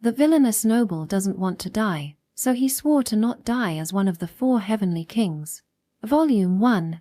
The villainous noble doesn't want to die, so he swore to not die as one of the 4 heavenly kings. Volume 1.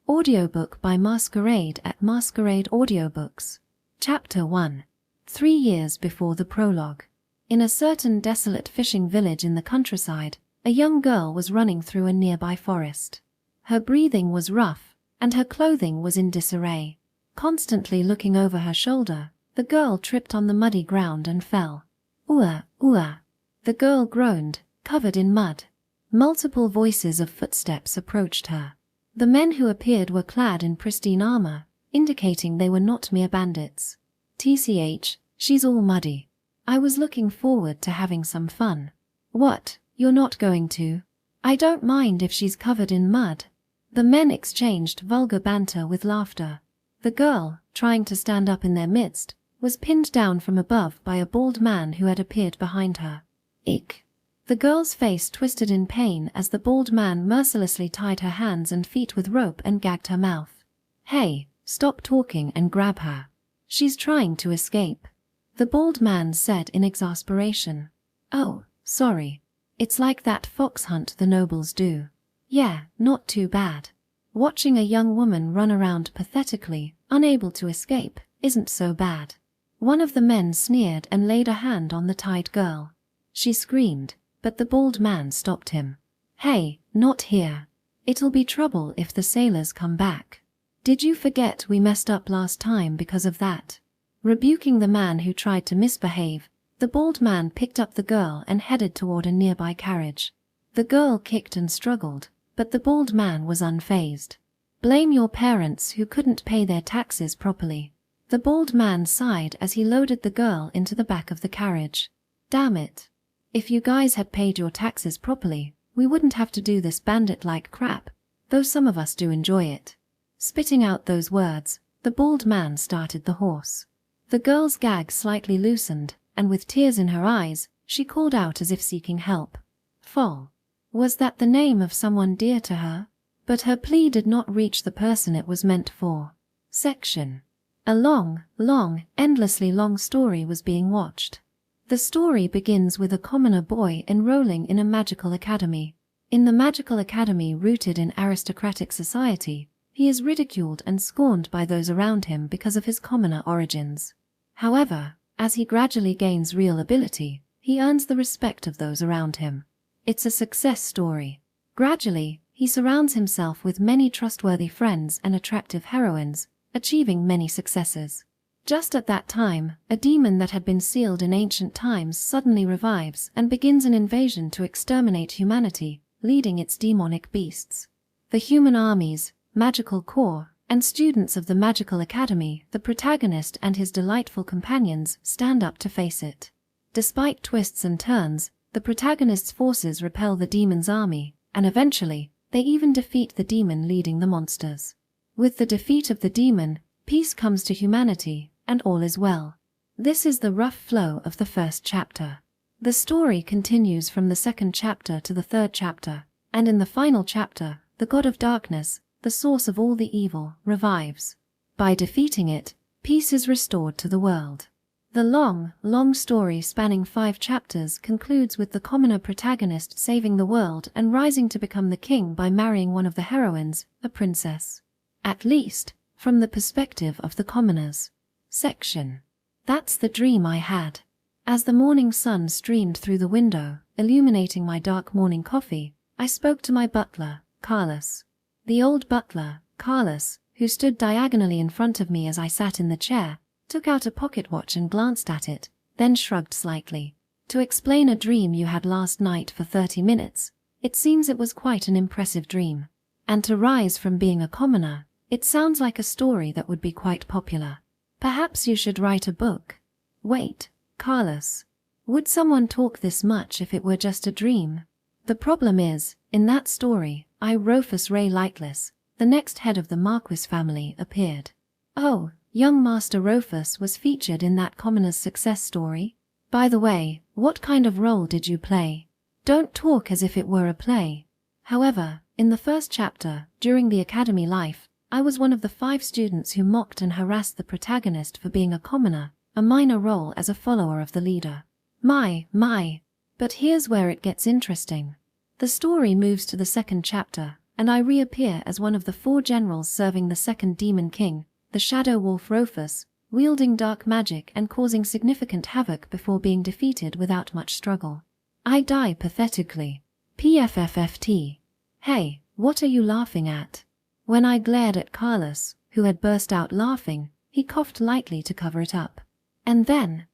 Audiobook by Masquerade at Masquerade Audiobooks. Chapter 1. 3 years before the prologue. In a certain desolate fishing village in the countryside, a young girl was running through a nearby forest. Her breathing was rough, and her clothing was in disarray. Constantly looking over her shoulder, the girl tripped on the muddy ground and fell. "Ooah, ooah." The girl groaned, covered in mud. Multiple voices of footsteps approached her. The men who appeared were clad in pristine armor, indicating they were not mere bandits. "TCH, she's all muddy. I was looking forward to having some fun." "What, you're not going to?" "I don't mind if she's covered in mud." The men exchanged vulgar banter with laughter. The girl, trying to stand up in their midst, was pinned down from above by a bald man who had appeared behind her. "Ick." The girl's face twisted in pain as the bald man mercilessly tied her hands and feet with rope and gagged her mouth. "Hey, stop talking and grab her. She's trying to escape," the bald man said in exasperation. "Oh, sorry. It's like that fox hunt the nobles do." "Yeah, not too bad. Watching a young woman run around pathetically, unable to escape, isn't so bad." One of the men sneered and laid a hand on the tied girl. She screamed, but the bald man stopped him. "Hey, not here. It'll be trouble if the sailors come back. Did you forget we messed up last time because of that?" Rebuking the man who tried to misbehave, the bald man picked up the girl and headed toward a nearby carriage. The girl kicked and struggled, but the bald man was unfazed. "Blame your parents who couldn't pay their taxes properly." The bald man sighed as he loaded the girl into the back of the carriage. "Damn it. If you guys had paid your taxes properly, we wouldn't have to do this bandit-like crap, though some of us do enjoy it." Spitting out those words, the bald man started the horse. The girl's gag slightly loosened, and with tears in her eyes, she called out as if seeking help. Fall. Was that the name of someone dear to her? But her plea did not reach the person it was meant for. Section. A long, endlessly long story was being watched. The story begins with a commoner boy enrolling in a magical academy. In the magical academy rooted in aristocratic society, he is ridiculed and scorned by those around him because of his commoner origins. However, as he gradually gains real ability, he earns the respect of those around him. It's a success story. Gradually, he surrounds himself with many trustworthy friends and attractive heroines, achieving many successes. Just at that time, a demon that had been sealed in ancient times suddenly revives and begins an invasion to exterminate humanity, leading its demonic beasts. The human armies, magical corps, and students of the magical academy, the protagonist and his delightful companions, stand up to face it. Despite twists and turns, the protagonist's forces repel the demon's army, and eventually, they even defeat the demon leading the monsters. With the defeat of the demon, peace comes to humanity, and all is well. This is the rough flow of the first chapter. The story continues from the second chapter to the third chapter, and in the final chapter, the god of darkness, the source of all the evil, revives. By defeating it, peace is restored to the world. The long story spanning 5 chapters concludes with the commoner protagonist saving the world and rising to become the king by marrying one of the heroines, a princess. At least, from the perspective of the commoners. Section. That's the dream I had. As the morning sun streamed through the window, illuminating my dark morning coffee, I spoke to my butler, Carlos. The old butler, Carlos, who stood diagonally in front of me as I sat in the chair, took out a pocket watch and glanced at it, then shrugged slightly. "To explain a dream you had last night for 30 minutes, it seems it was quite an impressive dream. And to rise from being a commoner, it sounds like a story that would be quite popular. Perhaps you should write a book." "Wait, Carlos. Would someone talk this much if it were just a dream?" "The problem is, in that story, Rufus Ray Lightless, the next head of the Marquis family, appeared." "Oh, young Master Rufus was featured in that commoner's success story? By the way, what kind of role did you play?" "Don't talk as if it were a play." However, in the first chapter, during the academy life, I was one of the 5 students who mocked and harassed the protagonist for being a commoner, a minor role as a follower of the leader. My. But here's where it gets interesting. The story moves to the 2nd chapter, and I reappear as one of the 4 generals serving the 2nd Demon King, the Shadow Wolf Rufus, wielding dark magic and causing significant havoc before being defeated without much struggle. I die pathetically. PFFFT. Hey, what are you laughing at? When I glared at Carlos, who had burst out laughing, he coughed lightly to cover it up. And then,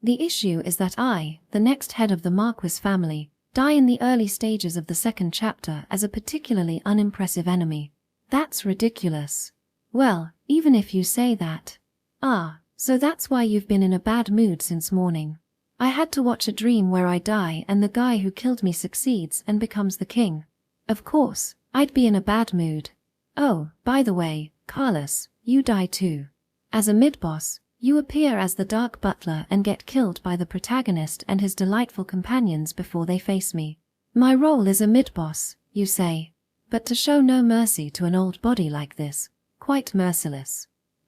the issue is that I, the next head of the Marquis family, die in the early stages of the 2nd chapter as a particularly unimpressive enemy. That's ridiculous. Well, even if you say that. So that's why you've been in a bad mood since morning. I had to watch a dream where I die and the guy who killed me succeeds and becomes the king. Of course, I'd be in a bad mood. Oh, by the way, Carlos, you die too. As a mid-boss, you appear as the Dark Butler and get killed by the protagonist and his delightful companions before they face me. My role is a mid-boss, you say. But to show no mercy to an old body like this, quite merciless.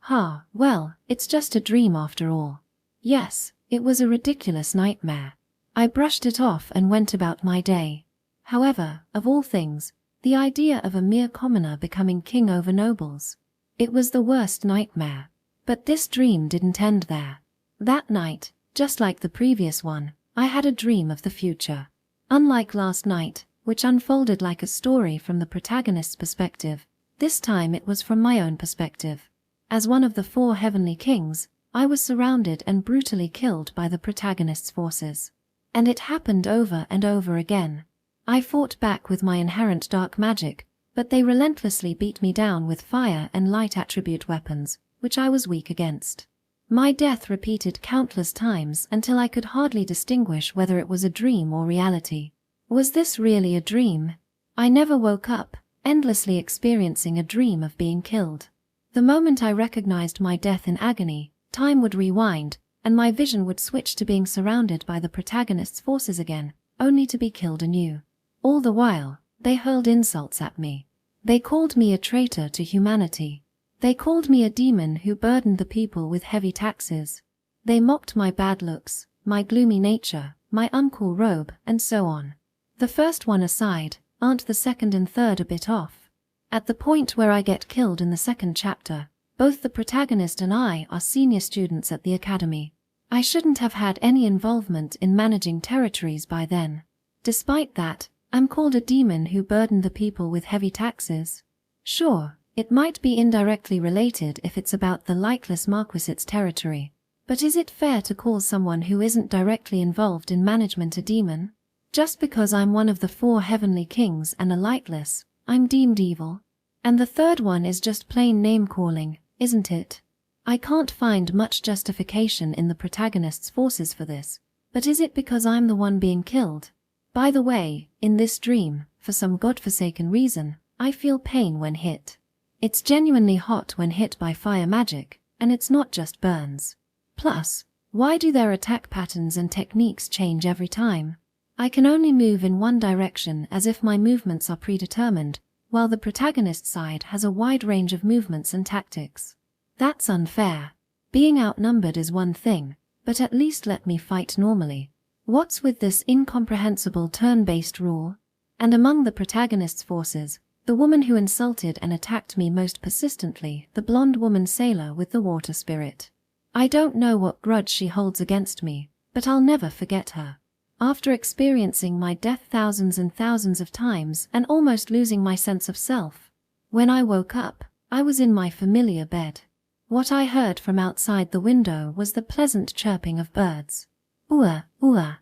Well, it's just a dream after all. Yes, it was a ridiculous nightmare. I brushed it off and went about my day. However, of all things, the idea of a mere commoner becoming king over nobles. It was the worst nightmare. But this dream didn't end there. That night, just like the previous one, I had a dream of the future. Unlike last night, which unfolded like a story from the protagonist's perspective, this time it was from my own perspective. As one of the 4 heavenly kings, I was surrounded and brutally killed by the protagonist's forces. And it happened over and over again. I fought back with my inherent dark magic, but they relentlessly beat me down with fire and light attribute weapons, which I was weak against. My death repeated countless times until I could hardly distinguish whether it was a dream or reality. Was this really a dream? I never woke up, endlessly experiencing a dream of being killed. The moment I recognized my death in agony, time would rewind, and my vision would switch to being surrounded by the protagonist's forces again, only to be killed anew. All the while, they hurled insults at me. They called me a traitor to humanity. They called me a demon who burdened the people with heavy taxes. They mocked my bad looks, my gloomy nature, my uncool robe, and so on. The first one aside, aren't the second and third a bit off? At the point where I get killed in the 2nd chapter, both the protagonist and I are senior students at the academy. I shouldn't have had any involvement in managing territories by then. Despite that, I'm called a demon who burdened the people with heavy taxes. Sure, it might be indirectly related if it's about the lightless Marquisate territory, but is it fair to call someone who isn't directly involved in management a demon? Just because I'm one of the 4 heavenly kings and a lightless, I'm deemed evil? And the third one is just plain name-calling, isn't it? I can't find much justification in the protagonist's forces for this, but is it because I'm the one being killed? By the way, in this dream, for some godforsaken reason, I feel pain when hit. It's genuinely hot when hit by fire magic, and it's not just burns. Plus, why do their attack patterns and techniques change every time? I can only move in one direction as if my movements are predetermined, while the protagonist side has a wide range of movements and tactics. That's unfair. Being outnumbered is one thing, but at least let me fight normally. What's with this incomprehensible turn-based rule? And among the protagonist's forces, the woman who insulted and attacked me most persistently, the blonde woman sailor with the water spirit. I don't know what grudge she holds against me, but I'll never forget her. After experiencing my death thousands and thousands of times and almost losing my sense of self, when I woke up, I was in my familiar bed. What I heard from outside the window was the pleasant chirping of birds. Ooh, ooh,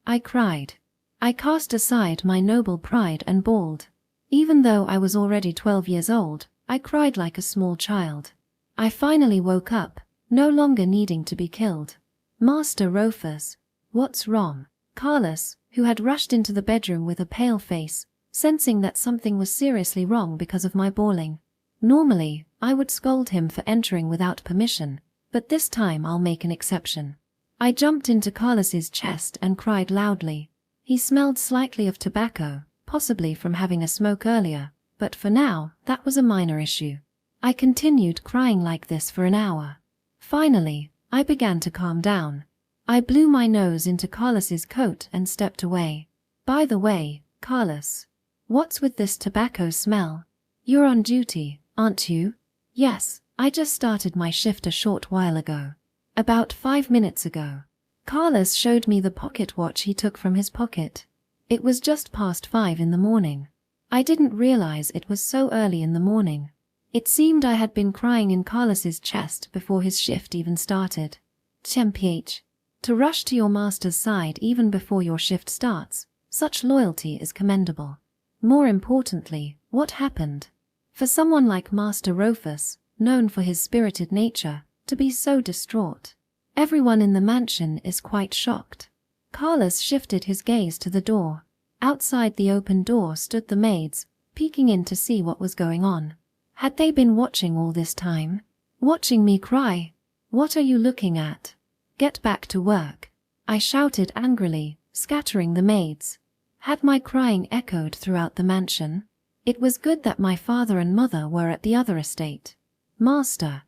I cried. I cast aside my noble pride and bawled. Even though I was already 12 years old, I cried like a small child. I finally woke up, no longer needing to be killed. Master Rufus, what's wrong? Carlos, who had rushed into the bedroom with a pale face, sensing that something was seriously wrong because of my bawling. Normally, I would scold him for entering without permission, but this time I'll make an exception. I jumped into Carlos's chest and cried loudly. He smelled slightly of tobacco, possibly from having a smoke earlier, But for now, that was a minor issue. I continued crying like this for an hour. Finally, I began to calm down. I blew my nose into Carlos's coat and stepped away. By the way, Carlos, what's with this tobacco smell? You're on duty, aren't you? Yes, I just started my shift a short while ago. About 5 minutes ago. Carlos showed me the pocket watch he took from his pocket. It was just past 5 in the morning. I didn't realize it was so early in the morning. It seemed I had been crying in Carlos's chest before his shift even started. Temph. To rush to your master's side even before your shift starts, such loyalty is commendable. More importantly, what happened? For someone like Master Rufus, known for his spirited nature, to be so distraught. Everyone in the mansion is quite shocked. Carlos shifted his gaze to the door. Outside the open door stood the maids, peeking in to see what was going on. Had they been watching all this time? Watching me cry? What are you looking at? Get back to work, I shouted angrily, scattering the maids. Had my crying echoed throughout the mansion? It was good that my father and mother were at the other estate. Master,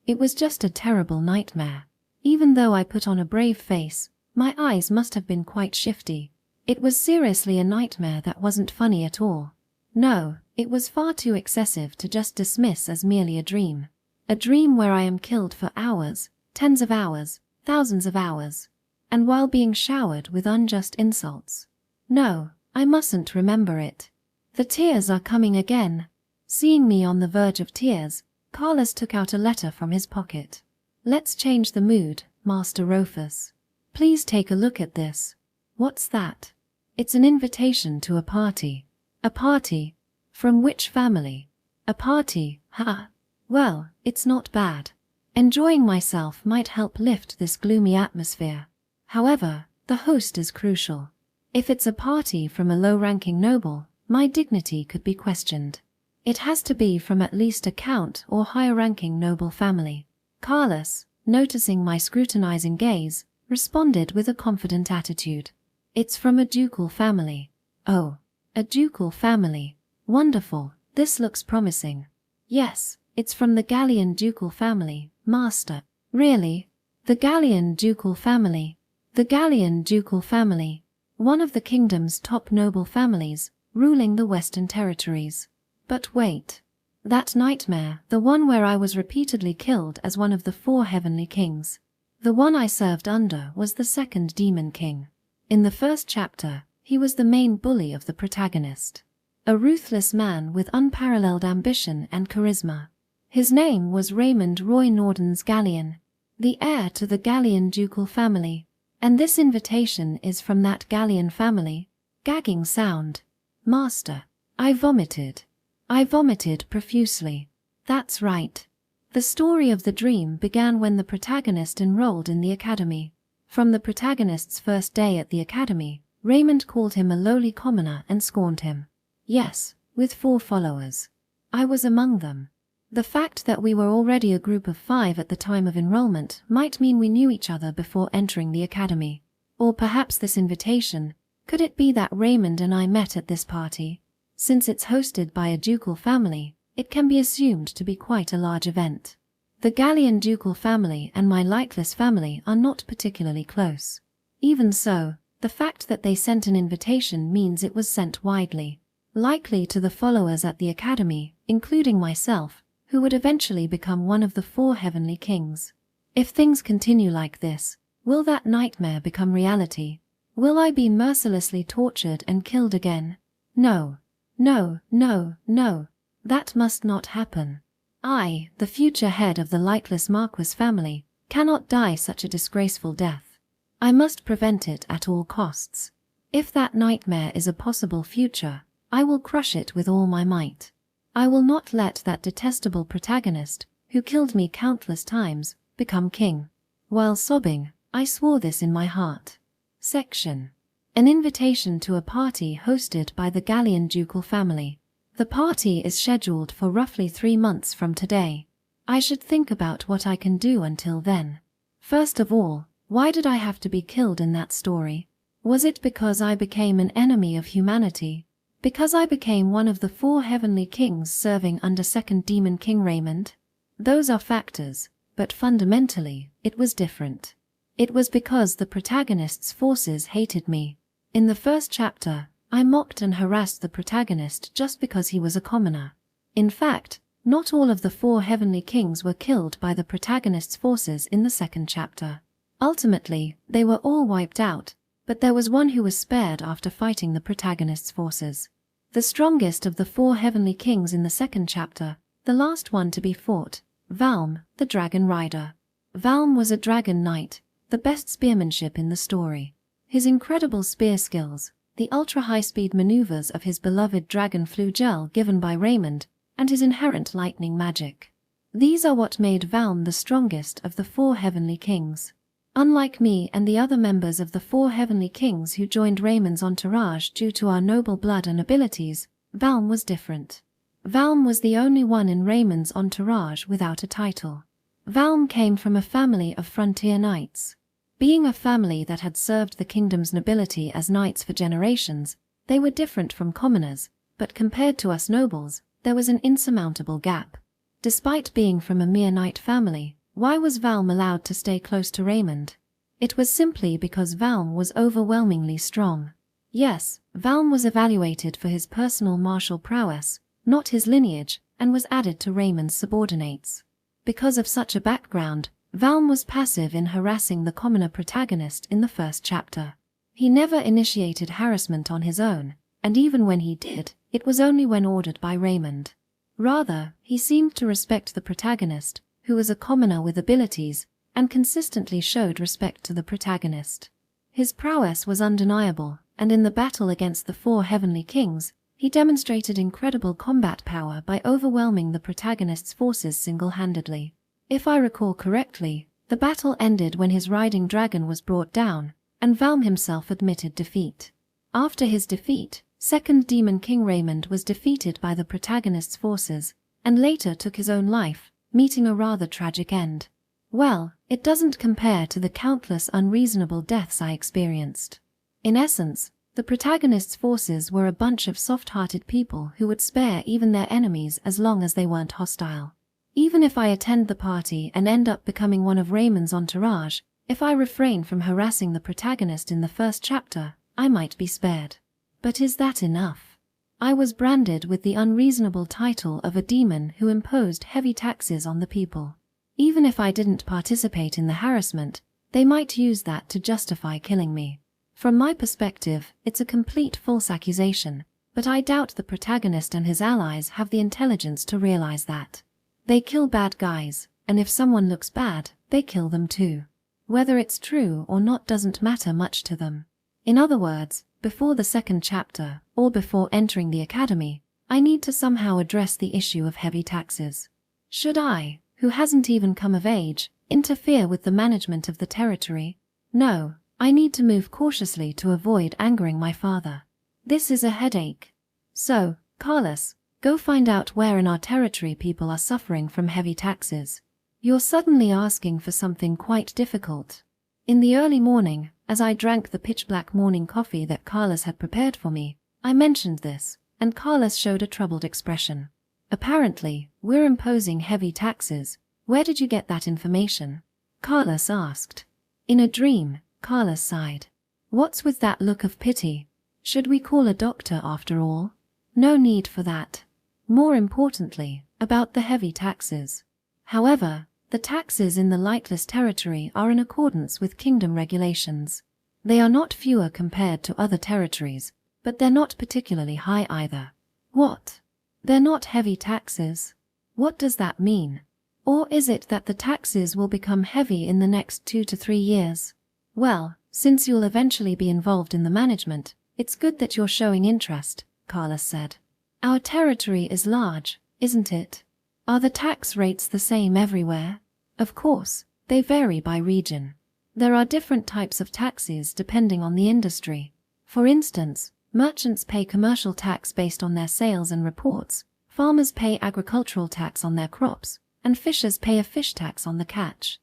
it was just a terrible nightmare. Even though I put on a brave face, my eyes must have been quite shifty. It was seriously a nightmare that wasn't funny at all. No, it was far too excessive to just dismiss as merely a dream. A dream where I am killed for hours, tens of hours, thousands of hours, and while being showered with unjust insults. No, I mustn't remember it. The tears are coming again. Seeing me on the verge of tears, Carlos took out a letter from his pocket. Let's change the mood, Master Rufus. Please take a look at this. What's that? It's an invitation to a party. A party? From which family? A party, ha! Well, it's not bad. Enjoying myself might help lift this gloomy atmosphere. However, the host is crucial. If it's a party from a low-ranking noble, my dignity could be questioned. It has to be from at least a count or higher-ranking noble family. Carlos, noticing my scrutinizing gaze, responded with a confident attitude. It's from a ducal family. Oh, a ducal family. Wonderful, this looks promising. Yes, it's from the Gallian ducal family, Master. Really? The Gallian ducal family. The Gallian ducal family. One of the kingdom's top noble families, ruling the Western Territories. But wait. That nightmare, the one where I was repeatedly killed as one of the 4 heavenly kings. The one I served under was the second demon king. In the first chapter, he was the main bully of the protagonist. A ruthless man with unparalleled ambition and charisma. His name was Raymond Roy Norden's Gallian, the heir to the Gallian ducal family, and this invitation is from that Gallian family. Gagging sound. Master, I vomited. I vomited profusely. That's right. The story of the dream began when the protagonist enrolled in the academy. From the protagonist's first day at the academy, Raymond called him a lowly commoner and scorned him. Yes, with 4 followers. I was among them. The fact that we were already a group of 5 at the time of enrollment might mean we knew each other before entering the academy. Or perhaps this invitation, could it be that Raymond and I met at this party? Since it's hosted by a ducal family, it can be assumed to be quite a large event. The Gallian ducal family and my lightless family are not particularly close. Even so, the fact that they sent an invitation means it was sent widely, likely to the followers at the academy, including myself, who would eventually become one of the 4 heavenly kings. If things continue like this, will that nightmare become reality? Will I be mercilessly tortured and killed again? No. No, no, no. That must not happen. I, the future head of the lightless Marquis family, cannot die such a disgraceful death. I must prevent it at all costs. If that nightmare is a possible future, I will crush it with all my might. I will not let that detestable protagonist, who killed me countless times, become king. While sobbing, I swore this in my heart. Section. An invitation to a party hosted by the Gallian ducal family. The party is scheduled for roughly 3 months from today. I should think about what I can do until then. First of all, why did I have to be killed in that story? Was it because I became an enemy of humanity? Because I became one of the 4 heavenly kings serving under second demon king Raymond? Those are factors, but fundamentally, it was different. It was because the protagonist's forces hated me. In the first chapter, I mocked and harassed the protagonist just because he was a commoner. In fact, not all of the 4 heavenly kings were killed by the protagonist's forces in the second chapter. Ultimately, they were all wiped out, but there was one who was spared after fighting the protagonist's forces. The strongest of the 4 heavenly kings in the second chapter, the last one to be fought, Valm, the dragon rider. Valm was a dragon knight, the best spearmanship in the story. His incredible spear skills, the ultra-high-speed maneuvers of his beloved dragon flu gel given by Raymond, and his inherent lightning magic. These are what made Valm the strongest of the 4 heavenly kings. Unlike me and the other members of the 4 heavenly kings who joined Raymond's entourage due to our noble blood and abilities, Valm was different. Valm was the only one in Raymond's entourage without a title. Valm came from a family of frontier knights. Being a family that had served the kingdom's nobility as knights for generations, they were different from commoners, but compared to us nobles, there was an insurmountable gap. Despite being from a mere knight family, why was Valm allowed to stay close to Raymond? It was simply because Valm was overwhelmingly strong. Yes, Valm was evaluated for his personal martial prowess, not his lineage, and was added to Raymond's subordinates. Because of such a background, Valm was passive in harassing the commoner protagonist in the first chapter. He never initiated harassment on his own, and even when he did, it was only when ordered by Raymond. Rather, he seemed to respect the protagonist, who was a commoner with abilities, and consistently showed respect to the protagonist. His prowess was undeniable, and in the battle against the 4 heavenly kings, he demonstrated incredible combat power by overwhelming the protagonist's forces single-handedly. If I recall correctly, the battle ended when his riding dragon was brought down, and Valm himself admitted defeat. After his defeat, second demon king Raymond was defeated by the protagonist's forces, and later took his own life, meeting a rather tragic end. Well, it doesn't compare to the countless unreasonable deaths I experienced. In essence, the protagonist's forces were a bunch of soft-hearted people who would spare even their enemies as long as they weren't hostile. Even if I attend the party and end up becoming one of Raymond's entourage, if I refrain from harassing the protagonist in the first chapter, I might be spared. But is that enough? I was branded with the unreasonable title of a demon who imposed heavy taxes on the people. Even if I didn't participate in the harassment, they might use that to justify killing me. From my perspective, it's a complete false accusation, but I doubt the protagonist and his allies have the intelligence to realize that. They kill bad guys, and if someone looks bad, they kill them too. Whether it's true or not doesn't matter much to them. In other words, before the second chapter, or before entering the academy, I need to somehow address the issue of heavy taxes. Should I, who hasn't even come of age, interfere with the management of the territory? No, I need to move cautiously to avoid angering my father. This is a headache. So, Carlos, go find out where in our territory people are suffering from heavy taxes. You're suddenly asking for something quite difficult. In the early morning, as I drank the pitch-black morning coffee that Carlos had prepared for me, I mentioned this, and Carlos showed a troubled expression. Apparently, we're imposing heavy taxes. Where did you get that information? Carlos asked. In a dream, Carlos sighed. What's with that look of pity? Should we call a doctor after all? No need for that. More importantly, about the heavy taxes. However, the taxes in the lightless territory are in accordance with kingdom regulations. They are not fewer compared to other territories, but they're not particularly high either. What? They're not heavy taxes? What does that mean? Or is it that the taxes will become heavy in the next 2 to 3 years? Well, since you'll eventually be involved in the management, it's good that you're showing interest, Carlos said. Our territory is large, isn't it? Are the tax rates the same everywhere? Of course, they vary by region. There are different types of taxes depending on the industry. For instance, merchants pay commercial tax based on their sales and reports, farmers pay agricultural tax on their crops, and fishers pay a fish tax on the catch.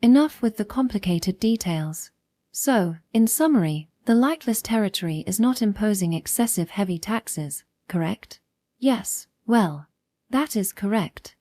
Enough with the complicated details. So, in summary, The lightless territory is not imposing excessive heavy taxes, correct? Yes, well, that is correct.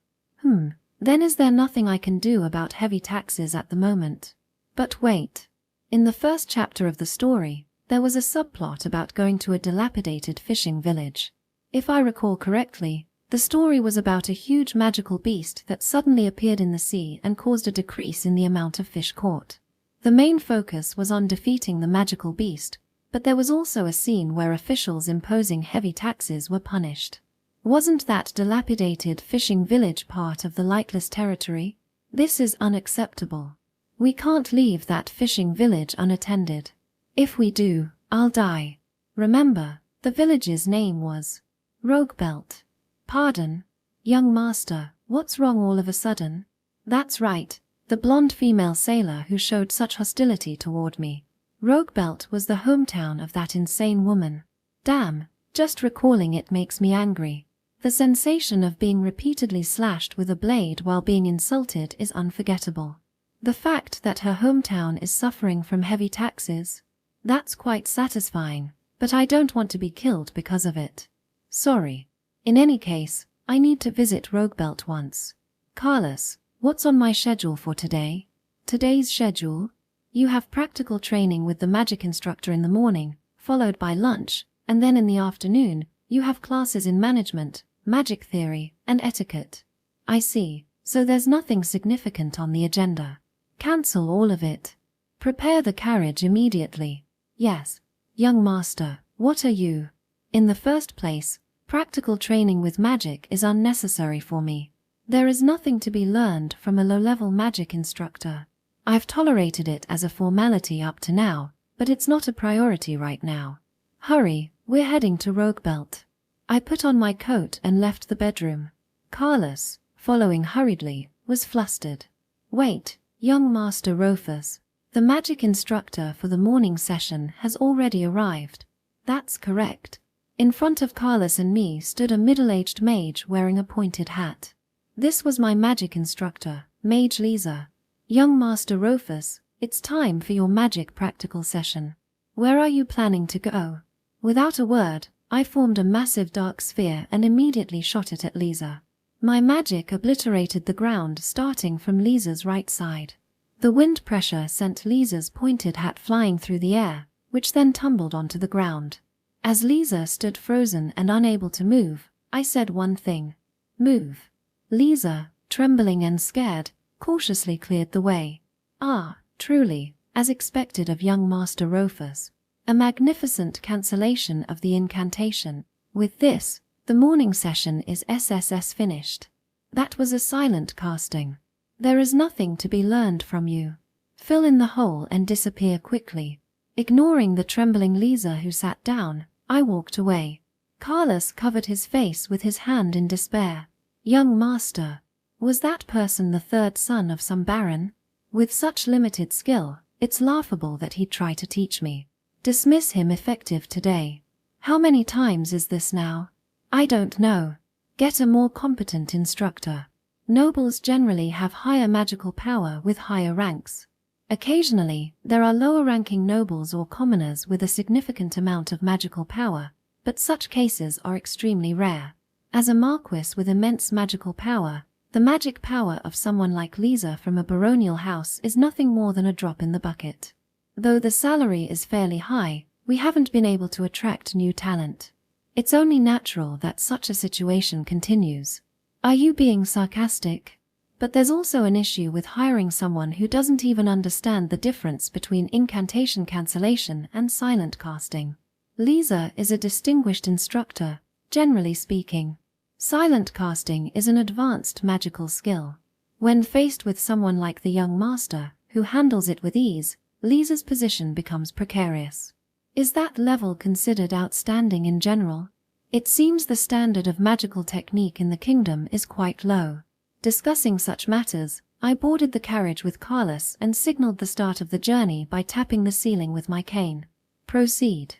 Then is there nothing I can do about heavy taxes at the moment? But wait. In the first chapter of the story, there was a subplot about going to a dilapidated fishing village. If I recall correctly, the story was about a huge magical beast that suddenly appeared in the sea and caused a decrease in the amount of fish caught. The main focus was on defeating the magical beast, but there was also a scene where officials imposing heavy taxes were punished. Wasn't that dilapidated fishing village part of the lightless territory? This is unacceptable. We can't leave that fishing village unattended. If we do, I'll die. Remember, the village's name was Roguebelt. Pardon, young master, what's wrong all of a sudden? That's right, the blonde female sailor who showed such hostility toward me. Roguebelt was the hometown of that insane woman. Damn, just recalling it makes me angry. The sensation of being repeatedly slashed with a blade while being insulted is unforgettable. The fact that her hometown is suffering from heavy taxes, that's quite satisfying, but I don't want to be killed because of it. Sorry. In any case, I need to visit Roguebelt once. Carlos, what's on my schedule for today? Today's schedule? You have practical training with the magic instructor in the morning, followed by lunch, and then in the afternoon, you have classes in management, magic theory, and etiquette. I see, so there's nothing significant on the agenda. Cancel all of it. Prepare the carriage immediately. Yes. Young master, what are you? In the first place, practical training with magic is unnecessary for me. There is nothing to be learned from a low-level magic instructor. I've tolerated it as a formality up to now, but it's not a priority right now. Hurry, we're heading to Roguebelt. I put on my coat and left the bedroom. Carlos, following hurriedly, was flustered. Wait, young Master Rufus. The magic instructor for the morning session has already arrived. That's correct. In front of Carlos and me stood a middle-aged mage wearing a pointed hat. This was my magic instructor, Mage Lisa. Young Master Rufus, it's time for your magic practical session. Where are you planning to go? Without a word, I formed a massive dark sphere and immediately shot it at Lisa. My magic obliterated the ground starting from Lisa's right side. The wind pressure sent Lisa's pointed hat flying through the air, which then tumbled onto the ground. As Lisa stood frozen and unable to move, I said one thing. Move. Lisa, trembling and scared, cautiously cleared the way. Ah, truly, as expected of young Master Rufus. A magnificent cancellation of the incantation. With this, the morning session is SSS finished. That was a silent casting. There is nothing to be learned from you. Fill in the hole and disappear quickly. Ignoring the trembling Lisa who sat down, I walked away. Carlos covered his face with his hand in despair. Young master, was that person the third son of some baron? With such limited skill, it's laughable that he'd try to teach me. Dismiss him effective today. How many times is this now? I don't know. Get a more competent instructor. Nobles generally have higher magical power with higher ranks. Occasionally, there are lower-ranking nobles or commoners with a significant amount of magical power, but such cases are extremely rare. As a marquis with immense magical power, the magic power of someone like Lisa from a baronial house is nothing more than a drop in the bucket. Though the salary is fairly high, we haven't been able to attract new talent. It's only natural that such a situation continues. Are you being sarcastic? But there's also an issue with hiring someone who doesn't even understand the difference between incantation cancellation and silent casting. Lisa is a distinguished instructor, generally speaking. Silent casting is an advanced magical skill. When faced with someone like the young master, who handles it with ease, Lisa's position becomes precarious. Is that level considered outstanding in general? It seems the standard of magical technique in the kingdom is quite low. Discussing such matters, I boarded the carriage with Carlos and signaled the start of the journey by tapping the ceiling with my cane. Proceed.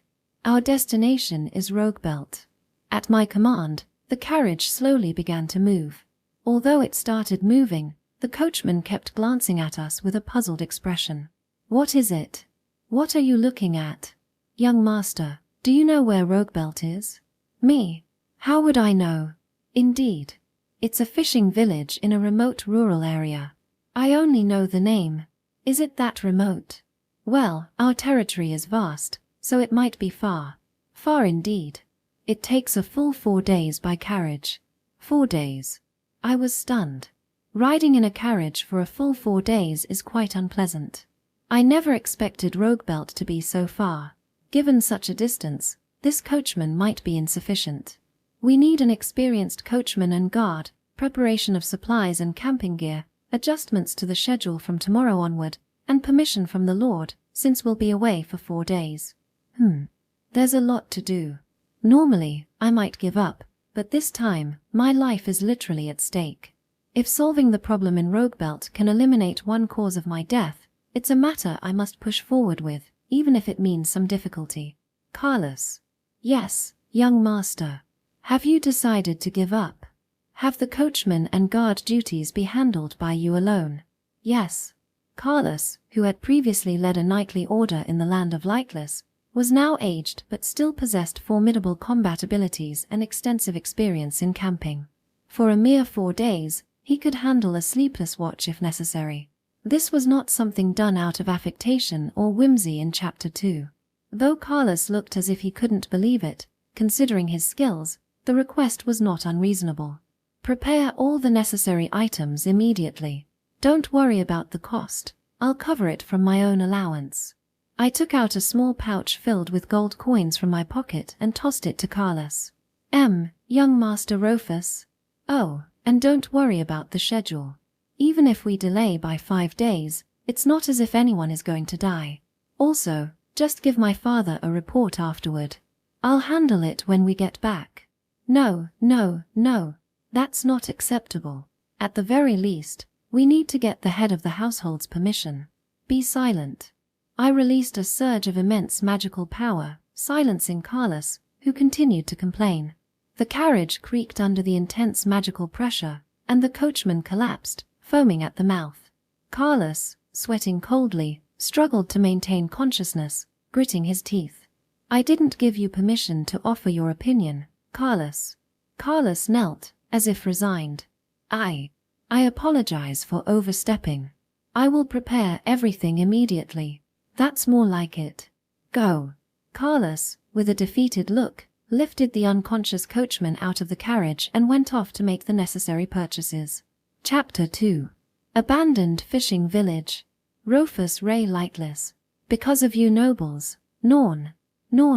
Our destination is Roguebelt. At my command, the carriage slowly began to move. Although it started moving, the coachman kept glancing at us with a puzzled expression. What is it? What are you looking at? Young master, do you know where Roguebelt is? Me? How would I know? Indeed. It's a fishing village in a remote rural area. I only know the name. Is it that remote? Well, our territory is vast, so it might be far. Far indeed. It takes a full 4 days by carriage. 4 days. I was stunned. Riding in a carriage for a full 4 days is quite unpleasant. I never expected Roguebelt to be so far. Given such a distance, this coachman might be insufficient. We need an experienced coachman and guard, preparation of supplies and camping gear, adjustments to the schedule from tomorrow onward, and permission from the Lord, since we'll be away for 4 days. There's a lot to do. Normally, I might give up, but this time, my life is literally at stake. If solving the problem in Roguebelt can eliminate one cause of my death, it's a matter I must push forward with, even if it means some difficulty. Carlos. Yes, young master. Have you decided to give up? Have the coachman and guard duties be handled by you alone? Yes. Carlos, who had previously led a knightly order in the land of Lightless, was now aged but still possessed formidable combat abilities and extensive experience in camping. For a mere 4 days, he could handle a sleepless watch if necessary. This was not something done out of affectation or whimsy in Chapter 2. Though Carlos looked as if he couldn't believe it, considering his skills, the request was not unreasonable. Prepare all the necessary items immediately. Don't worry about the cost. I'll cover it from my own allowance. I took out a small pouch filled with gold coins from my pocket and tossed it to Carlos. Young Master Rufus. Oh, and don't worry about the schedule. Even if we delay by 5 days, it's not as if anyone is going to die. Also, just give my father a report afterward. I'll handle it when we get back. No, that's not acceptable. At the very least, we need to get the head of the household's permission. Be silent. I released a surge of immense magical power, silencing Carlos, who continued to complain. The carriage creaked under the intense magical pressure, and the coachman collapsed, foaming at the mouth. Carlos, sweating coldly, struggled to maintain consciousness, gritting his teeth. I didn't give you permission to offer your opinion, Carlos. Carlos knelt, as if resigned. I apologize for overstepping. I will prepare everything immediately. That's more like it. Go. Carlos, with a defeated look, lifted the unconscious coachman out of the carriage and went off to make the necessary purchases. Chapter 2. Abandoned Fishing Village. Rufus Ray Lightless. Because of you nobles. Norn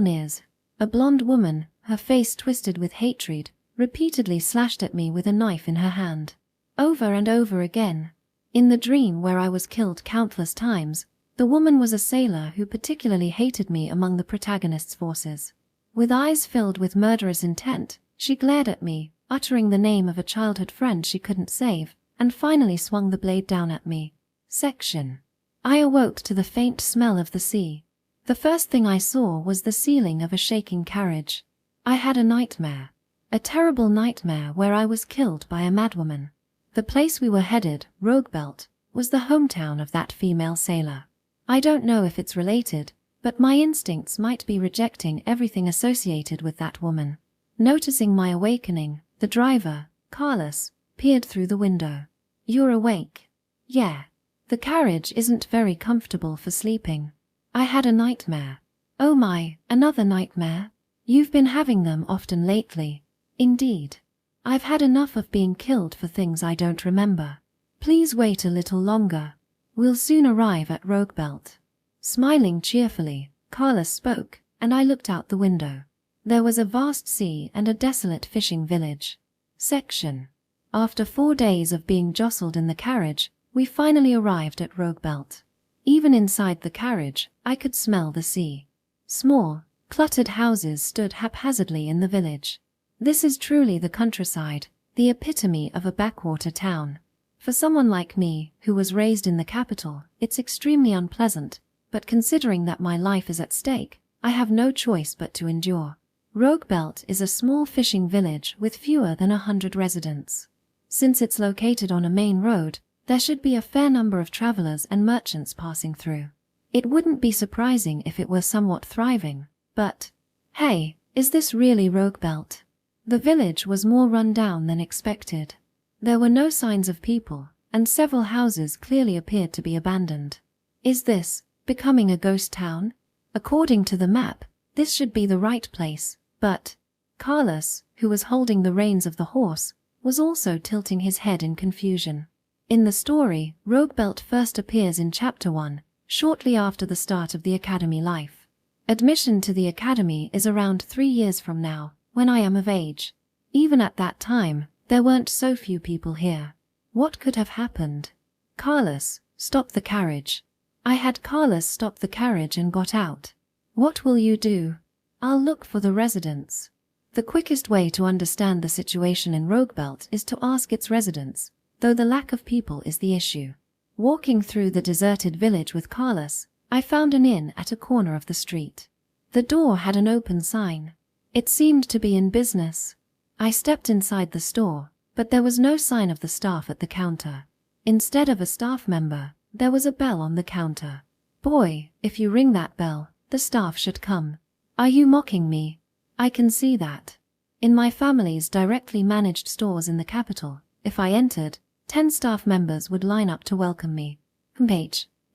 is. A blonde woman, her face twisted with hatred, repeatedly slashed at me with a knife in her hand. Over and over again. In the dream where I was killed countless times, the woman was a sailor who particularly hated me among the protagonist's forces. With eyes filled with murderous intent, she glared at me, uttering the name of a childhood friend she couldn't save, and finally swung the blade down at me. Section. I awoke to the faint smell of the sea. The first thing I saw was the ceiling of a shaking carriage. I had a nightmare. A terrible nightmare where I was killed by a madwoman. The place we were headed, Roguebelt, was the hometown of that female sailor. I don't know if it's related, but my instincts might be rejecting everything associated with that woman. Noticing my awakening, the driver, Carlos, peered through the window. You're awake? Yeah. The carriage isn't very comfortable for sleeping. I had a nightmare. Oh my, another nightmare? You've been having them often lately. Indeed. I've had enough of being killed for things I don't remember. Please wait a little longer. We'll soon arrive at Roguebelt. Smiling cheerfully, Carlos spoke, and I looked out the window. There was a vast sea and a desolate fishing village. Section. After 4 days of being jostled in the carriage, we finally arrived at Roguebelt. Even inside the carriage, I could smell the sea. Small, cluttered houses stood haphazardly in the village. This is truly the countryside, the epitome of a backwater town. For someone like me, who was raised in the capital, it's extremely unpleasant, but considering that my life is at stake, I have no choice but to endure. Roguebelt is a small fishing village with fewer than 100 residents. Since it's located on a main road, there should be a fair number of travelers and merchants passing through. It wouldn't be surprising if it were somewhat thriving, But, hey, is this really Roguebelt? The village was more run down than expected. There were no signs of people, and several houses clearly appeared to be abandoned. Is this becoming a ghost town? According to the map, this should be the right place, but Carlos, who was holding the reins of the horse, was also tilting his head in confusion. In the story, Roguebelt first appears in Chapter 1, shortly after the start of the academy life. Admission to the academy is around 3 years from now, when I am of age. Even at that time, there weren't so few people here. What could have happened? Carlos, stop the carriage. I had Carlos stop the carriage and got out. What will you do? I'll look for the residents. The quickest way to understand the situation in Roguebelt is to ask its residents, though the lack of people is the issue. Walking through the deserted village with Carlos, I found an inn at a corner of the street. The door had an open sign. It seemed to be in business. I stepped inside the store, but there was no sign of the staff at the counter. Instead of a staff member, there was a bell on the counter. Boy, if you ring that bell, the staff should come. Are you mocking me? I can see that. In my family's directly managed stores in the capital, if I entered, 10 staff members would line up to welcome me.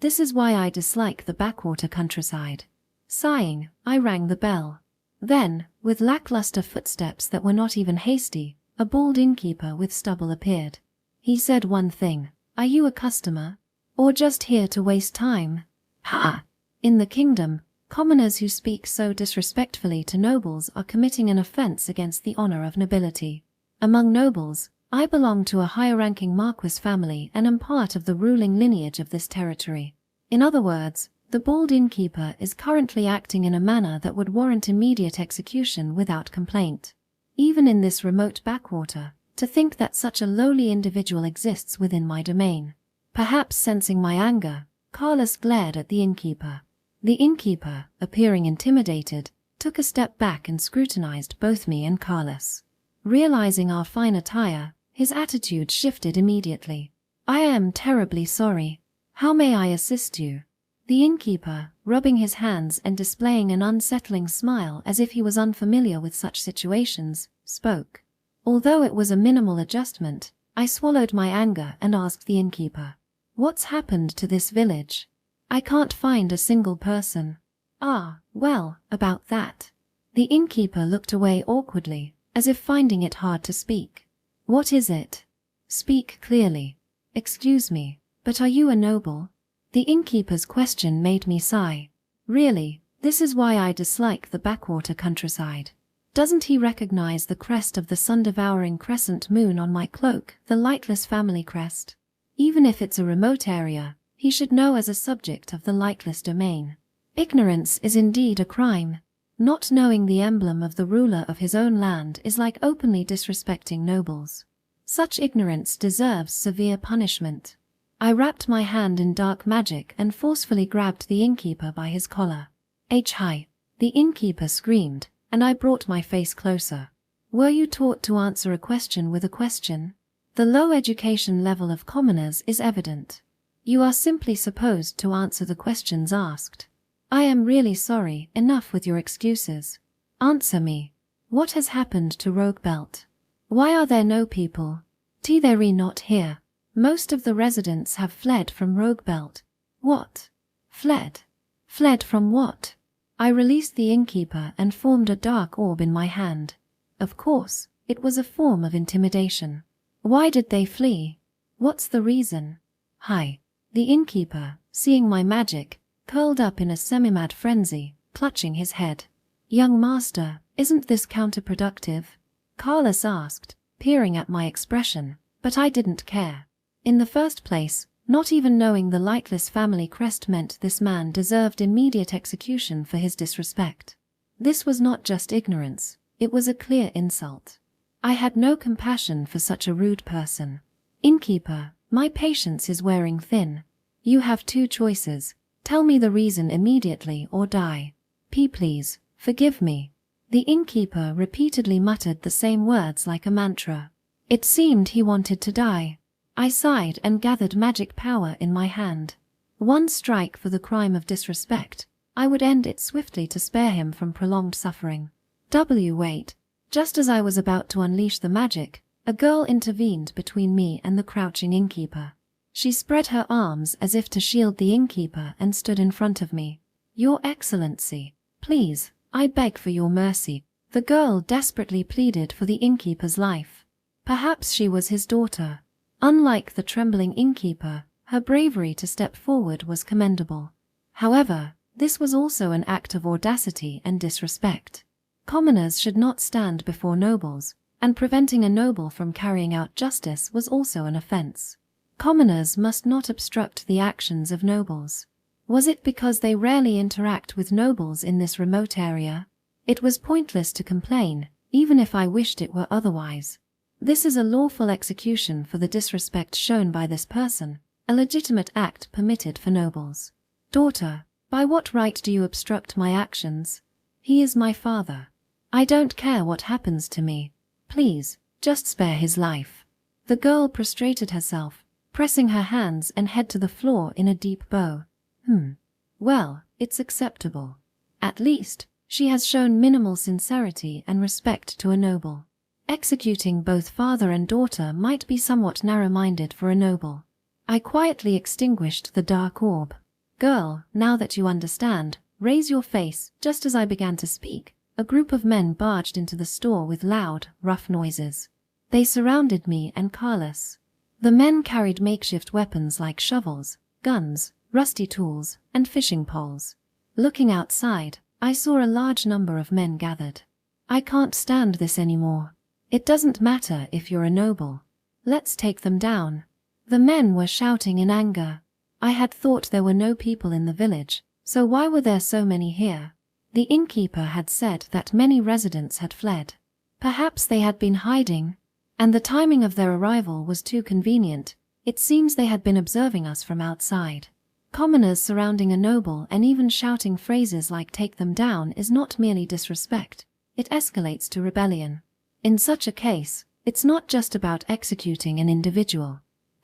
This is why I dislike the backwater countryside. Sighing, I rang the bell. Then, with lackluster footsteps that were not even hasty, a bald innkeeper with stubble appeared. He said one thing, "Are you a customer? Or just here to waste time?" Ha! In the kingdom, commoners who speak so disrespectfully to nobles are committing an offense against the honor of nobility. Among nobles, I belong to a higher-ranking Marquis family and am part of the ruling lineage of this territory. In other words, the bald innkeeper is currently acting in a manner that would warrant immediate execution without complaint. Even in this remote backwater, to think that such a lowly individual exists within my domain. Perhaps sensing my anger, Carlos glared at the innkeeper. The innkeeper, appearing intimidated, took a step back and scrutinized both me and Carlos. Realizing our fine attire, his attitude shifted immediately. "I am terribly sorry. How may I assist you?" The innkeeper, rubbing his hands and displaying an unsettling smile as if he was unfamiliar with such situations, spoke. Although it was a minimal adjustment, I swallowed my anger and asked the innkeeper, "What's happened to this village? I can't find a single person." "Ah, well, about that." The innkeeper looked away awkwardly, as if finding it hard to speak. "What is it? Speak clearly." "Excuse me, but are you a noble?" The innkeeper's question made me sigh. Really, this is why I dislike the backwater countryside. Doesn't he recognize the crest of the sun-devouring crescent moon on my cloak, the lightless family crest? Even if it's a remote area, he should know as a subject of the lightless domain. Ignorance is indeed a crime. Not knowing the emblem of the ruler of his own land is like openly disrespecting nobles. Such ignorance deserves severe punishment. I wrapped my hand in dark magic and forcefully grabbed the innkeeper by his collar. "Hi!" The innkeeper screamed, and I brought my face closer. "Were you taught to answer a question with a question? The low education level of commoners is evident. You are simply supposed to answer the questions asked. I am really sorry, enough with your excuses. Answer me. What has happened to Roguebelt? Why are there no people? They're not here. Most of the residents have fled from Roguebelt." "What? Fled? Fled from what?" I released the innkeeper and formed a dark orb in my hand. Of course, it was a form of intimidation. "Why did they flee? What's the reason?" "Hi." The innkeeper, seeing my magic, curled up in a semi-mad frenzy, clutching his head. "Young master, isn't this counterproductive?" Carlos asked, peering at my expression, but I didn't care. In the first place, not even knowing the lightless family crest meant this man deserved immediate execution for his disrespect. This was not just ignorance, it was a clear insult. I had no compassion for such a rude person. "Innkeeper, my patience is wearing thin. You have 2 choices. Tell me the reason immediately or die. Please, forgive me." The innkeeper repeatedly muttered the same words like a mantra. It seemed he wanted to die. I sighed and gathered magic power in my hand. 1 strike for the crime of disrespect. I would end it swiftly to spare him from prolonged suffering. Wait. Just as I was about to unleash the magic, a girl intervened between me and the crouching innkeeper. She spread her arms as if to shield the innkeeper and stood in front of me. Your Excellency, please, I beg for your mercy. The girl desperately pleaded for the innkeeper's life. Perhaps she was his daughter. Unlike the trembling innkeeper, her bravery to step forward was commendable. However, this was also an act of audacity and disrespect. Commoners should not stand before nobles, and preventing a noble from carrying out justice was also an offense. Commoners must not obstruct the actions of nobles. Was it because they rarely interact with nobles in this remote area? It was pointless to complain, even if I wished it were otherwise. This is a lawful execution for the disrespect shown by this person, a legitimate act permitted for nobles. Daughter, by what right do you obstruct my actions? He is my father. I don't care what happens to me. Please, just spare his life. The girl prostrated herself, pressing her hands and head to the floor in a deep bow. Well, it's acceptable. At least, she has shown minimal sincerity and respect to a noble. Executing both father and daughter might be somewhat narrow-minded for a noble. I quietly extinguished the dark orb. Girl, now that you understand, raise your face. Just as I began to speak, a group of men barged into the store with loud, rough noises. They surrounded me and Carlos. The men carried makeshift weapons like shovels, guns, rusty tools, and fishing poles. Looking outside, I saw a large number of men gathered. I can't stand this anymore. It doesn't matter if you're a noble. Let's take them down. The men were shouting in anger. I had thought there were no people in the village, so why were there so many here? The innkeeper had said that many residents had fled. Perhaps they had been hiding, and the timing of their arrival was too convenient. It seems they had been observing us from outside. Commoners surrounding a noble and even shouting phrases like "take them down" is not merely disrespect. It escalates to rebellion. In such a case, it's not just about executing an individual.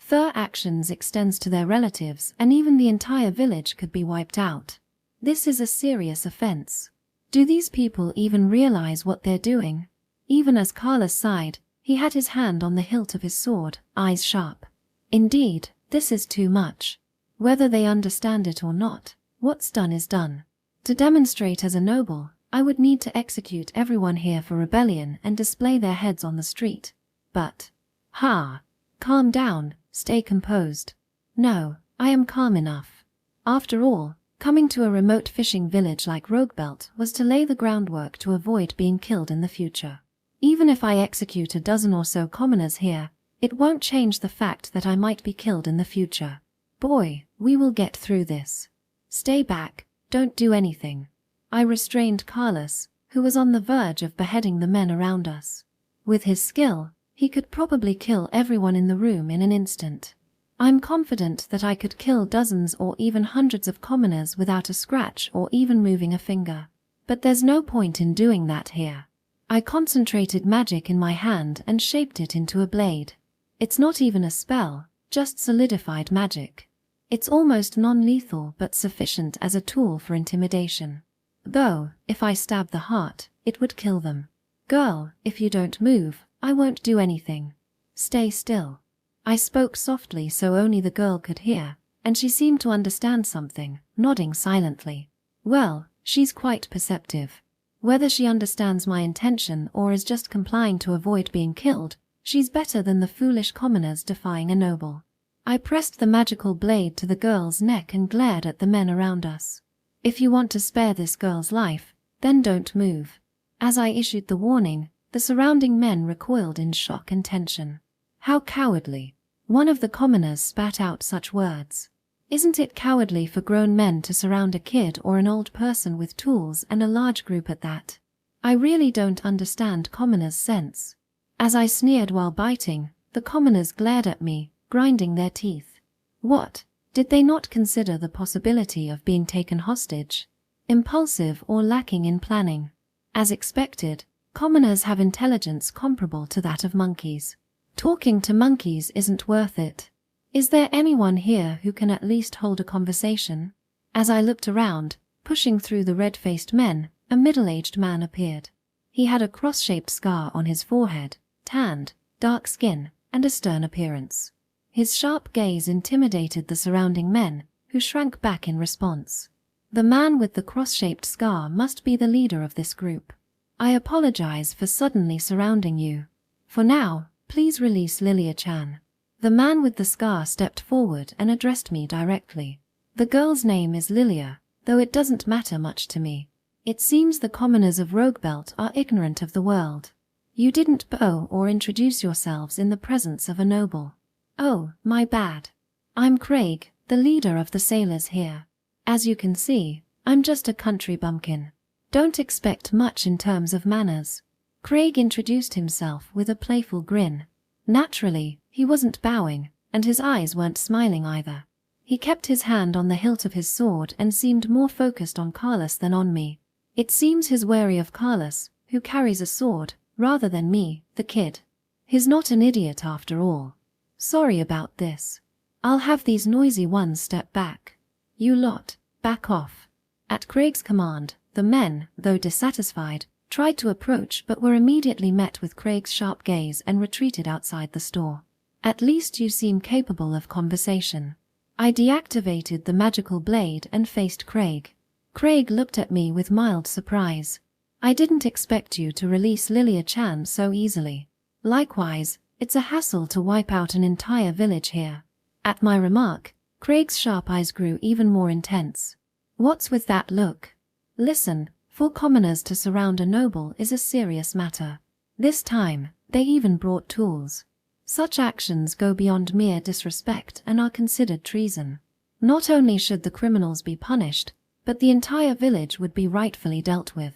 Their actions extends to their relatives, and even the entire village could be wiped out. This is a serious offense. Do these people even realize what they're doing? Even as Carlos sighed, he had his hand on the hilt of his sword, eyes sharp. Indeed, this is too much. Whether they understand it or not, what's done is done. To demonstrate as a noble, I would need to execute everyone here for rebellion and display their heads on the street. But, calm down, stay composed. No, I am calm enough. After all, coming to a remote fishing village like Roguebelt was to lay the groundwork to avoid being killed in the future. Even if I execute a dozen or so commoners here, it won't change the fact that I might be killed in the future. Boy, we will get through this. Stay back, don't do anything. I restrained Carlos, who was on the verge of beheading the men around us. With his skill, he could probably kill everyone in the room in an instant. I'm confident that I could kill dozens or even hundreds of commoners without a scratch or even moving a finger. But there's no point in doing that here. I concentrated magic in my hand and shaped it into a blade. It's not even a spell, just solidified magic. It's almost non-lethal but sufficient as a tool for intimidation. Though, if I stab the heart, it would kill them. Girl, if you don't move, I won't do anything. Stay still. I spoke softly so only the girl could hear, and she seemed to understand something, nodding silently. Well, she's quite perceptive. Whether she understands my intention or is just complying to avoid being killed, she's better than the foolish commoners defying a noble. I pressed the magical blade to the girl's neck and glared at the men around us. If you want to spare this girl's life, then don't move. As I issued the warning, the surrounding men recoiled in shock and tension. How cowardly. One of the commoners spat out such words. Isn't it cowardly for grown men to surround a kid or an old person with tools, and a large group at that? I really don't understand commoners' sense. As I sneered while biting, the commoners glared at me, grinding their teeth. What? Did they not consider the possibility of being taken hostage? Impulsive or lacking in planning? As expected, commoners have intelligence comparable to that of monkeys. Talking to monkeys isn't worth it. Is there anyone here who can at least hold a conversation? As I looked around, Pushing through the red-faced men, a middle-aged man appeared. He had a cross-shaped scar on his forehead, tanned, dark skin, and a stern appearance. His sharp gaze intimidated the surrounding men, who shrank back in response. The man with the cross-shaped scar must be the leader of this group. I apologize for suddenly surrounding you. For now, please release Lilia-chan. The man with the scar stepped forward and addressed me directly. The girl's name is Lilia, though it doesn't matter much to me. It seems the commoners of Roguebelt are ignorant of the world. You didn't bow or introduce yourselves in the presence of a noble. Oh, my bad. I'm Craig, the leader of the sailors here. As you can see, I'm just a country bumpkin. Don't expect much in terms of manners. Craig introduced himself with a playful grin. Naturally, he wasn't bowing, and his eyes weren't smiling either. He kept his hand on the hilt of his sword and seemed more focused on Carlos than on me. It seems he's wary of Carlos, who carries a sword, rather than me, the kid. He's not an idiot after all. Sorry about this. I'll have these noisy ones step back. You lot, back off. At Craig's command, the men, though dissatisfied, tried to approach but were immediately met with Craig's sharp gaze and retreated outside the store. At least you seem capable of conversation. I deactivated the magical blade and faced Craig. Craig looked at me with mild surprise. I didn't expect you to release Lilia-chan so easily. Likewise, it's a hassle to wipe out an entire village here. At my remark, Craig's sharp eyes grew even more intense. What's with that look? Listen, for commoners to surround a noble is a serious matter. This time, they even brought tools. Such actions go beyond mere disrespect and are considered treason. Not only should the criminals be punished, but the entire village would be rightfully dealt with.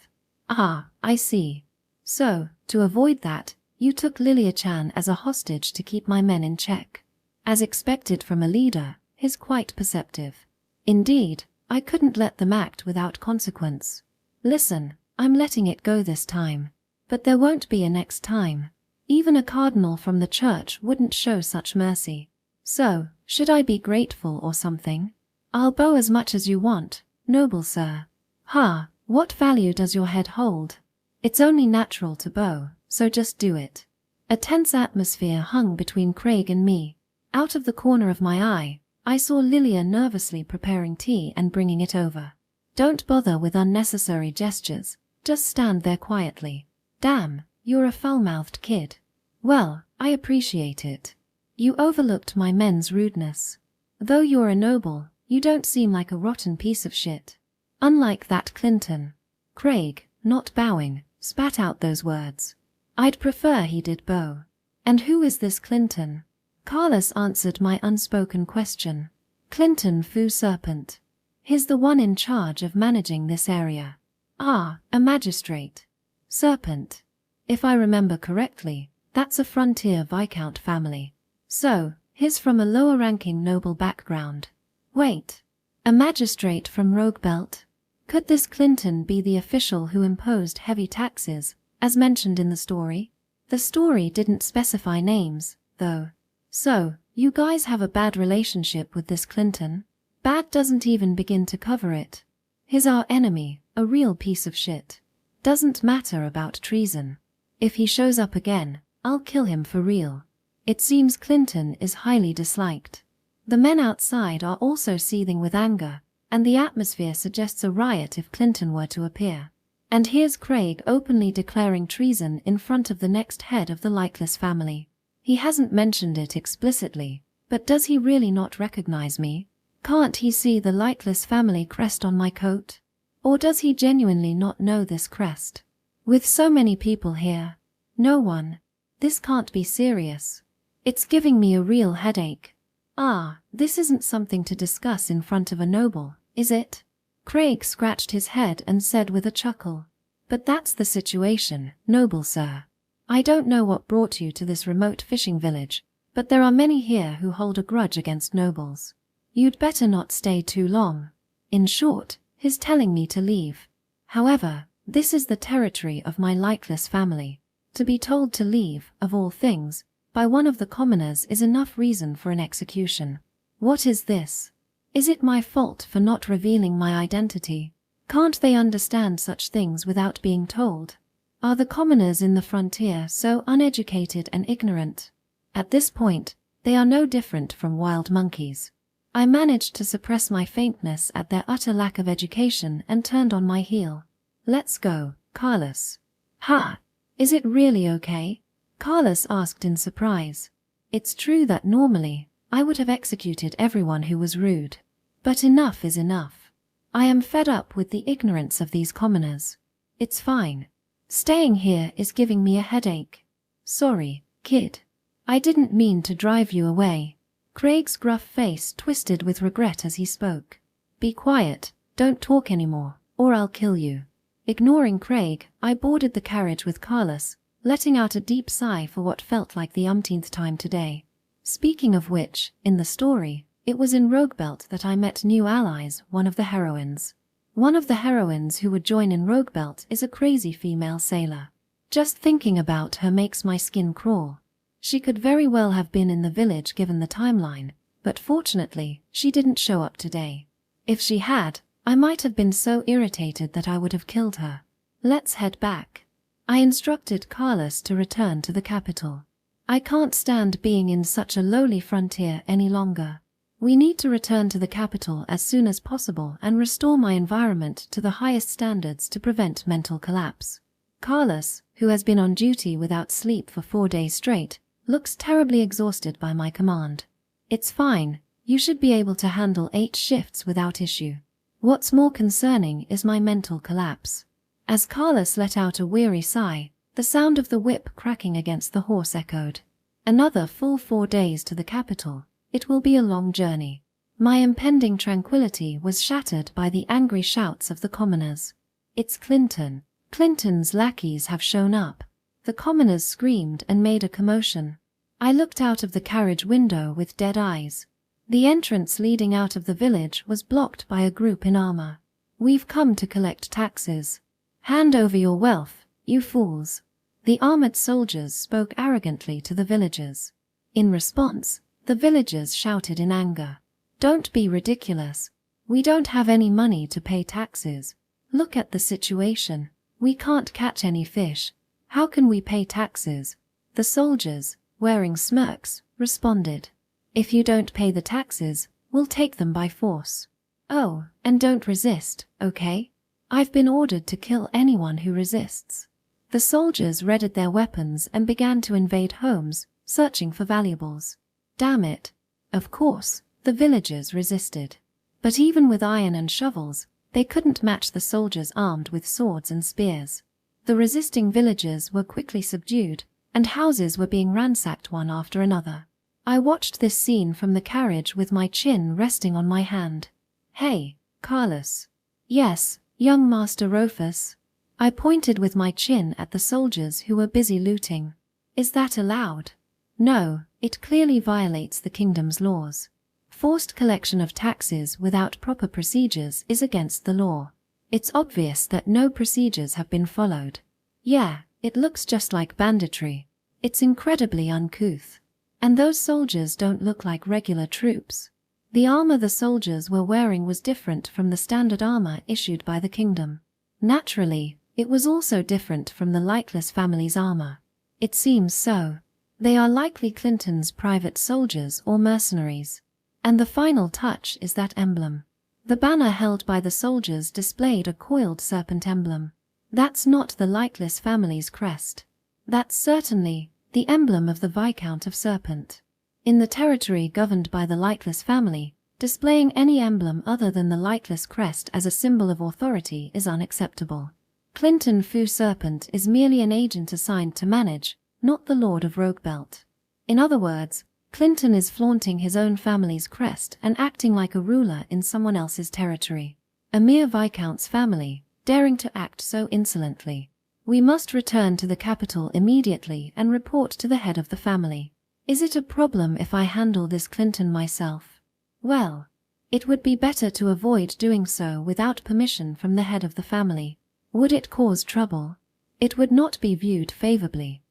Ah, I see. So, to avoid that, you took Lilia-chan as a hostage to keep my men in check. As expected from a leader, he's quite perceptive. Indeed, I couldn't let them act without consequence. Listen, I'm letting it go this time. But there won't be a next time. Even a cardinal from the church wouldn't show such mercy. So, should I be grateful or something? I'll bow as much as you want, noble sir. Ha, what value does your head hold? It's only natural to bow, so just do it. A tense atmosphere hung between Craig and me. Out of the corner of my eye, I saw Lilia nervously preparing tea and bringing it over. Don't bother with unnecessary gestures, just stand there quietly. Damn, you're a foul-mouthed kid. Well, I appreciate it. You overlooked my men's rudeness. Though you're a noble, you don't seem like a rotten piece of shit. Unlike that Clinton. Craig, not bowing, spat out those words. I'd prefer he did bow. And who is this Clinton? Carlos answered my unspoken question. Clinton Fu Serpent. He's the one in charge of managing this area. Ah, a magistrate. Serpent. If I remember correctly, that's a frontier viscount family. So, he's from a lower-ranking noble background. Wait. A magistrate from Roguebelt? Could this Clinton be the official who imposed heavy taxes, as mentioned in the story? The story didn't specify names, though. So, you guys have a bad relationship with this Clinton? Bad doesn't even begin to cover it. He's our enemy, a real piece of shit. Doesn't matter about treason. If he shows up again, I'll kill him for real. It seems Clinton is highly disliked. The men outside are also seething with anger, and the atmosphere suggests a riot if Clinton were to appear. And here's Craig openly declaring treason in front of the next head of the lightless family. He hasn't mentioned it explicitly, but does he really not recognize me? Can't he see the lightless family crest on my coat? Or does he genuinely not know this crest? With so many people here, no one. This can't be serious. It's giving me a real headache. Ah, this isn't something to discuss in front of a noble, is it? Craig scratched his head and said with a chuckle. But that's the situation, noble sir. I don't know what brought you to this remote fishing village, but there are many here who hold a grudge against nobles. You'd better not stay too long. In short, he's telling me to leave. However, this is the territory of my lightless family. To be told to leave, of all things, by one of the commoners is enough reason for an execution. What is this? Is it my fault for not revealing my identity? Can't they understand such things without being told? Are the commoners in the frontier so uneducated and ignorant? At this point, they are no different from wild monkeys. I managed to suppress my faintness at their utter lack of education and turned on my heel. Let's go, Carlos. Ha! Is it really okay? Carlos asked in surprise. It's true that normally, I would have executed everyone who was rude. But enough is enough. I am fed up with the ignorance of these commoners. It's fine. Staying here is giving me a headache. Sorry, kid. I didn't mean to drive you away. Craig's gruff face twisted with regret as he spoke. Be quiet, don't talk anymore, or I'll kill you. Ignoring Craig, I boarded the carriage with Carlos, letting out a deep sigh for what felt like the umpteenth time today. Speaking of which, in the story, it was in Roguebelt that I met new allies, one of the heroines. One of the heroines who would join in Roguebelt is a crazy female sailor. Just thinking about her makes my skin crawl. She could very well have been in the village given the timeline, but fortunately, she didn't show up today. If she had, I might have been so irritated that I would have killed her. Let's head back. I instructed Carlos to return to the capital. I can't stand being in such a lowly frontier any longer. We need to return to the capital as soon as possible and restore my environment to the highest standards to prevent mental collapse. Carlos, who has been on duty without sleep for 4 days straight, looks terribly exhausted by my command. It's fine, you should be able to handle 8 shifts without issue. What's more concerning is my mental collapse. As Carlos let out a weary sigh, the sound of the whip cracking against the horse echoed. Another full 4 days to the capital. It will be a long journey. My impending tranquility was shattered by the angry shouts of the commoners. It's Clinton. Clinton's lackeys have shown up. The commoners screamed and made a commotion. I looked out of the carriage window with dead eyes. The entrance leading out of the village was blocked by a group in armor. We've come to collect taxes. Hand over your wealth, you fools. The armored soldiers spoke arrogantly to the villagers. In response, the villagers shouted in anger. Don't be ridiculous. We don't have any money to pay taxes. Look at the situation. We can't catch any fish. How can we pay taxes? The soldiers, wearing smirks, responded. If you don't pay the taxes, we'll take them by force. Oh, and don't resist, okay? I've been ordered to kill anyone who resists. The soldiers readied their weapons and began to invade homes, searching for valuables. Damn it. Of course, the villagers resisted. But even with iron and shovels, they couldn't match the soldiers armed with swords and spears. The resisting villagers were quickly subdued, and houses were being ransacked one after another. I watched this scene from the carriage with my chin resting on my hand. Hey, Carlos. Yes, young Master Rufus. I pointed with my chin at the soldiers who were busy looting. Is that allowed? No, it clearly violates the kingdom's laws. Forced collection of taxes without proper procedures is against the law. It's obvious that no procedures have been followed. Yeah, it looks just like banditry. It's incredibly uncouth. And those soldiers don't look like regular troops. The armor the soldiers were wearing was different from the standard armor issued by the kingdom. Naturally, it was also different from the Lightless family's armor. It seems so. They are likely Clinton's private soldiers or mercenaries. And the final touch is that emblem. The banner held by the soldiers displayed a coiled serpent emblem. That's not the Lightless family's crest. That's certainly the emblem of the Viscount of Serpent. In the territory governed by the Lightless family, displaying any emblem other than the Lightless crest as a symbol of authority is unacceptable. Clinton Fu Serpent is merely an agent assigned to manage, not the Lord of Roguebelt. In other words, Clinton is flaunting his own family's crest and acting like a ruler in someone else's territory. A mere Viscount's family, daring to act so insolently. We must return to the capital immediately and report to the head of the family. Is it a problem if I handle this Clinton myself? Well, it would be better to avoid doing so without permission from the head of the family. Would it cause trouble? It would not be viewed favorably.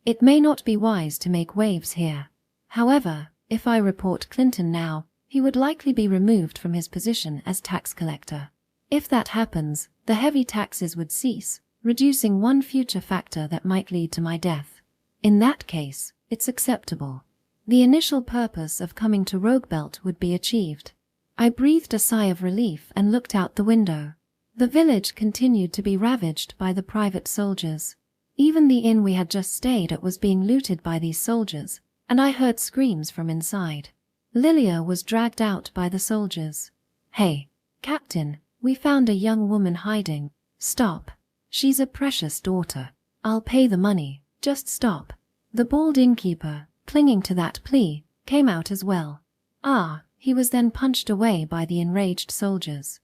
It may not be wise to make waves here. However, if I report Clinton now, he would likely be removed from his position as tax collector. If that happens, the heavy taxes would cease, reducing one future factor that might lead to my death. In that case, it's acceptable. The initial purpose of coming to Roguebelt would be achieved. I breathed a sigh of relief and looked out the window. The village continued to be ravaged by the private soldiers. Even the inn we had just stayed at was being looted by these soldiers, and I heard screams from inside. Lilia was dragged out by the soldiers. "Hey, Captain, we found a young woman hiding." "Stop. She's a precious daughter. I'll pay the money, just stop." The bald innkeeper, clinging to that plea, came out as well. He was then punched away by the enraged soldiers.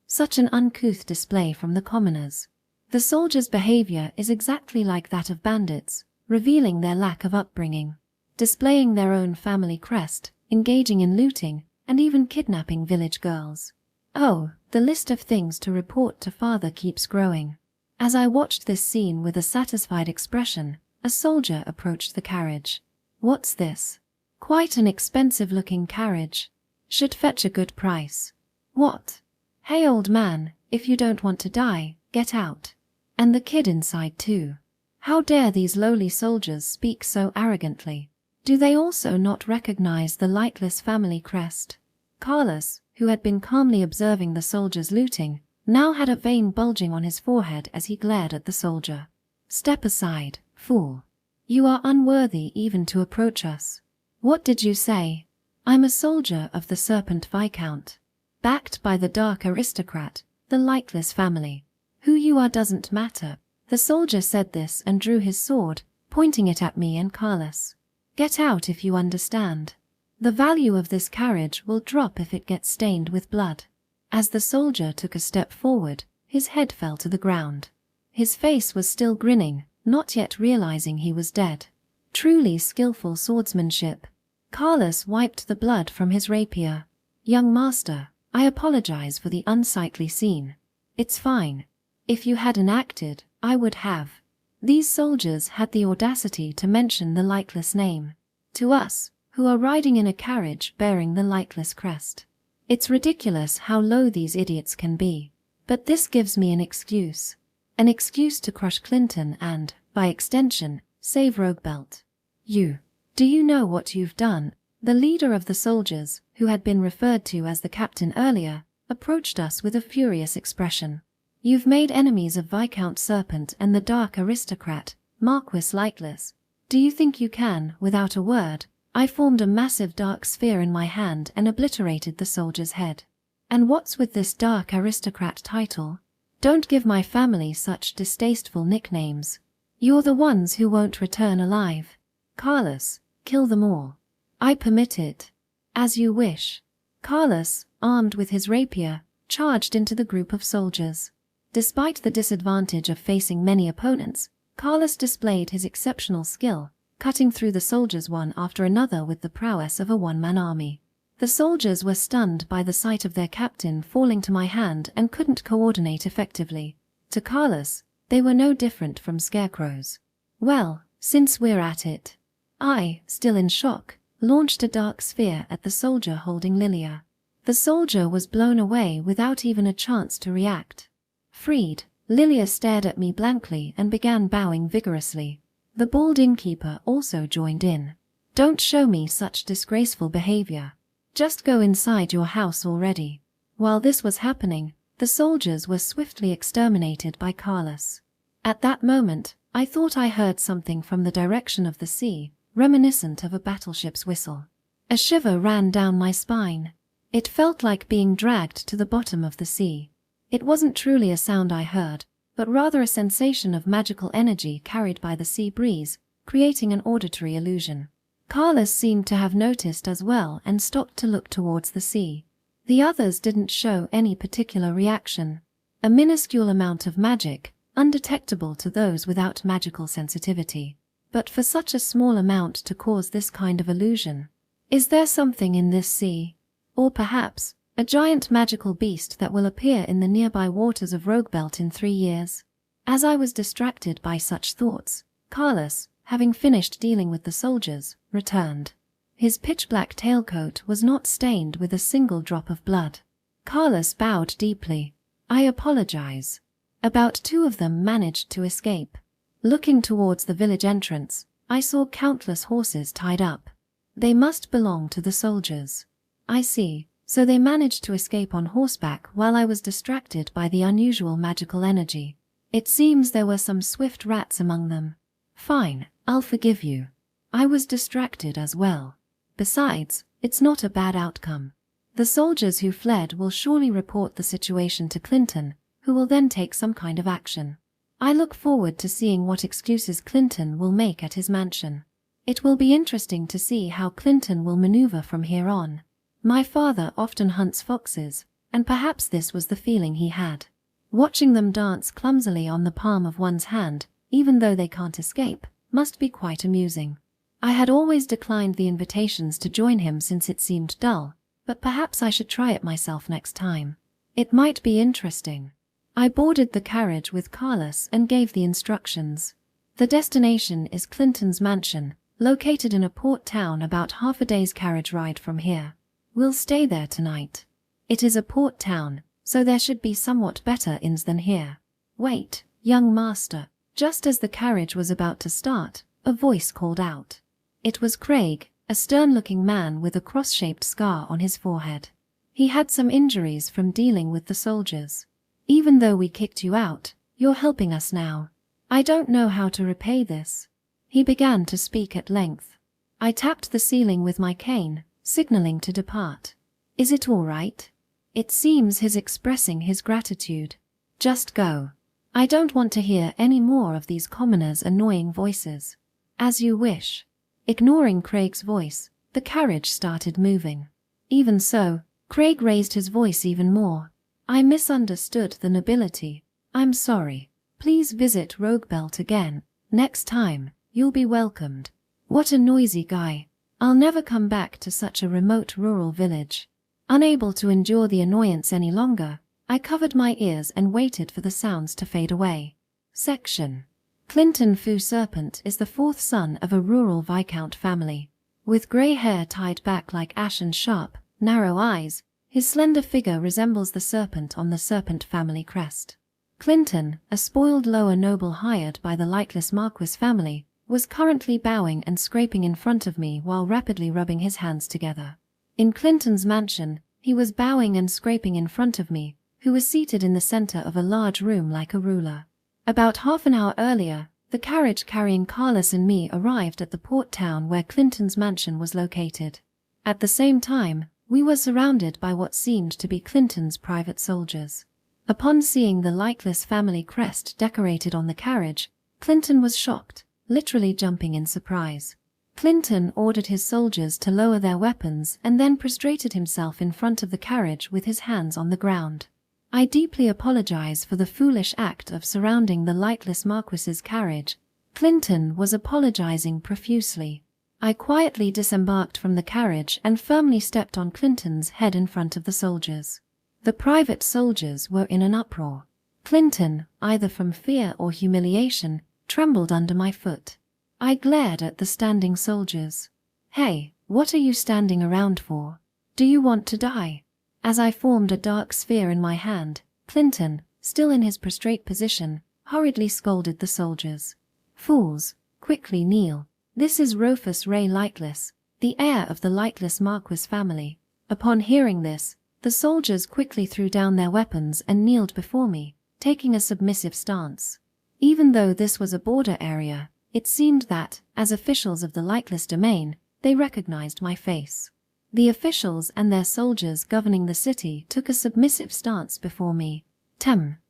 Such an uncouth display from the commoners. The soldiers' behavior is exactly like that of bandits, revealing their lack of upbringing, displaying their own family crest, engaging in looting, and even kidnapping village girls. The list of things to report to father keeps growing. As I watched this scene with a satisfied expression, a soldier approached the carriage. "What's this?" "Quite an expensive-looking carriage. Should fetch a good price." "What?" "Hey, old man, if you don't want to die, get out. And the kid inside too." How dare these lowly soldiers speak so arrogantly? Do they also not recognize the lightless family crest? Carlos, who had been calmly observing the soldiers looting, now had a vein bulging on his forehead as he glared at the soldier. "Step aside, fool. You are unworthy even to approach us." "What did you say?" "I'm a soldier of the Serpent Viscount, backed by the dark aristocrat, the lightless family. Who you are doesn't matter." The soldier said this and drew his sword, pointing it at me and Carlos. "Get out if you understand. The value of this carriage will drop if it gets stained with blood." As the soldier took a step forward, his head fell to the ground. His face was still grinning, not yet realizing he was dead. Truly skillful swordsmanship. Carlos wiped the blood from his rapier. "Young master, I apologize for the unsightly scene." "It's fine. If you hadn't acted, I would have." These soldiers had the audacity to mention the lightless name. To us, who are riding in a carriage bearing the lightless crest. It's ridiculous how low these idiots can be. But this gives me an excuse. An excuse to crush Clinton and, by extension, save Roguebelt. Do you know what you've done?" The leader of the soldiers, who had been referred to as the captain earlier, approached us with a furious expression. "You've made enemies of Viscount Serpent and the dark aristocrat, Marquis Lightless. Do you think you can, without a word?" I formed a massive dark sphere in my hand and obliterated the soldier's head. "And what's with this dark aristocrat title? Don't give my family such distasteful nicknames. You're the ones who won't return alive. Carlos, kill them all." "I permit it." "As you wish." Carlos, armed with his rapier, charged into the group of soldiers. Despite the disadvantage of facing many opponents, Carlos displayed his exceptional skill, cutting through the soldiers one after another with the prowess of a one-man army. The soldiers were stunned by the sight of their captain falling to my hand and couldn't coordinate effectively. To Carlos, they were no different from scarecrows. "Well, since we're at it." I, still in shock, launched a dark sphere at the soldier holding Lilia. The soldier was blown away without even a chance to react. Freed, Lilia stared at me blankly and began bowing vigorously. The bald innkeeper also joined in. "Don't show me such disgraceful behavior. Just go inside your house already." While this was happening, the soldiers were swiftly exterminated by Carlos. At that moment, I thought I heard something from the direction of the sea, reminiscent of a battleship's whistle. A shiver ran down my spine. It felt like being dragged to the bottom of the sea. It wasn't truly a sound I heard, but rather a sensation of magical energy carried by the sea breeze, creating an auditory illusion. Carlos seemed to have noticed as well and stopped to look towards the sea. The others didn't show any particular reaction. A minuscule amount of magic, undetectable to those without magical sensitivity. But for such a small amount to cause this kind of illusion. Is there something in this sea? Or perhaps, a giant magical beast that will appear in the nearby waters of Roguebelt in 3 years? As I was distracted by such thoughts, Carlos, having finished dealing with the soldiers, returned. His pitch-black tailcoat was not stained with a single drop of blood. Carlos bowed deeply. I apologize. About 2 of them managed to escape. Looking towards the village entrance, I saw countless horses tied up. They must belong to the soldiers. I see, so they managed to escape on horseback while I was distracted by the unusual magical energy. It seems there were some swift rats among them. Fine, I'll forgive you. I was distracted as well. Besides, it's not a bad outcome. The soldiers who fled will surely report the situation to Clinton, who will then take some kind of action. I look forward to seeing what excuses Clinton will make at his mansion. It will be interesting to see how Clinton will maneuver from here on. My father often hunts foxes, and perhaps this was the feeling he had. Watching them dance clumsily on the palm of one's hand, even though they can't escape, must be quite amusing. I had always declined the invitations to join him since it seemed dull, but perhaps I should try it myself next time. It might be interesting. I boarded the carriage with Carlos and gave the instructions. The destination is Clinton's mansion, located in a port town about half a day's carriage ride from here. We'll stay there tonight. It is a port town, so there should be somewhat better inns than here. Wait, young master. Just as the carriage was about to start, a voice called out. It was Craig, a stern-looking man with a cross-shaped scar on his forehead. He had some injuries from dealing with the soldiers. Even though we kicked you out, you're helping us now. I don't know how to repay this. He began to speak at length. I tapped the ceiling with my cane, signaling to depart. Is it all right? It seems he's expressing his gratitude. Just go. I don't want to hear any more of these commoners' annoying voices. As you wish. Ignoring Craig's voice, the carriage started moving. Even so, Craig raised his voice even more. I misunderstood the nobility. I'm sorry. Please visit Roguebelt again. Next time, you'll be welcomed. What a noisy guy. I'll never come back to such a remote rural village. Unable to endure the annoyance any longer, I covered my ears and waited for the sounds to fade away. Section. Clinton Fu Serpent is the 4th son of a rural viscount family. With grey hair tied back like ashen sharp, narrow eyes, his slender figure resembles the serpent on the Serpent family crest. Clinton, a spoiled lower noble hired by the lightless Marquis family, was currently bowing and scraping in front of me while rapidly rubbing his hands together. In Clinton's mansion, he was bowing and scraping in front of me, who was seated in the center of a large room like a ruler. About half an hour earlier, the carriage carrying Carlos and me arrived at the port town where Clinton's mansion was located. At the same time, we were surrounded by what seemed to be Clinton's private soldiers. Upon seeing the lightless family crest decorated on the carriage, Clinton was shocked, literally jumping in surprise. Clinton ordered his soldiers to lower their weapons and then prostrated himself in front of the carriage with his hands on the ground. I deeply apologize for the foolish act of surrounding the lightless Marquis's carriage. Clinton was apologizing profusely. I quietly disembarked from the carriage and firmly stepped on Clinton's head in front of the soldiers. The private soldiers were in an uproar. Clinton, either from fear or humiliation, trembled under my foot. I glared at the standing soldiers. Hey, what are you standing around for? Do you want to die? As I formed a dark sphere in my hand, Clinton, still in his prostrate position, hurriedly scolded the soldiers. Fools, quickly kneel. This is Rufus Ray Lightless, the heir of the lightless Marquis family. Upon hearing this, the soldiers quickly threw down their weapons and kneeled before me, taking a submissive stance. Even though this was a border area, it seemed that, as officials of the lightless domain, they recognized my face. The officials and their soldiers governing the city took a submissive stance before me.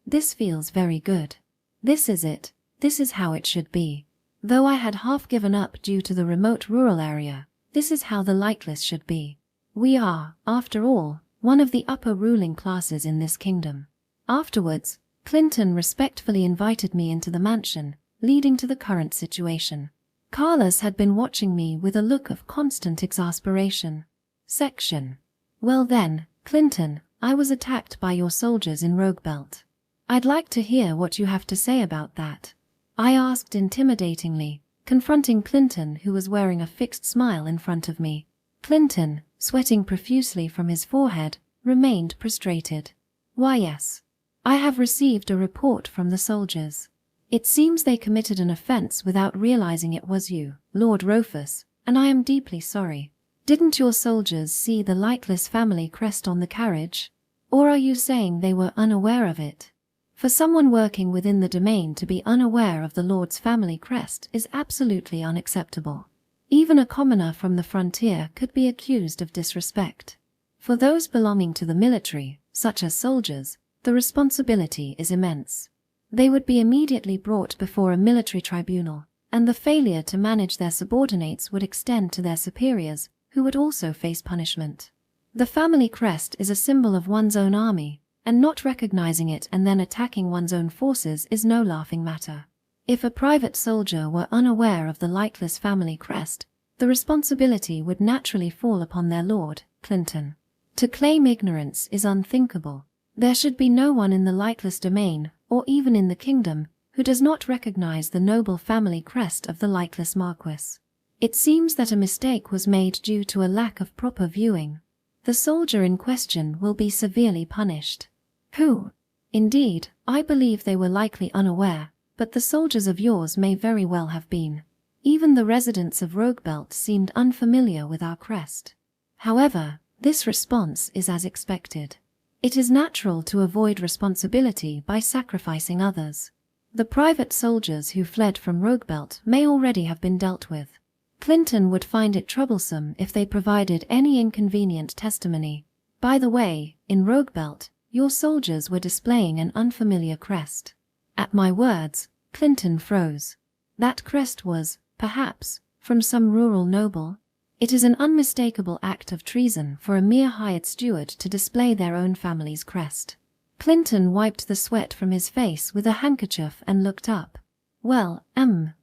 This feels very good. This is it. This is how it should be. Though I had half given up due to the remote rural area, this is how the lightless should be. We are, after all, one of the upper ruling classes in this kingdom. Afterwards, Clinton respectfully invited me into the mansion, leading to the current situation. Carlos had been watching me with a look of constant exasperation. Section. Well then, Clinton, I was attacked by your soldiers in Roguebelt. I'd like to hear what you have to say about that. I asked intimidatingly, confronting Clinton, who was wearing a fixed smile in front of me. Clinton, sweating profusely from his forehead, remained prostrated. Why yes. I have received a report from the soldiers. It seems they committed an offense without realizing it was you, Lord Rufus, and I am deeply sorry. Didn't your soldiers see the lightless family crest on the carriage? Or are you saying they were unaware of it? For someone working within the domain to be unaware of the Lord's family crest is absolutely unacceptable. Even a commoner from the frontier could be accused of disrespect. For those belonging to the military, such as soldiers, the responsibility is immense. They would be immediately brought before a military tribunal, and the failure to manage their subordinates would extend to their superiors, who would also face punishment. The family crest is a symbol of one's own army, and not recognizing it and then attacking one's own forces is no laughing matter. If a private soldier were unaware of the lightless family crest, the responsibility would naturally fall upon their lord, Clinton. To claim ignorance is unthinkable. There should be no one in the lightless domain, or even in the kingdom, who does not recognize the noble family crest of the lightless Marquis. It seems that a mistake was made due to a lack of proper viewing. The soldier in question will be severely punished. Who? Indeed, I believe they were likely unaware, but the soldiers of yours may very well have been. Even the residents of Roguebelt seemed unfamiliar with our crest. However, this response is as expected. It is natural to avoid responsibility by sacrificing others. The private soldiers who fled from Roguebelt may already have been dealt with. Clinton would find it troublesome if they provided any inconvenient testimony. By the way, in Roguebelt, your soldiers were displaying an unfamiliar crest. At my words, Clinton froze. That crest was, perhaps, from some rural noble. It is an unmistakable act of treason for a mere hired steward to display their own family's crest. Clinton wiped the sweat from his face with a handkerchief and looked up. Well,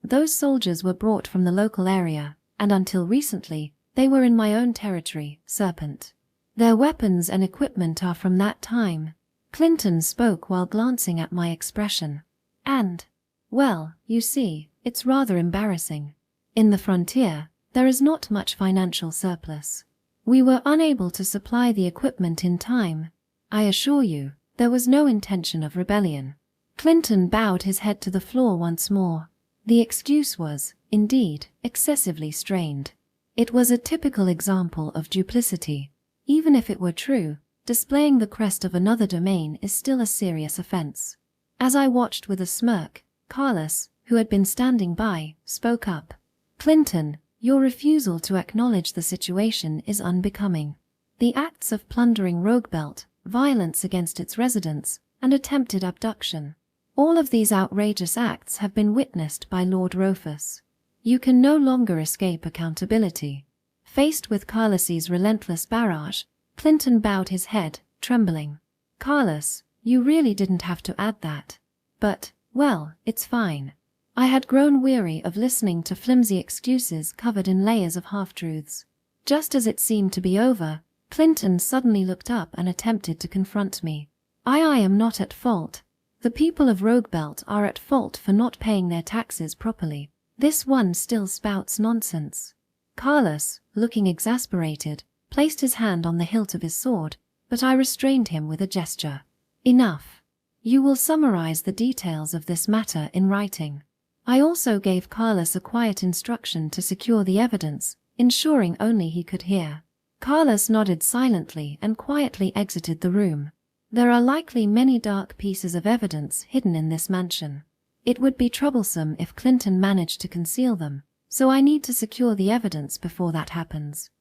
those soldiers were brought from the local area, and until recently, they were in my own territory, Serpent. Their weapons and equipment are from that time. Clinton spoke while glancing at my expression. And, well, you see, it's rather embarrassing. In the frontier, there is not much financial surplus. We were unable to supply the equipment in time. I assure you, there was no intention of rebellion. Clinton bowed his head to the floor once more. The excuse was, indeed, excessively strained. It was a typical example of duplicity. Even if it were true, displaying the crest of another domain is still a serious offense. As I watched with a smirk, Carlos, who had been standing by, spoke up. Clinton, your refusal to acknowledge the situation is unbecoming. The acts of plundering Roguebelt, violence against its residents, and attempted abduction. All of these outrageous acts have been witnessed by Lord Rufus. You can no longer escape accountability. Faced with Carlos's relentless barrage, Clinton bowed his head, trembling. Carlos, you really didn't have to add that. But, well, it's fine. I had grown weary of listening to flimsy excuses covered in layers of half-truths. Just as it seemed to be over, Clinton suddenly looked up and attempted to confront me. I am not at fault. The people of Roguebelt are at fault for not paying their taxes properly. This one still spouts nonsense. Carlos, looking exasperated, placed his hand on the hilt of his sword, but I restrained him with a gesture. Enough. You will summarize the details of this matter in writing. I also gave Carlos a quiet instruction to secure the evidence, ensuring only he could hear. Carlos nodded silently and quietly exited the room. There are likely many dark pieces of evidence hidden in this mansion. It would be troublesome if Clinton managed to conceal them, so I need to secure the evidence before that happens.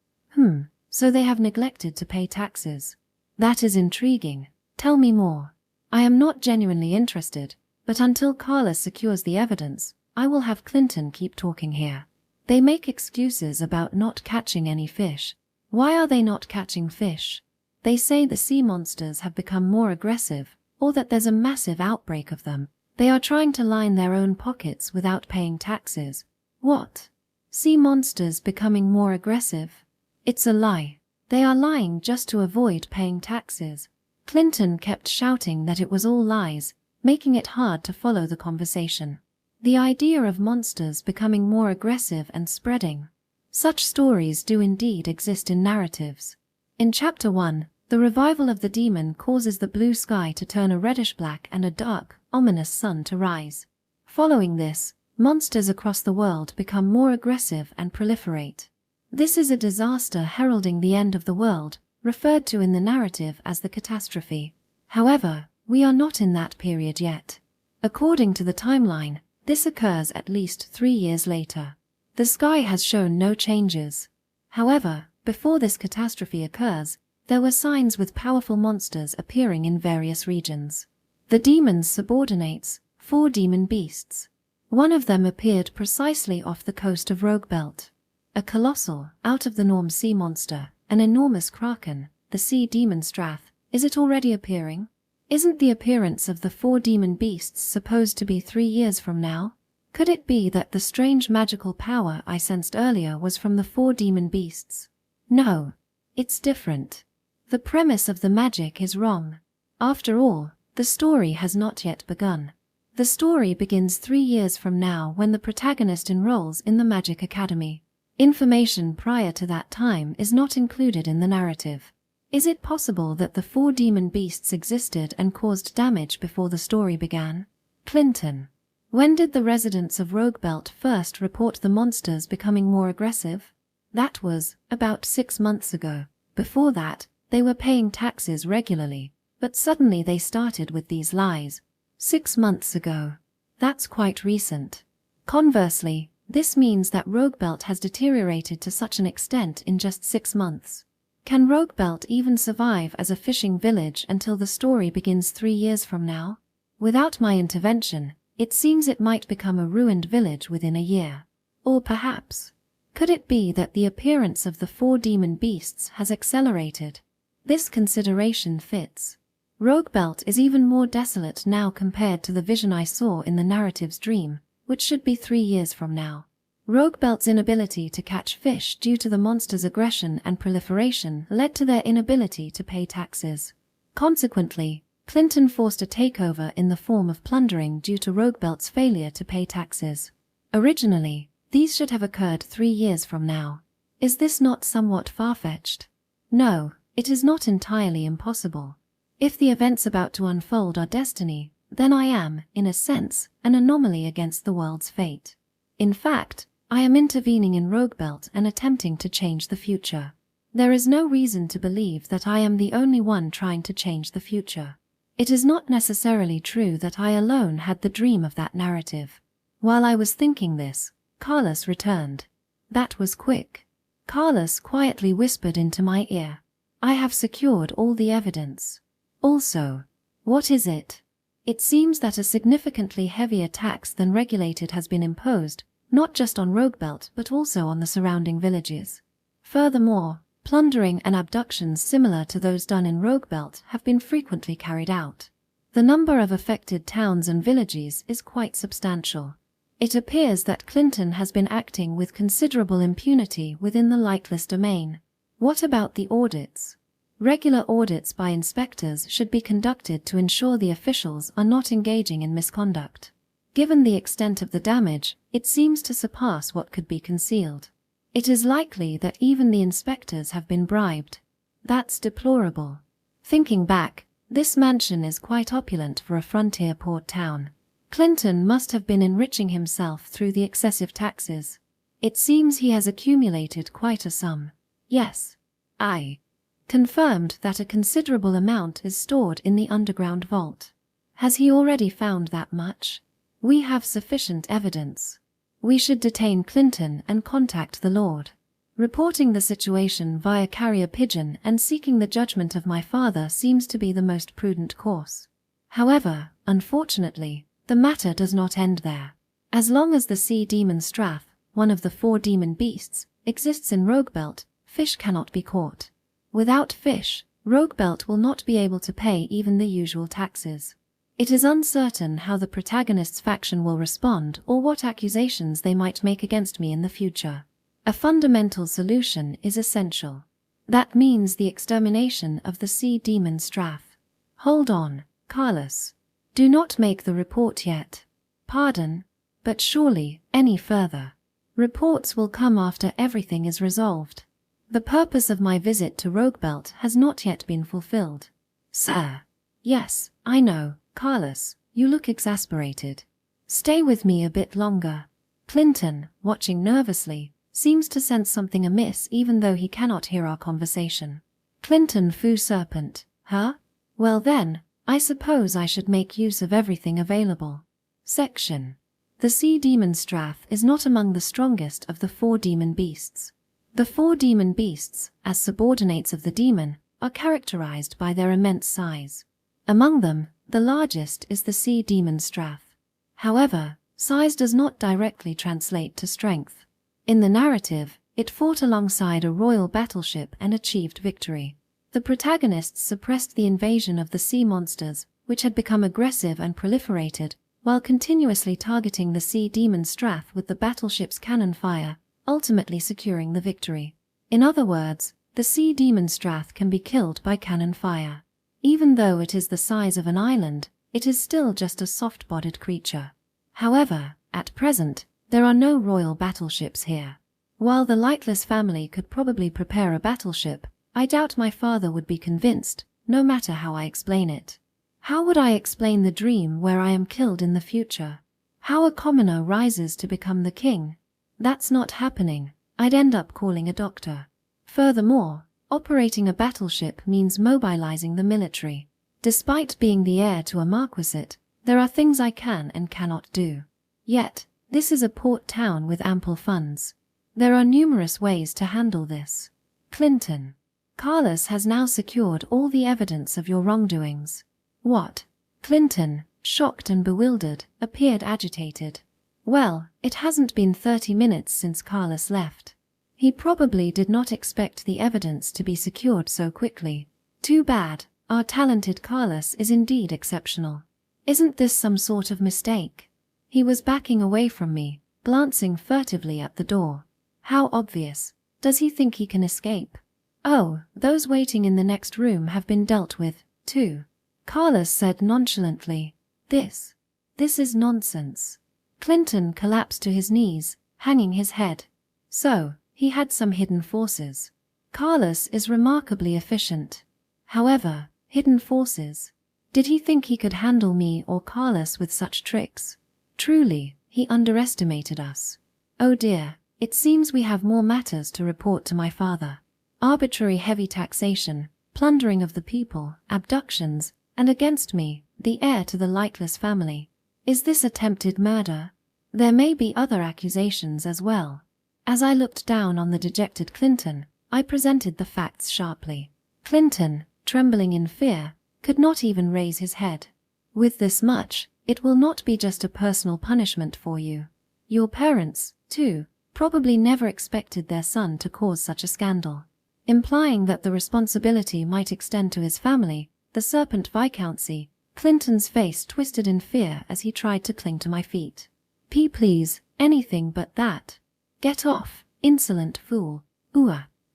So they have neglected to pay taxes. That is intriguing. Tell me more. I am not genuinely interested, but until Carlos secures the evidence, I will have Clinton keep talking here. They make excuses about not catching any fish. Why are they not catching fish? They say the sea monsters have become more aggressive, or that there's a massive outbreak of them. They are trying to line their own pockets without paying taxes. What? Sea monsters becoming more aggressive? It's a lie. They are lying just to avoid paying taxes. Clinton kept shouting that it was all lies, making it hard to follow the conversation. The idea of monsters becoming more aggressive and spreading. Such stories do indeed exist in narratives. In Chapter 1, The revival of the demon causes the blue sky to turn a reddish-black and a dark, ominous sun to rise. Following this, monsters across the world become more aggressive and proliferate. This is a disaster heralding the end of the world, referred to in the narrative as the catastrophe. However, we are not in that period yet. According to the timeline, this occurs at least 3 years later. The sky has shown no changes. However, before this catastrophe occurs, there were signs with powerful monsters appearing in various regions. The demon's subordinates, 4 demon beasts. One of them appeared precisely off the coast of Rogue Belt. A colossal, out-of-the-norm sea monster, an enormous kraken, the sea demon Strath. Is it already appearing? Isn't the appearance of the 4 demon beasts supposed to be 3 years from now? Could it be that the strange magical power I sensed earlier was from the 4 demon beasts? No, it's different. The premise of the magic is wrong. After all, the story has not yet begun. The story begins 3 years from now when the protagonist enrolls in the Magic Academy. Information prior to that time is not included in the narrative. Is it possible that the 4 demon beasts existed and caused damage before the story began? Clinton. When did the residents of Rogue Belt first report the monsters becoming more aggressive? That was about 6 months ago. Before that, they were paying taxes regularly, but suddenly they started with these lies. 6 months ago. That's quite recent. Conversely, this means that Rogue Belt has deteriorated to such an extent in just 6 months. Can Rogue Belt even survive as a fishing village until the story begins 3 years from now? Without my intervention, it seems it might become a ruined village within a year. Or perhaps, could it be that the appearance of the 4 demon beasts has accelerated? This consideration fits. Rogue Belt is even more desolate now compared to the vision I saw in the narrative's dream, which should be 3 years from now. Rogue Belt's inability to catch fish due to the monster's aggression and proliferation led to their inability to pay taxes. Consequently, Clinton forced a takeover in the form of plundering due to Rogue Belt's failure to pay taxes. Originally, these should have occurred 3 years from now. Is this not somewhat far-fetched? No, it is not entirely impossible. If the events about to unfold are destiny, then I am, in a sense, an anomaly against the world's fate. In fact, I am intervening in Rogue Belt and attempting to change the future. There is no reason to believe that I am the only one trying to change the future. It is not necessarily true that I alone had the dream of that narrative. While I was thinking this, Carlos returned. That was quick. Carlos quietly whispered into my ear. I have secured all the evidence. Also, what is it? It seems that a significantly heavier tax than regulated has been imposed, not just on Rogue Belt but also on the surrounding villages. Furthermore, plundering and abductions similar to those done in Rogue Belt have been frequently carried out. The number of affected towns and villages is quite substantial. It appears that Clinton has been acting with considerable impunity within the lightless domain. What about the audits? Regular audits by inspectors should be conducted to ensure the officials are not engaging in misconduct. Given the extent of the damage, it seems to surpass what could be concealed. It is likely that even the inspectors have been bribed. That's deplorable. Thinking back, this mansion is quite opulent for a frontier port town. Clinton must have been enriching himself through the excessive taxes. It seems he has accumulated quite a sum. Yes, I confirmed that a considerable amount is stored in the underground vault. Has he already found that much? We have sufficient evidence. We should detain Clinton and contact the Lord. Reporting the situation via carrier pigeon and seeking the judgment of my father seems to be the most prudent course. However, unfortunately, the matter does not end there. As long as the sea demon Strath, one of the 4 demon beasts, exists in Rogue Belt, fish cannot be caught. Without fish, Rogue Belt will not be able to pay even the usual taxes. It is uncertain how the protagonist's faction will respond or what accusations they might make against me in the future. A fundamental solution is essential. That means the extermination of the sea demon Strath. Hold on, Carlos. Do not make the report yet. Pardon, but surely any further reports will come after everything is resolved. The purpose of my visit to Roguebelt has not yet been fulfilled. Sir. Yes, I know, Carlos, you look exasperated. Stay with me a bit longer. Clinton, watching nervously, seems to sense something amiss even though he cannot hear our conversation. Clinton Foo Serpent, huh? Well then, I suppose I should make use of everything available. Section. The sea demon Strath is not among the strongest of the 4 demon beasts. The 4 demon beasts, as subordinates of the demon, are characterized by their immense size. Among them, the largest is the sea demon Strath. However, size does not directly translate to strength. In the narrative, it fought alongside a royal battleship and achieved victory. The protagonists suppressed the invasion of the sea monsters, which had become aggressive and proliferated, while continuously targeting the sea demon Strath with the battleship's cannon fire, ultimately securing the victory. In other words, the sea demon Strath can be killed by cannon fire. Even though it is the size of an island, it is still just a soft-bodied creature. However, at present, there are no royal battleships here. While the Lightless family could probably prepare a battleship, I doubt my father would be convinced, no matter how I explain it. How would I explain the dream where I am killed in the future? How a commoner rises to become the king? That's not happening. I'd end up calling a doctor. Furthermore, operating a battleship means mobilizing the military. Despite being the heir to a marquisate, there are things I can and cannot do. Yet, this is a port town with ample funds. There are numerous ways to handle this. Clinton. Carlos has now secured all the evidence of your wrongdoings. What? Clinton, shocked and bewildered, appeared agitated. Well, it hasn't been 30 minutes since Carlos left. He probably did not expect the evidence to be secured so quickly. Too bad, our talented Carlos is indeed exceptional. Isn't this some sort of mistake? He was backing away from me, glancing furtively at the door. How obvious. Does he think he can escape? Oh, those waiting in the next room have been dealt with, too. Carlos said nonchalantly. This is nonsense. Clinton collapsed to his knees, hanging his head. So, he had some hidden forces. Carlos is remarkably efficient. However, hidden forces. Did he think he could handle me or Carlos with such tricks? Truly, he underestimated us. Oh dear, it seems we have more matters to report to my father. Arbitrary heavy taxation, plundering of the people, abductions, and against me, the heir to the Lightless family. Is this attempted murder? There may be other accusations as well. As I looked down on the dejected Clinton, I presented the facts sharply. Clinton, trembling in fear, could not even raise his head. With this much, it will not be just a personal punishment for you. Your parents, too, probably never expected their son to cause such a scandal. Implying that the responsibility might extend to his family, the Serpent Viscountcy, Clinton's face twisted in fear as he tried to cling to my feet. Please, anything but that. Get off, insolent fool.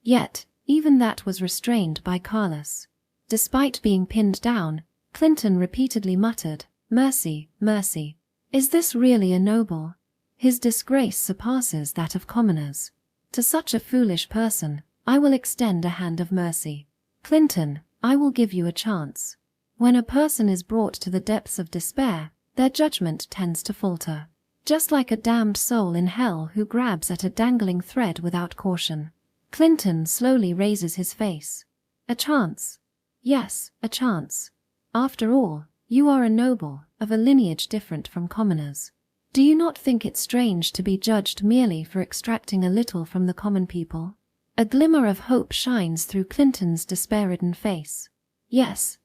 Yet, even that was restrained by Carlos. Despite being pinned down, Clinton repeatedly muttered, "Mercy, mercy. Is this really a noble? His disgrace surpasses that of commoners. To such a foolish person, I will extend a hand of mercy. Clinton, I will give you a chance." When a person is brought to the depths of despair, their judgment tends to falter. Just like a damned soul in hell who grabs at a dangling thread without caution. Clinton slowly raises his face. A chance. Yes, a chance. After all, you are a noble, of a lineage different from commoners. Do you not think it strange to be judged merely for extracting a little from the common people? A glimmer of hope shines through Clinton's despair-ridden face. Yes,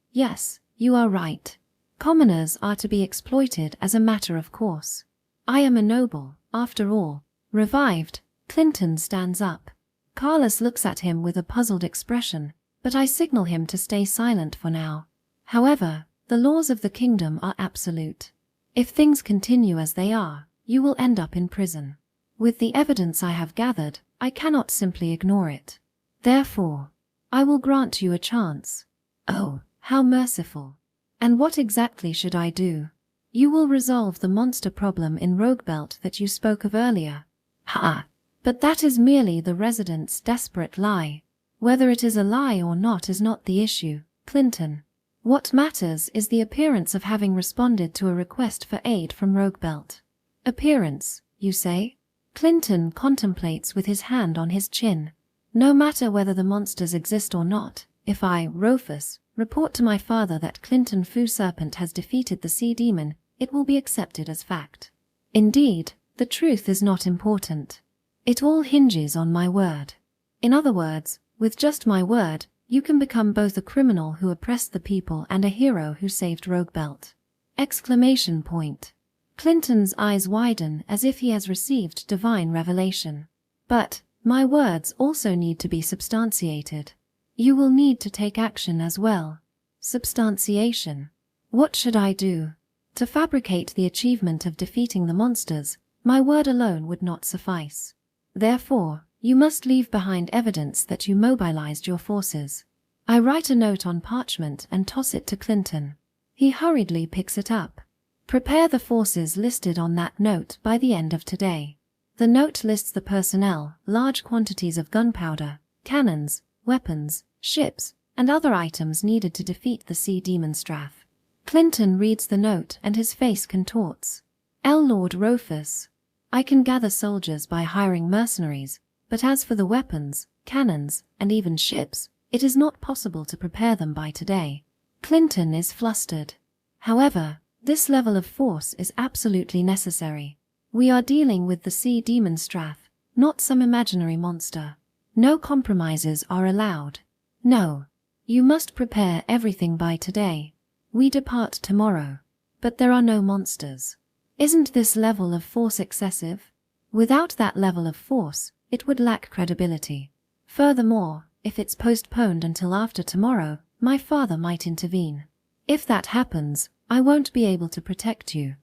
you are right. Commoners are to be exploited as a matter of course. I am a noble, after all. Revived, Clinton stands up. Carlos looks at him with a puzzled expression, but I signal him to stay silent for now. However, the laws of the kingdom are absolute. If things continue as they are, you will end up in prison. With the evidence I have gathered, I cannot simply ignore it. Therefore, I will grant you a chance. Oh, how merciful. And what exactly should I do? You will resolve the monster problem in Roguebelt that you spoke of earlier. Ha! But that is merely the resident's desperate lie. Whether it is a lie or not is not the issue, Clinton. What matters is the appearance of having responded to a request for aid from Roguebelt. Appearance, you say? Clinton contemplates with his hand on his chin. No matter whether the monsters exist or not, if I, Rufus, report to my father that Clinton Fu Serpent has defeated the sea demon, it will be accepted as fact. Indeed, the truth is not important. It all hinges on my word. In other words, with just my word, you can become both a criminal who oppressed the people and a hero who saved Roguebelt. Exclamation point. Clinton's eyes widen as if he has received divine revelation. But my words also need to be substantiated. You will need to take action as well. Substantiation. What should I do? To fabricate the achievement of defeating the monsters, my word alone would not suffice. Therefore, you must leave behind evidence that you mobilized your forces. I write a note on parchment and toss it to Clinton. He hurriedly picks it up. Prepare the forces listed on that note by the end of today. The note lists the personnel, large quantities of gunpowder, cannons, weapons, ships, and other items needed to defeat the sea demon Strath. Clinton reads the note and his face contorts. Lord Rufus, I can gather soldiers by hiring mercenaries, but as for the weapons, cannons, and even ships, it is not possible to prepare them by today. Clinton is flustered. However, this level of force is absolutely necessary. We are dealing with the sea demon Strath, not some imaginary monster. No compromises are allowed. No. You must prepare everything by today. We depart tomorrow. But there are no monsters. Isn't this level of force excessive? Without that level of force, it would lack credibility. Furthermore, if it's postponed until after tomorrow, my father might intervene. If that happens, I won't be able to protect you.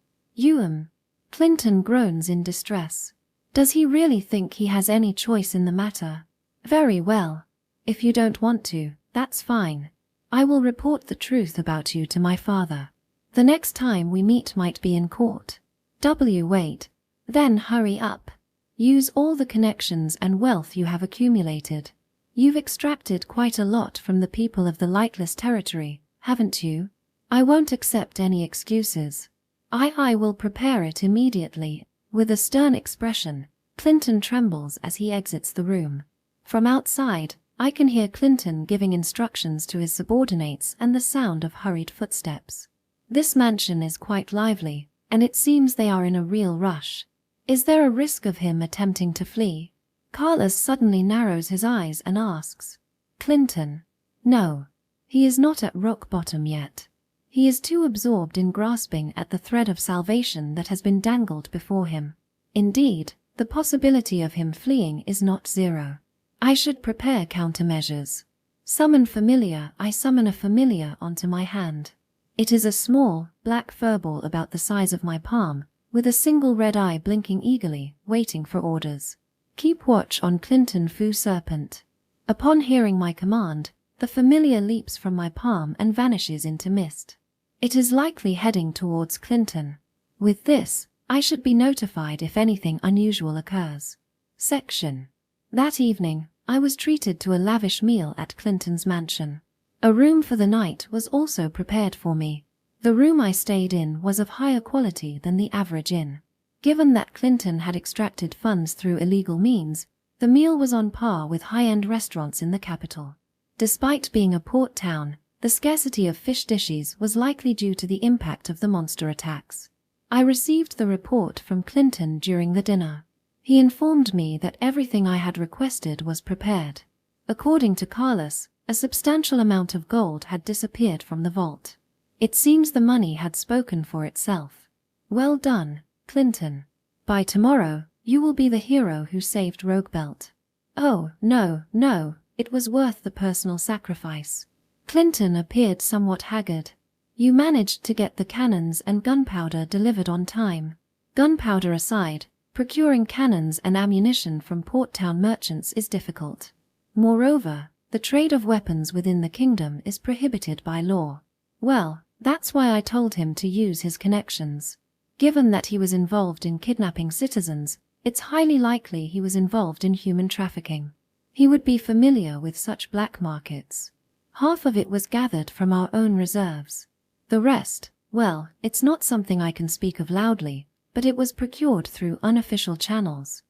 Clinton groans in distress. Does he really think he has any choice in the matter? Very well. If you don't want to, that's fine. I will report the truth about you to my father. The next time we meet might be in court. Wait. Then hurry up. Use all the connections and wealth you have accumulated. You've extracted quite a lot from the people of the Lightless Territory, haven't you? I won't accept any excuses. I will prepare it immediately. With a stern expression, Clinton trembles as he exits the room. From outside, I can hear Clinton giving instructions to his subordinates and the sound of hurried footsteps. This mansion is quite lively, and it seems they are in a real rush. Is there a risk of him attempting to flee? Carlos suddenly narrows his eyes and asks. Clinton. No. He is not at rock bottom yet. He is too absorbed in grasping at the thread of salvation that has been dangled before him. Indeed, the possibility of him fleeing is not zero. I should prepare countermeasures. Summon familiar. I summon a familiar onto my hand. It is a small, black furball about the size of my palm, with a single red eye blinking eagerly, waiting for orders. Keep watch on Clinton Fu Serpent. Upon hearing my command, the familiar leaps from my palm and vanishes into mist. It is likely heading towards Clinton. With this, I should be notified if anything unusual occurs. Section. That evening, I was treated to a lavish meal at Clinton's mansion. A room for the night was also prepared for me. The room I stayed in was of higher quality than the average inn. Given that Clinton had extracted funds through illegal means, the meal was on par with high-end restaurants in the capital. Despite being a port town, the scarcity of fish dishes was likely due to the impact of the monster attacks. I received the report from Clinton during the dinner. He informed me that everything I had requested was prepared. According to Carlos, a substantial amount of gold had disappeared from the vault. It seems the money had spoken for itself. Well done, Clinton. By tomorrow, you will be the hero who saved Roguebelt. Oh, no, it was worth the personal sacrifice. Clinton appeared somewhat haggard. You managed to get the cannons and gunpowder delivered on time. Gunpowder aside, procuring cannons and ammunition from port town merchants is difficult. Moreover, the trade of weapons within the kingdom is prohibited by law. Well, that's why I told him to use his connections. Given that he was involved in kidnapping citizens, It's highly likely he was involved in human trafficking. He would be familiar with such black markets. Half of it was gathered from our own reserves. The rest, well, it's not something I can speak of loudly, but it was procured through unofficial channels.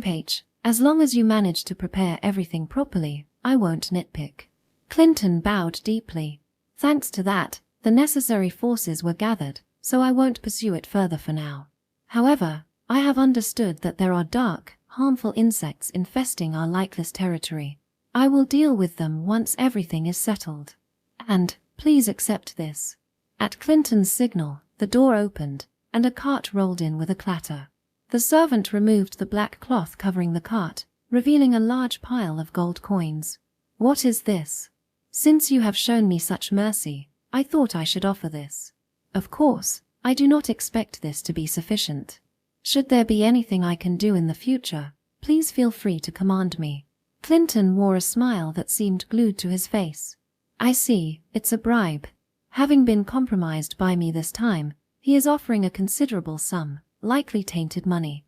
H. As long as you manage to prepare everything properly, I won't nitpick. Clinton bowed deeply. Thanks to that, the necessary forces were gathered, so I won't pursue it further for now. However, I have understood that there are dark, harmful insects infesting our lightless territory. I will deal with them once everything is settled. And, please accept this. At Clinton's signal, the door opened, and a cart rolled in with a clatter. The servant removed the black cloth covering the cart, revealing a large pile of gold coins. What is this? Since you have shown me such mercy, I thought I should offer this. Of course, I do not expect this to be sufficient. Should there be anything I can do in the future, please feel free to command me. Clinton wore a smile that seemed glued to his face. I see, it's a bribe. Having been compromised by me this time, he is offering a considerable sum, likely tainted money.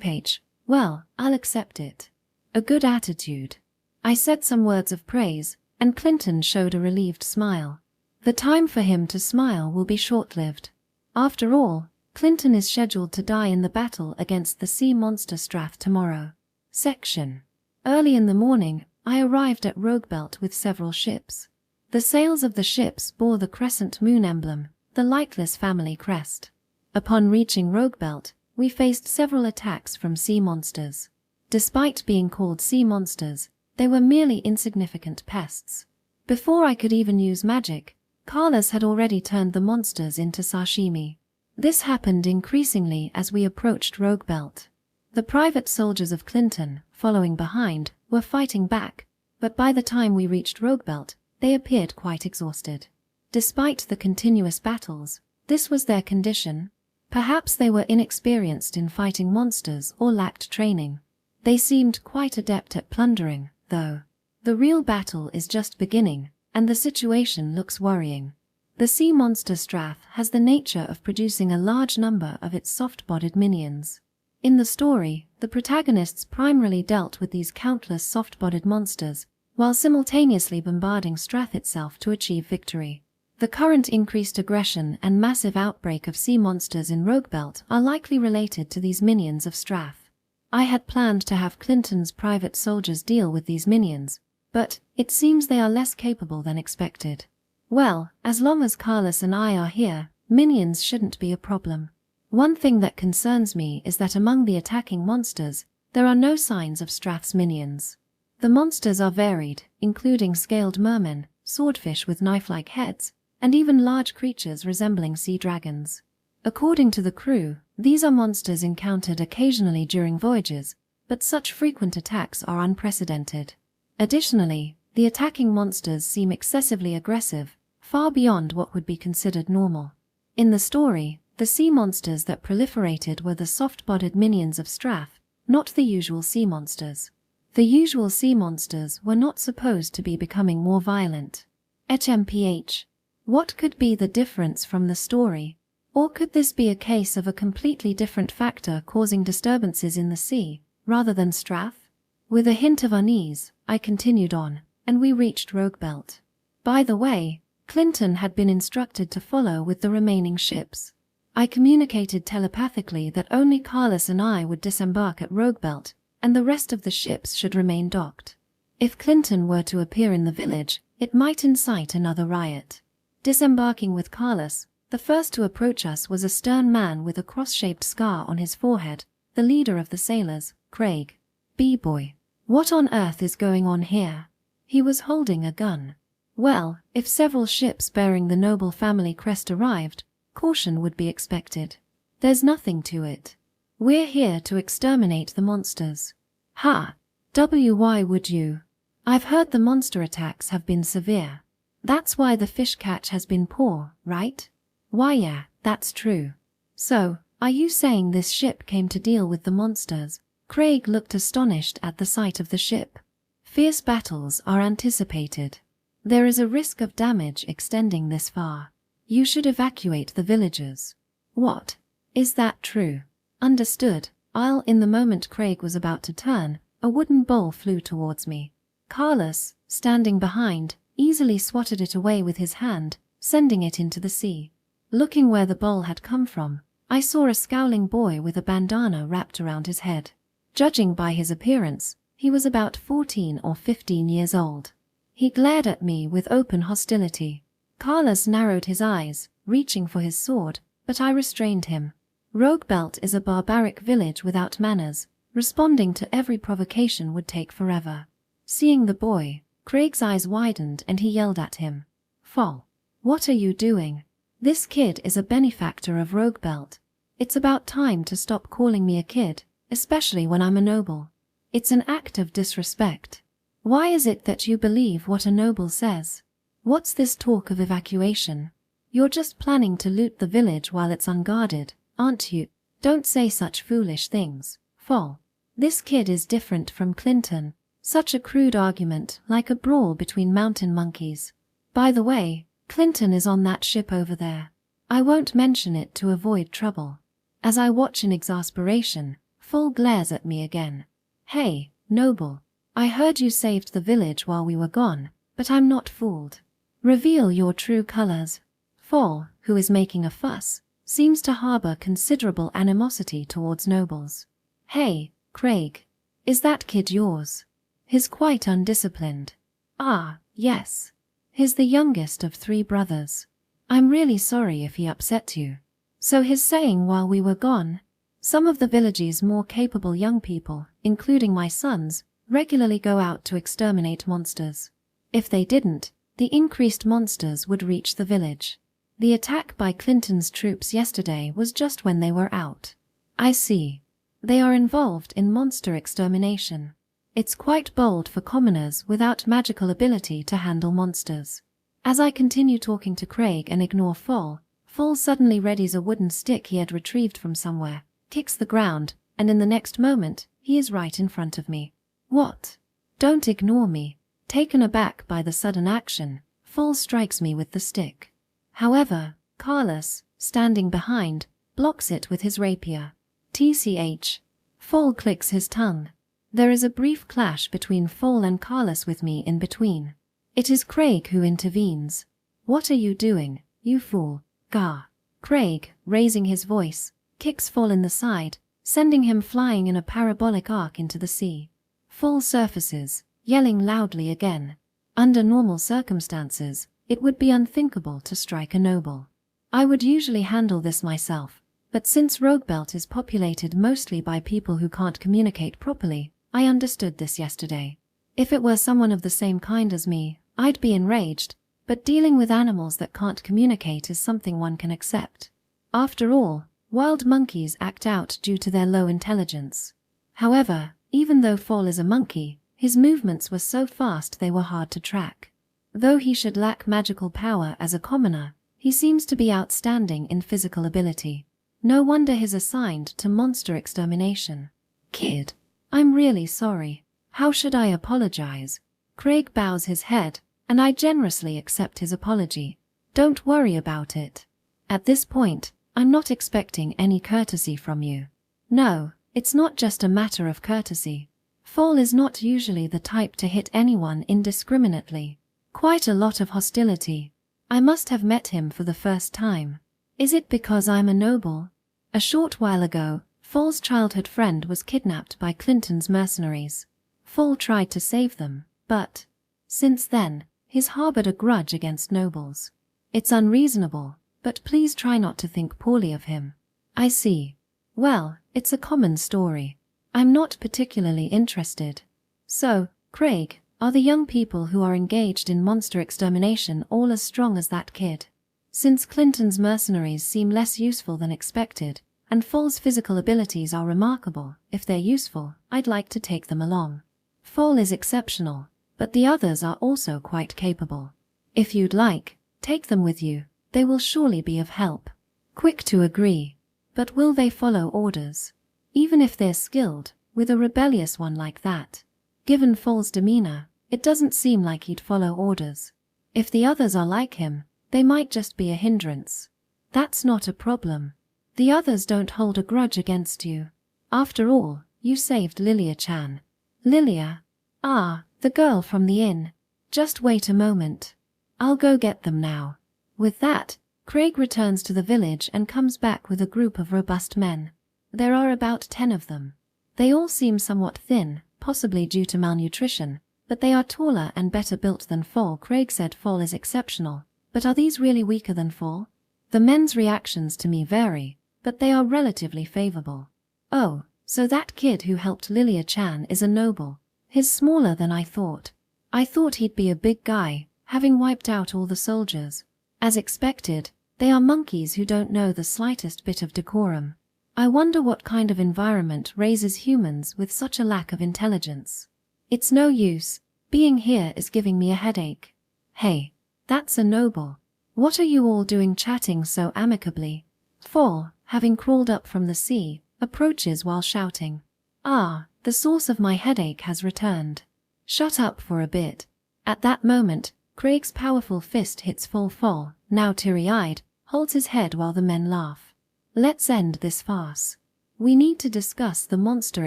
H. Well, I'll accept it. A good attitude. I said some words of praise, and Clinton showed a relieved smile. The time for him to smile will be short-lived. After all, Clinton is scheduled to die in the battle against the sea monster Strath tomorrow. Section. Early in the morning, I arrived at Roguebelt with several ships. The sails of the ships bore the crescent moon emblem, the lightless family crest. Upon reaching Roguebelt, we faced several attacks from sea monsters. Despite being called sea monsters, they were merely insignificant pests. Before I could even use magic, Carlos had already turned the monsters into sashimi. This happened increasingly as we approached Roguebelt. The private soldiers of Clinton, following behind, were fighting back, but by the time we reached Roguebelt, they appeared quite exhausted. Despite the continuous battles, this was their condition. Perhaps they were inexperienced in fighting monsters or lacked training. They seemed quite adept at plundering, though. The real battle is just beginning, and the situation looks worrying. The sea monster Strath has the nature of producing a large number of its soft-bodied minions. In the story, the protagonists primarily dealt with these countless soft-bodied monsters, while simultaneously bombarding Strath itself to achieve victory. The current increased aggression and massive outbreak of sea monsters in Roguebelt are likely related to these minions of Strath. I had planned to have Clinton's private soldiers deal with these minions, but it seems they are less capable than expected. Well, as long as Carlos and I are here, minions shouldn't be a problem. One thing that concerns me is that among the attacking monsters, there are no signs of Strath's minions. The monsters are varied, including scaled mermen, swordfish with knife-like heads, and even large creatures resembling sea dragons. According to the crew, these are monsters encountered occasionally during voyages, but such frequent attacks are unprecedented. Additionally, the attacking monsters seem excessively aggressive, far beyond what would be considered normal. In the story, the sea monsters that proliferated were the soft-bodied minions of Strath, not the usual sea monsters. The usual sea monsters were not supposed to be becoming more violent. HMPH. What could be the difference from the story? Or could this be a case of a completely different factor causing disturbances in the sea, rather than Strath? With a hint of unease, I continued on, and we reached Roguebelt. By the way, Clinton had been instructed to follow with the remaining ships. I communicated telepathically that only Carlos and I would disembark at Roguebelt, and the rest of the ships should remain docked. If Clinton were to appear in the village, it might incite another riot. Disembarking with Carlos, the first to approach us was a stern man with a cross-shaped scar on his forehead, the leader of the sailors, Craig. B-boy. What on earth is going on here? He was holding a gun. Well, if several ships bearing the noble family crest arrived, caution would be expected. There's nothing to it. We're here to exterminate the monsters. Ha! Why would you? I've heard the monster attacks have been severe. That's why the fish catch has been poor, right? Why yeah, that's true. So, are you saying this ship came to deal with the monsters? Craig looked astonished at the sight of the ship. Fierce battles are anticipated. There is a risk of damage extending this far. You should evacuate the villagers. What? Is that true? Understood. In the moment Craig was about to turn, a wooden bowl flew towards me. Carlos, standing behind, easily swatted it away with his hand, sending it into the sea. Looking where the bowl had come from, I saw a scowling boy with a bandana wrapped around his head. Judging by his appearance, he was about 14 or 15 years old. He glared at me with open hostility. Carlos narrowed his eyes, reaching for his sword, but I restrained him. Roguebelt is a barbaric village without manners. Responding to every provocation would take forever. Seeing the boy, Craig's eyes widened and he yelled at him. "Fool! What are you doing? This kid is a benefactor of Roguebelt. It's about time to stop calling me a kid, especially when I'm a noble. It's an act of disrespect. Why is it that you believe what a noble says? What's this talk of evacuation? You're just planning to loot the village while it's unguarded, aren't you? Don't say such foolish things, fool. This kid is different from Clinton. Such a crude argument, like a brawl between mountain monkeys. By the way, Clinton is on that ship over there. I won't mention it to avoid trouble." As I watch in exasperation, Fool glares at me again. "Hey, noble. I heard you saved the village while we were gone, but I'm not fooled. Reveal your true colors." Fool, who is making a fuss, seems to harbor considerable animosity towards nobles. "Hey, Craig. Is that kid yours? He's quite undisciplined." "Ah, yes. He's the youngest of 3 brothers. I'm really sorry if he upset you." So he's saying while we were gone, some of the village's more capable young people, including my sons, regularly go out to exterminate monsters. If they didn't, the increased monsters would reach the village. The attack by Clinton's troops yesterday was just when they were out. I see. They are involved in monster extermination. It's quite bold for commoners without magical ability to handle monsters. As I continue talking to Craig and ignore Fool, Fool suddenly readies a wooden stick he had retrieved from somewhere, kicks the ground, and in the next moment, he is right in front of me. "What? Don't ignore me." Taken aback by the sudden action, Fool strikes me with the stick. However, Carlos, standing behind, blocks it with his rapier. TCH. Fool clicks his tongue. There is a brief clash between Fool and Carlos with me in between. It is Craig who intervenes. "What are you doing, you fool? Gah!" Craig, raising his voice, kicks Fool in the side, sending him flying in a parabolic arc into the sea. Fool surfaces, yelling loudly again. Under normal circumstances, it would be unthinkable to strike a noble. I would usually handle this myself, but since Roguebelt is populated mostly by people who can't communicate properly, I understood this yesterday. If it were someone of the same kind as me, I'd be enraged, but dealing with animals that can't communicate is something one can accept. After all, wild monkeys act out due to their low intelligence. However, even though Fool is a monkey, his movements were so fast they were hard to track. Though he should lack magical power as a commoner, he seems to be outstanding in physical ability. No wonder he's assigned to monster extermination. "Kid, I'm really sorry. How should I apologize?" Craig bows his head, and I generously accept his apology. "Don't worry about it. At this point, I'm not expecting any courtesy from you." "No, it's not just a matter of courtesy. Fool is not usually the type to hit anyone indiscriminately. Quite a lot of hostility. I must have met him for the first time. Is it because I'm a noble? A short while ago, Fool's childhood friend was kidnapped by Clinton's mercenaries. Fool tried to save them, but since then, he's harbored a grudge against nobles. It's unreasonable, but please try not to think poorly of him." "I see. Well, it's a common story. I'm not particularly interested." "So, Craig, are the young people who are engaged in monster extermination all as strong as that kid? Since Clinton's mercenaries seem less useful than expected, and Fool's physical abilities are remarkable, if they're useful, I'd like to take them along. Fool is exceptional, but the others are also quite capable. If you'd like, take them with you. They will surely be of help." Quick to agree. But will they follow orders? Even if they're skilled, with a rebellious one like that. Given Fool's demeanor, it doesn't seem like he'd follow orders. If the others are like him, they might just be a hindrance. That's not a problem. The others don't hold a grudge against you. After all, you saved Lilia-chan. Lilia? Ah, the girl from the inn. Just wait a moment. I'll go get them now. With that, Craig returns to the village and comes back with a group of robust men. There are about 10 of them. They all seem somewhat thin, possibly due to malnutrition, but they are taller and better built than Fall. Craig said Fall is exceptional, but are these really weaker than Fall? The men's reactions to me vary, but they are relatively favorable. Oh, so that kid who helped Lilia-chan is a noble. He's smaller than I thought. I thought he'd be a big guy, having wiped out all the soldiers. As expected, they are monkeys who don't know the slightest bit of decorum. I wonder what kind of environment raises humans with such a lack of intelligence. It's no use. Being here is giving me a headache. Hey, that's a noble. What are you all doing chatting so amicably? Fall, having crawled up from the sea, approaches while shouting. Ah, the source of my headache has returned. Shut up for a bit. At that moment, Craig's powerful fist hits Fall, now teary-eyed, holds his head while the men laugh. Let's end this farce. We need to discuss the monster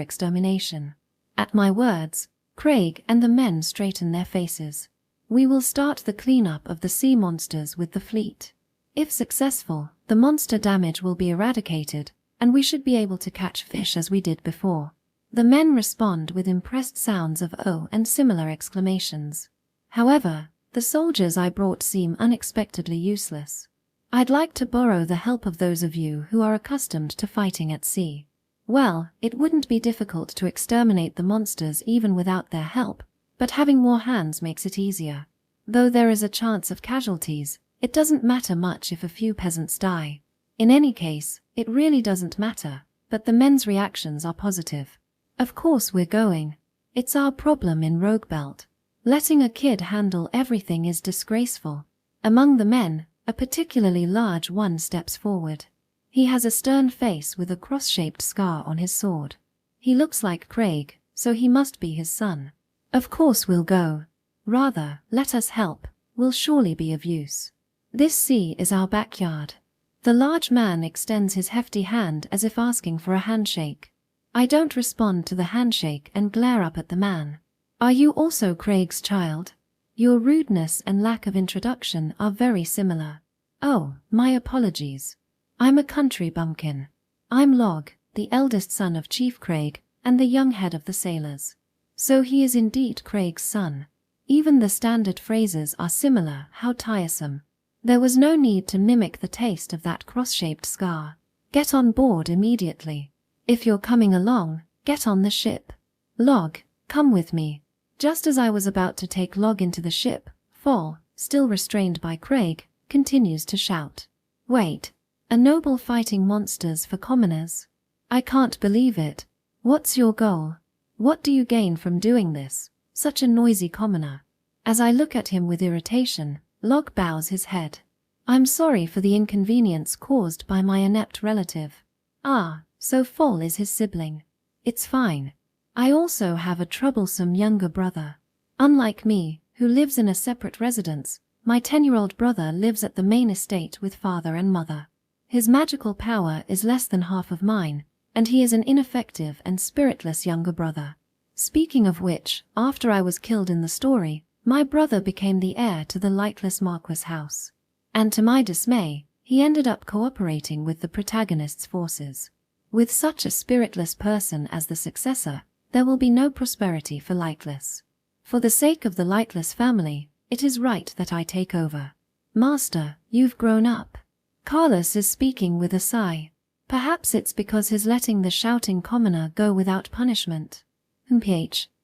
extermination. At my words, Craig and the men straighten their faces. We will start the cleanup of the sea monsters with the fleet. If successful, the monster damage will be eradicated, and we should be able to catch fish as we did before. The men respond with impressed sounds of "oh" and similar exclamations. However, the soldiers I brought seem unexpectedly useless. I'd like to borrow the help of those of you who are accustomed to fighting at sea. Well, it wouldn't be difficult to exterminate the monsters even without their help, but having more hands makes it easier. Though there is a chance of casualties, it doesn't matter much if a few peasants die. In any case, it really doesn't matter, but the men's reactions are positive. Of course we're going. It's our problem in Rogue Belt. Letting a kid handle everything is disgraceful. Among the men, a particularly large one steps forward. He has a stern face with a cross-shaped scar on his sword. He looks like Craig, so he must be his son. Of course we'll go. Rather, let us help. We'll surely be of use. This sea is our backyard. The large man extends his hefty hand as if asking for a handshake. I don't respond to the handshake and glare up at the man. Are you also Craig's child? Your rudeness and lack of introduction are very similar. Oh, my apologies. I'm a country bumpkin. I'm Log, the eldest son of Chief Craig, and the young head of the sailors. So he is indeed Craig's son. Even the standard phrases are similar. How tiresome. There was no need to mimic the taste of that cross-shaped scar. Get on board immediately. If you're coming along, get on the ship. Log, come with me. Just as I was about to take Log into the ship, Fall, still restrained by Craig, continues to shout. Wait. A noble fighting monsters for commoners? I can't believe it. What's your goal? What do you gain from doing this? Such a noisy commoner. As I look at him with irritation, Log bows his head. I'm sorry for the inconvenience caused by my inept relative. Ah, so Fall is his sibling. It's fine. I also have a troublesome younger brother. Unlike me, who lives in a separate residence, my 10-year-old brother lives at the main estate with father and mother. His magical power is less than half of mine, and he is an ineffective and spiritless younger brother. Speaking of which, after I was killed in the story, my brother became the heir to the lightless Marquis house. And to my dismay, he ended up cooperating with the protagonist's forces. With such a spiritless person as the successor, there will be no prosperity for Lightless. For the sake of the Lightless family, it is right that I take over. Master, you've grown up. Carlos is speaking with a sigh. Perhaps it's because he's letting the shouting commoner go without punishment.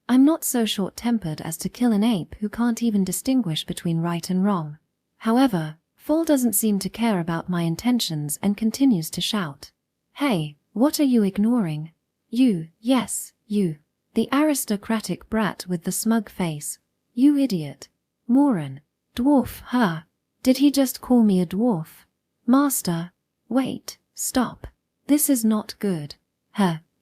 I'm not so short-tempered as to kill an ape who can't even distinguish between right and wrong. However, Fall doesn't seem to care about my intentions and continues to shout. Hey, what are you ignoring? You, yes, you. The aristocratic brat with the smug face. You idiot. Moron. Dwarf, huh? Did he just call me a dwarf? Master. Wait, stop. This is not good.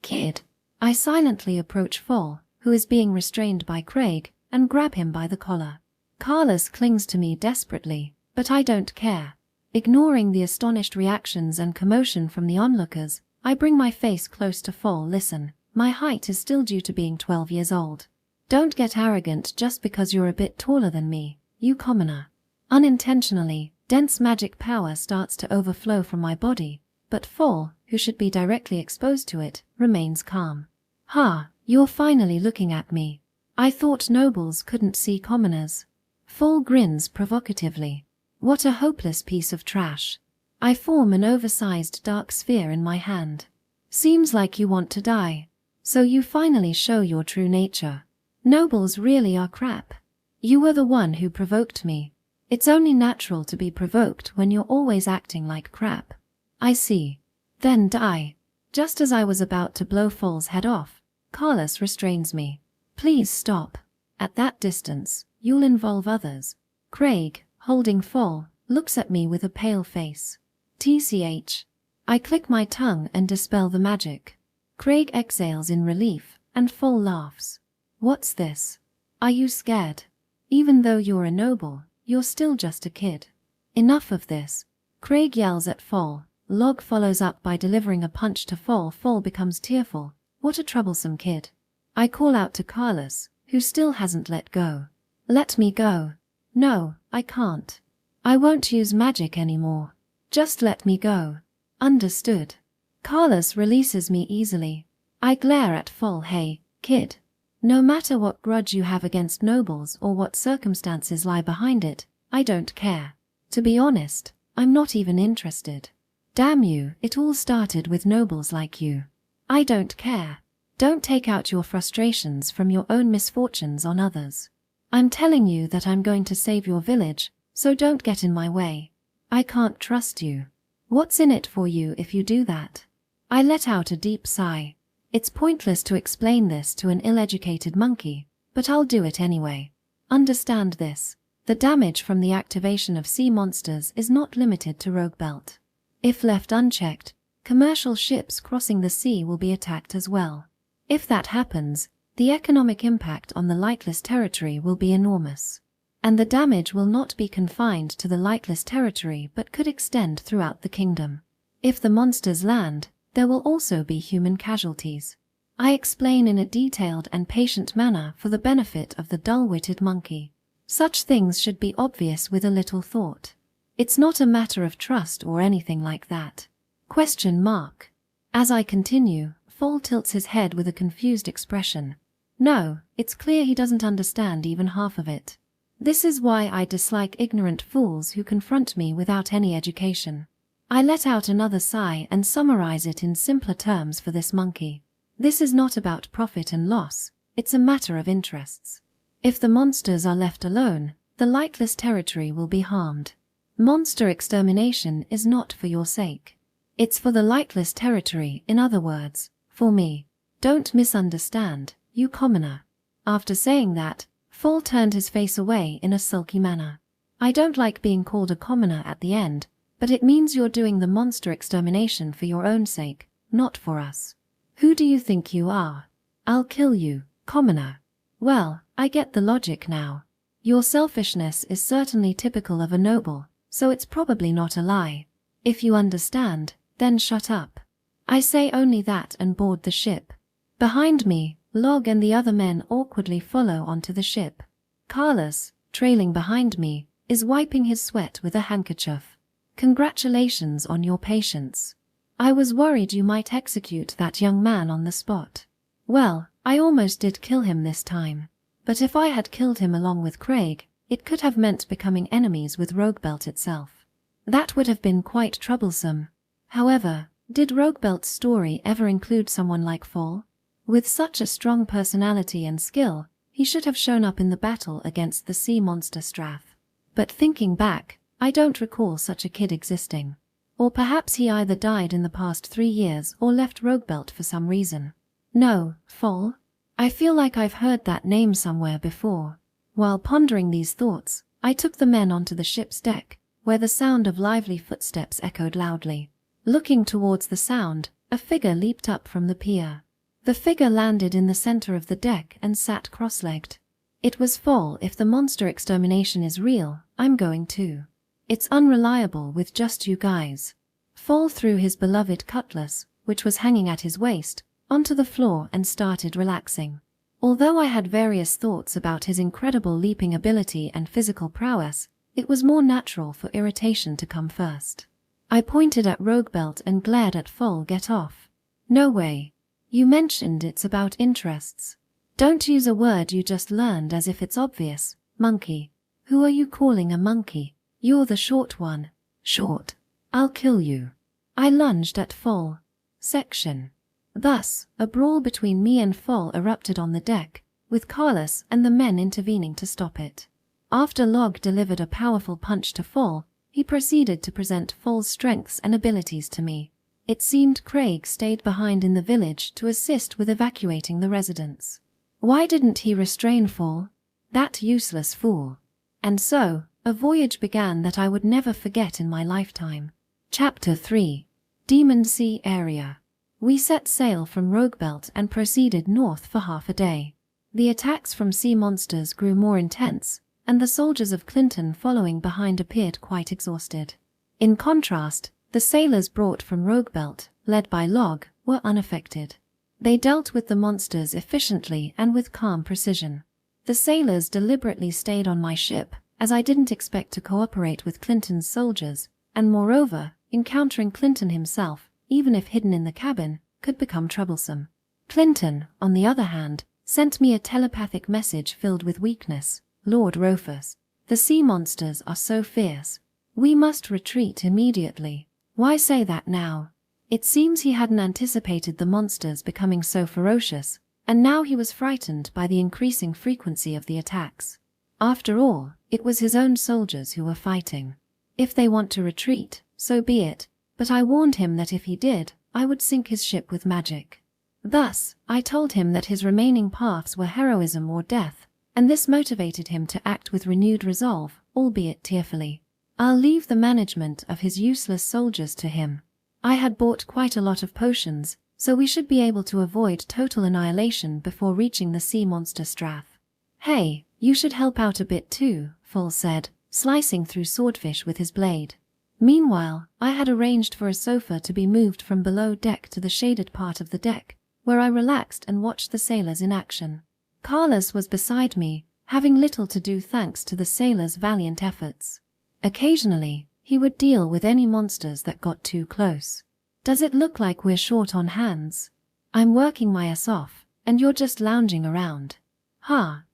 Kid. I silently approach Fall, who is being restrained by Craig, and grab him by the collar. Carlos clings to me desperately, but I don't care. Ignoring the astonished reactions and commotion from the onlookers, I bring my face close to Fall. Listen, my height is still due to being 12 years old. Don't get arrogant just because you're a bit taller than me, you commoner. Unintentionally, dense magic power starts to overflow from my body, but Fall, who should be directly exposed to it, remains calm. Ha, you're finally looking at me. I thought nobles couldn't see commoners. Fall grins provocatively. What a hopeless piece of trash. I form an oversized dark sphere in my hand. Seems like you want to die. So you finally show your true nature. Nobles really are crap. You were the one who provoked me. It's only natural to be provoked when you're always acting like crap. I see. Then die. Just as I was about to blow Fall's head off, Carlos restrains me. Please stop. At that distance, you'll involve others. Craig, holding Fall, looks at me with a pale face. TCH. I click my tongue and dispel the magic. Craig exhales in relief, and Fall laughs. What's this? Are you scared? Even though you're a noble, you're still just a kid. Enough of this. Craig yells at Fall. Log follows up by delivering a punch to Fall. Fall becomes tearful. What a troublesome kid. I call out to Carlos, who still hasn't let go. Let me go. No, I can't. I won't use magic anymore. Just let me go. Understood. Carlos releases me easily. I glare at Fall. Hey, kid. No matter what grudge you have against nobles or what circumstances lie behind it, I don't care. To be honest, I'm not even interested. Damn you, it all started with nobles like you. I don't care. Don't take out your frustrations from your own misfortunes on others. I'm telling you that I'm going to save your village, so don't get in my way. I can't trust you. What's in it for you if you do that? I let out a deep sigh. It's pointless to explain this to an ill-educated monkey, but I'll do it anyway. Understand this. The damage from the activation of sea monsters is not limited to Rogue Belt. If left unchecked, commercial ships crossing the sea will be attacked as well. If that happens, the economic impact on the lightless territory will be enormous. And the damage will not be confined to the lightless territory but could extend throughout the kingdom. If the monsters land, there will also be human casualties. I explain in a detailed and patient manner for the benefit of the dull-witted monkey. Such things should be obvious with a little thought. It's not a matter of trust or anything like that. Question mark. As I continue, Fall tilts his head with a confused expression. No, it's clear he doesn't understand even half of it. This is why I dislike ignorant fools who confront me without any education. I let out another sigh and summarize it in simpler terms for this monkey. This is not about profit and loss, it's a matter of interests. If the monsters are left alone, the lightless territory will be harmed. Monster extermination is not for your sake. It's for the lightless territory, in other words, for me. Don't misunderstand, you commoner. After saying that, Fall turned his face away in a sulky manner. I don't like being called a commoner at the end, but it means you're doing the monster extermination for your own sake, not for us. Who do you think you are? I'll kill you, commoner. Well, I get the logic now. Your selfishness is certainly typical of a noble, so it's probably not a lie. If you understand, then shut up. I say only that and board the ship. Behind me, Log and the other men awkwardly follow onto the ship. Carlos, trailing behind me, is wiping his sweat with a handkerchief. Congratulations on your patience. I was worried you might execute that young man on the spot. Well, I almost did kill him this time. But if I had killed him along with Craig, it could have meant becoming enemies with Roguebelt itself. That would have been quite troublesome. However, did Roguebelt's story ever include someone like Fall? With such a strong personality and skill, he should have shown up in the battle against the sea monster Strath. But thinking back, I don't recall such a kid existing. Or perhaps he either died in the past 3 years or left Roguebelt for some reason. No, Fall? I feel like I've heard that name somewhere before. While pondering these thoughts, I took the men onto the ship's deck, where the sound of lively footsteps echoed loudly. Looking towards the sound, a figure leaped up from the pier. The figure landed in the center of the deck and sat cross-legged. It was Fall. If the monster extermination is real, I'm going too. It's unreliable with just you guys. Fall threw his beloved cutlass, which was hanging at his waist, onto the floor and started relaxing. Although I had various thoughts about his incredible leaping ability and physical prowess, it was more natural for irritation to come first. I pointed at Roguebelt and glared at Foal. Get off. No way. You mentioned it's about interests. Don't use a word you just learned as if it's obvious. Monkey. Who are you calling a monkey? You're the short one. Short. I'll kill you. I lunged at Foal. Section. Thus, a brawl between me and Foal erupted on the deck, with Carlos and the men intervening to stop it. After Log delivered a powerful punch to Foal, he proceeded to present Foal's strengths and abilities to me. It seemed Craig stayed behind in the village to assist with evacuating the residents. Why didn't he restrain Foal? That useless fool. And so, a voyage began that I would never forget in my lifetime. Chapter 3. Demon Sea Area. We set sail from Roguebelt and proceeded north for half a day. The attacks from sea monsters grew more intense, and the soldiers of Clinton following behind appeared quite exhausted. In contrast, the sailors brought from Roguebelt, led by Log, were unaffected. They dealt with the monsters efficiently and with calm precision. The sailors deliberately stayed on my ship, as I didn't expect to cooperate with Clinton's soldiers, and moreover, encountering Clinton himself, even if hidden in the cabin, could become troublesome. Clinton, on the other hand, sent me a telepathic message filled with weakness. Lord Rufus, the sea monsters are so fierce. We must retreat immediately. Why say that now? It seems he hadn't anticipated the monsters becoming so ferocious, and now he was frightened by the increasing frequency of the attacks. After all, it was his own soldiers who were fighting. If they want to retreat, so be it, but I warned him that if he did, I would sink his ship with magic. Thus, I told him that his remaining paths were heroism or death, and this motivated him to act with renewed resolve, albeit tearfully. I'll leave the management of his useless soldiers to him. I had bought quite a lot of potions, so we should be able to avoid total annihilation before reaching the sea monster Strath. Hey, you should help out a bit too, Foal said, slicing through swordfish with his blade. Meanwhile, I had arranged for a sofa to be moved from below deck to the shaded part of the deck, where I relaxed and watched the sailors in action. Carlos was beside me, having little to do thanks to the sailors' valiant efforts. Occasionally, he would deal with any monsters that got too close. Does it look like we're short on hands? I'm working my ass off, and you're just lounging around.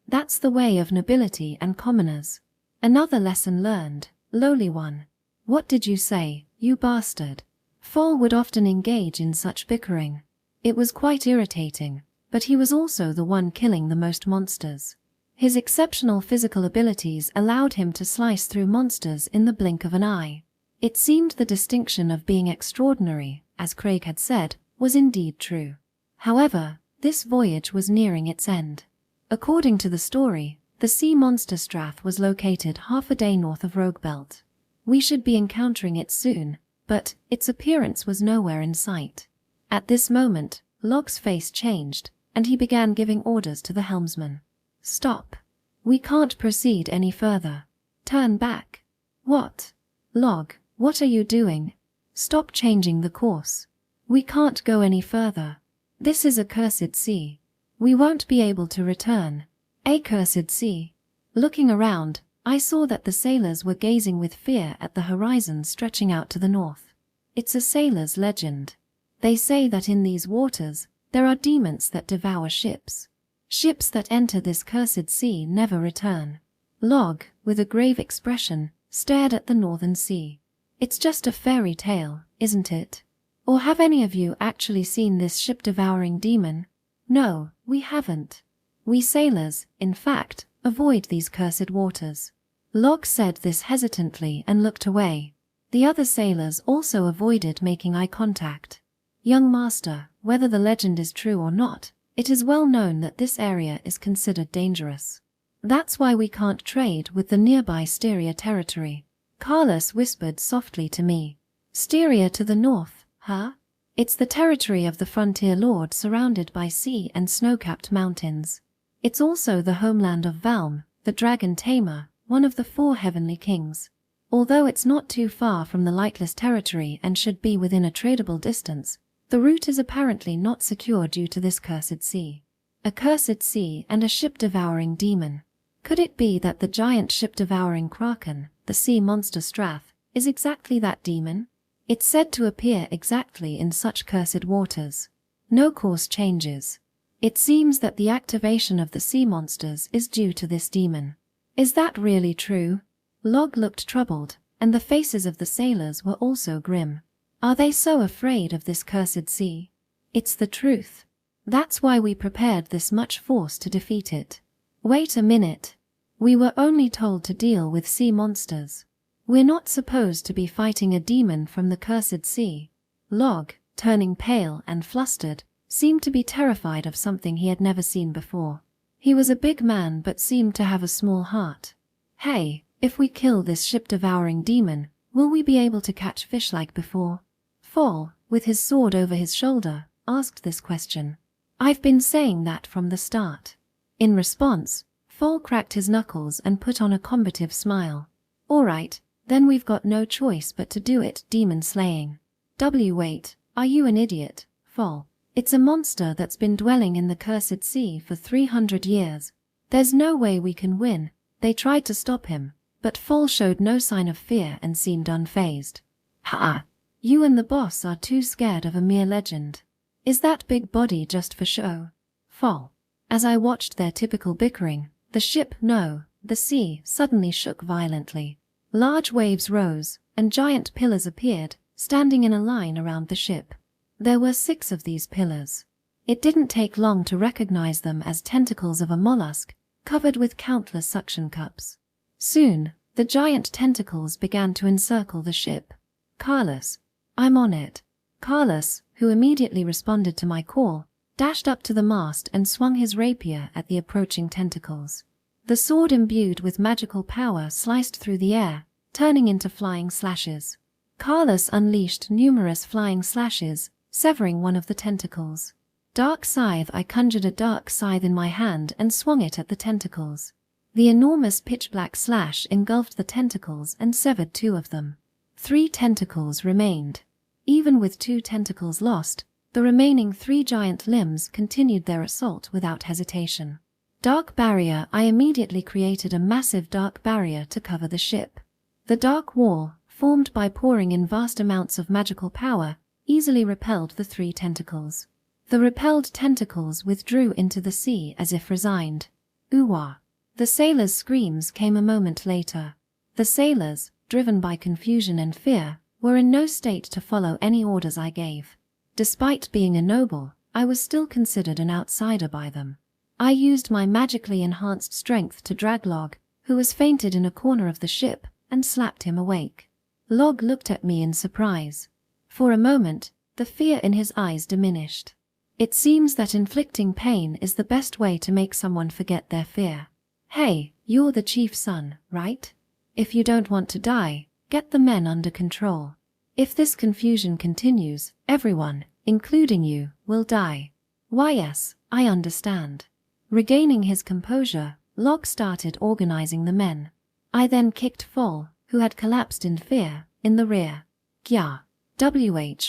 That's the way of nobility and commoners. Another lesson learned, lowly one. What did you say, you bastard? Foal would often engage in such bickering. It was quite irritating, but he was also the one killing the most monsters. His exceptional physical abilities allowed him to slice through monsters in the blink of an eye. It seemed the distinction of being extraordinary, as Craig had said, was indeed true. However, this voyage was nearing its end. According to the story, the sea monster Strath was located half a day north of Roguebelt. We should be encountering it soon, but its appearance was nowhere in sight. At this moment, Log's face changed, and he began giving orders to the helmsman. Stop. We can't proceed any further. Turn back. What? Log, what are you doing? Stop changing the course. We can't go any further. This is a cursed sea. We won't be able to return. A cursed sea. Looking around, I saw that the sailors were gazing with fear at the horizon stretching out to the north. It's a sailor's legend. They say that in these waters, there are demons that devour ships. Ships that enter this cursed sea never return. Log, with a grave expression, stared at the northern sea. It's just a fairy tale, isn't it? Or have any of you actually seen this ship-devouring demon? No, we haven't. We sailors, in fact, avoid these cursed waters. Log said this hesitantly and looked away. The other sailors also avoided making eye contact. Young master, whether the legend is true or not, it is well known that this area is considered dangerous. That's why we can't trade with the nearby Styria territory. Carlos whispered softly to me. Styria to the north, huh? It's the territory of the frontier lord surrounded by sea and snow-capped mountains. It's also the homeland of Valm, the dragon tamer, one of the 4 heavenly kings. Although it's not too far from the lightless territory and should be within a tradable distance, The route is apparently not secure due to this cursed sea. A cursed sea and a ship-devouring demon. Could it be that the giant ship-devouring kraken, the sea monster Strath, is exactly that demon? It's said to appear exactly in such cursed waters. No course changes. It seems that the activation of the sea monsters is due to this demon. Is that really true? Log looked troubled, and the faces of the sailors were also grim. Are they so afraid of this cursed sea? It's the truth. That's why we prepared this much force to defeat it. Wait a minute. We were only told to deal with sea monsters. We're not supposed to be fighting a demon from the cursed sea. Log, turning pale and flustered, seemed to be terrified of something he had never seen before. He was a big man but seemed to have a small heart. Hey, if we kill this ship-devouring demon, will we be able to catch fish like before? Fall, with his sword over his shoulder, asked this question. I've been saying that from the start. In response, Fall cracked his knuckles and put on a combative smile. All right, then we've got no choice but to do it, demon slaying. Wait, are you an idiot, Fall? It's a monster that's been dwelling in the cursed sea for 300 years. There's no way we can win. They tried to stop him, but Fall showed no sign of fear and seemed unfazed. Ha! You and the boss are too scared of a mere legend. Is that big body just for show? Fall. As I watched their typical bickering, the sea suddenly shook violently. Large waves rose, and giant pillars appeared, standing in a line around the ship. There were 6 of these pillars. It didn't take long to recognize them as tentacles of a mollusk, covered with countless suction cups. Soon, the giant tentacles began to encircle the ship. Carlos, I'm on it. Carlos, who immediately responded to my call, dashed up to the mast and swung his rapier at the approaching tentacles. The sword imbued with magical power sliced through the air, turning into flying slashes. Carlos unleashed numerous flying slashes, severing one of the tentacles. Dark scythe I conjured a dark scythe in my hand and swung it at the tentacles. The enormous pitch-black slash engulfed the tentacles and severed 2 of them. 3 tentacles remained. Even with 2 tentacles lost, the remaining 3 giant limbs continued their assault without hesitation. Dark barrier I immediately created a massive dark barrier to cover the ship. The dark wall, formed by pouring in vast amounts of magical power, easily repelled the 3 tentacles. The repelled tentacles withdrew into the sea as if resigned. Ooh-wah. The sailors' screams came a moment later. The sailors, driven by confusion and fear, were in no state to follow any orders I gave. Despite being a noble, I was still considered an outsider by them. I used my magically enhanced strength to drag Log, who was fainted in a corner of the ship, and slapped him awake. Log looked at me in surprise. For a moment, the fear in his eyes diminished. It seems that inflicting pain is the best way to make someone forget their fear. Hey, you're the chief's son, right? If you don't want to die, get the men under control. If this confusion continues, everyone, including you, will die. Why yes, I understand. Regaining his composure, Log started organizing the men. I then kicked Fall, who had collapsed in fear, in the rear. Gya.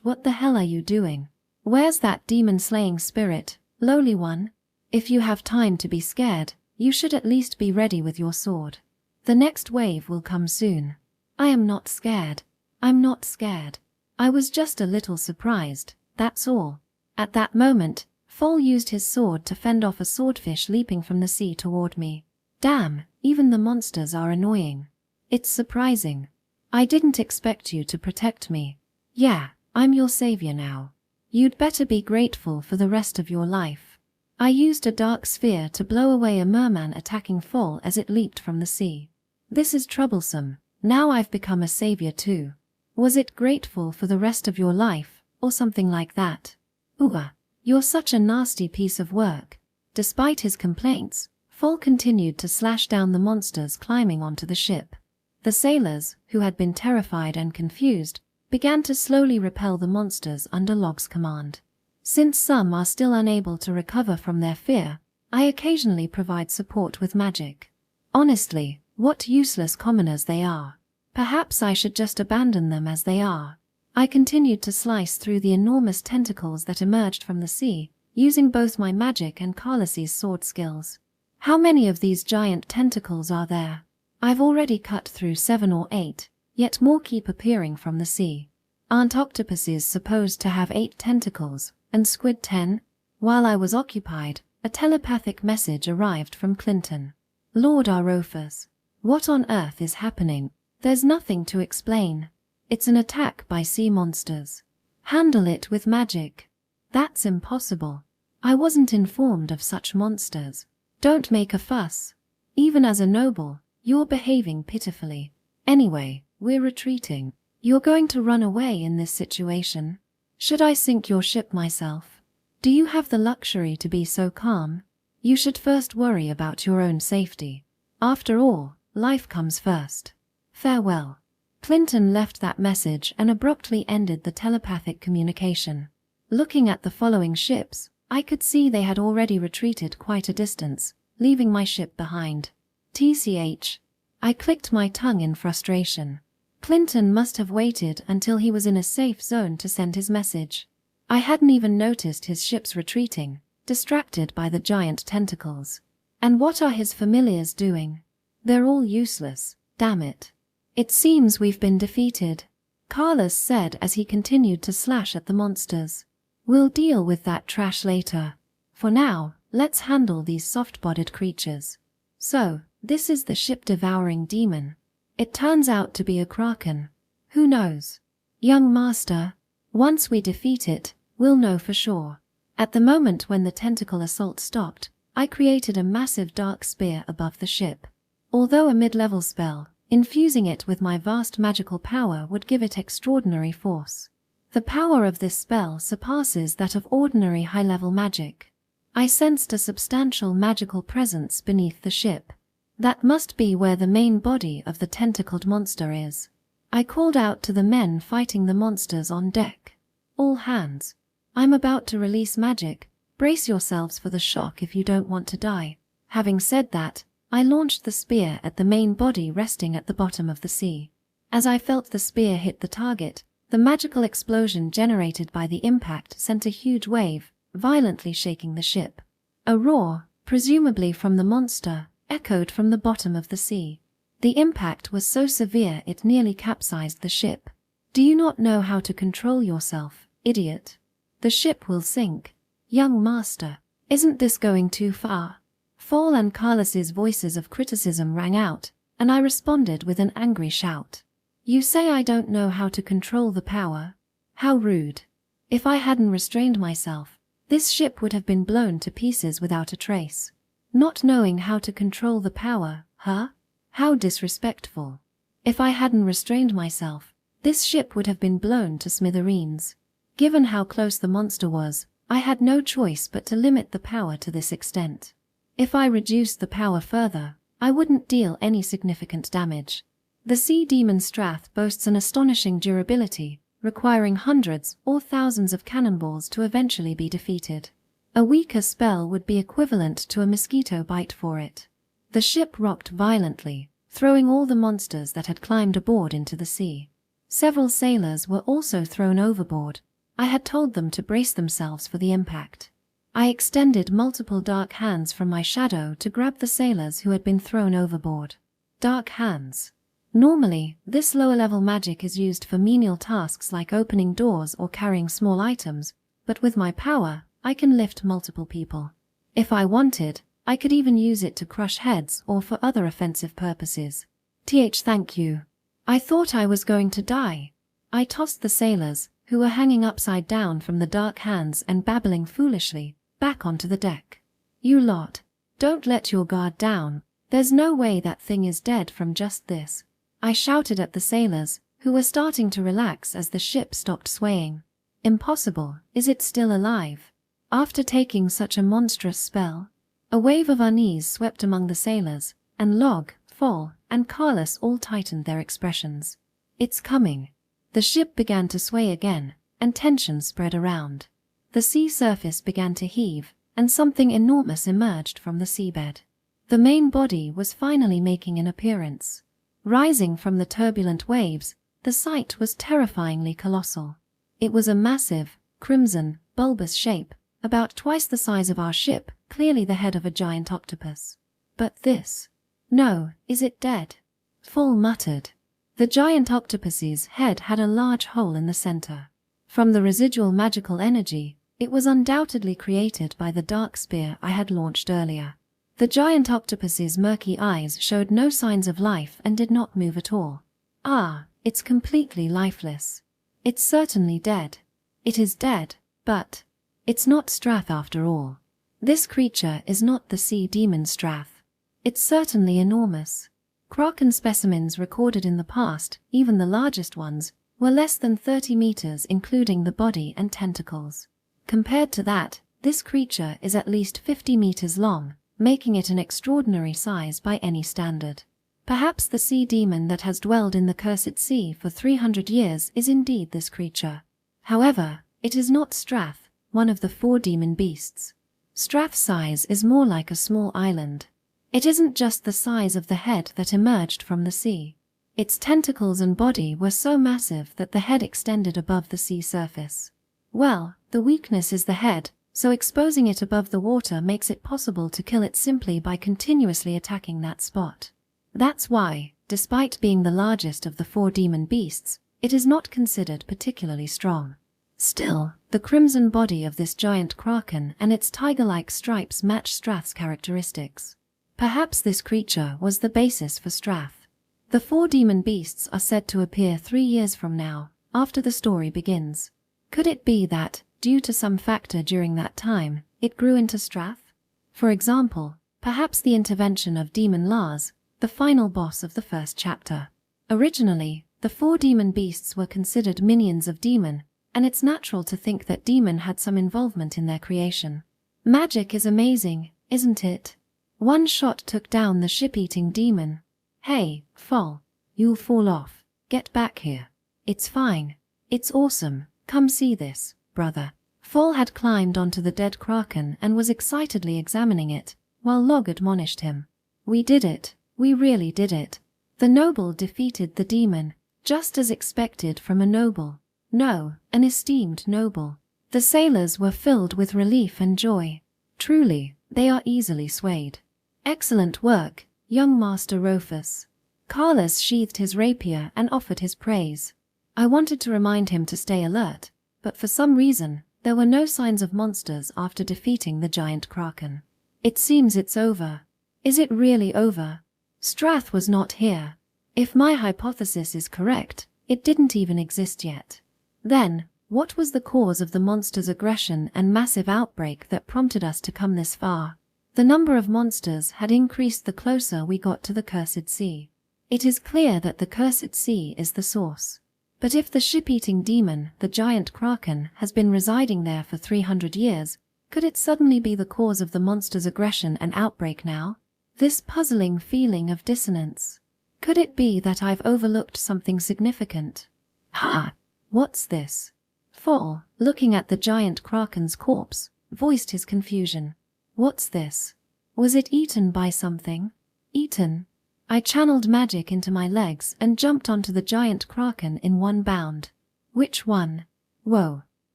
What the hell are you doing? Where's that demon-slaying spirit, lowly one? If you have time to be scared, you should at least be ready with your sword. The next wave will come soon. I am not scared. I'm not scared. I was just a little surprised, that's all. At that moment, Fall used his sword to fend off a swordfish leaping from the sea toward me. Damn, even the monsters are annoying. It's surprising. I didn't expect you to protect me. Yeah, I'm your savior now. You'd better be grateful for the rest of your life. I used a dark sphere to blow away a merman attacking Fall as it leaped from the sea. This is troublesome. Now I've become a savior too. Was it grateful for the rest of your life, or something like that? Ooh, you're such a nasty piece of work. Despite his complaints, Fall continued to slash down the monsters climbing onto the ship. The sailors, who had been terrified and confused, began to slowly repel the monsters under Log's command. Since some are still unable to recover from their fear, I occasionally provide support with magic. Honestly, what useless commoners they are. Perhaps I should just abandon them as they are. I continued to slice through the enormous tentacles that emerged from the sea, using both my magic and Carlos's sword skills. How many of these giant tentacles are there? I've already cut through 7 or 8, yet more keep appearing from the sea. Aren't octopuses supposed to have 8 tentacles, and squid 10? While I was occupied, a telepathic message arrived from Clinton. Lord Arophus, what on earth is happening? There's nothing to explain. It's an attack by sea monsters. Handle it with magic. That's impossible. I wasn't informed of such monsters. Don't make a fuss. Even as a noble, you're behaving pitifully. Anyway, we're retreating. You're going to run away in this situation. Should I sink your ship myself? Do you have the luxury to be so calm? You should first worry about your own safety. After all, life comes first. Farewell. Clinton left that message and abruptly ended the telepathic communication. Looking at the following ships, I could see they had already retreated quite a distance, leaving my ship behind. TCH. I clicked my tongue in frustration. Clinton must have waited until he was in a safe zone to send his message. I hadn't even noticed his ships retreating, distracted by the giant tentacles. And what are his familiars doing? They're all useless, damn it. It seems we've been defeated, Carlos said as he continued to slash at the monsters. We'll deal with that trash later. For now, let's handle these soft-bodied creatures. So, this is the ship-devouring demon. It turns out to be a kraken. Who knows? Young master, once we defeat it, we'll know for sure. At the moment when the tentacle assault stopped, I created a massive dark spear above the ship. Although a mid-level spell, infusing it with my vast magical power would give it extraordinary force. The power of this spell surpasses that of ordinary high-level magic. I sensed a substantial magical presence beneath the ship. That must be where the main body of the tentacled monster is. I called out to the men fighting the monsters on deck. All hands. I'm about to release magic. Brace yourselves for the shock if you don't want to die. Having said that, I launched the spear at the main body resting at the bottom of the sea. As I felt the spear hit the target, the magical explosion generated by the impact sent a huge wave, violently shaking the ship. A roar, presumably from the monster, echoed from the bottom of the sea. The impact was so severe it nearly capsized the ship. Do you not know how to control yourself, idiot? The ship will sink. Young master, isn't this going too far? Fall and Carlos's voices of criticism rang out, and I responded with an angry shout. You say I don't know how to control the power? How rude. If I hadn't restrained myself, this ship would have been blown to pieces without a trace. Not knowing how to control the power, huh? How disrespectful. If I hadn't restrained myself, this ship would have been blown to smithereens. Given how close the monster was, I had no choice but to limit the power to this extent. If I reduced the power further, I wouldn't deal any significant damage. The sea demon Strath boasts an astonishing durability, requiring hundreds or thousands of cannonballs to eventually be defeated. A weaker spell would be equivalent to a mosquito bite for it. The ship rocked violently, throwing all the monsters that had climbed aboard into the sea. Several sailors were also thrown overboard. I had told them to brace themselves for the impact. I extended multiple dark hands from my shadow to grab the sailors who had been thrown overboard. Dark hands. Normally, this lower-level magic is used for menial tasks like opening doors or carrying small items, but with my power, I can lift multiple people. If I wanted, I could even use it to crush heads or for other offensive purposes. Thank you. I thought I was going to die. I tossed the sailors, who were hanging upside down from the dark hands and babbling foolishly, back onto the deck. You lot, don't let your guard down. There's no way that thing is dead from just this. I shouted at the sailors, who were starting to relax as the ship stopped swaying. Impossible, is it still alive? After taking such a monstrous spell? A wave of unease swept among the sailors, and Log, Fall, and Carlos all tightened their expressions. It's coming. The ship began to sway again, and tension spread around. The sea surface began to heave, and something enormous emerged from the seabed. The main body was finally making an appearance. Rising from the turbulent waves, the The sight was terrifyingly colossal. It was a massive, crimson, bulbous shape, about twice the size of our ship, clearly the head of a giant octopus. But this... No, is it dead? Fall muttered. The giant octopus's head had a large hole in the center. From the residual magical energy, it was undoubtedly created by the dark spear I had launched earlier. The giant octopus's murky eyes showed no signs of life and did not move at all. Ah, it's completely lifeless. It's certainly dead. It is dead, but it's not Strath after all. This creature is not the sea demon Strath. It's certainly enormous. Kraken specimens recorded in the past, even the largest ones, were less than 30 meters including the body and tentacles. Compared to that, this creature is at least 50 meters long, making it an extraordinary size by any standard. Perhaps the sea demon that has dwelled in the cursed sea for 300 years is indeed this creature. However, it is not Strath, one of the 4 demon beasts. Strath's size is more like a small island. It isn't just the size of the head that emerged from the sea. Its tentacles and body were so massive that the head extended above the sea surface. Well, the weakness is the head, so exposing it above the water makes it possible to kill it simply by continuously attacking that spot. That's why, despite being the largest of the 4 demon beasts, it is not considered particularly strong. Still, the crimson body of this giant kraken and its tiger-like stripes match Strath's characteristics. Perhaps this creature was the basis for Strath. The 4 demon beasts are said to appear 3 years from now, after the story begins. Could it be that, due to some factor during that time, it grew into Strath? For example, perhaps the intervention of Demon Lars, the final boss of the first chapter. Originally, the 4 demon beasts were considered minions of Demon, and it's natural to think that Demon had some involvement in their creation. Magic is amazing, isn't it? One shot took down the ship-eating demon. Hey, Fall, you'll fall off. Get back here. It's fine. It's awesome. Come see this, brother. Fall had climbed onto the dead kraken and was excitedly examining it, while Log admonished him. We did it. We really did it. The noble defeated the demon, just as expected from a noble. No, an esteemed noble. The sailors were filled with relief and joy. Truly, they are easily swayed. Excellent work, young Master Rufus. Carlos sheathed his rapier and offered his praise. I wanted to remind him to stay alert, but for some reason, there were no signs of monsters after defeating the giant kraken. It seems it's over. Is it really over? Strath was not here. If my hypothesis is correct, it didn't even exist yet. Then, what was the cause of the monster's aggression and massive outbreak that prompted us to come this far? The number of monsters had increased the closer we got to the Cursed Sea. It is clear that the Cursed Sea is the source. But if the ship-eating demon, the giant kraken, has been residing there for 300 years, could it suddenly be the cause of the monster's aggression and outbreak now? This puzzling feeling of dissonance. Could it be that I've overlooked something significant? Ha! What's this? Fall, looking at the giant kraken's corpse, voiced his confusion. What's this? Was it eaten by something? Eaten? I channeled magic into my legs and jumped onto the giant kraken in one bound. Which one? Whoa.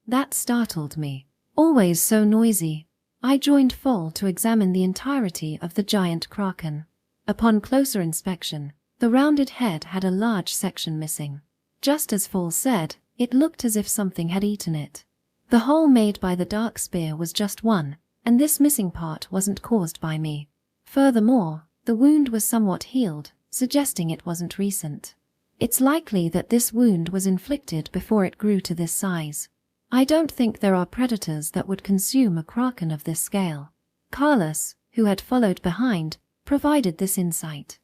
That startled me. Always so noisy. I joined Fall to examine the entirety of the giant kraken. Upon closer inspection, the rounded head had a large section missing. Just as Fall said, it looked as if something had eaten it. The hole made by the dark spear was just one, and this missing part wasn't caused by me. Furthermore, the wound was somewhat healed, suggesting it wasn't recent. It's likely that this wound was inflicted before it grew to this size. I don't think there are predators that would consume a kraken of this scale. Carlos, who had followed behind, provided this insight.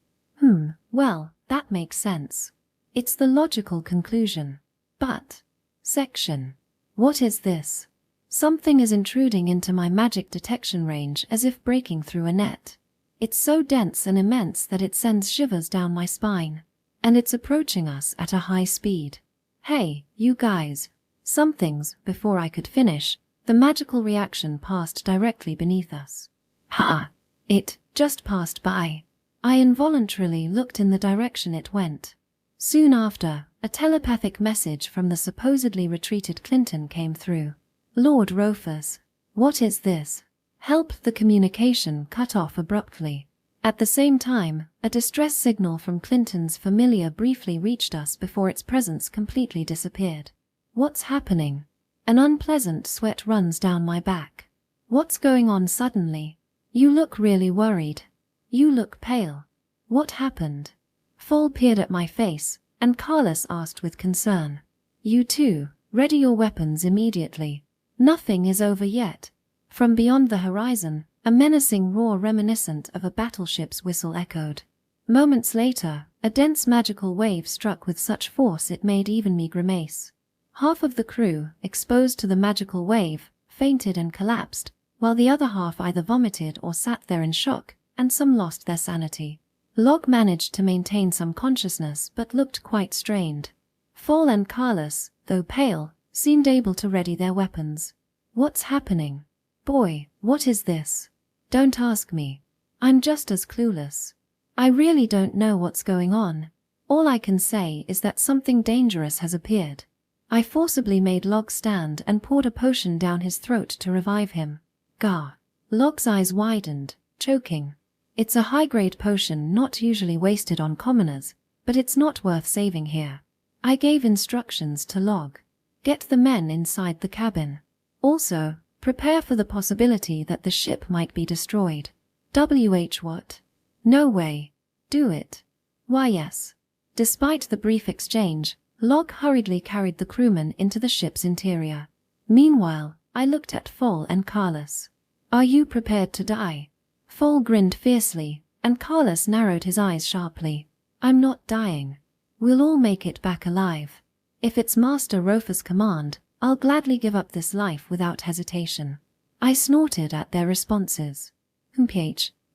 Well, that makes sense. It's the logical conclusion. But, section. What is this? Something is intruding into my magic detection range as if breaking through a net. It's so dense and immense that it sends shivers down my spine. And it's approaching us at a high speed. Hey, you guys. Something's, before I could finish, the magical reaction passed directly beneath us. Ha! It just passed by. I involuntarily looked in the direction it went. Soon after, a telepathic message from the supposedly retreated Clinton came through. Lord Rufus. What is this? Help! The communication cut off abruptly. At the same time, a distress signal from Clinton's familiar briefly reached us before its presence completely disappeared. What's happening? An unpleasant sweat runs down my back. What's going on suddenly? You look really worried. You look pale. What happened? Fall peered at my face, and Carlos asked with concern. You too, ready your weapons immediately. Nothing is over yet. From beyond the horizon, a menacing roar reminiscent of a battleship's whistle echoed. Moments later, a dense magical wave struck with such force it made even me grimace. Half of the crew, exposed to the magical wave, fainted and collapsed, while the other half either vomited or sat there in shock, and some lost their sanity. Log managed to maintain some consciousness but looked quite strained. Fall and Carlos, though pale, seemed able to ready their weapons. What's happening? Boy, what is this? Don't ask me. I'm just as clueless. I really don't know what's going on. All I can say is that something dangerous has appeared. I forcibly made Log stand and poured a potion down his throat to revive him. Gah! Log's eyes widened, choking. It's a high-grade potion not usually wasted on commoners, but it's not worth saving here. I gave instructions to Log. Get the men inside the cabin. Also, prepare for the possibility that the ship might be destroyed. What? No way. Do it. Why yes. Despite the brief exchange, Log hurriedly carried the crewmen into the ship's interior. Meanwhile, I looked at Fall and Carlos. Are you prepared to die? Fall grinned fiercely, and Carlos narrowed his eyes sharply. I'm not dying. We'll all make it back alive. If it's Master Rofa's command, I'll gladly give up this life without hesitation. I snorted at their responses.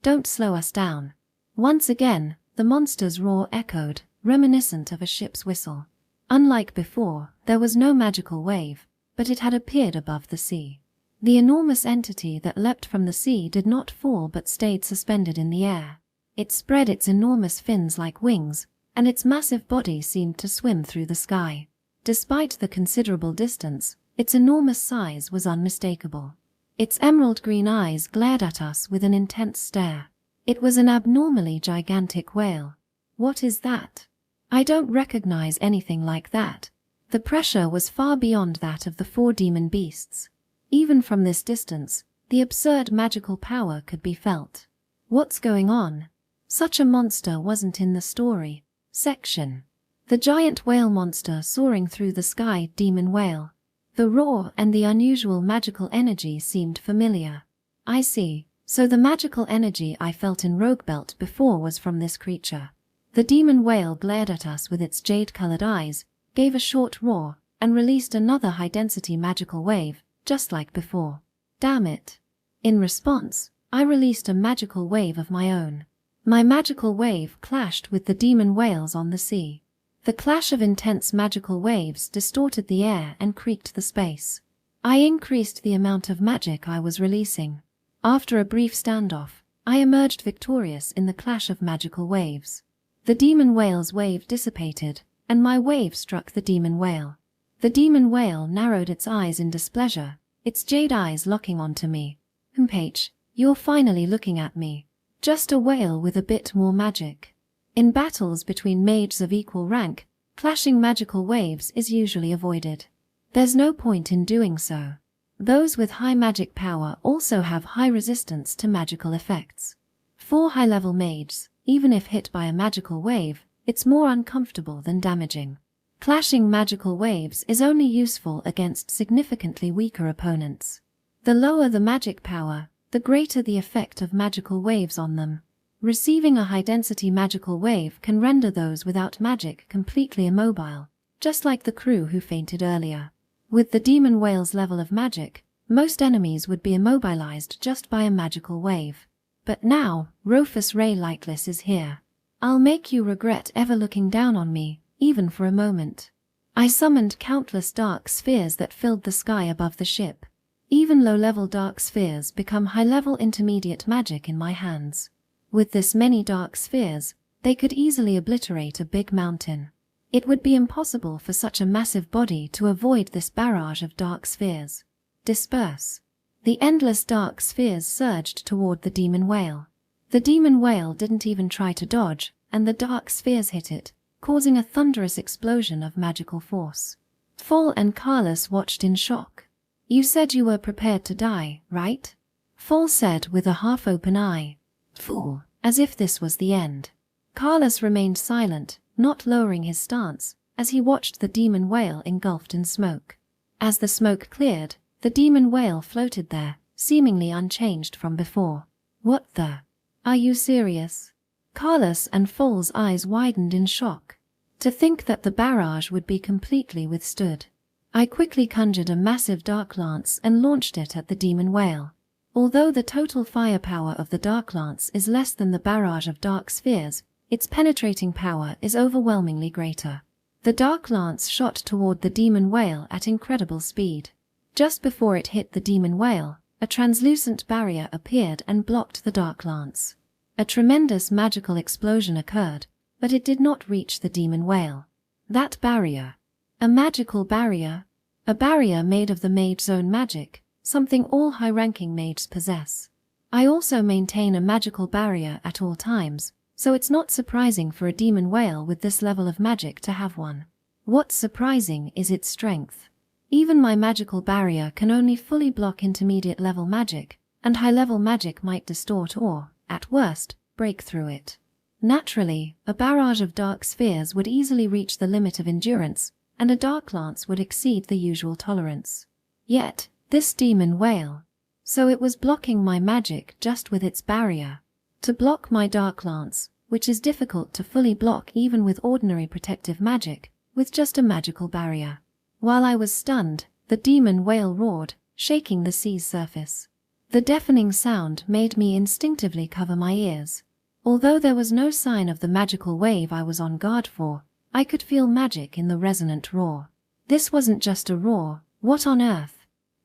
Don't slow us down. Once again, the monster's roar echoed, reminiscent of a ship's whistle. Unlike before, there was no magical wave, but it had appeared above the sea. The enormous entity that leapt from the sea did not fall but stayed suspended in the air. It spread its enormous fins like wings, and its massive body seemed to swim through the sky. Despite the considerable distance, its enormous size was unmistakable. Its emerald green eyes glared at us with an intense stare. It was an abnormally gigantic whale. What is that? I don't recognize anything like that. The pressure was far beyond that of the 4 demon beasts. Even from this distance, the absurd magical power could be felt. What's going on? Such a monster wasn't in the story. Section. The giant whale monster soaring through the sky, demon whale. The roar and the unusual magical energy seemed familiar. I see, so the magical energy I felt in Roguebelt before was from this creature. The demon whale glared at us with its jade-colored eyes, gave a short roar, and released another high-density magical wave, just like before. Damn it. In response, I released a magical wave of my own. My magical wave clashed with the demon whales on the sea. The clash of intense magical waves distorted the air and creaked the space. I increased the amount of magic I was releasing. After a brief standoff, I emerged victorious in the clash of magical waves. The demon whale's wave dissipated, and my wave struck the demon whale. The demon whale narrowed its eyes in displeasure, its jade eyes locking onto me. You're finally looking at me. Just a whale with a bit more magic. In battles between mages of equal rank, clashing magical waves is usually avoided. There's no point in doing so. Those with high magic power also have high resistance to magical effects. For high-level mages, even if hit by a magical wave, it's more uncomfortable than damaging. Clashing magical waves is only useful against significantly weaker opponents. The lower the magic power, the greater the effect of magical waves on them. Receiving a high-density magical wave can render those without magic completely immobile, just like the crew who fainted earlier. With the demon whale's level of magic, most enemies would be immobilized just by a magical wave. But now, Rufus Ray Lightless is here. I'll make you regret ever looking down on me, even for a moment. I summoned countless dark spheres that filled the sky above the ship. Even low-level dark spheres become high-level intermediate magic in my hands. With this many dark spheres, they could easily obliterate a big mountain. It would be impossible for such a massive body to avoid this barrage of dark spheres. Disperse. The endless dark spheres surged toward the demon whale. The demon whale didn't even try to dodge, and the dark spheres hit it, causing a thunderous explosion of magical force. Fall and Carlos watched in shock. "You said you were prepared to die, right?" Fall said with a half-open eye. "Fool," as if this was the end. Carlos remained silent, not lowering his stance, as he watched the demon whale engulfed in smoke. As the smoke cleared, the demon whale floated there, seemingly unchanged from before. "What the? Are you serious?" Carlos and Fall's eyes widened in shock. To think that the barrage would be completely withstood. I quickly conjured a massive dark lance and launched it at the demon whale. Although the total firepower of the dark lance is less than the barrage of dark spheres, its penetrating power is overwhelmingly greater. The dark lance shot toward the demon whale at incredible speed. Just before it hit the demon whale, a translucent barrier appeared and blocked the dark lance. A tremendous magical explosion occurred, but it did not reach the demon whale. That barrier. A magical barrier? A barrier made of the mage zone magic, something all high-ranking mages possess. I also maintain a magical barrier at all times, so it's not surprising for a demon whale with this level of magic to have one. What's surprising is its strength. Even my magical barrier can only fully block intermediate-level magic, and high-level magic might distort or, at worst, break through it. Naturally, a barrage of dark spheres would easily reach the limit of endurance, and a dark lance would exceed the usual tolerance. Yet, this demon whale. So it was blocking my magic just with its barrier. To block my dark lance, which is difficult to fully block even with ordinary protective magic, with just a magical barrier. While I was stunned, the demon whale roared, shaking the sea's surface. The deafening sound made me instinctively cover my ears. Although there was no sign of the magical wave I was on guard for, I could feel magic in the resonant roar. This wasn't just a roar. What on earth?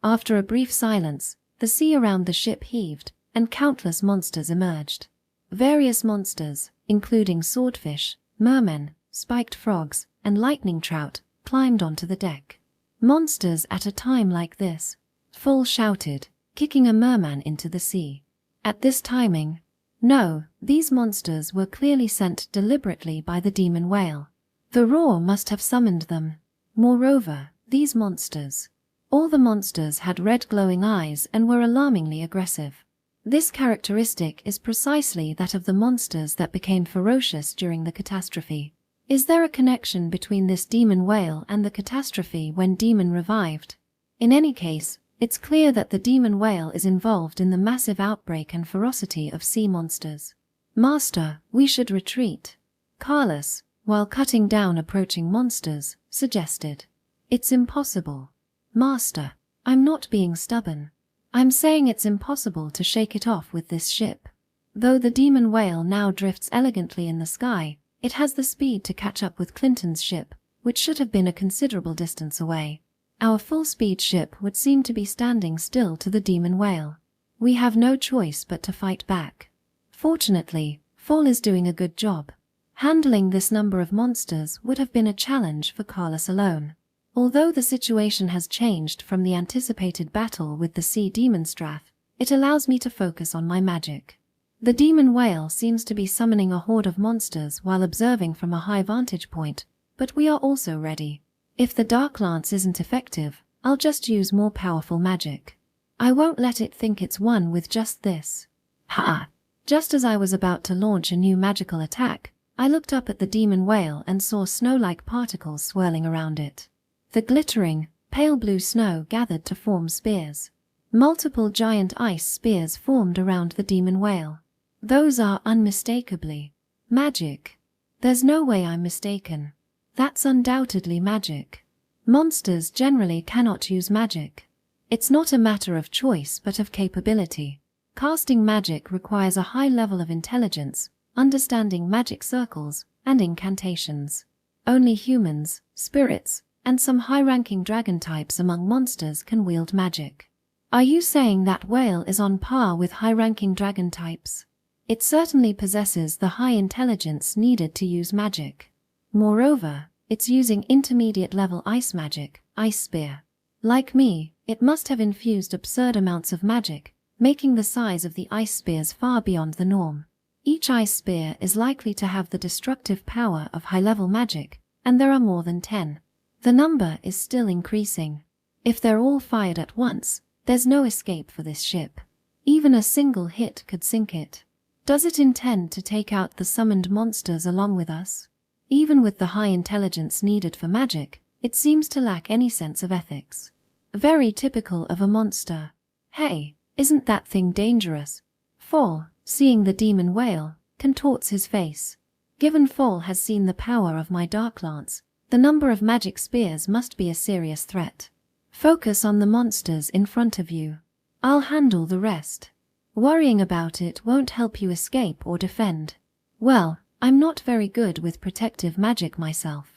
After a brief silence, the sea around the ship heaved, and countless monsters emerged. Various monsters, including swordfish, mermen, spiked frogs, and lightning trout, climbed onto the deck. "Monsters at a time like this," Fall shouted, kicking a merman into the sea. At this timing, no, these monsters were clearly sent deliberately by the demon whale. The roar must have summoned them. Moreover, these monsters. All the monsters had red glowing eyes and were alarmingly aggressive. This characteristic is precisely that of the monsters that became ferocious during the catastrophe. Is there a connection between this demon whale and the catastrophe when Demon revived? In any case, it's clear that the demon whale is involved in the massive outbreak and ferocity of sea monsters. "Master, we should retreat," Carlos, while cutting down approaching monsters, suggested. "It's impossible." "Master, I'm not being stubborn. I'm saying it's impossible to shake it off with this ship. Though the demon whale now drifts elegantly in the sky, it has the speed to catch up with Clinton's ship, which should have been a considerable distance away. Our full-speed ship would seem to be standing still to the demon whale. We have no choice but to fight back. Fortunately, Fall is doing a good job. Handling this number of monsters would have been a challenge for Carlos alone. Although the situation has changed from the anticipated battle with the sea demon Strath, it allows me to focus on my magic. The demon whale seems to be summoning a horde of monsters while observing from a high vantage point, but we are also ready. If the dark lance isn't effective, I'll just use more powerful magic. I won't let it think it's won with just this. Ha! Just as I was about to launch a new magical attack, I looked up at the demon whale and saw snow-like particles swirling around it. The glittering, pale blue snow gathered to form spears. Multiple giant ice spears formed around the demon whale. Those are unmistakably magic. There's no way I'm mistaken. That's undoubtedly magic. Monsters generally cannot use magic. It's not a matter of choice but of capability. Casting magic requires a high level of intelligence, understanding magic circles, and incantations. Only humans, spirits, and some high-ranking dragon types among monsters can wield magic. Are you saying that whale is on par with high-ranking dragon types? It certainly possesses the high intelligence needed to use magic. Moreover, it's using intermediate level ice magic, Ice Spear. Like me, it must have infused absurd amounts of magic, making the size of the ice spears far beyond the norm. Each ice spear is likely to have the destructive power of high-level magic, and there are more than 10. The number is still increasing. If they're all fired at once, there's no escape for this ship. Even a single hit could sink it. Does it intend to take out the summoned monsters along with us? Even with the high intelligence needed for magic, it seems to lack any sense of ethics. Very typical of a monster. Hey, isn't that thing dangerous? Fall, seeing the demon whale, contorts his face. Given Fall has seen the power of my dark lance, the number of magic spears must be a serious threat. Focus on the monsters in front of you. I'll handle the rest. Worrying about it won't help you escape or defend. Well, I'm not very good with protective magic myself.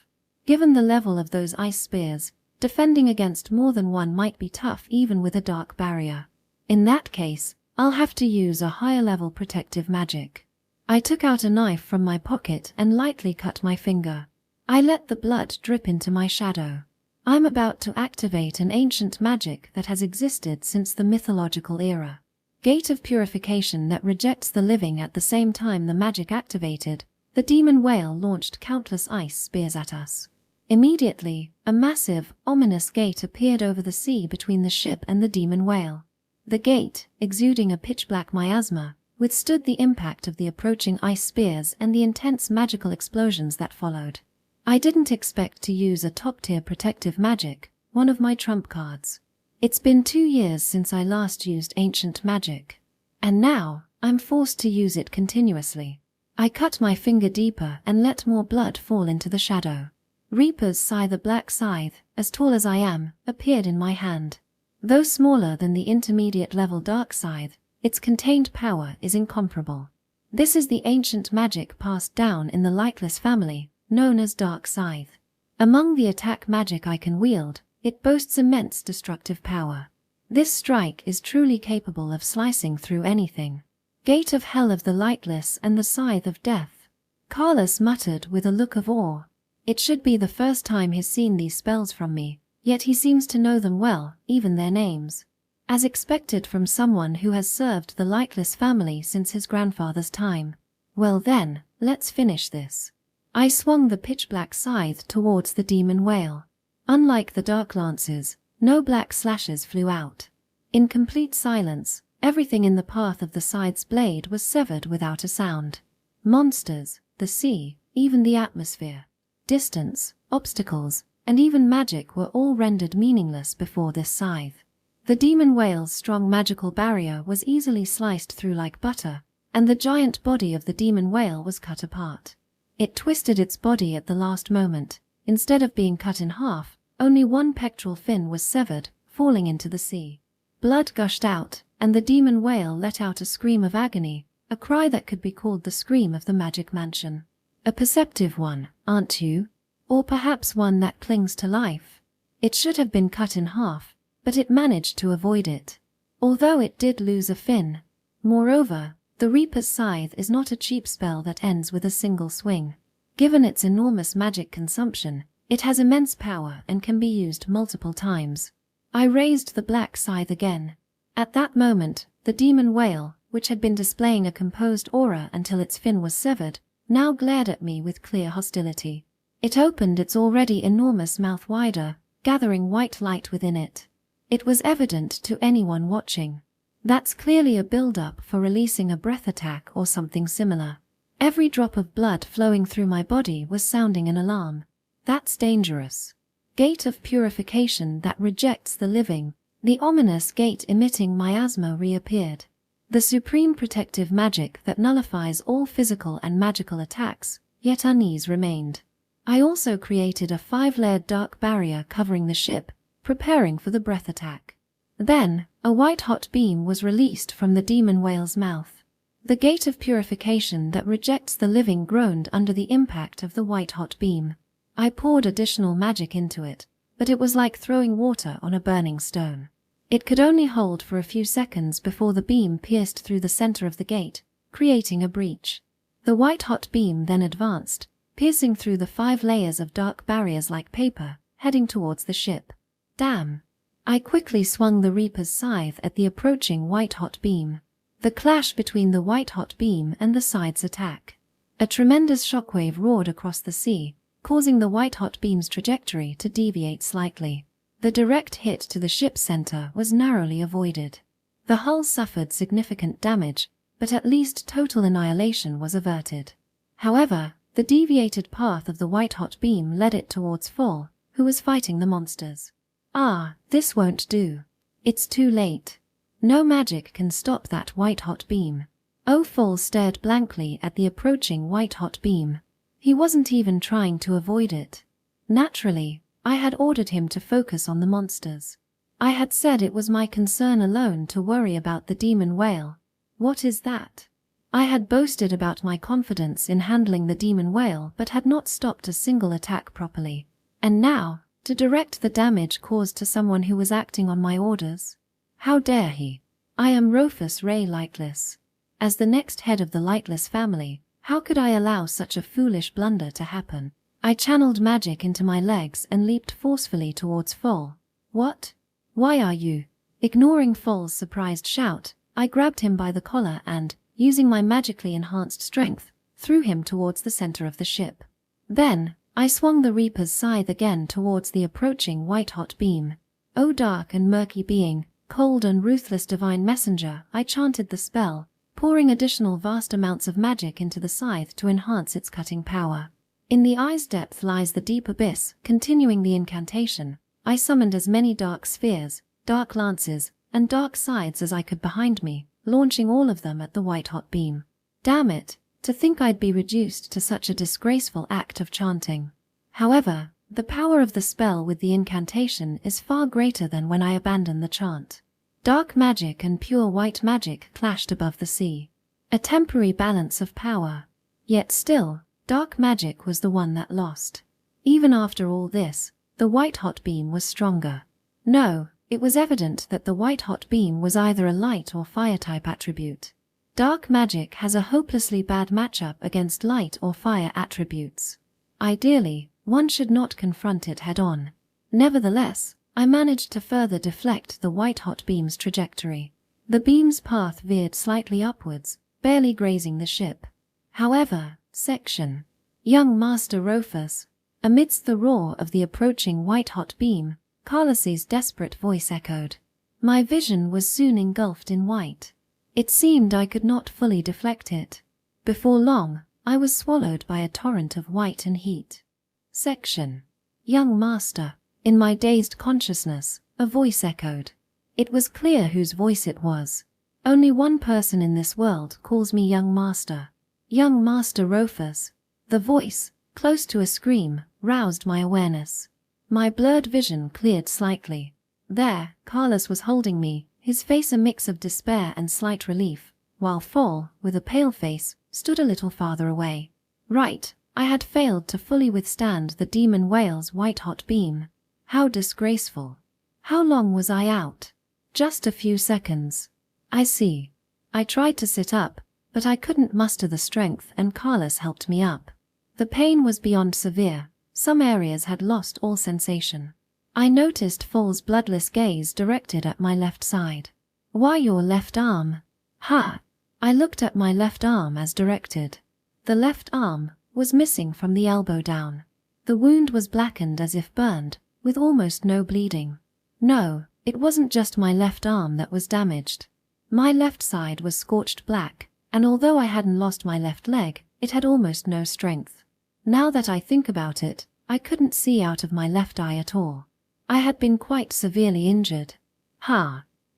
Given the level of those ice spears, defending against more than one might be tough even with a dark barrier. In that case, I'll have to use a higher level protective magic. I took out a knife from my pocket and lightly cut my finger. I let the blood drip into my shadow. I'm about to activate an ancient magic that has existed since the mythological era. Gate of Purification that rejects the living. At the same time the magic activated, the demon whale launched countless ice spears at us. Immediately, a massive, ominous gate appeared over the sea between the ship and the demon whale. The gate, exuding a pitch-black miasma, withstood the impact of the approaching ice spears and the intense magical explosions that followed. I didn't expect to use a top-tier protective magic, one of my trump cards. It's been 2 years since I last used ancient magic. And now, I'm forced to use it continuously. I cut my finger deeper and let more blood fall into the shadow. Reaper's Scythe, the black scythe, as tall as I am, appeared in my hand. Though smaller than the intermediate level dark scythe, its contained power is incomparable. This is the ancient magic passed down in the lightless family, known as dark scythe. Among the attack magic I can wield, it boasts immense destructive power. This strike is truly capable of slicing through anything. Gate of Hell of the Lightless and the Scythe of Death. Carlos muttered with a look of awe. It should be the first time he's seen these spells from me, yet he seems to know them well, even their names. As expected from someone who has served the Lightless family since his grandfather's time. Well then, let's finish this. I swung the pitch-black scythe towards the demon whale. Unlike the dark lances, no black slashes flew out. In complete silence, everything in the path of the scythe's blade was severed without a sound. Monsters, the sea, even the atmosphere, distance, obstacles, and even magic were all rendered meaningless before this scythe. The demon whale's strong magical barrier was easily sliced through like butter, and the giant body of the demon whale was cut apart. It twisted its body at the last moment. Instead of being cut in half, only one pectoral fin was severed, falling into the sea. Blood gushed out, and the demon whale let out a scream of agony, a cry that could be called the scream of the magic mansion. A perceptive one, aren't you? Or perhaps one that clings to life. It should have been cut in half, but it managed to avoid it. Although it did lose a fin. Moreover, the Reaper's Scythe is not a cheap spell that ends with a single swing. Given its enormous magic consumption, it has immense power and can be used multiple times. I raised the black scythe again. At that moment, the demon whale, which had been displaying a composed aura until its fin was severed, now glared at me with clear hostility. It opened its already enormous mouth wider, gathering white light within it. It was evident to anyone watching. That's clearly a build-up for releasing a breath attack or something similar. Every drop of blood flowing through my body was sounding an alarm. That's dangerous. Gate of Purification that rejects the living. The ominous gate emitting miasma reappeared. The supreme protective magic that nullifies all physical and magical attacks, yet unease remained. I also created a 5-layered dark barrier covering the ship, preparing for the breath attack. Then, a white-hot beam was released from the demon whale's mouth. The Gate of Purification that rejects the living groaned under the impact of the white-hot beam. I poured additional magic into it, but it was like throwing water on a burning stone. It could only hold for a few seconds before the beam pierced through the center of the gate, creating a breach. The white-hot beam then advanced, piercing through the 5 layers of dark barriers like paper, heading towards the ship. Damn! I quickly swung the Reaper's scythe at the approaching white-hot beam. The clash between the white-hot beam and the side's attack. A tremendous shockwave roared across the sea, causing the white-hot beam's trajectory to deviate slightly. The direct hit to the ship's center was narrowly avoided. The hull suffered significant damage, but at least total annihilation was averted. However, the deviated path of the white-hot beam led it towards Fall, who was fighting the monsters. Ah, this won't do. It's too late. No magic can stop that white-hot beam. Fall stared blankly at the approaching white-hot beam. He wasn't even trying to avoid it. Naturally, I had ordered him to focus on the monsters. I had said it was my concern alone to worry about the demon whale. What is that? I had boasted about my confidence in handling the demon whale but had not stopped a single attack properly. And now, to direct the damage caused to someone who was acting on my orders? How dare he? I am Rufus Ray Lightless. As the next head of the Lightless family, how could I allow such a foolish blunder to happen? I channeled magic into my legs and leaped forcefully towards Fall. What? Why are you? Ignoring Fall's surprised shout, I grabbed him by the collar and, using my magically enhanced strength, threw him towards the center of the ship. Then, I swung the Reaper's scythe again towards the approaching white-hot beam. O dark and murky being, cold and ruthless divine messenger, I chanted the spell, pouring additional vast amounts of magic into the scythe to enhance its cutting power. In the eye's depth lies the deep abyss. Continuing the incantation, I summoned as many dark spheres, dark lances, and dark scythes as I could behind me, launching all of them at the white-hot beam. Damn it, to think I'd be reduced to such a disgraceful act of chanting. However, the power of the spell with the incantation is far greater than when I abandoned the chant. Dark magic and pure white magic clashed above the sea. A temporary balance of power. Yet still, dark magic was the one that lost. Even after all this, the white-hot beam was stronger. No, it was evident that the white-hot beam was either a light or fire-type attribute. Dark magic has a hopelessly bad matchup against light or fire attributes. Ideally, one should not confront it head-on. Nevertheless, I managed to further deflect the white-hot beam's trajectory. The beam's path veered slightly upwards, barely grazing the ship. However, Section. Young Master Rufus. Amidst the roar of the approaching white-hot beam, Carlos's desperate voice echoed. My vision was soon engulfed in white. It seemed I could not fully deflect it. Before long, I was swallowed by a torrent of white and heat. Section. Young Master. In my dazed consciousness, a voice echoed. It was clear whose voice it was. Only one person in this world calls me Young Master. Young Master Rufus. The voice, close to a scream, roused my awareness. My blurred vision cleared slightly. There, Carlos was holding me, his face a mix of despair and slight relief, while Fall, with a pale face, stood a little farther away. Right, I had failed to fully withstand the demon whale's white-hot beam. How disgraceful. How long was I out? Just a few seconds. I see. I tried to sit up, but I couldn't muster the strength and Carlos helped me up. The pain was beyond severe. Some areas had lost all sensation. I noticed Fall's bloodless gaze directed at my left side. Why your left arm? Ha! I looked at my left arm as directed. The left arm was missing from the elbow down. The wound was blackened as if burned, with almost no bleeding. No, it wasn't just my left arm that was damaged. My left side was scorched black, and although I hadn't lost my left leg, it had almost no strength. Now that I think about it, I couldn't see out of my left eye at all. I had been quite severely injured.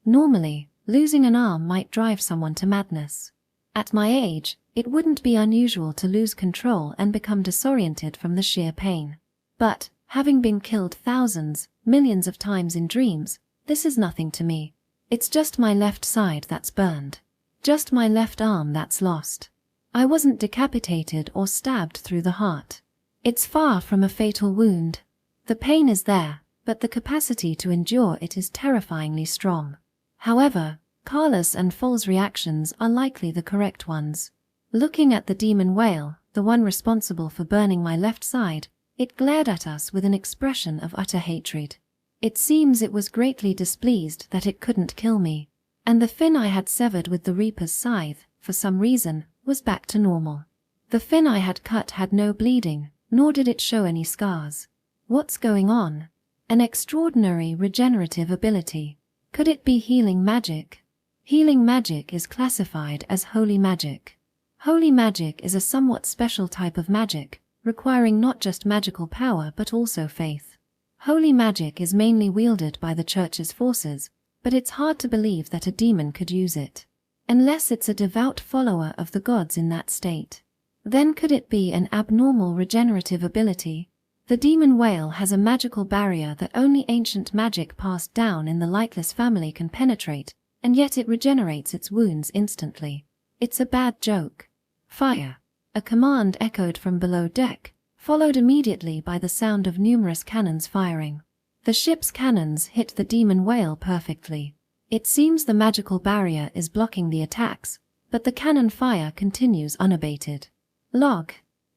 Normally, losing an arm might drive someone to madness. At my age, it wouldn't be unusual to lose control and become disoriented from the sheer pain. But, having been killed thousands, millions of times in dreams, this is nothing to me. It's just my left side that's burned. Just my left arm that's lost. I wasn't decapitated or stabbed through the heart. It's far from a fatal wound. The pain is there, but the capacity to endure it is terrifyingly strong. However, Carlos and Fall's reactions are likely the correct ones. Looking at the demon whale, the one responsible for burning my left side, it glared at us with an expression of utter hatred. It seems it was greatly displeased that it couldn't kill me, and the fin I had severed with the Reaper's scythe, for some reason, was back to normal. The fin I had cut had no bleeding, nor did it show any scars. What's going on? An extraordinary regenerative ability. Could it be healing magic? Healing magic is classified as holy magic. Holy magic is a somewhat special type of magic, requiring not just magical power but also faith. Holy magic is mainly wielded by the Church's forces, but it's hard to believe that a demon could use it. Unless it's a devout follower of the gods in that state. Then could it be an abnormal regenerative ability? The demon whale has a magical barrier that only ancient magic passed down in the lightless family can penetrate, and yet it regenerates its wounds instantly. It's a bad joke. Fire! A command echoed from below deck, followed immediately by the sound of numerous cannons firing. The ship's cannons hit the demon whale perfectly. It seems the magical barrier is blocking the attacks, but the cannon fire continues unabated. Log.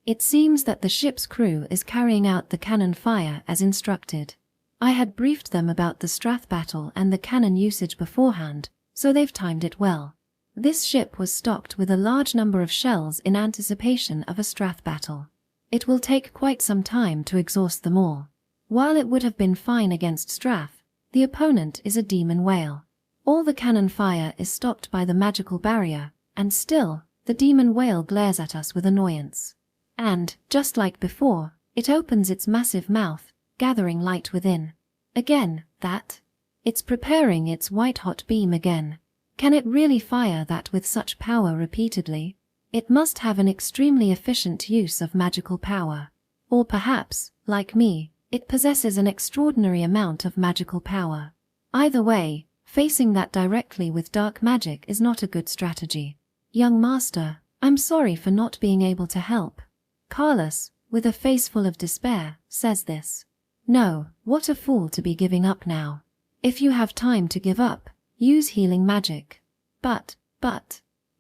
It seems that the ship's crew is carrying out the cannon fire as instructed. I had briefed them about the Strath battle and the cannon usage beforehand, so they've timed it well. This ship was stocked with a large number of shells in anticipation of a Strath battle. It will take quite some time to exhaust them all. While it would have been fine against Strath, the opponent is a demon whale. All the cannon fire is stopped by the magical barrier, and still, the demon whale glares at us with annoyance. And, just like before, it opens its massive mouth, gathering light within. Again, that. It's preparing its white-hot beam again. Can it really fire that with such power repeatedly? It must have an extremely efficient use of magical power. Or perhaps, like me, it possesses an extraordinary amount of magical power. Either way, facing that directly with dark magic is not a good strategy. Young master, I'm sorry for not being able to help. Carlos, with a face full of despair, says this. No, what a fool to be giving up now. If you have time to give up, use healing magic. But,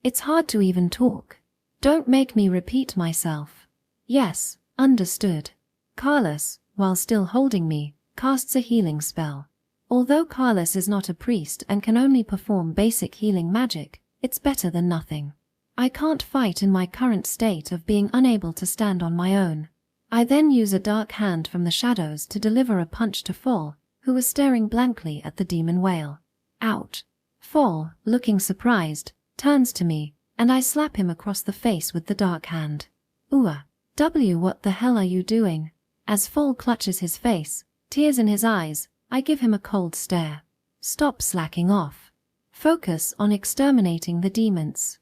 it's hard to even talk. Don't make me repeat myself. Yes, understood. Carlos, while still holding me, casts a healing spell. Although Carlos is not a priest and can only perform basic healing magic, it's better than nothing. I can't fight in my current state of being unable to stand on my own. I then use a dark hand from the shadows to deliver a punch to Fall, who was staring blankly at the demon whale. Ouch! Fall, looking surprised, turns to me, and I slap him across the face with the dark hand. What the hell are you doing? As Fall clutches his face, tears in his eyes, I give him a cold stare. Stop slacking off. Focus on exterminating the demons.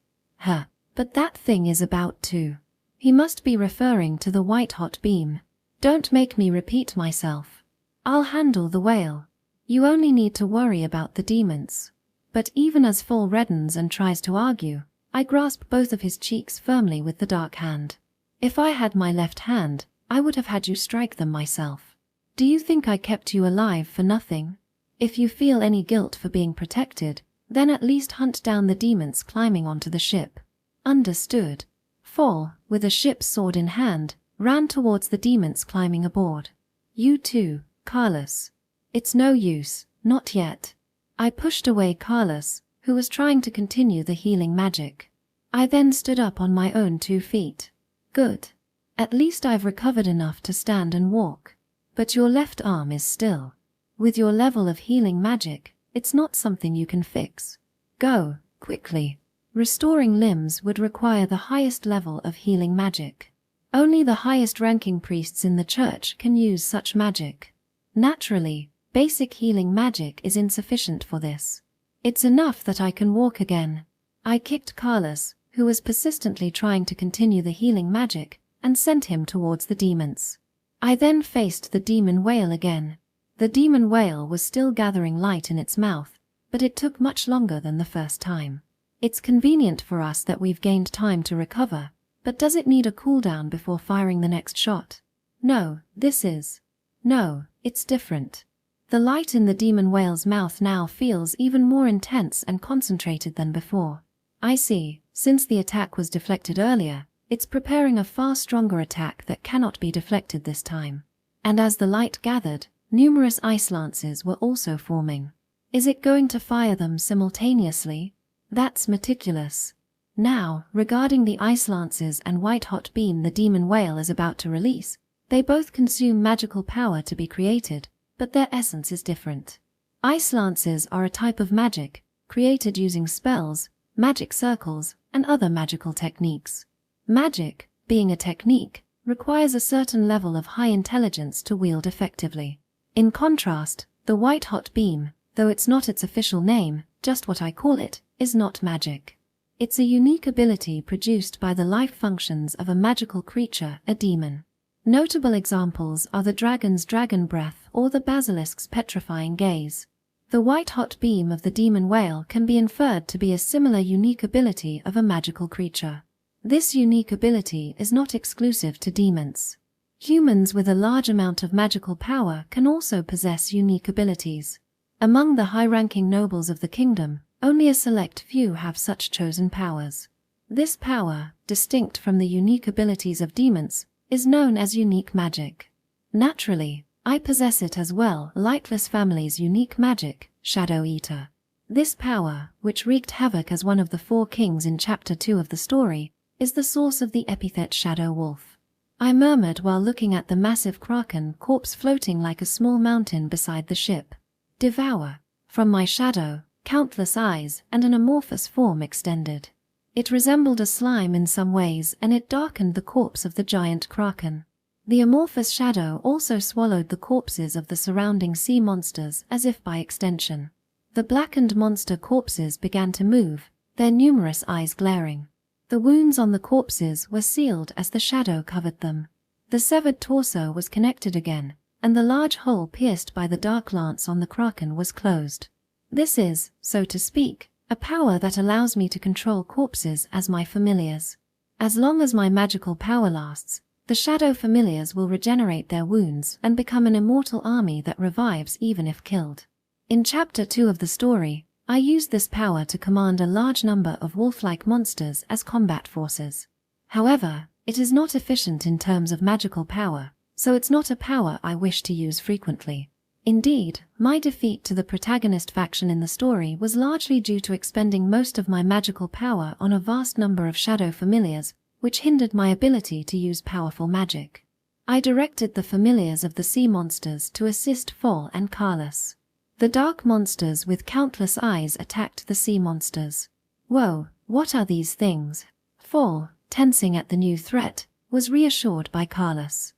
But that thing is about to. He must be referring to the white-hot beam. Don't make me repeat myself. I'll handle the whale. You only need to worry about the demons. But even as Fall reddens and tries to argue, I grasp both of his cheeks firmly with the dark hand. If I had my left hand, I would have had you strike them myself. Do you think I kept you alive for nothing? If you feel any guilt for being protected, then at least hunt down the demons climbing onto the ship. Understood. Fall, with a ship's sword in hand, ran towards the demons climbing aboard. You too, Carlos. It's no use, not yet. I pushed away Carlos, who was trying to continue the healing magic. I then stood up on my own 2 feet. Good. At least I've recovered enough to stand and walk. But your left arm is still. With your level of healing magic, it's not something you can fix. Go, quickly. Restoring limbs would require the highest level of healing magic. Only the highest-ranking priests in the church can use such magic. Naturally, basic healing magic is insufficient for this. It's enough that I can walk again. I kicked Carlos, who was persistently trying to continue the healing magic, and sent him towards the demons. I then faced the demon whale again. The demon whale was still gathering light in its mouth, but it took much longer than the first time. It's convenient for us that we've gained time to recover, but does it need a cooldown before firing the next shot? No, it's different. The light in the demon whale's mouth now feels even more intense and concentrated than before. I see, since the attack was deflected earlier, It's preparing a far stronger attack that cannot be deflected this time. And as the light gathered, numerous ice lances were also forming. Is it going to fire them simultaneously? That's meticulous. Now, regarding the ice lances and white-hot beam the demon whale is about to release, they both consume magical power to be created, but their essence is different. Ice lances are a type of magic, created using spells, magic circles, and other magical techniques. Magic, being a technique, requires a certain level of high intelligence to wield effectively. In contrast, the white-hot beam, though it's not its official name, just what I call it, is not magic. It's a unique ability produced by the life functions of a magical creature, a demon. Notable examples are the dragon's dragon breath or the basilisk's petrifying gaze. The white-hot beam of the demon whale can be inferred to be a similar unique ability of a magical creature. This unique ability is not exclusive to demons. Humans with a large amount of magical power can also possess unique abilities. Among the high-ranking nobles of the kingdom, only a select few have such chosen powers. This power, distinct from the unique abilities of demons, is known as unique magic. Naturally, I possess it as well. Lightless family's unique magic, Shadow Eater. This power, which wreaked havoc as one of the 4 kings in Chapter 2 of the story, is the source of the epithet Shadow Wolf. I murmured while looking at the massive kraken corpse floating like a small mountain beside the ship. Devour. From my shadow, countless eyes and an amorphous form extended. It resembled a slime in some ways, and it darkened the corpse of the giant kraken. The amorphous shadow also swallowed the corpses of the surrounding sea monsters as if by extension. The blackened monster corpses began to move, their numerous eyes glaring. The wounds on the corpses were sealed as the shadow covered them. The severed torso was connected again, and the large hole pierced by the dark lance on the kraken was closed. This is, so to speak, a power that allows me to control corpses as my familiars. As long as my magical power lasts, the shadow familiars will regenerate their wounds and become an immortal army that revives even if killed. In Chapter 2 of the story, I used this power to command a large number of wolf-like monsters as combat forces. However, it is not efficient in terms of magical power, so it's not a power I wish to use frequently. Indeed, my defeat to the protagonist faction in the story was largely due to expending most of my magical power on a vast number of shadow familiars, which hindered my ability to use powerful magic. I directed the familiars of the sea monsters to assist Fall and Carlos. The dark monsters with countless eyes attacked the sea monsters. Whoa, what are these things? Fall, tensing at the new threat, was reassured by Carlos.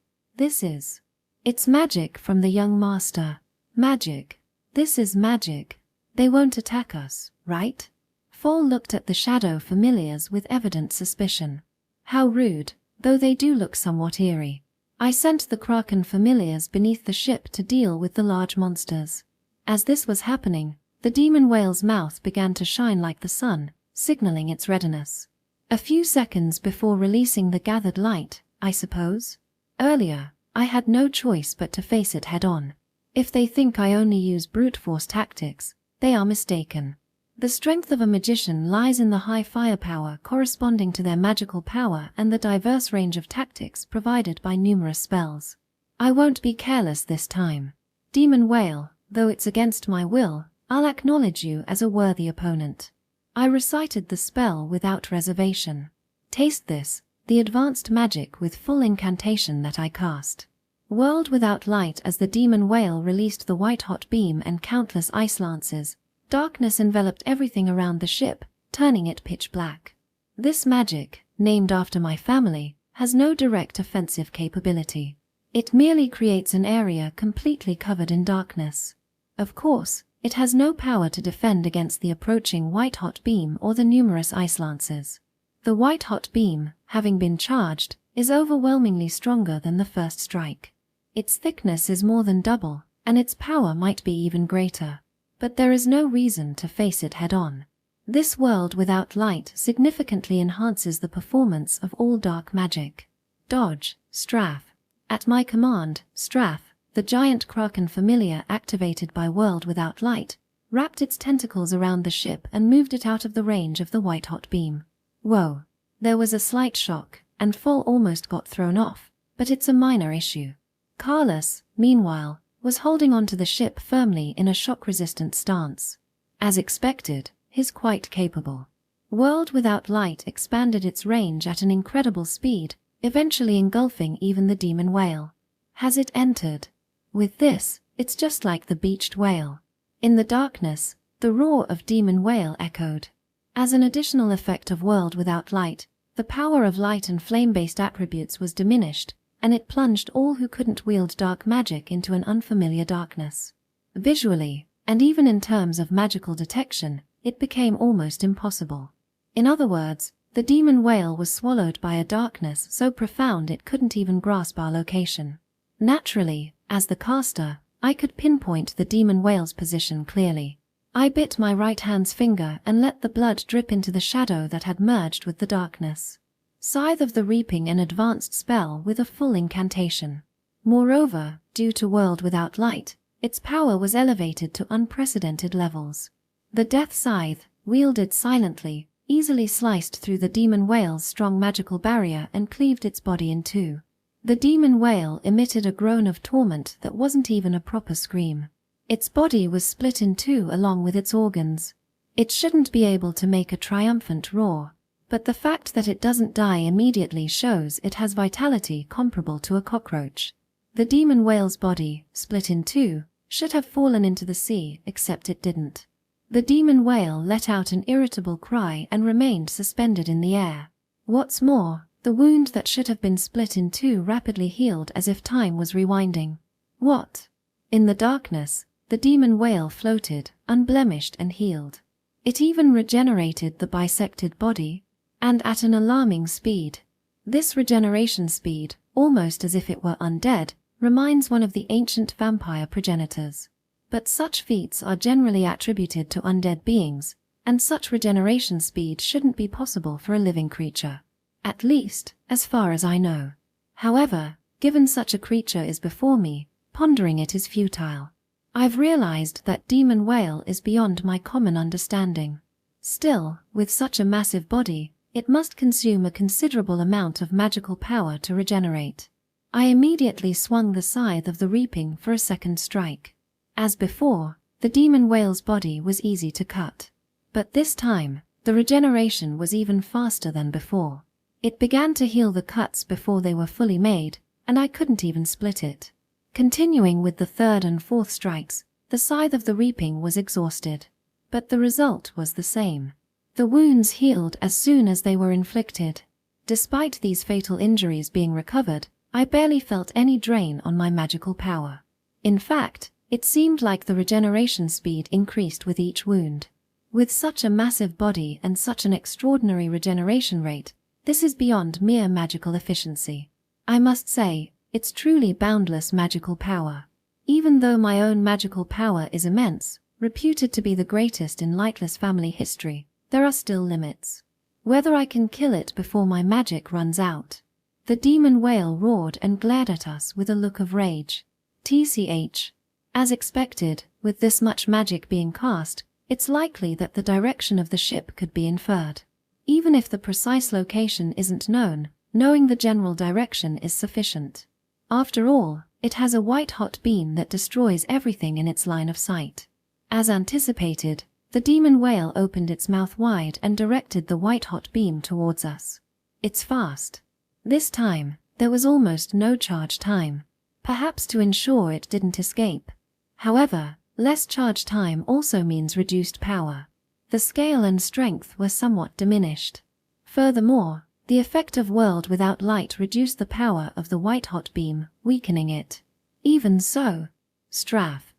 It's magic from the young master. Magic. This is magic. They won't attack us, right? Fall looked at the shadow familiars with evident suspicion. How rude, though they do look somewhat eerie. I sent the kraken familiars beneath the ship to deal with the large monsters. As this was happening, the demon whale's mouth began to shine like the sun, signaling its readiness. A few seconds before releasing the gathered light, I suppose? Earlier, I had no choice but to face it head-on. If they think I only use brute force tactics, they are mistaken. The strength of a magician lies in the high firepower corresponding to their magical power and the diverse range of tactics provided by numerous spells. I won't be careless this time. Demon whale, though it's against my will, I'll acknowledge you as a worthy opponent. I recited the spell without reservation. Taste this, the advanced magic with full incantation that I cast. World without light. As the demon whale released the white-hot beam and countless ice lances, darkness enveloped everything around the ship, turning it pitch black. This magic, named after my family, has no direct offensive capability. It merely creates an area completely covered in darkness. Of course, it has no power to defend against the approaching white-hot beam or the numerous ice lances. The white-hot beam, having been charged, is overwhelmingly stronger than the first strike. Its thickness is more than double, and its power might be even greater. But there is no reason to face it head-on. This world without light significantly enhances the performance of all dark magic. Dodge, Straff. At my command, Straff, the giant kraken familiar activated by World Without Light, wrapped its tentacles around the ship and moved it out of the range of the white-hot beam. Whoa! There was a slight shock, and Fall almost got thrown off, but it's a minor issue. Carlos, meanwhile, was holding onto the ship firmly in a shock-resistant stance. As expected, he's quite capable. World Without Light expanded its range at an incredible speed, eventually engulfing even the demon whale. Has it entered? With this, it's just like the beached whale. In the darkness, the roar of demon whale echoed. As an additional effect of World Without Light, the power of light and flame-based attributes was diminished, and it plunged all who couldn't wield dark magic into an unfamiliar darkness. Visually, and even in terms of magical detection, it became almost impossible. In other words, the demon whale was swallowed by a darkness so profound it couldn't even grasp our location. Naturally, as the caster, I could pinpoint the demon whale's position clearly. I bit my right hand's finger and let the blood drip into the shadow that had merged with the darkness. Scythe of the Reaping, an advanced spell with a full incantation. Moreover, due to World Without Light, its power was elevated to unprecedented levels. The Death Scythe, wielded silently, easily sliced through the demon whale's strong magical barrier and cleaved its body in two. The demon whale emitted a groan of torment that wasn't even a proper scream. Its body was split in two along with its organs. It shouldn't be able to make a triumphant roar, but the fact that it doesn't die immediately shows it has vitality comparable to a cockroach. The demon whale's body, split in two, should have fallen into the sea, except it didn't. The demon whale let out an irritable cry and remained suspended in the air. What's more, the wound that should have been split in two rapidly healed as if time was rewinding. What? In the darkness, the demon whale floated, unblemished and healed. It even regenerated the bisected body, and at an alarming speed. This regeneration speed, almost as if it were undead, reminds one of the ancient vampire progenitors. But such feats are generally attributed to undead beings, and such regeneration speed shouldn't be possible for a living creature. At least, as far as I know. However, given such a creature is before me, pondering it is futile. I've realized that demon whale is beyond my common understanding. Still, with such a massive body, it must consume a considerable amount of magical power to regenerate. I immediately swung the Scythe of the Reaping for a second strike. As before, the demon whale's body was easy to cut. But this time, the regeneration was even faster than before. It began to heal the cuts before they were fully made, and I couldn't even split it. Continuing with the third and fourth strikes, the Scythe of the Reaping was exhausted. But the result was the same. The wounds healed as soon as they were inflicted. Despite these fatal injuries being recovered, I barely felt any drain on my magical power. In fact, it seemed like the regeneration speed increased with each wound. With such a massive body and such an extraordinary regeneration rate, this is beyond mere magical efficiency. I must say, it's truly boundless magical power. Even though my own magical power is immense, reputed to be the greatest in Lightless family history, there are still limits. Whether I can kill it before my magic runs out. The demon whale roared and glared at us with a look of rage. TCH. As expected, with this much magic being cast, it's likely that the direction of the ship could be inferred. Even if the precise location isn't known, knowing the general direction is sufficient. After all, it has a white-hot beam that destroys everything in its line of sight. As anticipated, the demon whale opened its mouth wide and directed the white-hot beam towards us. It's fast. This time, there was almost no charge time, perhaps to ensure it didn't escape. However, less charge time also means reduced power. The scale and strength were somewhat diminished. Furthermore, the effect of World Without Light reduced the power of the white-hot beam, weakening it. Even so, Strath,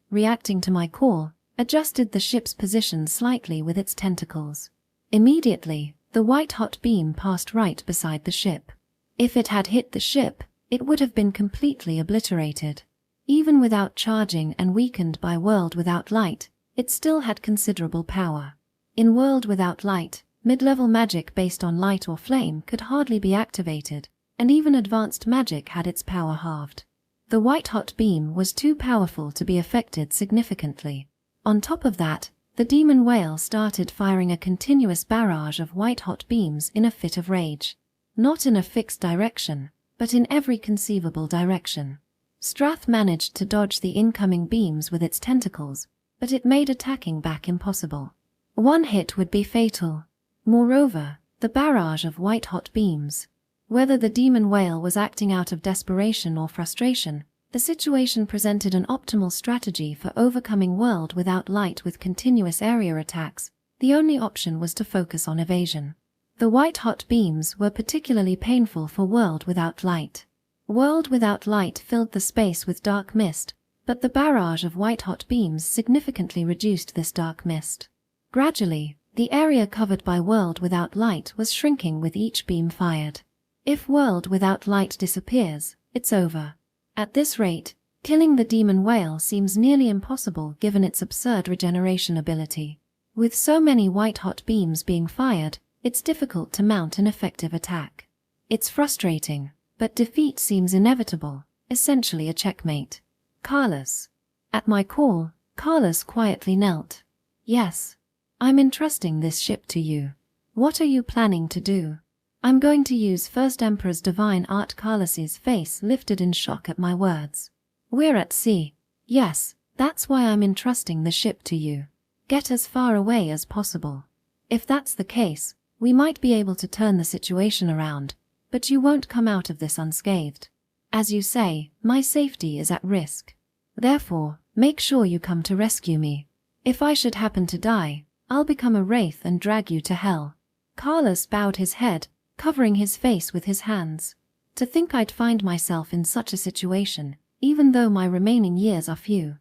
reacting to my call, adjusted the ship's position slightly with its tentacles. Immediately, the white-hot beam passed right beside the ship. If it had hit the ship, it would have been completely obliterated. Even without charging and weakened by World Without Light, it still had considerable power. In World Without Light, mid-level magic based on light or flame could hardly be activated, and even advanced magic had its power halved. The white-hot beam was too powerful to be affected significantly. On top of that, the demon whale started firing a continuous barrage of white-hot beams in a fit of rage. not in a fixed direction, but in every conceivable direction. Strath managed to dodge the incoming beams with its tentacles, but it made attacking back impossible. One hit would be fatal. Moreover, the barrage of white-hot beams. Whether the demon whale was acting out of desperation or frustration, the situation presented an optimal strategy for overcoming world without light with continuous area attacks. The only option was to focus on evasion. The white-hot beams were particularly painful for world without light. World without light filled the space with dark mist, but the barrage of white-hot beams significantly reduced this dark mist. Gradually, the area covered by world without light was shrinking with each beam fired. If world without light disappears, it's over. At this rate, killing the demon whale seems nearly impossible given its absurd regeneration ability. With so many white-hot beams being fired, it's difficult to mount an effective attack. It's frustrating, but defeat seems inevitable, essentially a checkmate. Carlos. At my call, Carlos quietly knelt. Yes. I'm entrusting this ship to you. What are you planning to do? I'm going to use First Emperor's divine art. Carlos's face lifted in shock at my words. We're at sea. Yes, that's why I'm entrusting the ship to you. Get as far away as possible. If that's the case, we might be able to turn the situation around, but you won't come out of this unscathed. As you say, my safety is at risk. Therefore, make sure you come to rescue me. If I should happen to die, I'll become a wraith and drag you to hell. Carlos bowed his head, covering his face with his hands. To think I'd find myself in such a situation, even though my remaining years are few.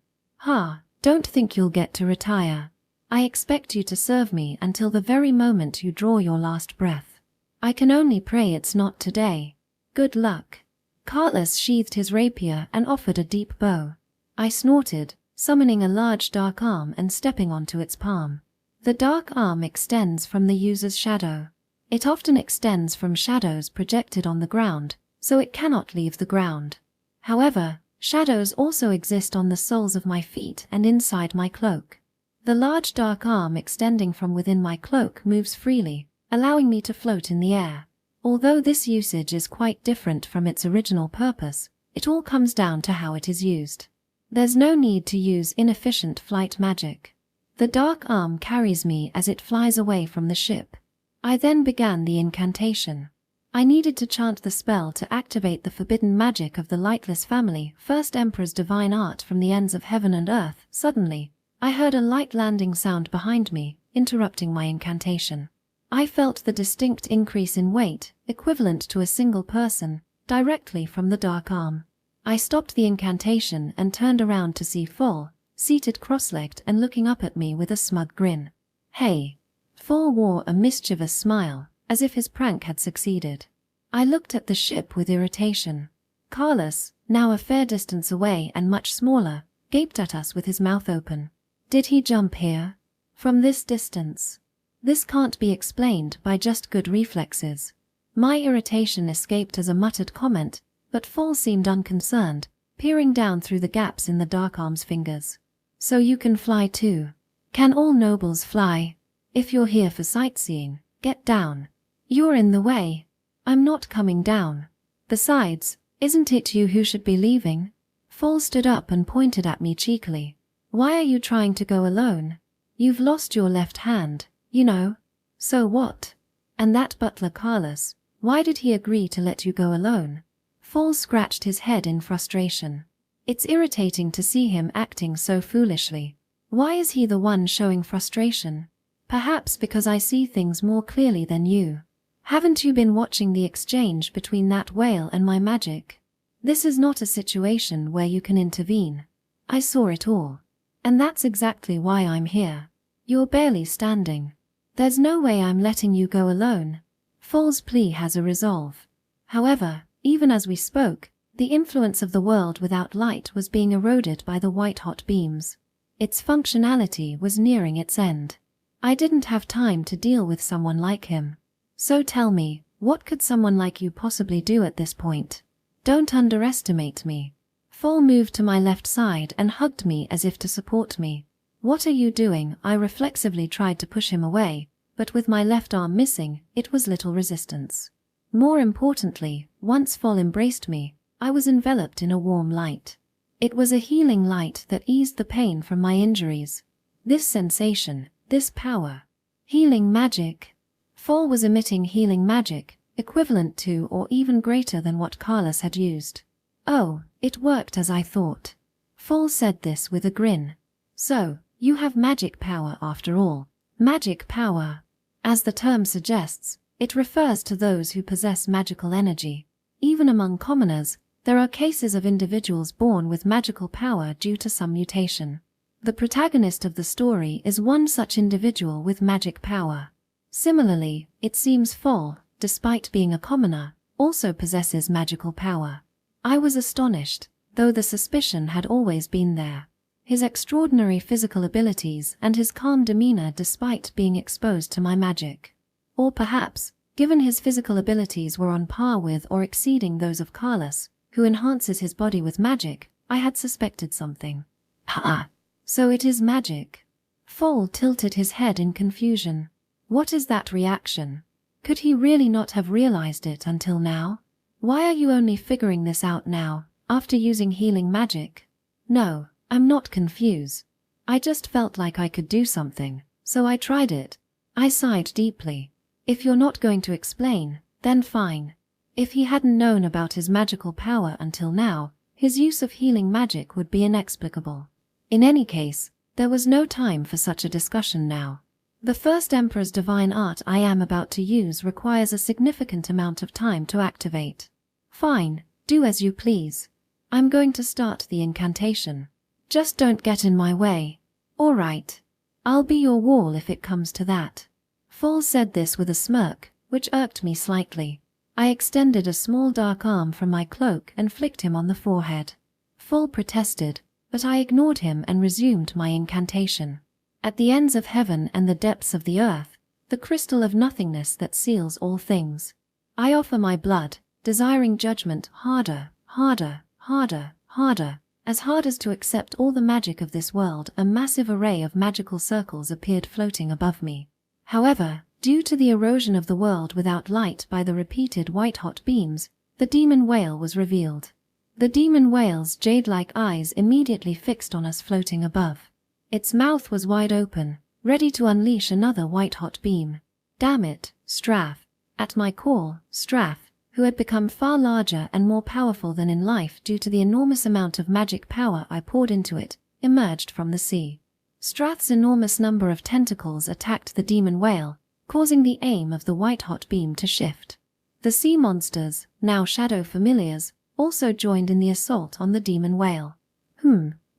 Don't think you'll get to retire. I expect you to serve me until the very moment you draw your last breath. I can only pray it's not today. Good luck. Carlos sheathed his rapier and offered a deep bow. I snorted, summoning a large dark arm and stepping onto its palm. The dark arm extends from the user's shadow. It often extends from shadows projected on the ground, so it cannot leave the ground. However, shadows also exist on the soles of my feet and inside my cloak. The large dark arm extending from within my cloak moves freely, allowing me to float in the air. Although this usage is quite different from its original purpose, it all comes down to how it is used. There's no need to use inefficient flight magic. The dark arm carries me as it flies away from the ship. I then began the incantation. I needed to chant the spell to activate the forbidden magic of the lightless family, First Emperor's divine art from the ends of heaven and earth. Suddenly, I heard a light landing sound behind me, interrupting my incantation. I felt the distinct increase in weight, equivalent to a single person, directly from the dark arm. I stopped the incantation and turned around to see Fall, seated cross-legged and looking up at me with a smug grin. Hey. Fall wore a mischievous smile, as if his prank had succeeded. I looked at the ship with irritation. Carlos, now a fair distance away and much smaller, gaped at us with his mouth open. Did he jump here? From this distance? This can't be explained by just good reflexes. My irritation escaped as a muttered comment, but Fall seemed unconcerned, peering down through the gaps in the dark arm's fingers. So you can fly too. Can all nobles fly? If you're here for sightseeing, get down. You're in the way. I'm not coming down. Besides, isn't it you who should be leaving? Fall stood up and pointed at me cheekily. Why are you trying to go alone? You've lost your left hand, you know. So what? And that butler Carlos, why did he agree to let you go alone? Fall scratched his head in frustration. It's irritating to see him acting so foolishly. Why is he the one showing frustration? Perhaps because I see things more clearly than you. Haven't you been watching the exchange between that whale and my magic? This is not a situation where you can intervene. I saw it all. And that's exactly why I'm here. You're barely standing. There's no way I'm letting you go alone. Fall's plea has a resolve. However, even as we spoke, the influence of the world without light was being eroded by the white-hot beams. Its functionality was nearing its end. I didn't have time to deal with someone like him. So tell me, what could someone like you possibly do at this point? Don't underestimate me. Fall moved to my left side and hugged me as if to support me. What are you doing? I reflexively tried to push him away, but with my left arm missing, it was little resistance. More importantly, once Fall embraced me, I was enveloped in a warm light. It was a healing light that eased the pain from my injuries. This sensation, this power. Healing magic. Fall was emitting healing magic, equivalent to or even greater than what Carlos had used. Oh, it worked as I thought. Fall said this with a grin. So, you have magic power after all. Magic power. As the term suggests, it refers to those who possess magical energy. Even among commoners, there are cases of individuals born with magical power due to some mutation. The protagonist of the story is one such individual with magic power. Similarly, it seems Fall, despite being a commoner, also possesses magical power. I was astonished, though the suspicion had always been there. His extraordinary physical abilities and his calm demeanor despite being exposed to my magic. Or perhaps, given his physical abilities were on par with or exceeding those of Carlos, who enhances his body with magic, I had suspected something. Ha! So it is magic. Fall tilted his head in confusion. What is that reaction? Could he really not have realized it until now? Why are you only figuring this out now, after using healing magic? No, I'm not confused. I just felt like I could do something, so I tried it. I sighed deeply. If you're not going to explain, then fine. If he hadn't known about his magical power until now, his use of healing magic would be inexplicable. In any case, there was no time for such a discussion now. The first Emperor's divine art I am about to use requires a significant amount of time to activate. Fine, do as you please. I'm going to start the incantation. Just don't get in my way. All right. I'll be your wall if it comes to that. Fall said this with a smirk, which irked me slightly. I extended a small dark arm from my cloak and flicked him on the forehead. Fall protested, but I ignored him and resumed my incantation. At the ends of heaven and the depths of the earth, the crystal of nothingness that seals all things, I offer my blood, desiring judgment harder, harder, harder, harder. As hard as to accept all the magic of this world, a massive array of magical circles appeared floating above me. However, due to the erosion of the world without light by the repeated white-hot beams, the demon whale was revealed. The demon whale's jade-like eyes immediately fixed on us floating above. Its mouth was wide open, ready to unleash another white-hot beam. Damn it, Strath. At my call, Strath, who had become far larger and more powerful than in life due to the enormous amount of magic power I poured into it, emerged from the sea. Strath's enormous number of tentacles attacked the demon whale, causing the aim of the white-hot beam to shift. The sea monsters, now shadow familiars, also joined in the assault on the demon whale.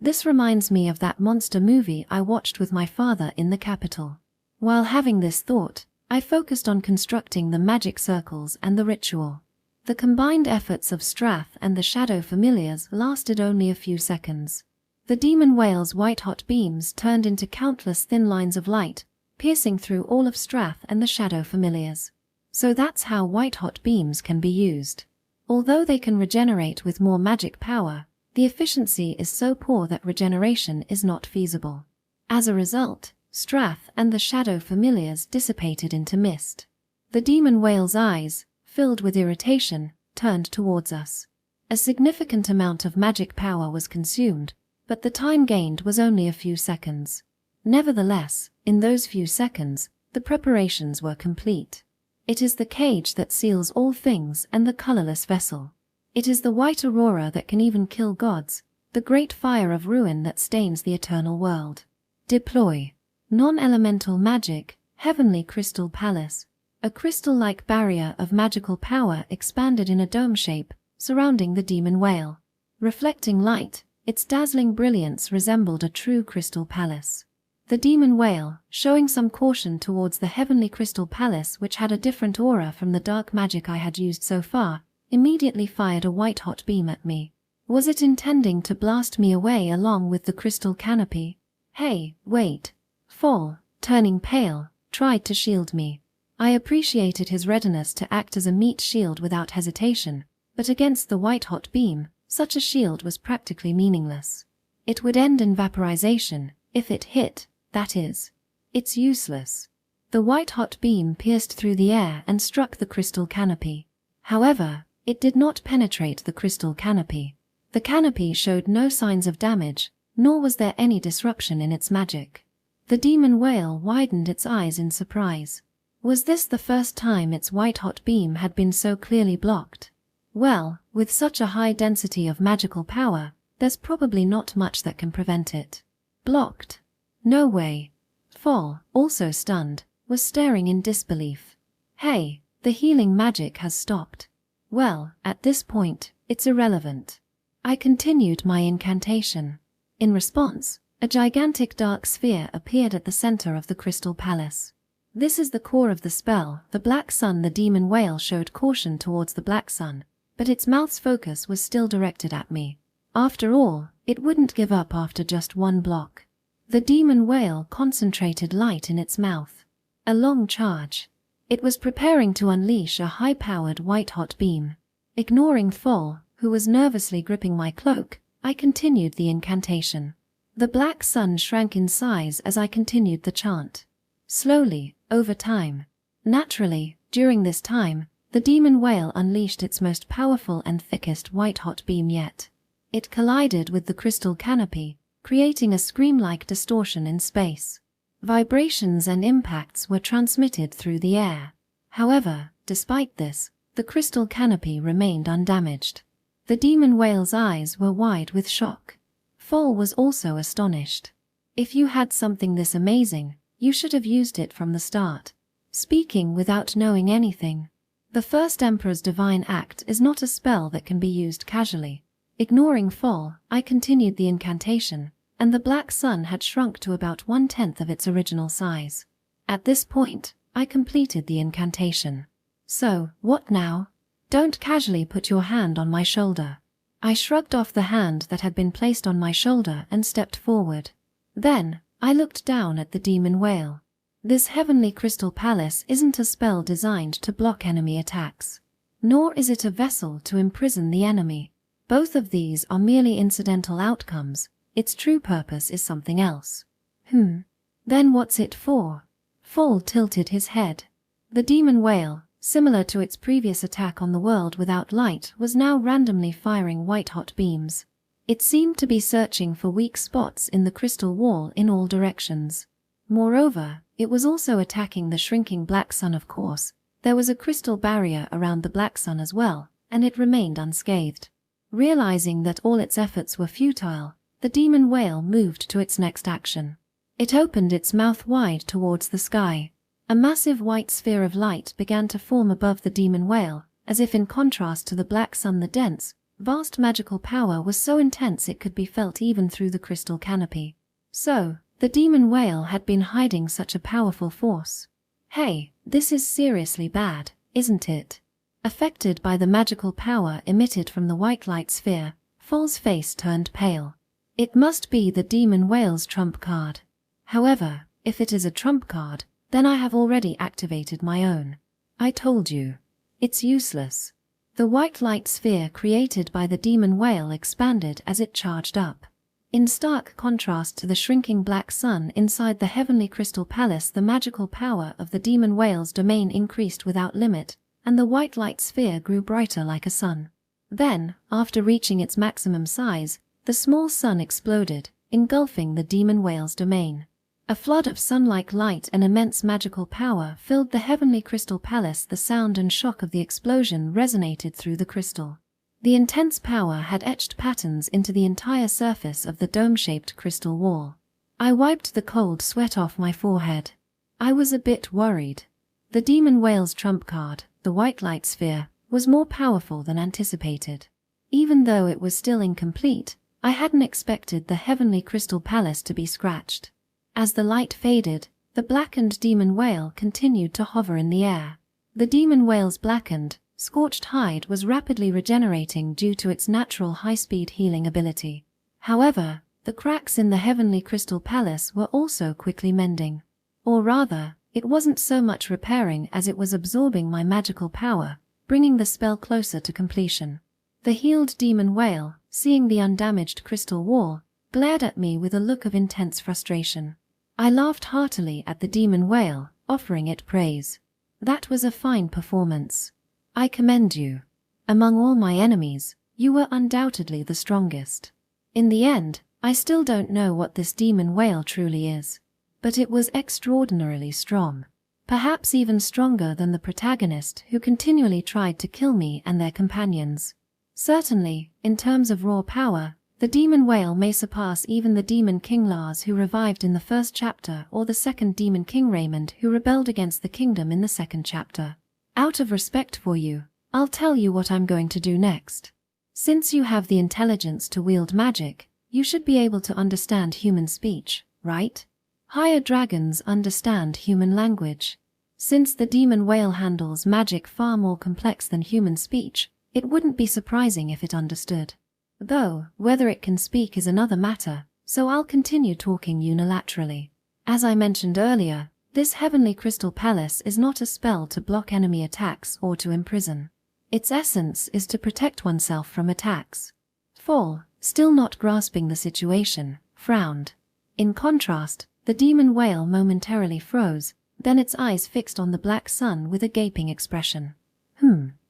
This reminds me of that monster movie I watched with my father in the capital. While having this thought, I focused on constructing the magic circles and the ritual. The combined efforts of Strath and the shadow familiars lasted only a few seconds. The demon whale's white-hot beams turned into countless thin lines of light, piercing through all of Strath and the shadow familiars. So that's how white-hot beams can be used. Although they can regenerate with more magic power, the efficiency is so poor that regeneration is not feasible. As a result, Strath and the shadow familiars dissipated into mist. The demon whale's eyes, filled with irritation, turned towards us. A significant amount of magic power was consumed, but the time gained was only a few seconds. Nevertheless, in those few seconds, the preparations were complete. It is the cage that seals all things and the colorless vessel. It is the white aurora that can even kill gods, the great fire of ruin that stains the eternal world. Deploy. Non-elemental magic, heavenly crystal palace. A crystal-like barrier of magical power expanded in a dome shape, surrounding the demon whale. Reflecting light, its dazzling brilliance resembled a true crystal palace. The demon whale, showing some caution towards the heavenly crystal palace which had a different aura from the dark magic I had used so far, immediately fired a white-hot beam at me. Was it intending to blast me away along with the crystal canopy? Hey, wait. Fall, turning pale, tried to shield me. I appreciated his readiness to act as a meat shield without hesitation, but against the white-hot beam, such a shield was practically meaningless. It would end in vaporization, if it hit, that is. It's useless. The white-hot beam pierced through the air and struck the crystal canopy. However, it did not penetrate the crystal canopy. The canopy showed no signs of damage, nor was there any disruption in its magic. The demon whale widened its eyes in surprise. Was this the first time its white-hot beam had been so clearly blocked? Well, with such a high density of magical power, there's probably not much that can prevent it. Blocked? No way. Fall, also stunned, was staring in disbelief. Hey, the healing magic has stopped. Well, at this point, it's irrelevant. I continued my incantation. In response, a gigantic dark sphere appeared at the center of the crystal palace. This is the core of the spell, the black sun. The demon whale showed caution towards the black sun, but its mouth's focus was still directed at me. After all, it wouldn't give up after just one block. The demon whale concentrated light in its mouth. A long charge. It was preparing to unleash a high-powered white-hot beam. Ignoring Fall, who was nervously gripping my cloak, I continued the incantation. The black sun shrank in size as I continued the chant. Slowly, over time. Naturally, during this time, the demon whale unleashed its most powerful and thickest white-hot beam yet. It collided with the crystal canopy, creating a scream-like distortion in space. Vibrations and impacts were transmitted through the air. However, despite this, the crystal canopy remained undamaged. The demon whale's eyes were wide with shock. Fall was also astonished. If you had something this amazing, you should have used it from the start. Speaking without knowing anything. The First Emperor's divine act is not a spell that can be used casually. Ignoring Fall, I continued the incantation, and the black sun had shrunk to about 1/10 of its original size. At this point, I completed the incantation. So, what now? Don't casually put your hand on my shoulder. I shrugged off the hand that had been placed on my shoulder and stepped forward. Then, I looked down at the demon whale. This heavenly crystal palace isn't a spell designed to block enemy attacks. Nor is it a vessel to imprison the enemy. Both of these are merely incidental outcomes. Its true purpose is something else. Then what's it for? Fall tilted his head. The demon whale, similar to its previous attack on the world without light, was now randomly firing white-hot beams. It seemed to be searching for weak spots in the crystal wall in all directions. Moreover, it was also attacking the shrinking black sun. Of course, there was a crystal barrier around the black sun as well, and it remained unscathed. Realizing that all its efforts were futile, the demon whale moved to its next action. It opened its mouth wide towards the sky. A massive white sphere of light began to form above the demon whale, as if in contrast to the black sun. The dense, vast magical power was so intense it could be felt even through the crystal canopy. So, the demon whale had been hiding such a powerful force. Hey, this is seriously bad, isn't it? Affected by the magical power emitted from the white light sphere, Fall's face turned pale. It must be the demon whale's trump card. However, if it is a trump card, then I have already activated my own. I told you. It's useless. The white light sphere created by the demon whale expanded as it charged up. In stark contrast to the shrinking black sun inside the heavenly crystal palace, the magical power of the demon whale's domain increased without limit, and the white light sphere grew brighter like a sun. Then, after reaching its maximum size, the small sun exploded, engulfing the demon whale's domain. A flood of sun-like light and immense magical power filled the heavenly crystal palace. The sound and shock of the explosion resonated through the crystal. The intense power had etched patterns into the entire surface of the dome-shaped crystal wall. I wiped the cold sweat off my forehead. I was a bit worried. The demon whale's trump card, the white light sphere, was more powerful than anticipated. Even though it was still incomplete, I hadn't expected the heavenly crystal palace to be scratched. As the light faded, the blackened demon whale continued to hover in the air. The demon whale's blackened, scorched hide was rapidly regenerating due to its natural high-speed healing ability. However, the cracks in the heavenly crystal palace were also quickly mending. Or rather, it wasn't so much repairing as it was absorbing my magical power, bringing the spell closer to completion. The healed demon whale, seeing the undamaged crystal wall, glared at me with a look of intense frustration. I laughed heartily at the demon whale, offering it praise. That was a fine performance. I commend you. Among all my enemies, you were undoubtedly the strongest. In the end, I still don't know what this demon whale truly is. But it was extraordinarily strong. Perhaps even stronger than the protagonist who continually tried to kill me and their companions. Certainly, in terms of raw power, the demon whale may surpass even the demon king Lars who revived in the first chapter or the second demon king Raymond who rebelled against the kingdom in the second chapter. Out of respect for you, I'll tell you what I'm going to do next. Since you have the intelligence to wield magic, you should be able to understand human speech, right? Higher dragons understand human language. Since the demon whale handles magic far more complex than human speech, it wouldn't be surprising if it understood. Though, whether it can speak is another matter, so I'll continue talking unilaterally. As I mentioned earlier, this heavenly crystal palace is not a spell to block enemy attacks or to imprison. Its essence is to protect oneself from attacks. Fall, still not grasping the situation, frowned. In contrast, the demon whale momentarily froze, then its eyes fixed on the black sun with a gaping expression.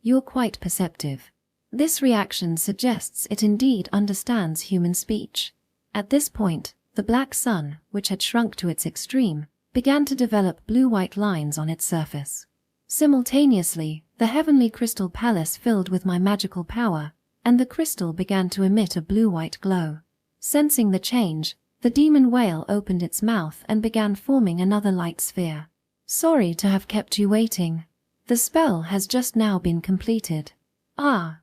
You're quite perceptive. This reaction suggests it indeed understands human speech. At this point, the black sun, which had shrunk to its extreme, began to develop blue-white lines on its surface. Simultaneously, the heavenly crystal palace filled with my magical power, and the crystal began to emit a blue-white glow. Sensing the change, the demon whale opened its mouth and began forming another light sphere. Sorry to have kept you waiting. The spell has just now been completed.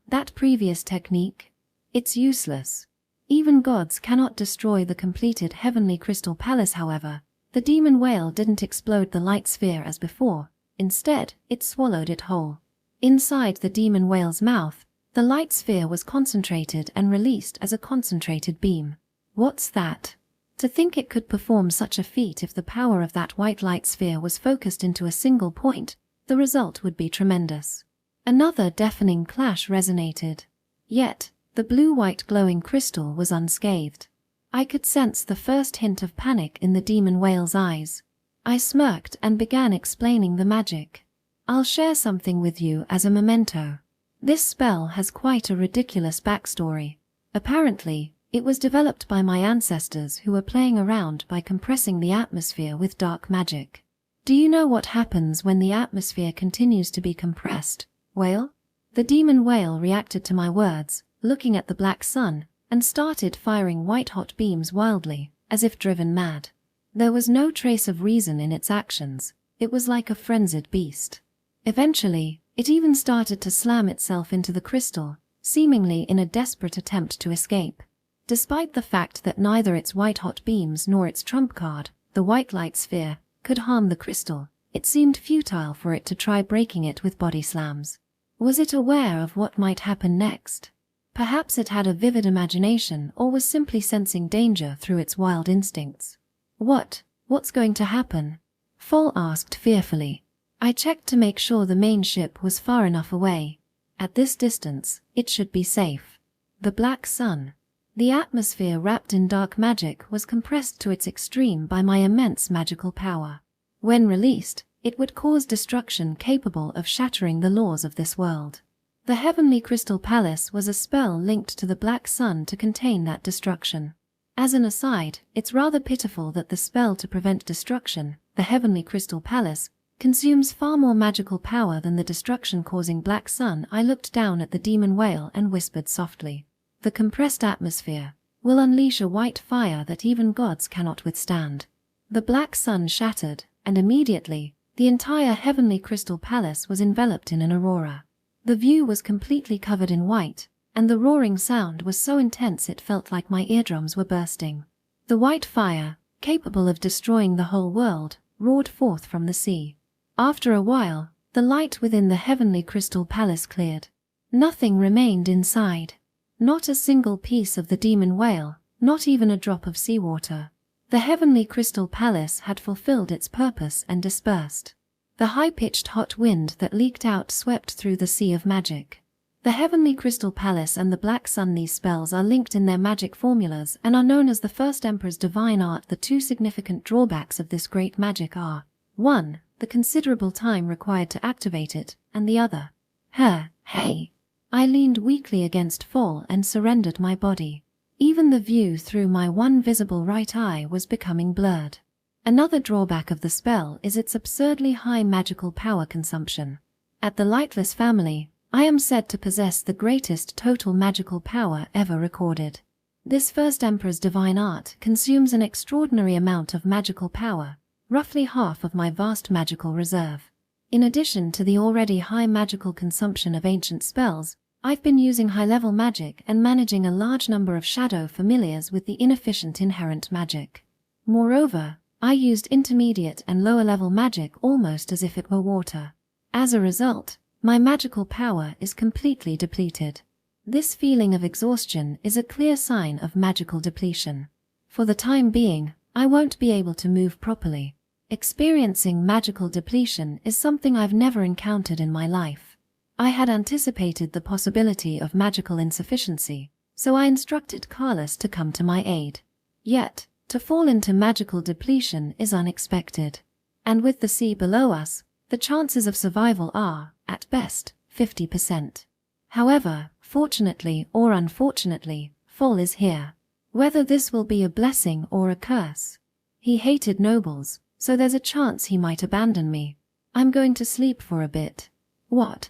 That previous technique? It's useless. Even gods cannot destroy the completed heavenly crystal palace, however. The demon whale didn't explode the light sphere as before. Instead, it swallowed it whole. Inside the demon whale's mouth, the light sphere was concentrated and released as a concentrated beam. What's that? To think it could perform such a feat if the power of that white light sphere was focused into a single point, the result would be tremendous. Another deafening clash resonated. Yet, the blue-white glowing crystal was unscathed. I could sense the first hint of panic in the demon whale's eyes. I smirked and began explaining the magic. I'll share something with you as a memento. This spell has quite a ridiculous backstory. Apparently, it was developed by my ancestors who were playing around by compressing the atmosphere with dark magic. Do you know what happens when the atmosphere continues to be compressed, whale? The demon whale reacted to my words, looking at the black sun, and started firing white-hot beams wildly, as if driven mad. There was no trace of reason in its actions. It was like a frenzied beast. Eventually, it even started to slam itself into the crystal, seemingly in a desperate attempt to escape. Despite the fact that neither its white-hot beams nor its trump card, the white light sphere, could harm the crystal, it seemed futile for it to try breaking it with body slams. Was it aware of what might happen next? Perhaps it had a vivid imagination or was simply sensing danger through its wild instincts. What's going to happen? Fall asked fearfully. I checked to make sure the main ship was far enough away. At this distance, it should be safe. The black sun. The atmosphere wrapped in dark magic was compressed to its extreme by my immense magical power. When released, it would cause destruction capable of shattering the laws of this world. The heavenly crystal palace was a spell linked to the black sun to contain that destruction. As an aside, it's rather pitiful that the spell to prevent destruction, the heavenly crystal palace, consumes far more magical power than the destruction-causing black sun. I looked down at the demon whale and whispered softly. The compressed atmosphere will unleash a white fire that even gods cannot withstand. The black sun shattered, and immediately, the entire heavenly crystal palace was enveloped in an aurora. The view was completely covered in white, and the roaring sound was so intense it felt like my eardrums were bursting. The white fire, capable of destroying the whole world, roared forth from the sea. After a while, the light within the heavenly crystal palace cleared. Nothing remained inside. Not a single piece of the demon whale, not even a drop of seawater. The heavenly crystal palace had fulfilled its purpose and dispersed. The high-pitched hot wind that leaked out swept through the sea of magic. The heavenly crystal palace and the black sun. These spells are linked in their magic formulas and are known as the first emperor's divine art. The two significant drawbacks of this great magic are: 1. The considerable time required to activate it, and the other. Hey. I leaned weakly against Fall and surrendered my body. Even the view through my one visible right eye was becoming blurred. Another drawback of the spell is its absurdly high magical power consumption. At the Lightless family, I am said to possess the greatest total magical power ever recorded. This first Emperor's divine art consumes an extraordinary amount of magical power, roughly half of my vast magical reserve. In addition to the already high magical consumption of ancient spells, I've been using high-level magic and managing a large number of shadow familiars with the inefficient inherent magic. Moreover, I used intermediate and lower-level magic almost as if it were water. As a result, my magical power is completely depleted. This feeling of exhaustion is a clear sign of magical depletion. For the time being, I won't be able to move properly. Experiencing magical depletion is something I've never encountered in my life. I had anticipated the possibility of magical insufficiency, so I instructed Carlos to come to my aid. Yet, to fall into magical depletion is unexpected. And with the sea below us, the chances of survival are, at best, 50%. However, fortunately or unfortunately, Fall is here. Whether this will be a blessing or a curse. He hated nobles, so there's a chance he might abandon me. I'm going to sleep for a bit. What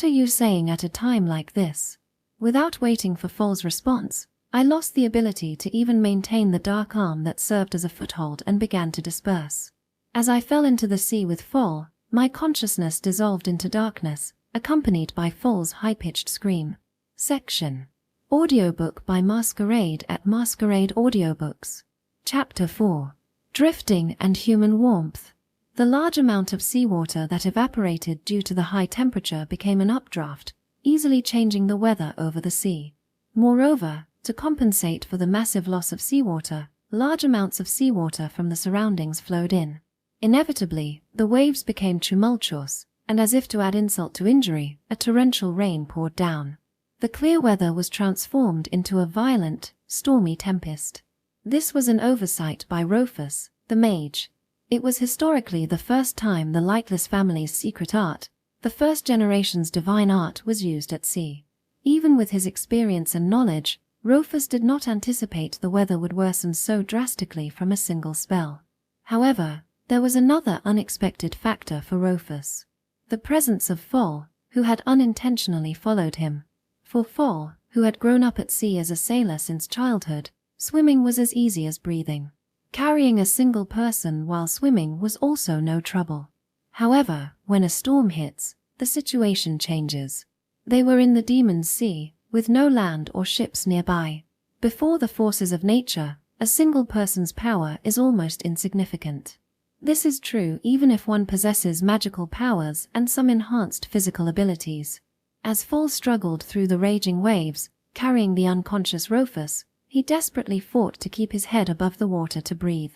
are you saying at a time like this? Without waiting for Fall's response, I lost the ability to even maintain the dark arm that served as a foothold and began to disperse. As I fell into the sea with Fall, my consciousness dissolved into darkness, accompanied by Fall's high-pitched scream. Section. Audiobook by Masquerade at Masquerade Audiobooks. Chapter 4. Drifting and Human Warmth. The large amount of seawater that evaporated due to the high temperature became an updraft, easily changing the weather over the sea. Moreover, to compensate for the massive loss of seawater, large amounts of seawater from the surroundings flowed in. Inevitably, the waves became tumultuous, and as if to add insult to injury, a torrential rain poured down. The clear weather was transformed into a violent, stormy tempest. This was an oversight by Rufus, the mage. It was historically the first time the Lightless family's secret art, the first generation's divine art, was used at sea. Even with his experience and knowledge, Rufus did not anticipate the weather would worsen so drastically from a single spell. However, there was another unexpected factor for Rufus. The presence of Fall, who had unintentionally followed him. For Fall, who had grown up at sea as a sailor since childhood, swimming was as easy as breathing. Carrying a single person while swimming was also no trouble. However, when a storm hits, the situation changes. They were in the Demon's Sea, with no land or ships nearby. Before the forces of nature, a single person's power is almost insignificant. This is true even if one possesses magical powers and some enhanced physical abilities. As Fall struggled through the raging waves, carrying the unconscious Rufus, he desperately fought to keep his head above the water to breathe.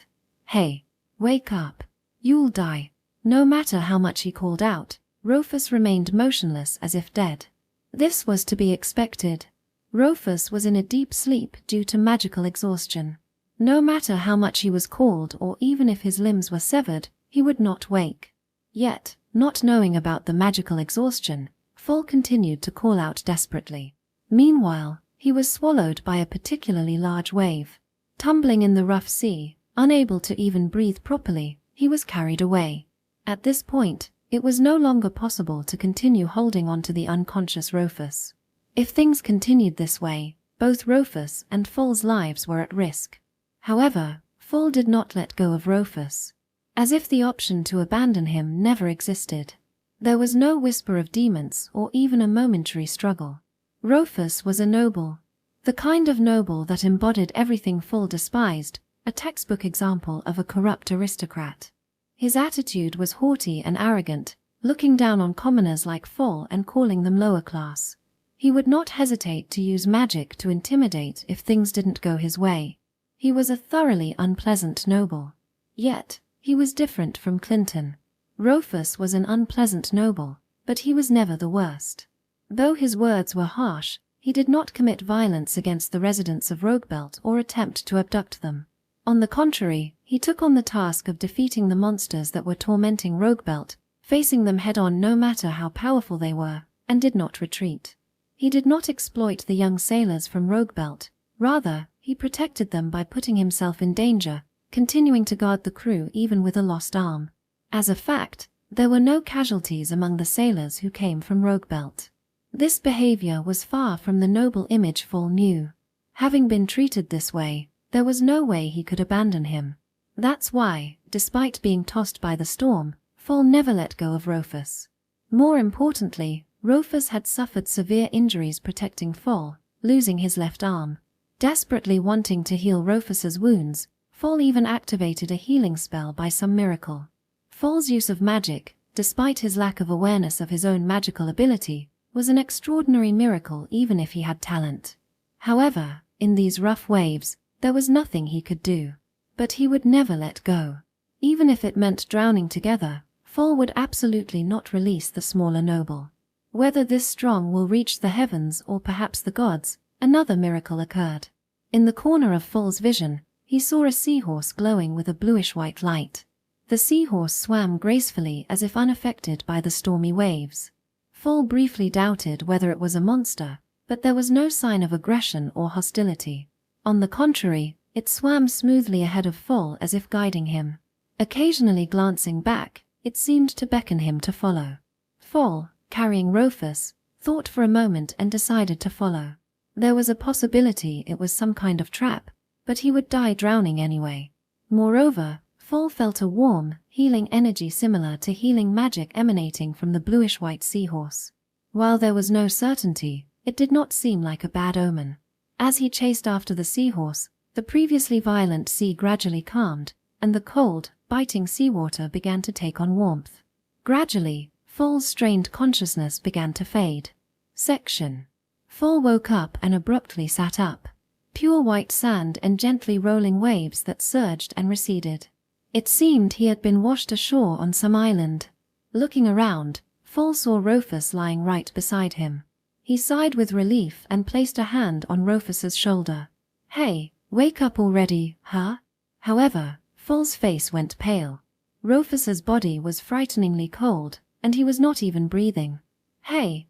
Hey, wake up. You'll die. No matter how much he called out, Rufus remained motionless as if dead. This was to be expected. Rufus was in a deep sleep due to magical exhaustion. No matter how much he was called or even if his limbs were severed, he would not wake. Yet, not knowing about the magical exhaustion, Fall continued to call out desperately. Meanwhile, he was swallowed by a particularly large wave. Tumbling in the rough sea, unable to even breathe properly, he was carried away. At this point, it was no longer possible to continue holding on to the unconscious Rufus. If things continued this way, both Rufus and Fall's lives were at risk. However, Fall did not let go of Rufus. As if the option to abandon him never existed. There was no whisper of demons or even a momentary struggle. Rufus was a noble. The kind of noble that embodied everything Fall despised, a textbook example of a corrupt aristocrat. His attitude was haughty and arrogant, looking down on commoners like Fall and calling them lower class. He would not hesitate to use magic to intimidate if things didn't go his way. He was a thoroughly unpleasant noble. Yet, he was different from Clinton. Rufus was an unpleasant noble, but he was never the worst. Though his words were harsh, he did not commit violence against the residents of Roguebelt or attempt to abduct them. On the contrary, he took on the task of defeating the monsters that were tormenting Roguebelt, facing them head-on no matter how powerful they were, and did not retreat. He did not exploit the young sailors from Roguebelt, rather, he protected them by putting himself in danger, continuing to guard the crew even with a lost arm. As a fact, there were no casualties among the sailors who came from Roguebelt. This behavior was far from the noble image Fall knew. Having been treated this way, there was no way he could abandon him. That's why, despite being tossed by the storm, Fall never let go of Rufus. More importantly, Rufus had suffered severe injuries protecting Fall, losing his left arm. Desperately wanting to heal Rufus's wounds, Fall even activated a healing spell by some miracle. Fall's use of magic, despite his lack of awareness of his own magical ability, was an extraordinary miracle even if he had talent. However, in these rough waves, there was nothing he could do. But he would never let go. Even if it meant drowning together, Fall would absolutely not release the smaller noble. Whether this strong will reach the heavens or perhaps the gods, another miracle occurred. In the corner of Fall's vision, he saw a seahorse glowing with a bluish-white light. The seahorse swam gracefully as if unaffected by the stormy waves. Fall briefly doubted whether it was a monster, but there was no sign of aggression or hostility. On the contrary, it swam smoothly ahead of Fall as if guiding him. Occasionally glancing back, it seemed to beckon him to follow. Fall, carrying Rufus, thought for a moment and decided to follow. There was a possibility it was some kind of trap, but he would die drowning anyway. Moreover, Fall felt a warm, healing energy similar to healing magic emanating from the bluish-white seahorse. While there was no certainty, it did not seem like a bad omen. As he chased after the seahorse, the previously violent sea gradually calmed, and the cold, biting seawater began to take on warmth. Gradually, Fall's strained consciousness began to fade. Section. Fall woke up and abruptly sat up. Pure white sand and gently rolling waves that surged and receded. It seemed he had been washed ashore on some island. Looking around, Fall saw Rufus lying right beside him. He sighed with relief and placed a hand on Rufus's shoulder. "Hey, wake up already, huh?" However, Fall's face went pale. Rufus's body was frighteningly cold, and he was not even breathing. Hey,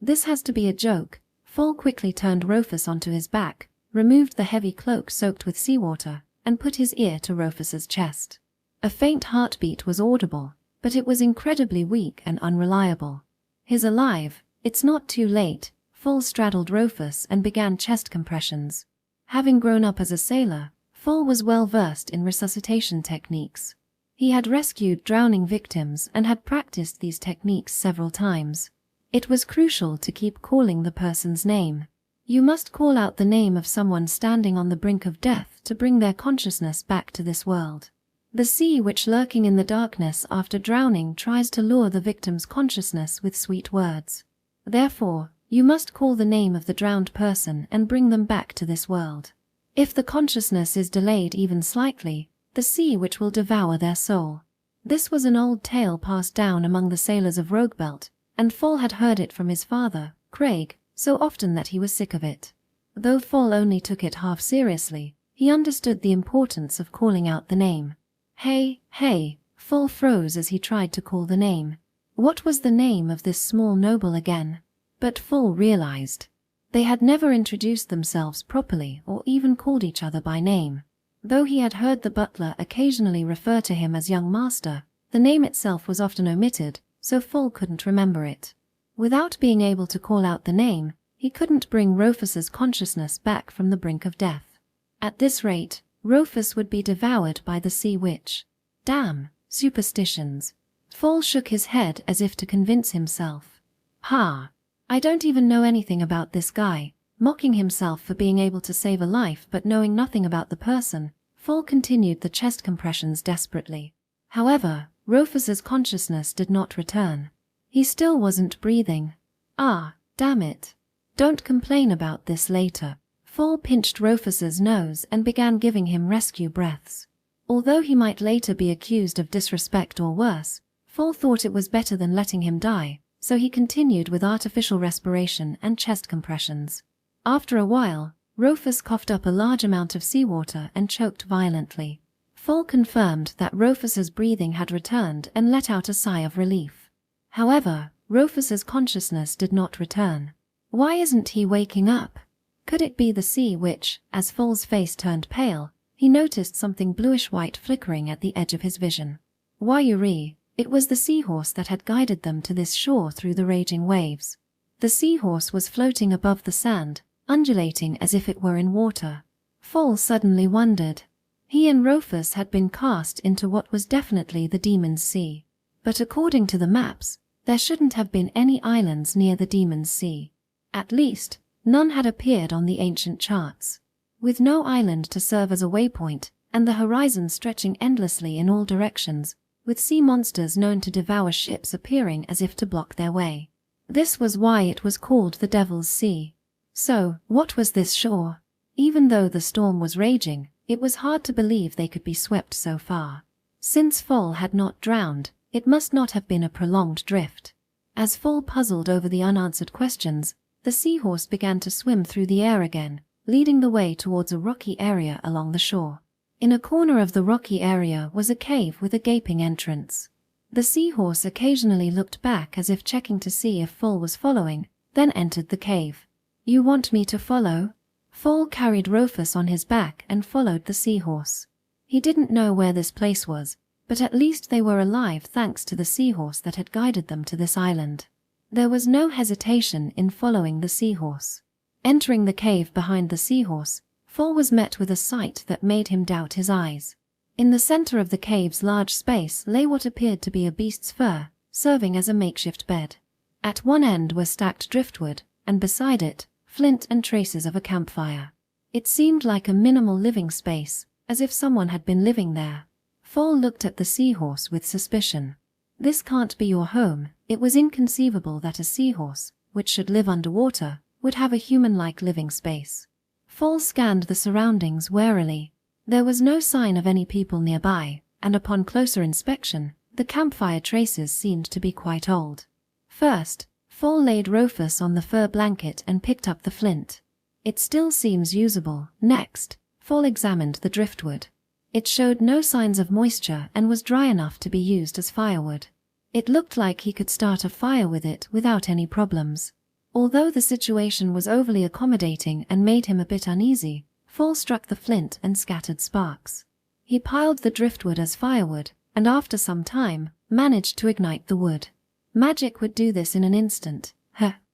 this has to be a joke." Fall quickly turned Rufus onto his back, removed the heavy cloak soaked with seawater, and put his ear to Rufus's chest. A faint heartbeat was audible, but it was incredibly weak and unreliable. "He's alive, it's not too late." Fall straddled Rufus and began chest compressions. Having grown up as a sailor, Fall was well versed in resuscitation techniques. He had rescued drowning victims and had practiced these techniques several times. It was crucial to keep calling the person's name. You must call out the name of someone standing on the brink of death to bring their consciousness back to this world. The sea which lurking in the darkness after drowning tries to lure the victim's consciousness with sweet words. Therefore, you must call the name of the drowned person and bring them back to this world. If the consciousness is delayed even slightly, the sea which will devour their soul. This was an old tale passed down among the sailors of Roguebelt, and Fall had heard it from his father, Craig, so often that he was sick of it. Though Fall only took it half seriously, he understood the importance of calling out the name. Hey, Fall froze as he tried to call the name. What was the name of this small noble again? But Fall realized. They had never introduced themselves properly or even called each other by name. Though he had heard the butler occasionally refer to him as young master, the name itself was often omitted, so Fall couldn't remember it. Without being able to call out the name, he couldn't bring Rufus's consciousness back from the brink of death. At this rate, Rufus would be devoured by the sea witch. Damn, superstitions. Fall shook his head as if to convince himself. I don't even know anything about this guy. Mocking himself for being able to save a life but knowing nothing about the person, Fall continued the chest compressions desperately. However, Rufus's consciousness did not return. He still wasn't breathing. Damn it. Don't complain about this later. Fall pinched Rufus's nose and began giving him rescue breaths. Although he might later be accused of disrespect or worse, Fall thought it was better than letting him die, so he continued with artificial respiration and chest compressions. After a while, Rufus coughed up a large amount of seawater and choked violently. Fall confirmed that Rufus's breathing had returned and let out a sigh of relief. However, Rufus's consciousness did not return. Why isn't he waking up? Could it be the sea which, as Foal's face turned pale, he noticed something bluish-white flickering at the edge of his vision? Why, it was the seahorse that had guided them to this shore through the raging waves. The seahorse was floating above the sand, undulating as if it were in water. Foal suddenly wondered. He and Rufus had been cast into what was definitely the Demon's Sea. But according to the maps, there shouldn't have been any islands near the Demon's Sea. At least, none had appeared on the ancient charts. With no island to serve as a waypoint, and the horizon stretching endlessly in all directions, with sea monsters known to devour ships appearing as if to block their way. This was why it was called the Devil's Sea. So, what was this shore? Even though the storm was raging, it was hard to believe they could be swept so far. Since Foal had not drowned, it must not have been a prolonged drift. As Foal puzzled over the unanswered questions, the seahorse began to swim through the air again, leading the way towards a rocky area along the shore. In a corner of the rocky area was a cave with a gaping entrance. The seahorse occasionally looked back as if checking to see if Foal was following, then entered the cave. "You want me to follow?" Foal carried Rufus on his back and followed the seahorse. He didn't know where this place was, but at least they were alive thanks to the seahorse that had guided them to this island. There was no hesitation in following the seahorse. Entering the cave behind the seahorse, Foal was met with a sight that made him doubt his eyes. In the center of the cave's large space lay what appeared to be a beast's fur, serving as a makeshift bed. At one end were stacked driftwood, and beside it, flint and traces of a campfire. It seemed like a minimal living space, as if someone had been living there. Foal looked at the seahorse with suspicion. This can't be your home. It was inconceivable that a seahorse, which should live underwater, would have a human-like living space. Foal scanned the surroundings warily. There was no sign of any people nearby, and upon closer inspection, the campfire traces seemed to be quite old. First, Foal laid Rufus on the fur blanket and picked up the flint. It still seems usable. Next, Foal examined the driftwood. It showed no signs of moisture and was dry enough to be used as firewood. It looked like he could start a fire with it without any problems. Although the situation was overly accommodating and made him a bit uneasy, Foal struck the flint and scattered sparks. He piled the driftwood as firewood, and after some time, managed to ignite the wood. Magic would do this in an instant.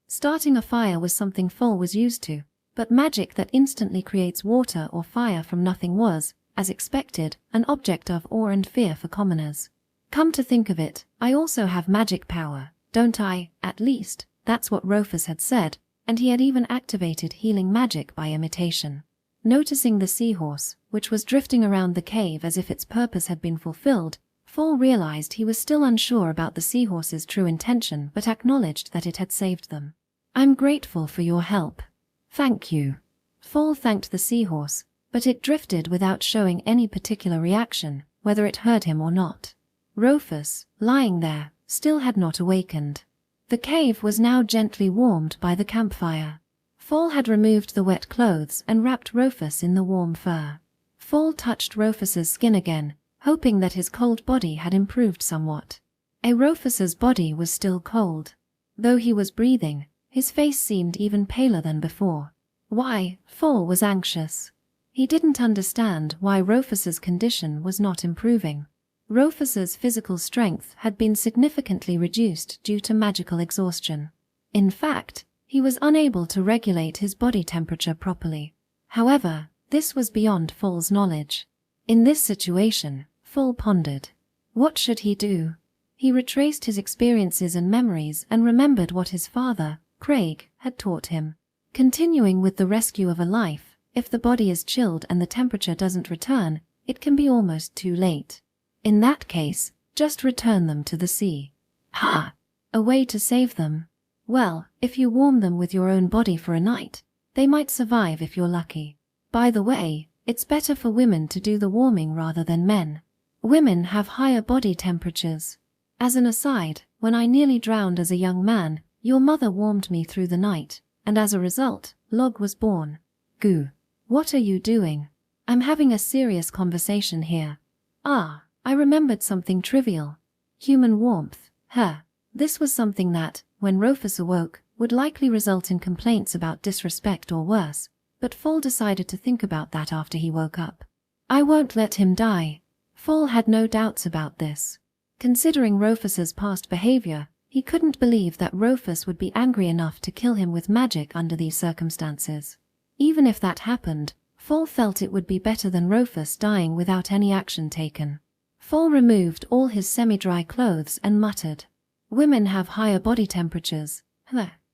Starting a fire was something Foal was used to, but magic that instantly creates water or fire from nothing was, as expected, an object of awe and fear for commoners. Come to think of it, I also have magic power, don't I? At least, that's what Rufus had said, and he had even activated healing magic by imitation. Noticing the seahorse, which was drifting around the cave as if its purpose had been fulfilled, Foal realized he was still unsure about the seahorse's true intention but acknowledged that it had saved them. "I'm grateful for your help." "Thank you." Foal thanked the seahorse, but it drifted without showing any particular reaction, whether it heard him or not. Rufus, lying there, still had not awakened. The cave was now gently warmed by the campfire. Foal had removed the wet clothes and wrapped Rufus in the warm fur. Foal touched Rufus's skin again, hoping that his cold body had improved somewhat. Rufus's body was still cold. Though he was breathing, his face seemed even paler than before. Why? Foal was anxious. He didn't understand why Rufus's condition was not improving. Rufus's physical strength had been significantly reduced due to magical exhaustion. In fact, he was unable to regulate his body temperature properly. However, this was beyond Foal's knowledge. In this situation, Foal pondered. What should he do? He retraced his experiences and memories and remembered what his father, Craig, had taught him. Continuing with the rescue of a life, if the body is chilled and the temperature doesn't return, it can be almost too late. In that case, just return them to the sea. Ha! A way to save them. Well, if you warm them with your own body for a night, they might survive if you're lucky. By the way, it's better for women to do the warming rather than men. Women have higher body temperatures. As an aside, when I nearly drowned as a young man, your mother warmed me through the night, and as a result, Log was born. Goo. What are you doing? I'm having a serious conversation here. Ah, I remembered something trivial. Human warmth. This was something that, when Rufus awoke, would likely result in complaints about disrespect or worse, but Fall decided to think about that after he woke up. I won't let him die. Fall had no doubts about this. Considering Rufus's past behavior, he couldn't believe that Rufus would be angry enough to kill him with magic under these circumstances. Even if that happened, Fall felt it would be better than Rufus dying without any action taken. Fall removed all his semi-dry clothes and muttered, "Women have higher body temperatures.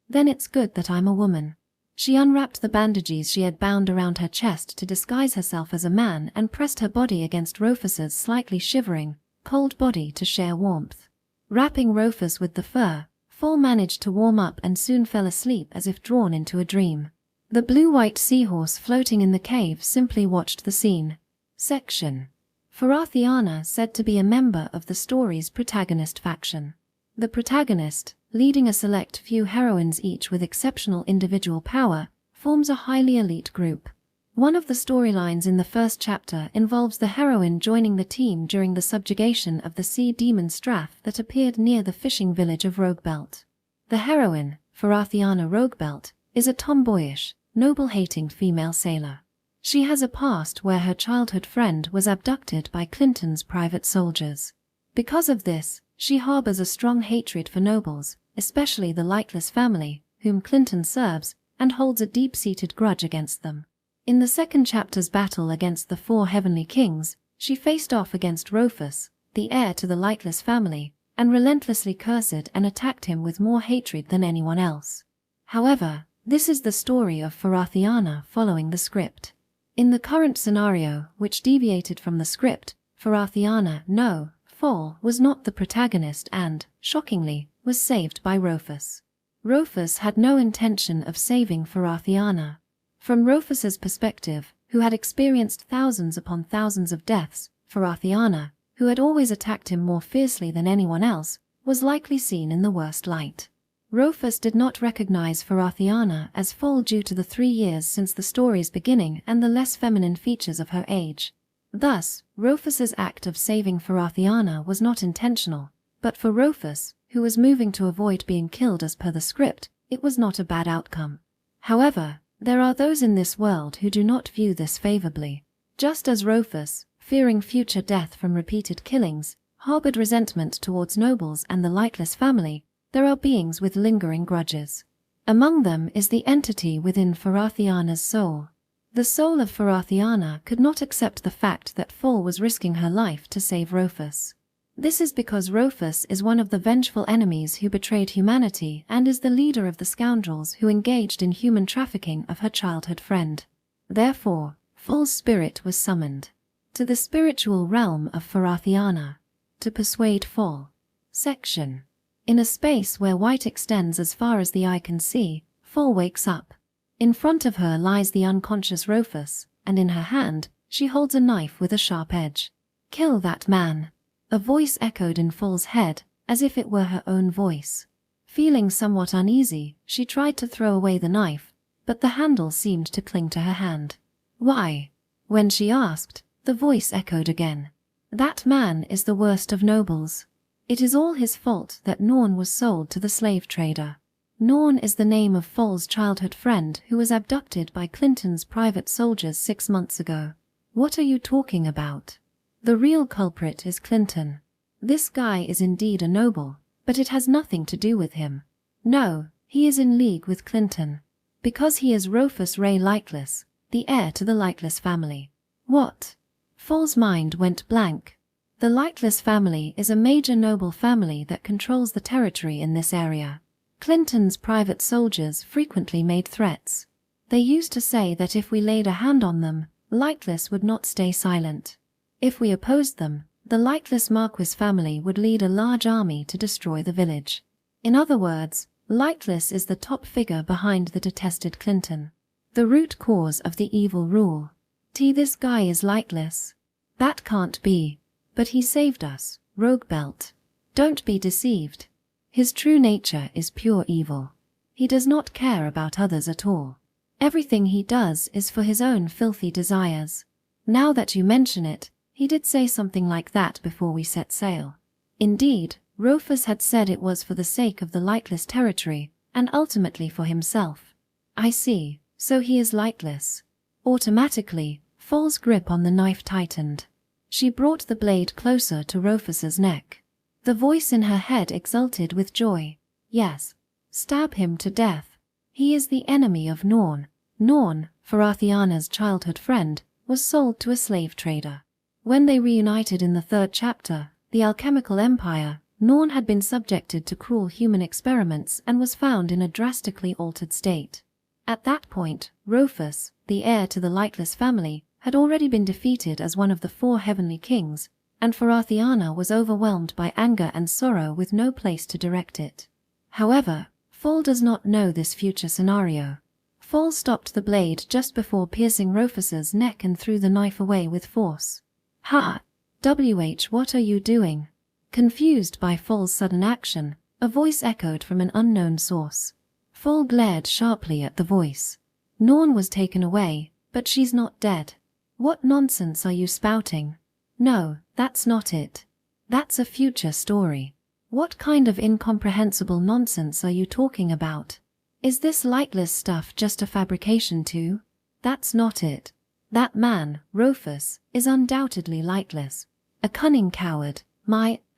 Then it's good that I'm a woman." She unwrapped the bandages she had bound around her chest to disguise herself as a man and pressed her body against Rufus's slightly shivering, cold body to share warmth. Wrapping Rufus with the fur, Fall managed to warm up and soon fell asleep as if drawn into a dream. The blue-white seahorse floating in the cave simply watched the scene. Section. Farathiana said to be a member of the story's protagonist faction. The protagonist, leading a select few heroines each with exceptional individual power, forms a highly elite group. One of the storylines in the first chapter involves the heroine joining the team during the subjugation of the sea demon Strath that appeared near the fishing village of Roguebelt. The heroine, Farathiana Roguebelt, is a tomboyish, noble-hating female sailor. She has a past where her childhood friend was abducted by Clinton's private soldiers. Because of this, she harbors a strong hatred for nobles, especially the Lightless family, whom Clinton serves, and holds a deep-seated grudge against them. In the second chapter's battle against the 4 heavenly kings, she faced off against Rufus, the heir to the Lightless family, and relentlessly cursed and attacked him with more hatred than anyone else. However, this is the story of Farathiana following the script. In the current scenario, which deviated from the script, Farathiana, Fall, was not the protagonist and, shockingly, was saved by Rufus. Rufus had no intention of saving Farathiana. From Rufus's perspective, who had experienced thousands upon thousands of deaths, Farathiana, who had always attacked him more fiercely than anyone else, was likely seen in the worst light. Rufus did not recognize Farathiana as Fall due to the 3 years since the story's beginning and the less feminine features of her age. Thus, Rufus's act of saving Farathiana was not intentional, but for Rufus, who was moving to avoid being killed as per the script, it was not a bad outcome. However, there are those in this world who do not view this favorably. Just as Rufus, fearing future death from repeated killings, harbored resentment towards nobles and the Lightless family, there are beings with lingering grudges. Among them is the entity within Farathiana's soul. The soul of Farathiana could not accept the fact that Fall was risking her life to save Rufus. This is because Rufus is one of the vengeful enemies who betrayed humanity and is the leader of the scoundrels who engaged in human trafficking of her childhood friend. Therefore, Fall's spirit was summoned to the spiritual realm of Farathiana to persuade Fall. Section. In a space where white extends as far as the eye can see, Fall wakes up. In front of her lies the unconscious Rufus, and in her hand, she holds a knife with a sharp edge. "Kill that man." A voice echoed in Fall's head, as if it were her own voice. Feeling somewhat uneasy, she tried to throw away the knife, but the handle seemed to cling to her hand. "Why?" When she asked, the voice echoed again. "That man is the worst of nobles. It is all his fault that Norn was sold to the slave trader." Norn is the name of Fall's childhood friend who was abducted by Clinton's private soldiers 6 months ago. "What are you talking about?" The real culprit is Clinton. This guy is indeed a noble, but it has nothing to do with him. No, he is in league with Clinton. Because he is Rufus Ray Lightless, the heir to the Lightless family. What? Fall's mind went blank. The Lightless family is a major noble family that controls the territory in this area. Clinton's private soldiers frequently made threats. They used to say that if we laid a hand on them, Lightless would not stay silent. If we opposed them, the Lightless Marquis family would lead a large army to destroy the village. In other words, Lightless is the top figure behind the detested Clinton. The root cause of the evil rule. This guy is Lightless. That can't be. But he saved us, Roguebelt. Don't be deceived. His true nature is pure evil. He does not care about others at all. Everything he does is for his own filthy desires. Now that you mention it, he did say something like that before we set sail. Indeed, Rufus had said it was for the sake of the lightless territory, and ultimately for himself. I see, so he is lightless. Automatically, Fall's grip on the knife tightened. She brought the blade closer to Rufus's neck. The voice in her head exulted with joy. Yes. Stab him to death. He is the enemy of Norn. Norn, Farathiana's childhood friend, was sold to a slave trader. When they reunited in the 3rd chapter, the alchemical empire, Norn had been subjected to cruel human experiments and was found in a drastically altered state. At that point, Rufus, the heir to the lightless family, had already been defeated as one of the 4 heavenly kings, and Farathiana was overwhelmed by anger and sorrow with no place to direct it. However, Fall does not know this future scenario. Fall stopped the blade just before piercing Rufus's neck and threw the knife away with force. Ha! What are you doing? Confused by Fall's sudden action, a voice echoed from an unknown source. Fall glared sharply at the voice. Norn was taken away, but she's not dead. What nonsense are you spouting? No, that's not it. That's a future story. What kind of incomprehensible nonsense are you talking about? Is this lightless stuff just a fabrication too? That's not it. That man, Rufus, is undoubtedly lightless. A cunning coward,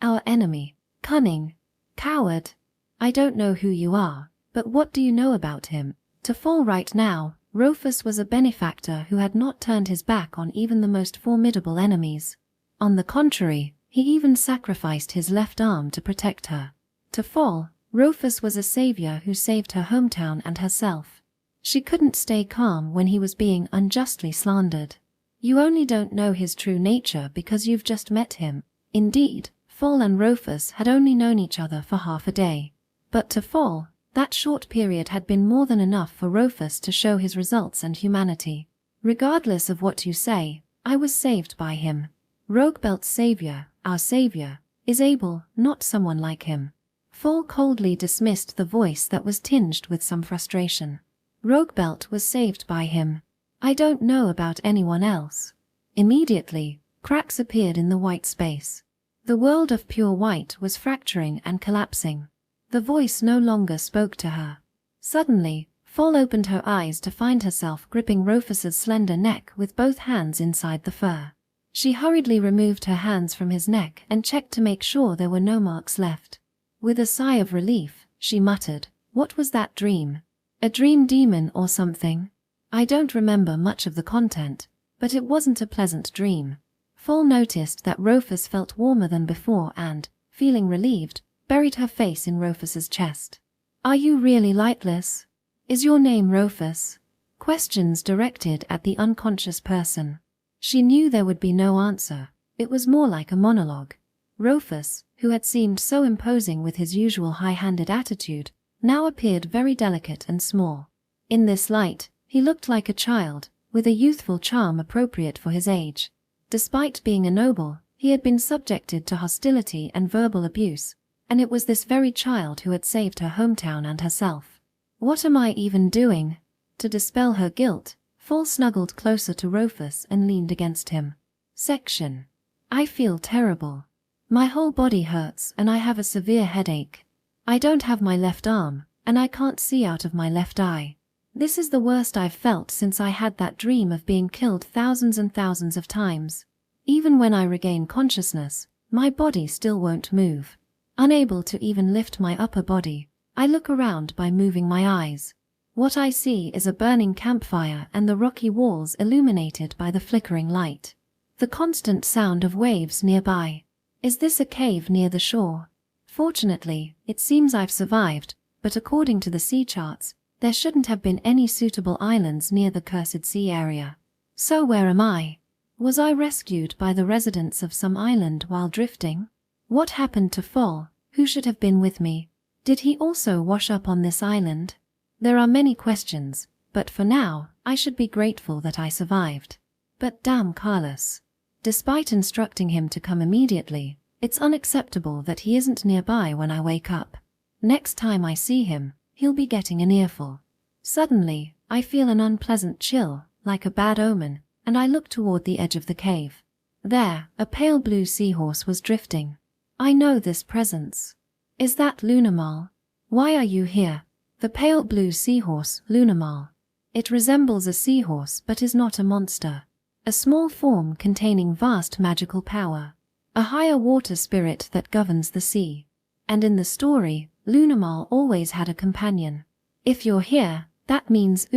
our enemy. Cunning. Coward. I don't know who you are, but what do you know about him? To Fall right now, Rufus was a benefactor who had not turned his back on even the most formidable enemies. On the contrary, he even sacrificed his left arm to protect her. To Fall, Rufus was a savior who saved her hometown and herself. She couldn't stay calm when he was being unjustly slandered. You only don't know his true nature because you've just met him. Indeed, Fall and Rufus had only known each other for half a day. But to Fall, that short period had been more than enough for Rufus to show his results and humanity. Regardless of what you say, I was saved by him. Roguebelt's savior, our savior, is able, not someone like him. Fall coldly dismissed the voice that was tinged with some frustration. Roguebelt was saved by him. I don't know about anyone else. Immediately, cracks appeared in the white space. The world of pure white was fracturing and collapsing. The voice no longer spoke to her. Suddenly, Fall opened her eyes to find herself gripping Rufus's slender neck with both hands inside the fur. She hurriedly removed her hands from his neck and checked to make sure there were no marks left. With a sigh of relief, she muttered, "What was that dream? A dream demon or something?" I don't remember much of the content, but it wasn't a pleasant dream. Fall noticed that Rufus felt warmer than before and, feeling relieved, buried her face in Rufus's chest. "Are you really lightless? Is your name Rufus?" Questions directed at the unconscious person. She knew there would be no answer. It was more like a monologue. Rufus, who had seemed so imposing with his usual high-handed attitude, now appeared very delicate and small. In this light, he looked like a child, with a youthful charm appropriate for his age. Despite being a noble, he had been subjected to hostility and verbal abuse, and it was this very child who had saved her hometown and herself. What am I even doing? To dispel her guilt, Fall snuggled closer to Rufus and leaned against him. Section. I feel terrible. My whole body hurts and I have a severe headache. I don't have my left arm, and I can't see out of my left eye. This is the worst I've felt since I had that dream of being killed thousands and thousands of times. Even when I regain consciousness, my body still won't move. Unable to even lift my upper body, I look around by moving my eyes. What I see is a burning campfire and the rocky walls illuminated by the flickering light. The constant sound of waves nearby. Is this a cave near the shore? Fortunately, it seems I've survived, but according to the sea charts, there shouldn't have been any suitable islands near the cursed sea area. So where am I? Was I rescued by the residents of some island while drifting? What happened to Fall, who should have been with me? Did he also wash up on this island? There are many questions, but for now, I should be grateful that I survived. But damn Carlos. Despite instructing him to come immediately, it's unacceptable that he isn't nearby when I wake up. Next time I see him, he'll be getting an earful. Suddenly, I feel an unpleasant chill, like a bad omen, and I look toward the edge of the cave. There, a pale blue seahorse was drifting. I know this presence. Is that Lunamal? Why are you here? The pale blue seahorse, Lunamal. It resembles a seahorse but is not a monster. A small form containing vast magical power. A higher water spirit that governs the sea. And in the story, Lunamal always had a companion. If you're here, that means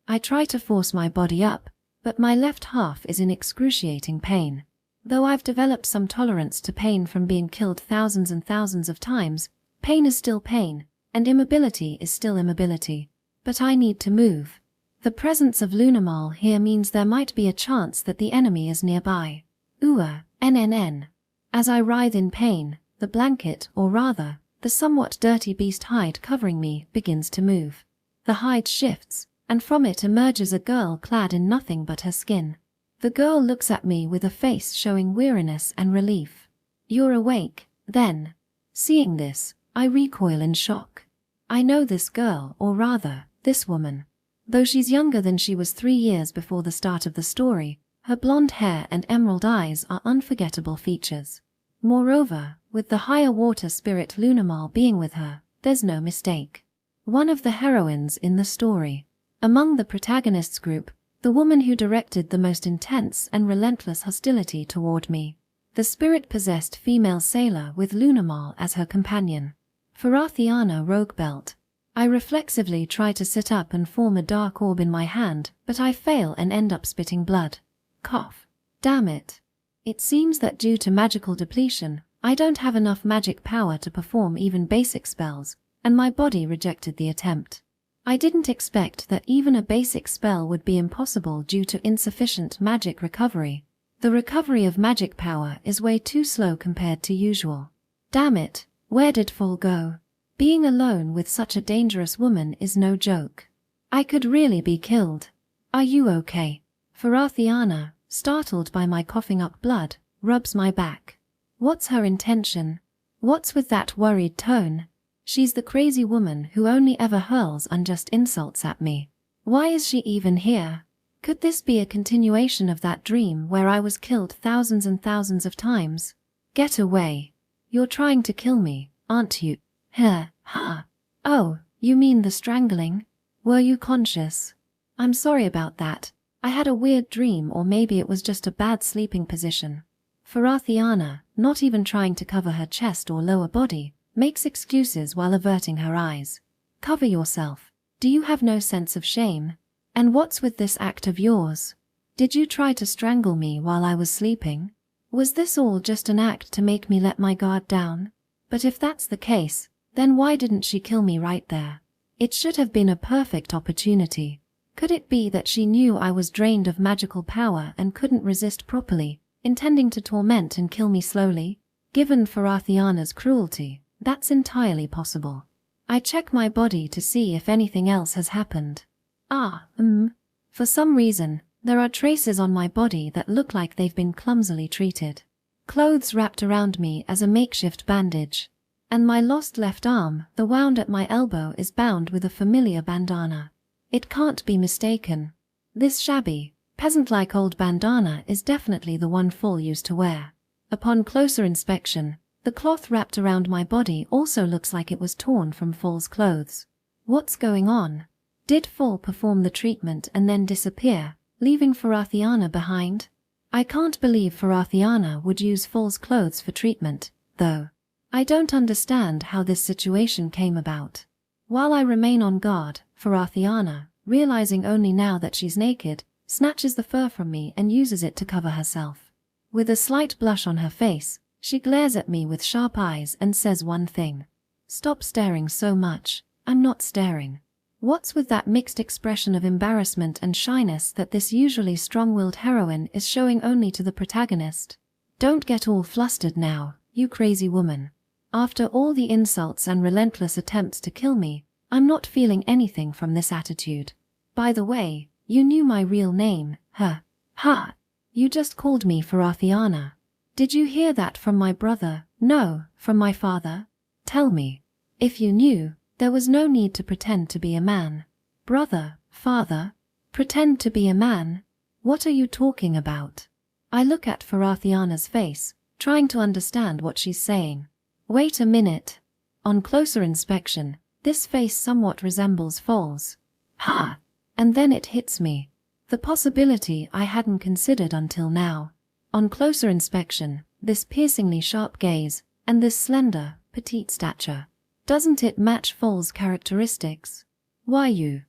I try to force my body up, but my left half is in excruciating pain. Though I've developed some tolerance to pain from being killed thousands and thousands of times, pain is still pain, and immobility is still immobility. But I need to move. The presence of Lunamal here means there might be a chance that the enemy is nearby. NNN. As I writhe in pain, the blanket, or rather, the somewhat dirty beast hide covering me, begins to move. The hide shifts, and from it emerges a girl clad in nothing but her skin. The girl looks at me with a face showing weariness and relief. You're awake, then. Seeing this, I recoil in shock. I know this girl, or rather, this woman. Though she's younger than she was 3 years before the start of the story, her blonde hair and emerald eyes are unforgettable features. Moreover, with the higher water spirit Lunamal being with her, there's no mistake. One of the heroines in the story. Among the protagonists group, the woman who directed the most intense and relentless hostility toward me. The spirit-possessed female sailor with Lunamal as her companion. Farathiana Roguebelt. I reflexively try to sit up and form a dark orb in my hand, but I fail and end up spitting blood. Cough. Damn it. It seems that due to magical depletion, I don't have enough magic power to perform even basic spells, and my body rejected the attempt. I didn't expect that even a basic spell would be impossible due to insufficient magic recovery. The recovery of magic power is way too slow compared to usual. Damn it, where did Fall go? Being alone with such a dangerous woman is no joke. I could really be killed. Are you okay? Farathiana, startled by my coughing up blood, rubs my back. What's her intention? What's with that worried tone? She's the crazy woman who only ever hurls unjust insults at me. Why is she even here? Could this be a continuation of that dream where I was killed thousands and thousands of times? Get away. You're trying to kill me, aren't you? Ha. Oh, you mean the strangling? Were you conscious? I'm sorry about that. I had a weird dream, or maybe it was just a bad sleeping position. Farathiana, not even trying to cover her chest or lower body, makes excuses while averting her eyes. Cover yourself. Do you have no sense of shame? And what's with this act of yours? Did you try to strangle me while I was sleeping? Was this all just an act to make me let my guard down? But if that's the case, then why didn't she kill me right there? It should have been a perfect opportunity. Could it be that she knew I was drained of magical power and couldn't resist properly, intending to torment and kill me slowly? Given Farathiana's cruelty, that's entirely possible. I check my body to see if anything else has happened. For some reason, there are traces on my body that look like they've been clumsily treated. Clothes wrapped around me as a makeshift bandage. And my lost left arm, the wound at my elbow, is bound with a familiar bandana. It can't be mistaken. This shabby, peasant-like old bandana is definitely the one Fall used to wear. Upon closer inspection, the cloth wrapped around my body also looks like it was torn from Fall's clothes. What's going on? Did Fall perform the treatment and then disappear, leaving Farathiana behind? I can't believe Farathiana would use Fall's clothes for treatment, though. I don't understand how this situation came about. While I remain on guard, Farathiana, realizing only now that she's naked, snatches the fur from me and uses it to cover herself. With a slight blush on her face, she glares at me with sharp eyes and says one thing. Stop staring so much. I'm not staring. What's with that mixed expression of embarrassment and shyness that this usually strong-willed heroine is showing only to the protagonist? Don't get all flustered now, you crazy woman. After all the insults and relentless attempts to kill me, I'm not feeling anything from this attitude. By the way, you knew my real name, Ha! You just called me Farathiana. Did you hear that from my brother? No, from my father? Tell me. If you knew, there was no need to pretend to be a man. Brother, father, pretend to be a man? What are you talking about? I look at Farathiana's face, trying to understand what she's saying. Wait a minute. On closer inspection, this face somewhat resembles Foal's. Ha! And then it hits me. The possibility I hadn't considered until now. On closer inspection, this piercingly sharp gaze, and this slender, petite stature. Doesn't it match Foal's characteristics? Why you?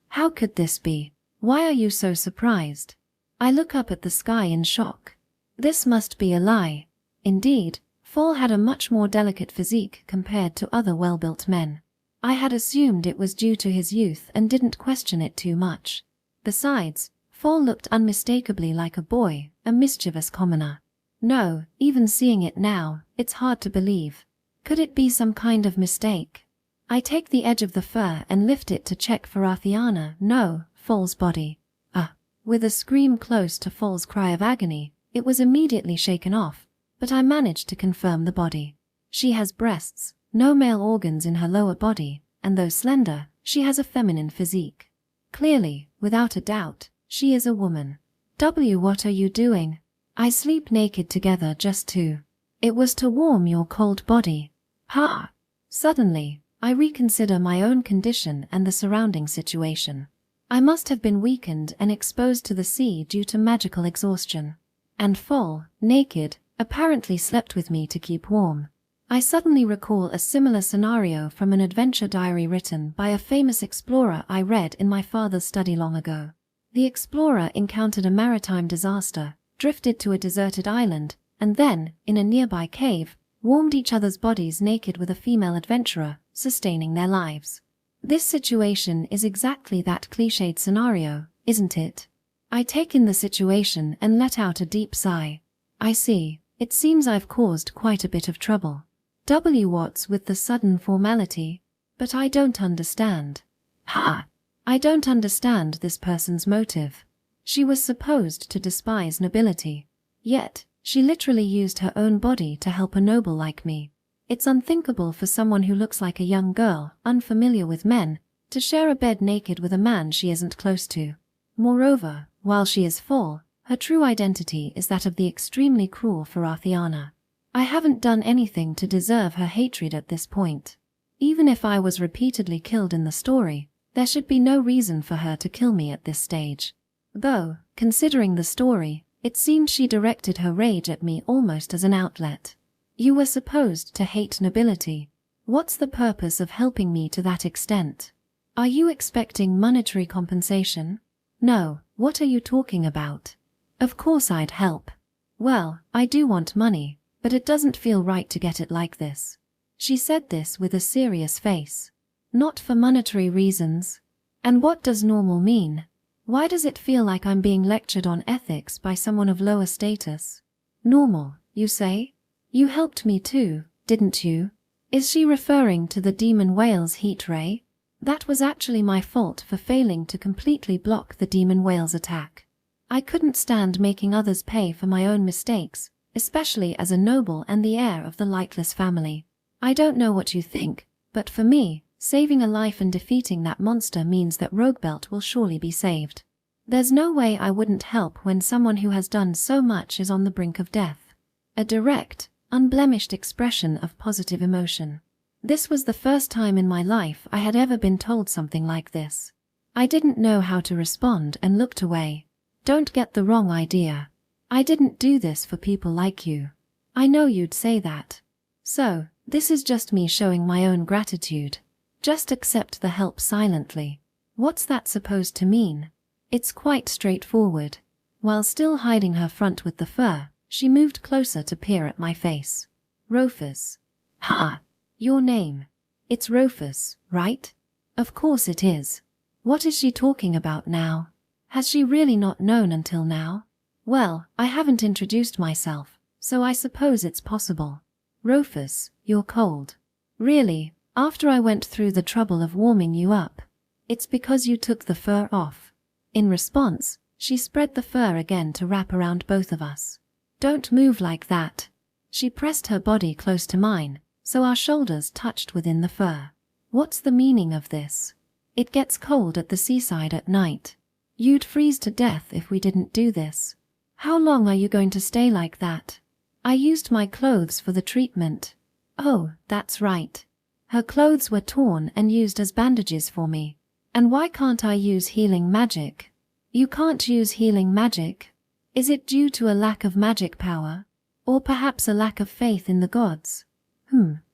How could this be? Why are you so surprised? I look up at the sky in shock. This must be a lie. Indeed, Foal had a much more delicate physique compared to other well-built men. I had assumed it was due to his youth and didn't question it too much. Besides, Foal looked unmistakably like a boy, a mischievous commoner. No, even seeing it now, it's hard to believe. Could it be some kind of mistake? I take the edge of the fur and lift it to check for Arthiana. No, Foal's body. With a scream close to Foal's cry of agony, it was immediately shaken off, but I managed to confirm the body. She has breasts, no male organs in her lower body, and though slender, she has a feminine physique. Clearly, without a doubt, she is a woman. What are you doing? I sleep naked together just to. It was to warm your cold body. Ha! Suddenly, I reconsider my own condition and the surrounding situation. I must have been weakened and exposed to the sea due to magical exhaustion. And Foal, naked, apparently slept with me to keep warm. I suddenly recall a similar scenario from an adventure diary written by a famous explorer I read in my father's study long ago. The explorer encountered a maritime disaster, drifted to a deserted island, and then, in a nearby cave, warmed each other's bodies naked with a female adventurer, sustaining their lives. This situation is exactly that cliched scenario, isn't it? I take in the situation and let out a deep sigh. I see, it seems I've caused quite a bit of trouble. What's with the sudden formality? But I don't understand. Ha! I don't understand this person's motive. She was supposed to despise nobility. Yet, she literally used her own body to help a noble like me. It's unthinkable for someone who looks like a young girl, unfamiliar with men, to share a bed naked with a man she isn't close to. Moreover, while she is Foal, her true identity is that of the extremely cruel Arthiana. I haven't done anything to deserve her hatred at this point. Even if I was repeatedly killed in the story, there should be no reason for her to kill me at this stage. Though, considering the story, it seemed she directed her rage at me almost as an outlet. You were supposed to hate nobility. What's the purpose of helping me to that extent? Are you expecting monetary compensation? No, what are you talking about? Of course I'd help. Well, I do want money, but it doesn't feel right to get it like this. She said this with a serious face. Not for monetary reasons. And what does normal mean? Why does it feel like I'm being lectured on ethics by someone of lower status? Normal, you say? You helped me too, didn't you? Is she referring to the demon whale's heat ray? That was actually my fault for failing to completely block the demon whale's attack. I couldn't stand making others pay for my own mistakes, especially as a noble and the heir of the lightless family. I don't know what you think, but for me, saving a life and defeating that monster means that Roguebelt will surely be saved. There's no way I wouldn't help when someone who has done so much is on the brink of death. A direct, unblemished expression of positive emotion. This was the first time in my life I had ever been told something like this. I didn't know how to respond and looked away. Don't get the wrong idea. I didn't do this for people like you. I know you'd say that. So, this is just me showing my own gratitude. Just accept the help silently. What's that supposed to mean? It's quite straightforward. While still hiding her front with the fur, she moved closer to peer at my face. Rufus. Ha! Your name. It's Rufus, right? Of course it is. What is she talking about now? Has she really not known until now? Well, I haven't introduced myself, so I suppose it's possible. Rufus, you're cold. Really, after I went through the trouble of warming you up. It's because you took the fur off. In response, she spread the fur again to wrap around both of us. Don't move like that. She pressed her body close to mine, so our shoulders touched within the fur. What's the meaning of this? It gets cold at the seaside at night. You'd freeze to death if we didn't do this. How long are you going to stay like that? I used my clothes for the treatment. Oh, that's right. Her clothes were torn and used as bandages for me. And why can't I use healing magic? You can't use healing magic? Is it due to a lack of magic power? Or perhaps a lack of faith in the gods?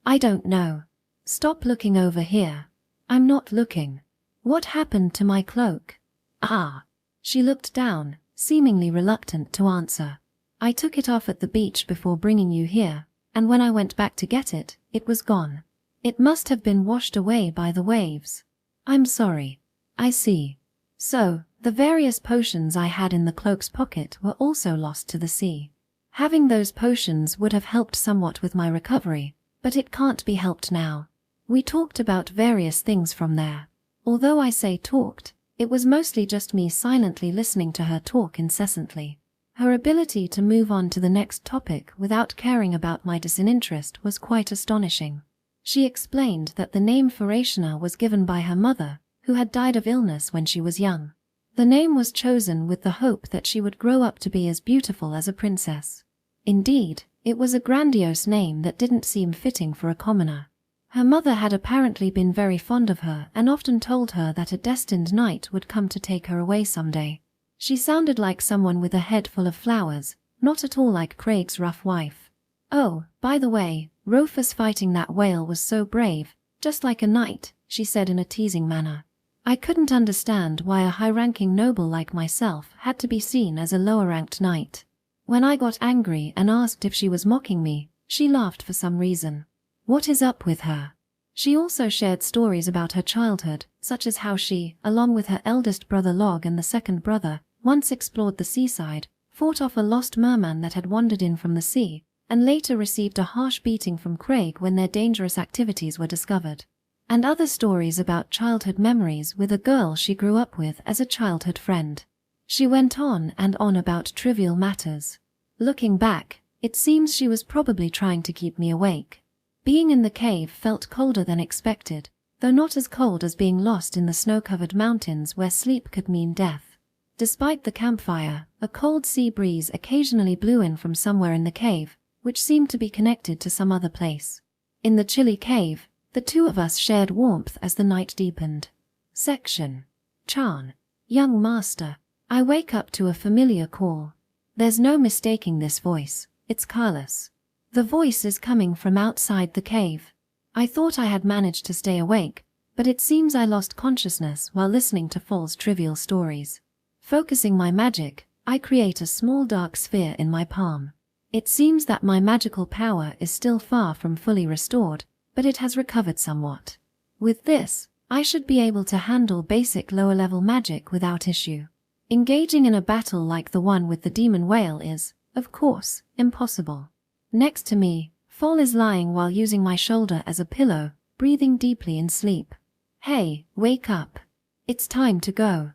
I don't know. Stop looking over here. I'm not looking. What happened to my cloak? Ah. She looked down, seemingly reluctant to answer. I took it off at the beach before bringing you here, and when I went back to get it, it was gone. It must have been washed away by the waves. I'm sorry. I see. So, the various potions I had in the cloak's pocket were also lost to the sea. Having those potions would have helped somewhat with my recovery, but it can't be helped now. We talked about various things from there. Although I say talked, it was mostly just me silently listening to her talk incessantly. Her ability to move on to the next topic without caring about my disinterest was quite astonishing. She explained that the name Farashina was given by her mother, who had died of illness when she was young. The name was chosen with the hope that she would grow up to be as beautiful as a princess. Indeed, it was a grandiose name that didn't seem fitting for a commoner. Her mother had apparently been very fond of her and often told her that a destined knight would come to take her away someday. She sounded like someone with a head full of flowers, not at all like Craig's rough wife. Oh, by the way, Rufus fighting that whale was so brave, just like a knight, she said in a teasing manner. I couldn't understand why a high-ranking noble like myself had to be seen as a lower-ranked knight. When I got angry and asked if she was mocking me, she laughed for some reason. What is up with her? She also shared stories about her childhood, such as how she, along with her eldest brother Log and the second brother, once explored the seaside, fought off a lost merman that had wandered in from the sea, and later received a harsh beating from Craig when their dangerous activities were discovered. And other stories about childhood memories with a girl she grew up with as a childhood friend. She went on and on about trivial matters. Looking back, it seems she was probably trying to keep me awake. Being in the cave felt colder than expected, though not as cold as being lost in the snow-covered mountains where sleep could mean death. Despite the campfire, a cold sea breeze occasionally blew in from somewhere in the cave, which seemed to be connected to some other place. In the chilly cave, the two of us shared warmth as the night deepened. Section. Chan. Young master. I wake up to a familiar call. There's no mistaking this voice, it's Carlos. The voice is coming from outside the cave. I thought I had managed to stay awake, but it seems I lost consciousness while listening to Fall's trivial stories. Focusing my magic, I create a small dark sphere in my palm. It seems that my magical power is still far from fully restored, but it has recovered somewhat. With this, I should be able to handle basic lower-level magic without issue. Engaging in a battle like the one with the demon whale is, of course, impossible. Next to me, Fall is lying while using my shoulder as a pillow, breathing deeply in sleep. Hey, wake up. It's time to go.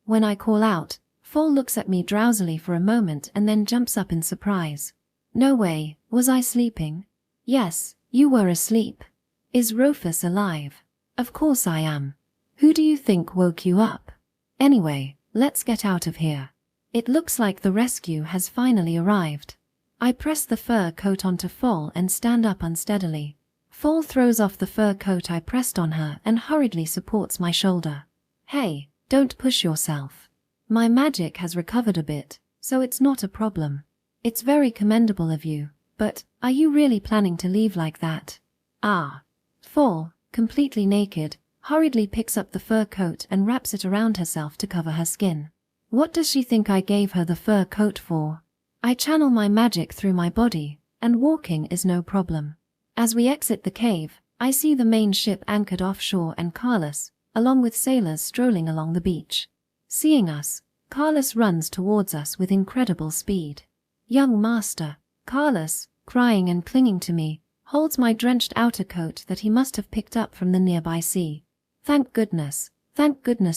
When I call out, Fall looks at me drowsily for a moment and then jumps up in surprise. No way, was I sleeping? Yes, you were asleep. Is Rufus alive? Of course I am. Who do you think woke you up? Anyway, let's get out of here. It looks like the rescue has finally arrived. I press the fur coat onto Fall and stand up unsteadily. Fall throws off the fur coat I pressed on her and hurriedly supports my shoulder. Hey, don't push yourself. My magic has recovered a bit, so it's not a problem. It's very commendable of you, but are you really planning to leave like that? Fall, completely naked, hurriedly picks up the fur coat and wraps it around herself to cover her skin. What does she think I gave her the fur coat for? I channel my magic through my body, and walking is no problem. As we exit the cave, I see the main ship anchored offshore and Carlos, along with sailors strolling along the beach. Seeing us, Carlos runs towards us with incredible speed. Young master, Carlos, crying and clinging to me, holds my drenched outer coat that he must have picked up from the nearby sea. Thank goodness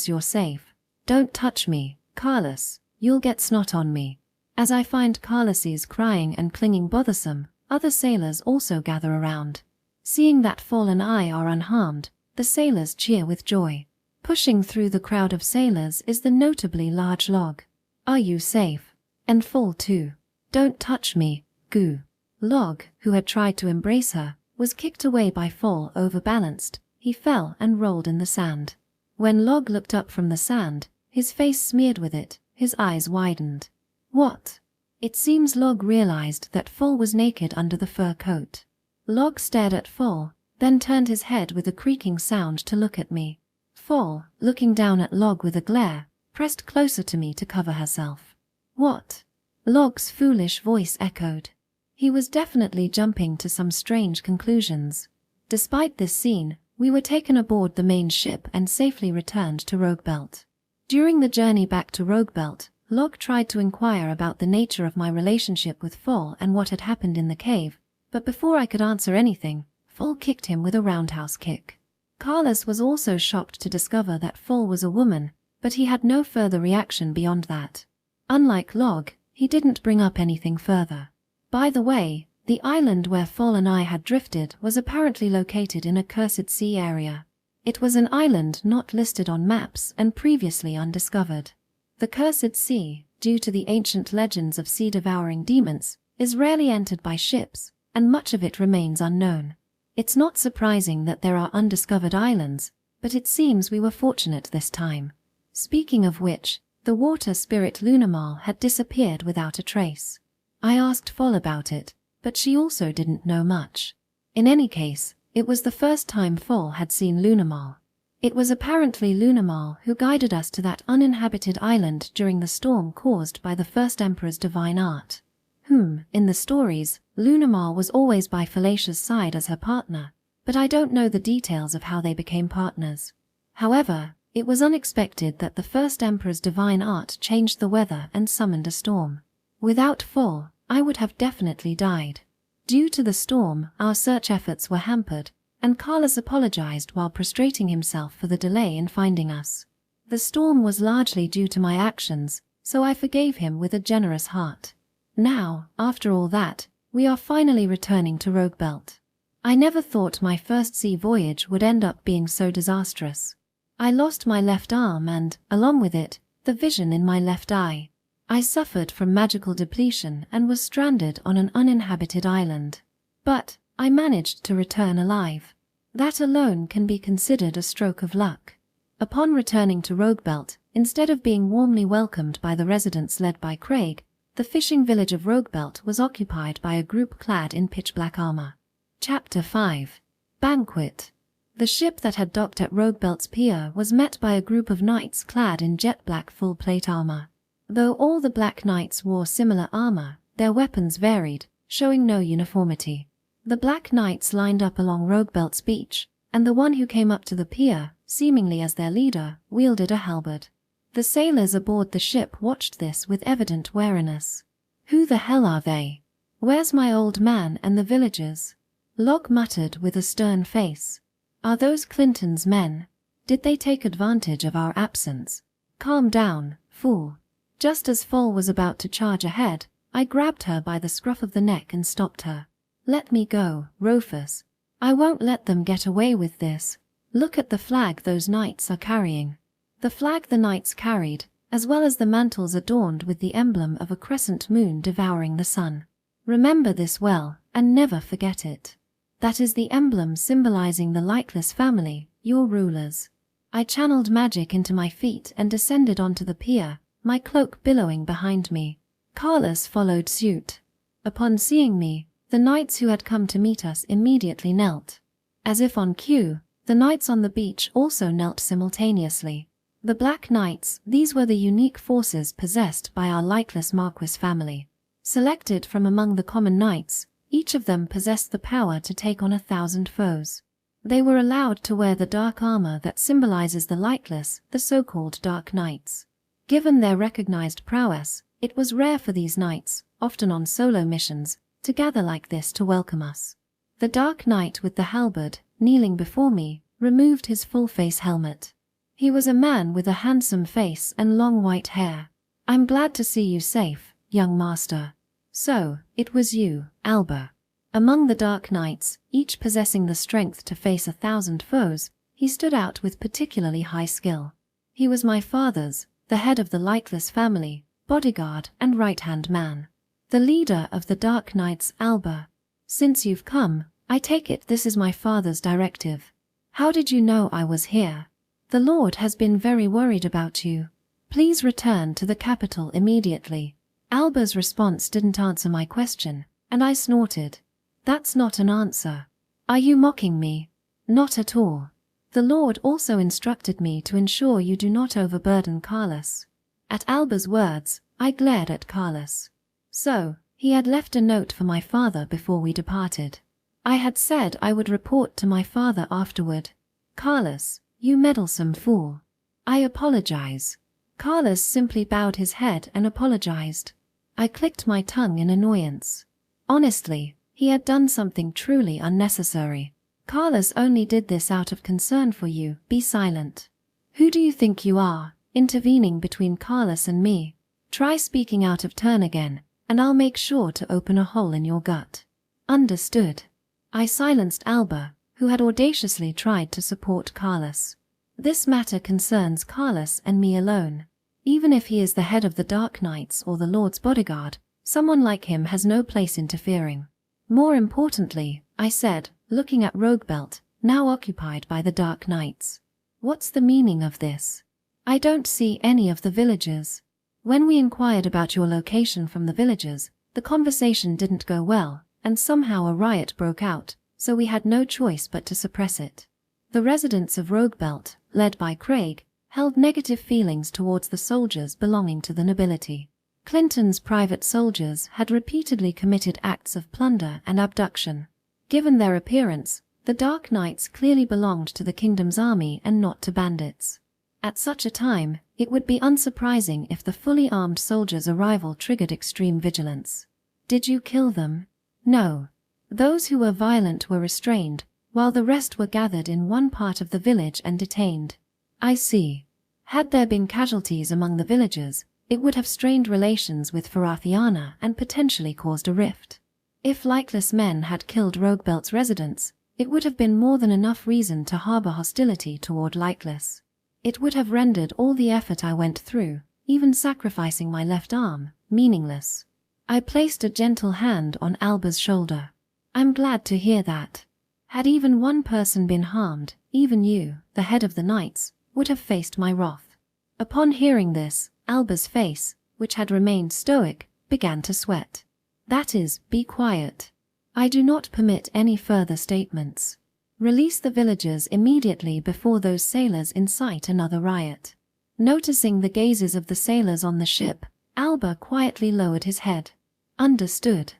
you're safe. Don't touch me, Carlos, you'll get snot on me. As I find Carlos's crying and clinging bothersome, other sailors also gather around. Seeing that Fall and I are unharmed, the sailors cheer with joy. Pushing through the crowd of sailors is the notably large Log. Are you safe? And Fall too. "Don't touch me, goo." Log, who had tried to embrace her, was kicked away by Fall. Overbalanced, he fell and rolled in the sand. When Log looked up from the sand, his face smeared with it, his eyes widened. What? It seems Log realized that Fall was naked under the fur coat. Log stared at Fall, then turned his head with a creaking sound to look at me. Fall, looking down at Log with a glare, pressed closer to me to cover herself. "What?" Log's foolish voice echoed. He was definitely jumping to some strange conclusions. Despite this scene, we were taken aboard the main ship and safely returned to Roguebelt. During the journey back to Roguebelt, Log tried to inquire about the nature of my relationship with Fall and what had happened in the cave, but before I could answer anything, Fall kicked him with a roundhouse kick. Carlos was also shocked to discover that Fall was a woman, but he had no further reaction beyond that. Unlike Log, he didn't bring up anything further. By the way, the island where Fall and I had drifted was apparently located in a cursed sea area. It was an island not listed on maps and previously undiscovered. The cursed sea, due to the ancient legends of sea-devouring demons, is rarely entered by ships, and much of it remains unknown. It's not surprising that there are undiscovered islands, but it seems we were fortunate this time. Speaking of which, the water spirit Lunamal had disappeared without a trace. I asked Fall about it, but she also didn't know much. In any case, it was the first time Fall had seen Lunamal. It was apparently Lunamal who guided us to that uninhabited island during the storm caused by the first Emperor's divine art. In the stories, Lunamal was always by Felicia's side as her partner, but I don't know the details of how they became partners. However, it was unexpected that the first Emperor's divine art changed the weather and summoned a storm. Without Fall, I would have definitely died. Due to the storm, our search efforts were hampered, and Carlos apologized while prostrating himself for the delay in finding us. The storm was largely due to my actions, so I forgave him with a generous heart. Now, after all that, we are finally returning to Roguebelt. I never thought my first sea voyage would end up being so disastrous. I lost my left arm and, along with it, the vision in my left eye. I suffered from magical depletion and was stranded on an uninhabited island. But I managed to return alive. That alone can be considered a stroke of luck. Upon returning to Roguebelt, instead of being warmly welcomed by the residents led by Craig, the fishing village of Roguebelt was occupied by a group clad in pitch-black armor. Chapter 5. Banquet. The ship that had docked at Roguebelt's pier was met by a group of knights clad in jet-black full-plate armor. Though all the black knights wore similar armor, their weapons varied, showing no uniformity. The black knights lined up along Roguebelt's beach, and the one who came up to the pier, seemingly as their leader, wielded a halberd. The sailors aboard the ship watched this with evident wariness. "Who the hell are they? Where's my old man and the villagers?" Log muttered with a stern face. "Are those Clinton's men? Did they take advantage of our absence?" "Calm down, fool." Just as Fall was about to charge ahead, I grabbed her by the scruff of the neck and stopped her. "Let me go, Rufus. I won't let them get away with this. Look at the flag those knights are carrying." The flag the knights carried, as well as the mantles adorned with the emblem of a crescent moon devouring the sun. Remember this well, and never forget it. That is the emblem symbolizing the lightless family, your rulers. I channeled magic into my feet and descended onto the pier, my cloak billowing behind me. Carlos followed suit. Upon seeing me, the knights who had come to meet us immediately knelt. As if on cue, the knights on the beach also knelt simultaneously. The Black Knights, these were the unique forces possessed by our lightless Marquis family. Selected from among the common knights, each of them possessed the power to take on 1,000 foes. They were allowed to wear the dark armor that symbolizes the lightless, the so-called Dark Knights. Given their recognized prowess, it was rare for these knights, often on solo missions, to gather like this to welcome us. The Dark Knight with the halberd, kneeling before me, removed his full-face helmet. He was a man with a handsome face and long white hair. "I'm glad to see you safe, young master. So, it was you, Alba." Among the Dark Knights, each possessing the strength to face 1,000 foes, he stood out with particularly high skill. He was my father's, the head of the lightless family, bodyguard and right-hand man. The leader of the Dark Knights, Alba. Since you've come, I take it this is my father's directive. How did you know I was here? The Lord has been very worried about you. Please return to the capital immediately. Alba's response didn't answer my question, and I snorted. That's not an answer. Are you mocking me? Not at all. The Lord also instructed me to ensure you do not overburden Carlos. At Alba's words, I glared at Carlos. So, he had left a note for my father before we departed. I had said I would report to my father afterward. Carlos, you meddlesome fool. I apologize. Carlos simply bowed his head and apologized. I clicked my tongue in annoyance. Honestly, he had done something truly unnecessary. Carlos only did this out of concern for you. Be silent. Who do you think you are, intervening between Carlos and me? Try speaking out of turn again, and I'll make sure to open a hole in your gut. Understood. I silenced Alba, who had audaciously tried to support Carlos. This matter concerns Carlos and me alone. Even if he is the head of the Dark Knights or the Lord's bodyguard, someone like him has no place interfering. More importantly, I said, looking at Roguebelt, now occupied by the Dark Knights. What's the meaning of this? I don't see any of the villagers. When we inquired about your location from the villagers, the conversation didn't go well, and somehow a riot broke out, so we had no choice but to suppress it. The residents of Roguebelt, led by Craig, held negative feelings towards the soldiers belonging to the nobility. Clinton's private soldiers had repeatedly committed acts of plunder and abduction. Given their appearance, the Dark Knights clearly belonged to the kingdom's army and not to bandits. At such a time, it would be unsurprising if the fully armed soldiers' arrival triggered extreme vigilance. Did you kill them? No. Those who were violent were restrained, while the rest were gathered in one part of the village and detained. I see. Had there been casualties among the villagers, it would have strained relations with Farathiana and potentially caused a rift. If likeless men had killed Roguebelt's residents, it would have been more than enough reason to harbor hostility toward likeless. It would have rendered all the effort I went through, even sacrificing my left arm, meaningless. I placed a gentle hand on Alba's shoulder. I'm glad to hear that. Had even one person been harmed, even you, the head of the knights, would have faced my wrath. Upon hearing this, Alba's face, which had remained stoic, began to sweat. That is, be quiet. I do not permit any further statements. Release the villagers immediately before those sailors incite another riot. Noticing the gazes of the sailors on the ship, Alba quietly lowered his head. Understood.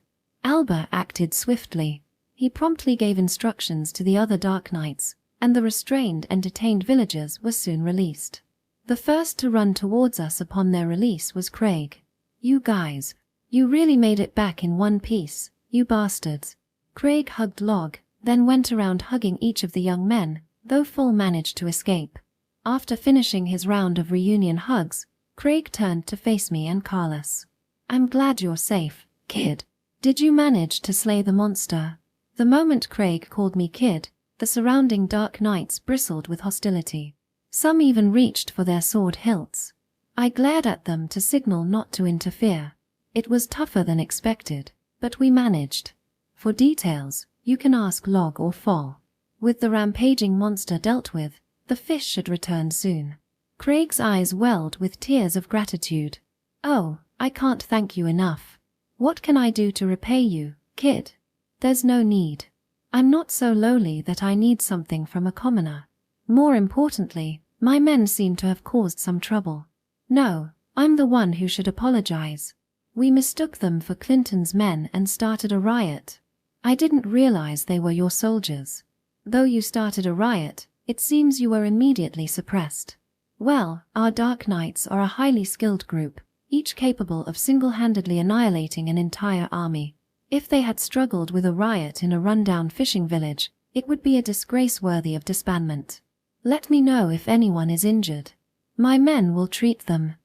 Alba acted swiftly. He promptly gave instructions to the other Dark Knights, and the restrained and detained villagers were soon released. The first to run towards us upon their release was Craig. You guys. You really made it back in one piece, you bastards. Craig hugged Log, then went around hugging each of the young men, though Full managed to escape. After finishing his round of reunion hugs, Craig turned to face me and Carlos. I'm glad you're safe, kid. Did you manage to slay the monster? The moment Craig called me kid, the surrounding Dark Knights bristled with hostility. Some even reached for their sword hilts. I glared at them to signal not to interfere. It was tougher than expected, but we managed. For details, you can ask Log or Fall. With the rampaging monster dealt with, the fish should return soon. Craig's eyes welled with tears of gratitude. Oh, I can't thank you enough. What can I do to repay you, kid? There's no need. I'm not so lowly that I need something from a commoner. More importantly, my men seem to have caused some trouble. No, I'm the one who should apologize. We mistook them for Clinton's men and started a riot. I didn't realize they were your soldiers. Though you started a riot, it seems you were immediately suppressed. Well, our Dark Knights are a highly skilled group, each capable of single-handedly annihilating an entire army. If they had struggled with a riot in a rundown fishing village, it would be a disgrace worthy of disbandment. Let me know if anyone is injured. My men will treat them.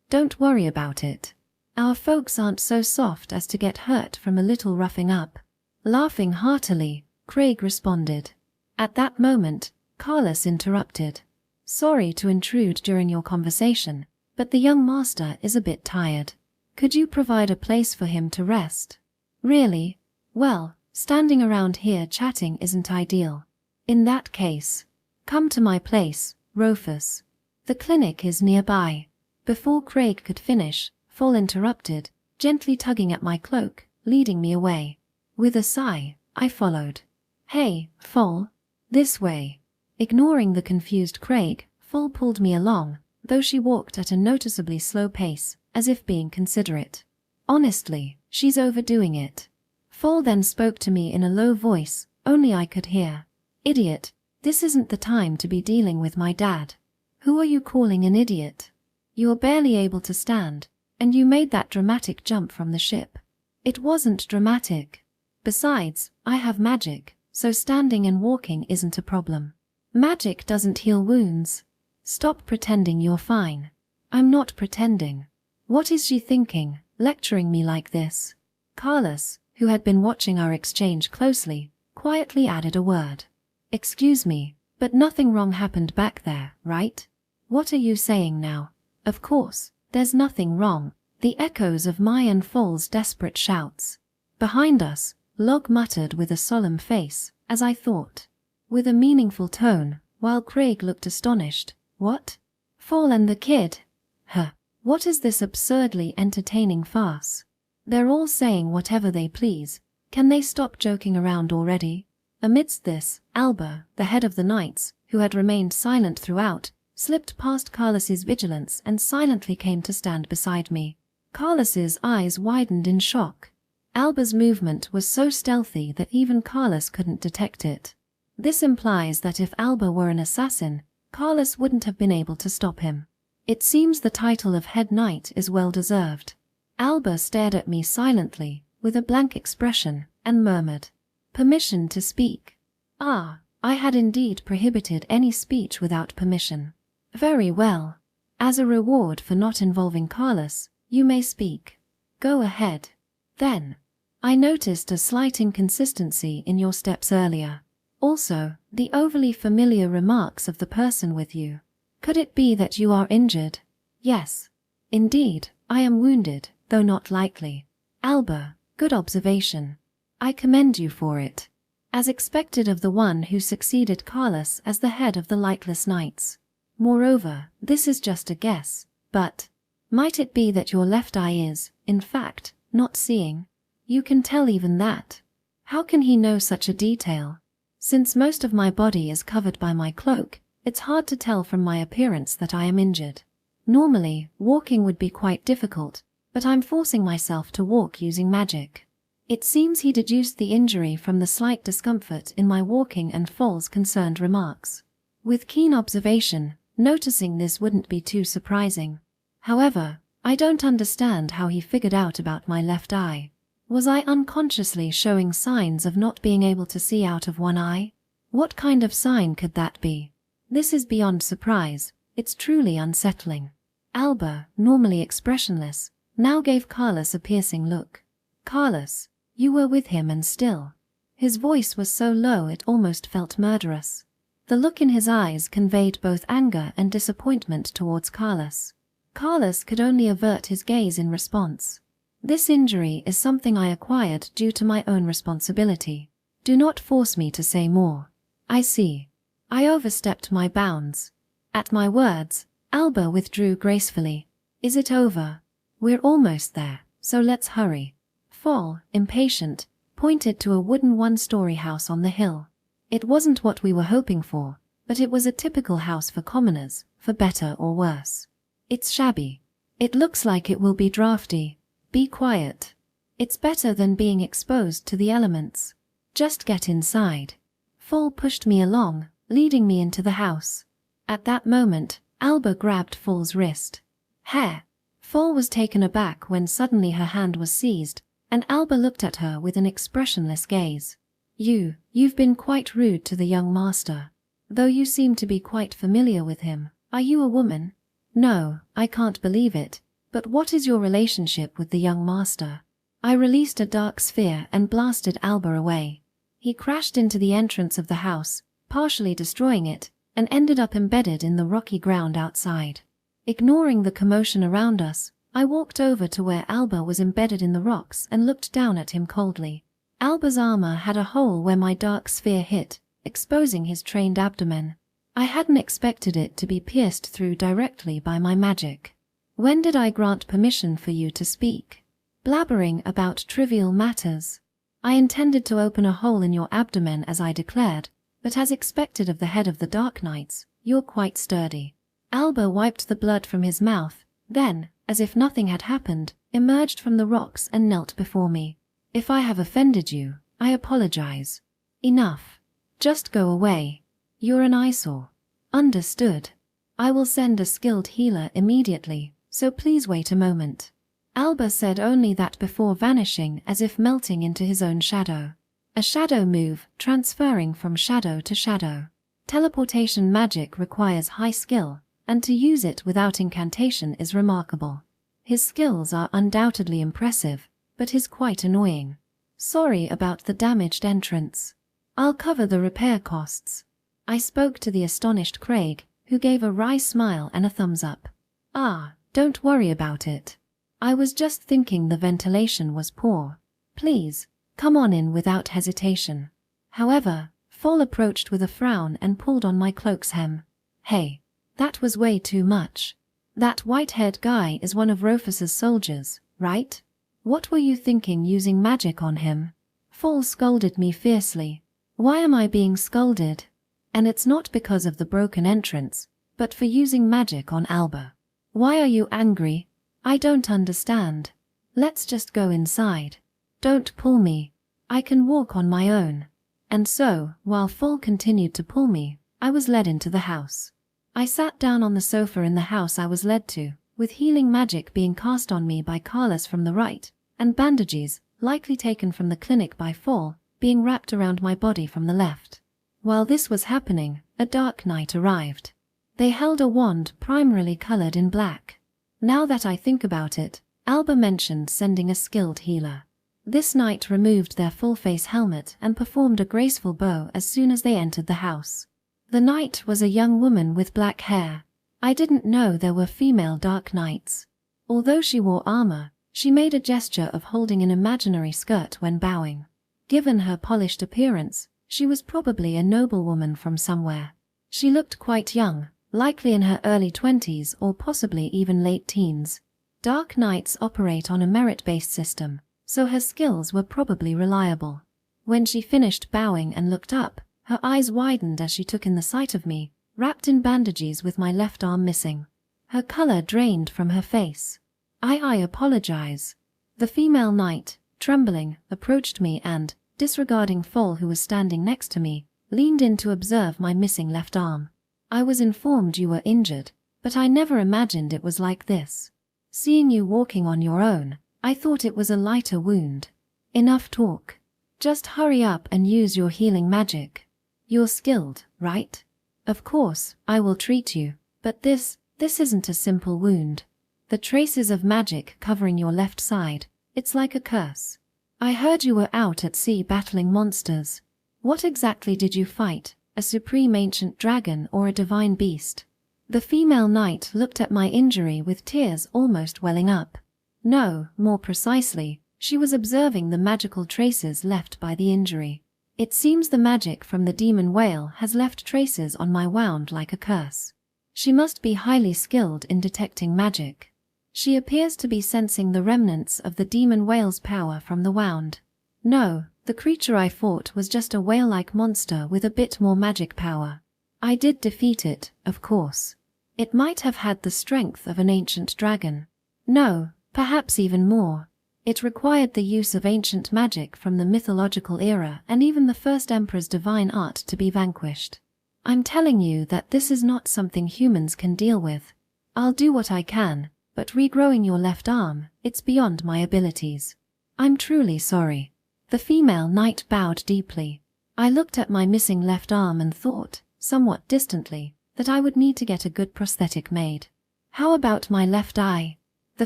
Don't worry about it. Our folks aren't so soft as to get hurt from a little roughing up. Laughing heartily, Craig responded. At that moment, Carlos interrupted. Sorry to intrude during your conversation, but the young master is a bit tired. Could you provide a place for him to rest? Really? Well, standing around here chatting isn't ideal. In that case, come to my place, Rufus. The clinic is nearby. Before Craig could finish, Fall interrupted, gently tugging at my cloak, leading me away. With a sigh, I followed. Hey, Fall. This way. Ignoring the confused Craig, Fall pulled me along, though she walked at a noticeably slow pace, as if being considerate. Honestly, she's overdoing it. Fall then spoke to me in a low voice, only I could hear. Idiot, this isn't the time to be dealing with my dad. Who are you calling an idiot? You're barely able to stand, and you made that dramatic jump from the ship. It wasn't dramatic. Besides, I have magic, so standing and walking isn't a problem. Magic doesn't heal wounds. Stop pretending you're fine. I'm not pretending. What is she thinking, lecturing me like this? Carlos, who had been watching our exchange closely, quietly added a word. Excuse me, but nothing wrong happened back there, right? What are you saying now? Of course, there's nothing wrong. The echoes of my and Fall's desperate shouts. Behind us, Log muttered with a solemn face, as I thought. With a meaningful tone, while Craig looked astonished. What? Fall and the kid? Huh. What is this absurdly entertaining farce? They're all saying whatever they please. Can they stop joking around already? Amidst this, Alba, the head of the knights, who had remained silent throughout, slipped past Carlos's vigilance and silently came to stand beside me. Carlos's eyes widened in shock. Alba's movement was so stealthy that even Carlos couldn't detect it. This implies that if Alba were an assassin, Carlos wouldn't have been able to stop him. It seems the title of head knight is well deserved. Alba stared at me silently, with a blank expression, and murmured, "Permission to speak." Ah, I had indeed prohibited any speech without permission. Very well. As a reward for not involving Carlos, you may speak. Go ahead. Then, I noticed a slight inconsistency in your steps earlier. Also, the overly familiar remarks of the person with you. Could it be that you are injured? Yes. Indeed, I am wounded, though not lightly. Alba, good observation. I commend you for it. As expected of the one who succeeded Carlos as the head of the Lightless Knights. Moreover, this is just a guess, but might it be that your left eye is, in fact, not seeing? You can tell even that. How can he know such a detail? Since most of my body is covered by my cloak, it's hard to tell from my appearance that I am injured. Normally, walking would be quite difficult, but I'm forcing myself to walk using magic. It seems he deduced the injury from the slight discomfort in my walking and Fall's concerned remarks. With keen observation, noticing this wouldn't be too surprising. However, I don't understand how he figured out about my left eye. Was I unconsciously showing signs of not being able to see out of one eye? What kind of sign could that be? This is beyond surprise. It's truly unsettling. Alba, normally expressionless, now gave Carlos a piercing look. Carlos, you were with him and still. His voice was so low it almost felt murderous. The look in his eyes conveyed both anger and disappointment towards Carlos. Carlos could only avert his gaze in response. This injury is something I acquired due to my own responsibility. Do not force me to say more. I see. I overstepped my bounds. At my words, Alba withdrew gracefully. Is it over? We're almost there, so let's hurry. Fall, impatient, pointed to a wooden one-story house on the hill. It wasn't what we were hoping for, but it was a typical house for commoners, for better or worse. It's shabby. It looks like it will be drafty. Be quiet. It's better than being exposed to the elements. Just get inside. Fall pushed me along, leading me into the house. At that moment, Alba grabbed Fall's wrist. Hair. Fall was taken aback when suddenly her hand was seized, and Alba looked at her with an expressionless gaze. You've been quite rude to the young master. Though you seem to be quite familiar with him. Are you a woman? No, I can't believe it. But what is your relationship with the young master? I released a dark sphere and blasted Alba away. He crashed into the entrance of the house, partially destroying it, and ended up embedded in the rocky ground outside. Ignoring the commotion around us, I walked over to where Alba was embedded in the rocks and looked down at him coldly. Alba's armor had a hole where my dark sphere hit, exposing his trained abdomen. I hadn't expected it to be pierced through directly by my magic. When did I grant permission for you to speak? Blabbering about trivial matters. I intended to open a hole in your abdomen as I declared, but as expected of the head of the Dark Knights, you're quite sturdy. Alba wiped the blood from his mouth, then, as if nothing had happened, emerged from the rocks and knelt before me. If I have offended you, I apologize. Enough. Just go away. You're an eyesore. Understood. I will send a skilled healer immediately, so please wait a moment. Alba said only that before vanishing as if melting into his own shadow. A shadow move, transferring from shadow to shadow. Teleportation magic requires high skill, and to use it without incantation is remarkable. His skills are undoubtedly impressive, but is quite annoying. Sorry about the damaged entrance. I'll cover the repair costs. I spoke to the astonished Craig, who gave a wry smile and a thumbs up. Ah, don't worry about it. I was just thinking the ventilation was poor. Please, come on in without hesitation. However, Fall approached with a frown and pulled on my cloak's hem. Hey, that was way too much. That white-haired guy is one of Rufus's soldiers, right? What were you thinking using magic on him? Fall scolded me fiercely. Why am I being scolded? And it's not because of the broken entrance, but for using magic on Alba. Why are you angry? I don't understand. Let's just go inside. Don't pull me. I can walk on my own. And so, while Fall continued to pull me, I was led into the house. I sat down on the sofa in the house I was led to, with healing magic being cast on me by Carlos from the right, and bandages, likely taken from the clinic by Fall, being wrapped around my body from the left. While this was happening, a Dark Knight arrived. They held a wand primarily colored in black. Now that I think about it, Alba mentioned sending a skilled healer. This knight removed their full-face helmet and performed a graceful bow as soon as they entered the house. The knight was a young woman with black hair. I didn't know there were female Dark Knights. Although she wore armor, she made a gesture of holding an imaginary skirt when bowing. Given her polished appearance, she was probably a noblewoman from somewhere. She looked quite young, likely in her early 20s or possibly even late teens. Dark Knights operate on a merit-based system, so her skills were probably reliable. When she finished bowing and looked up, her eyes widened as she took in the sight of me, wrapped in bandages with my left arm missing. Her color drained from her face. I apologize. The female knight, trembling, approached me and, disregarding Fall who was standing next to me, leaned in to observe my missing left arm. I was informed you were injured, but I never imagined it was like this. Seeing you walking on your own, I thought it was a lighter wound. Enough talk. Just hurry up and use your healing magic. You're skilled, right? Of course, I will treat you, but this isn't a simple wound. The traces of magic covering your left side, it's like a curse. I heard you were out at sea battling monsters. What exactly did you fight, a supreme ancient dragon or a divine beast? The female knight looked at my injury with tears almost welling up. No, more precisely, she was observing the magical traces left by the injury. It seems the magic from the demon whale has left traces on my wound like a curse. She must be highly skilled in detecting magic. She appears to be sensing the remnants of the demon whale's power from the wound. No, the creature I fought was just a whale-like monster with a bit more magic power. I did defeat it, of course. It might have had the strength of an ancient dragon. No, perhaps even more. It required the use of ancient magic from the mythological era and even the first emperor's divine art to be vanquished. I'm telling you that this is not something humans can deal with. I'll do what I can, but regrowing your left arm, it's beyond my abilities. I'm truly sorry. The female knight bowed deeply. I looked at my missing left arm and thought, somewhat distantly, that I would need to get a good prosthetic made. How about my left eye? The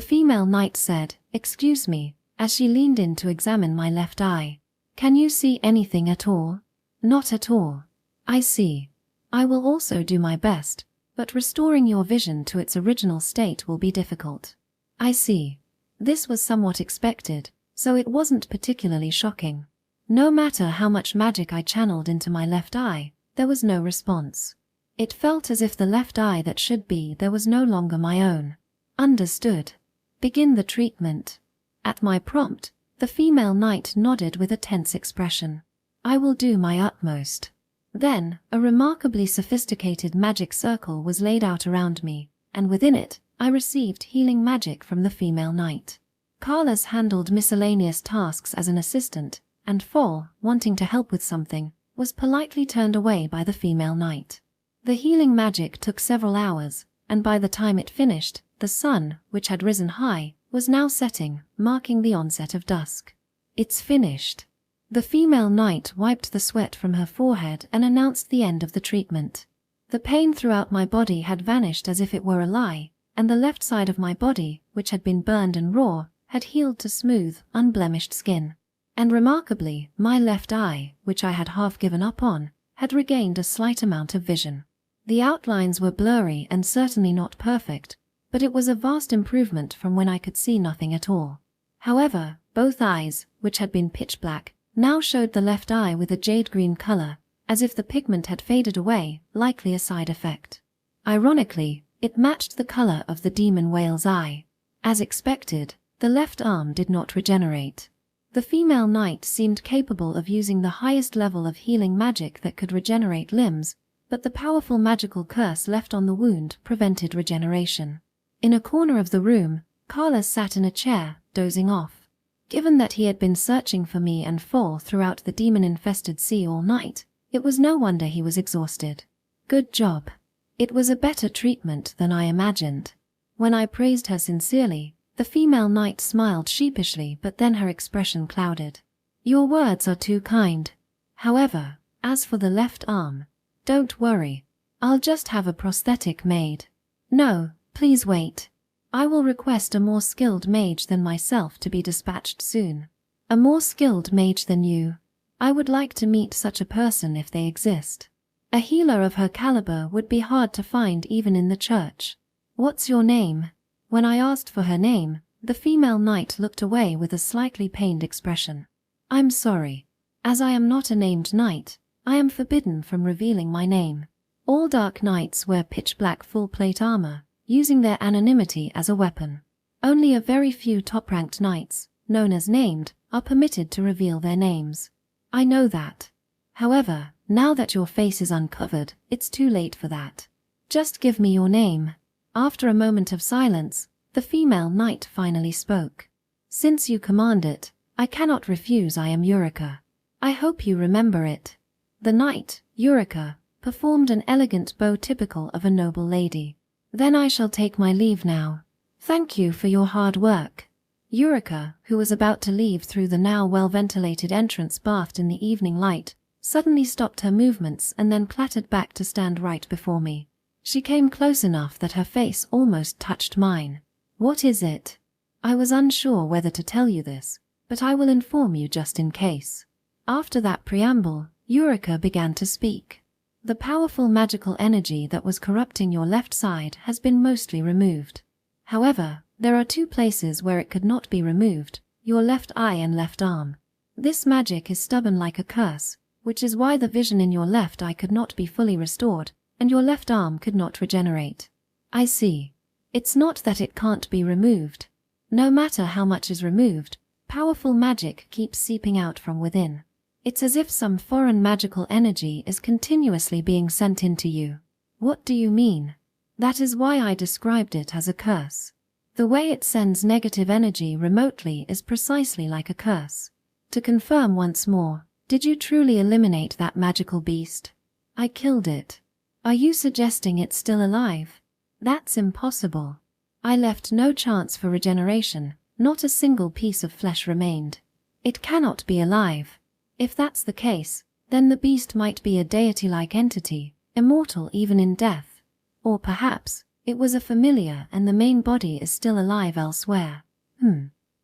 female knight said, "Excuse me," as she leaned in to examine my left eye. Can you see anything at all? Not at all. I see. I will also do my best, but restoring your vision to its original state will be difficult. I see. This was somewhat expected, so it wasn't particularly shocking. No matter how much magic I channeled into my left eye, there was no response. It felt as if the left eye that should be there was no longer my own. Understood. Begin the treatment. At my prompt, the female knight nodded with a tense expression. I will do my utmost. Then, a remarkably sophisticated magic circle was laid out around me, and within it, I received healing magic from the female knight. Carlos handled miscellaneous tasks as an assistant, and Fall, wanting to help with something, was politely turned away by the female knight. The healing magic took several hours, and by the time it finished, the sun, which had risen high, was now setting, marking the onset of dusk. It's finished. The female knight wiped the sweat from her forehead and announced the end of the treatment. The pain throughout my body had vanished as if it were a lie, and the left side of my body, which had been burned and raw, had healed to smooth, unblemished skin. And remarkably, my left eye, which I had half given up on, had regained a slight amount of vision. The outlines were blurry and certainly not perfect, but it was a vast improvement from when I could see nothing at all. However, both eyes, which had been pitch black, now showed the left eye with a jade-green color, as if the pigment had faded away, likely a side effect. Ironically, it matched the color of the demon whale's eye. As expected, the left arm did not regenerate. The female knight seemed capable of using the highest level of healing magic that could regenerate limbs, but the powerful magical curse left on the wound prevented regeneration. In a corner of the room, Carlos sat in a chair, dozing off. Given that he had been searching for me and Fall throughout the demon-infested sea all night, it was no wonder he was exhausted. Good job. It was a better treatment than I imagined. When I praised her sincerely, the female knight smiled sheepishly, but then her expression clouded. Your words are too kind. However, as for the left arm, don't worry. I'll just have a prosthetic made. No, please wait. I will request a more skilled mage than myself to be dispatched soon. A more skilled mage than you. I would like to meet such a person if they exist. A healer of her caliber would be hard to find even in the church. What's your name? When I asked for her name, the female knight looked away with a slightly pained expression. I'm sorry. As I am not a named knight, I am forbidden from revealing my name. All dark knights wear pitch-black full-plate armor, using their anonymity as a weapon. Only a very few top-ranked knights, known as named, are permitted to reveal their names. I know that. However, now that your face is uncovered, it's too late for that. Just give me your name. After a moment of silence, the female knight finally spoke. Since you command it, I cannot refuse. I am Eureka. I hope you remember it. The knight, Eureka, performed an elegant bow typical of a noble lady. Then I shall take my leave now. Thank you for your hard work. Eureka, who was about to leave through the now well-ventilated entrance bathed in the evening light, suddenly stopped her movements and then clattered back to stand right before me. She came close enough that her face almost touched mine. What is it? I was unsure whether to tell you this, but I will inform you just in case. After that preamble, Eureka began to speak. The powerful magical energy that was corrupting your left side has been mostly removed. However, there are two places where it could not be removed, your left eye and left arm. This magic is stubborn like a curse, which is why the vision in your left eye could not be fully restored, and your left arm could not regenerate. I see. It's not that it can't be removed. No matter how much is removed, powerful magic keeps seeping out from within. It's as if some foreign magical energy is continuously being sent into you. What do you mean? That is why I described it as a curse. The way it sends negative energy remotely is precisely like a curse. To confirm once more, did you truly eliminate that magical beast? I killed it. Are you suggesting it's still alive? That's impossible. I left no chance for regeneration, not a single piece of flesh remained. It cannot be alive. If that's the case, then the beast might be a deity-like entity, immortal even in death. Or perhaps, it was a familiar and the main body is still alive elsewhere.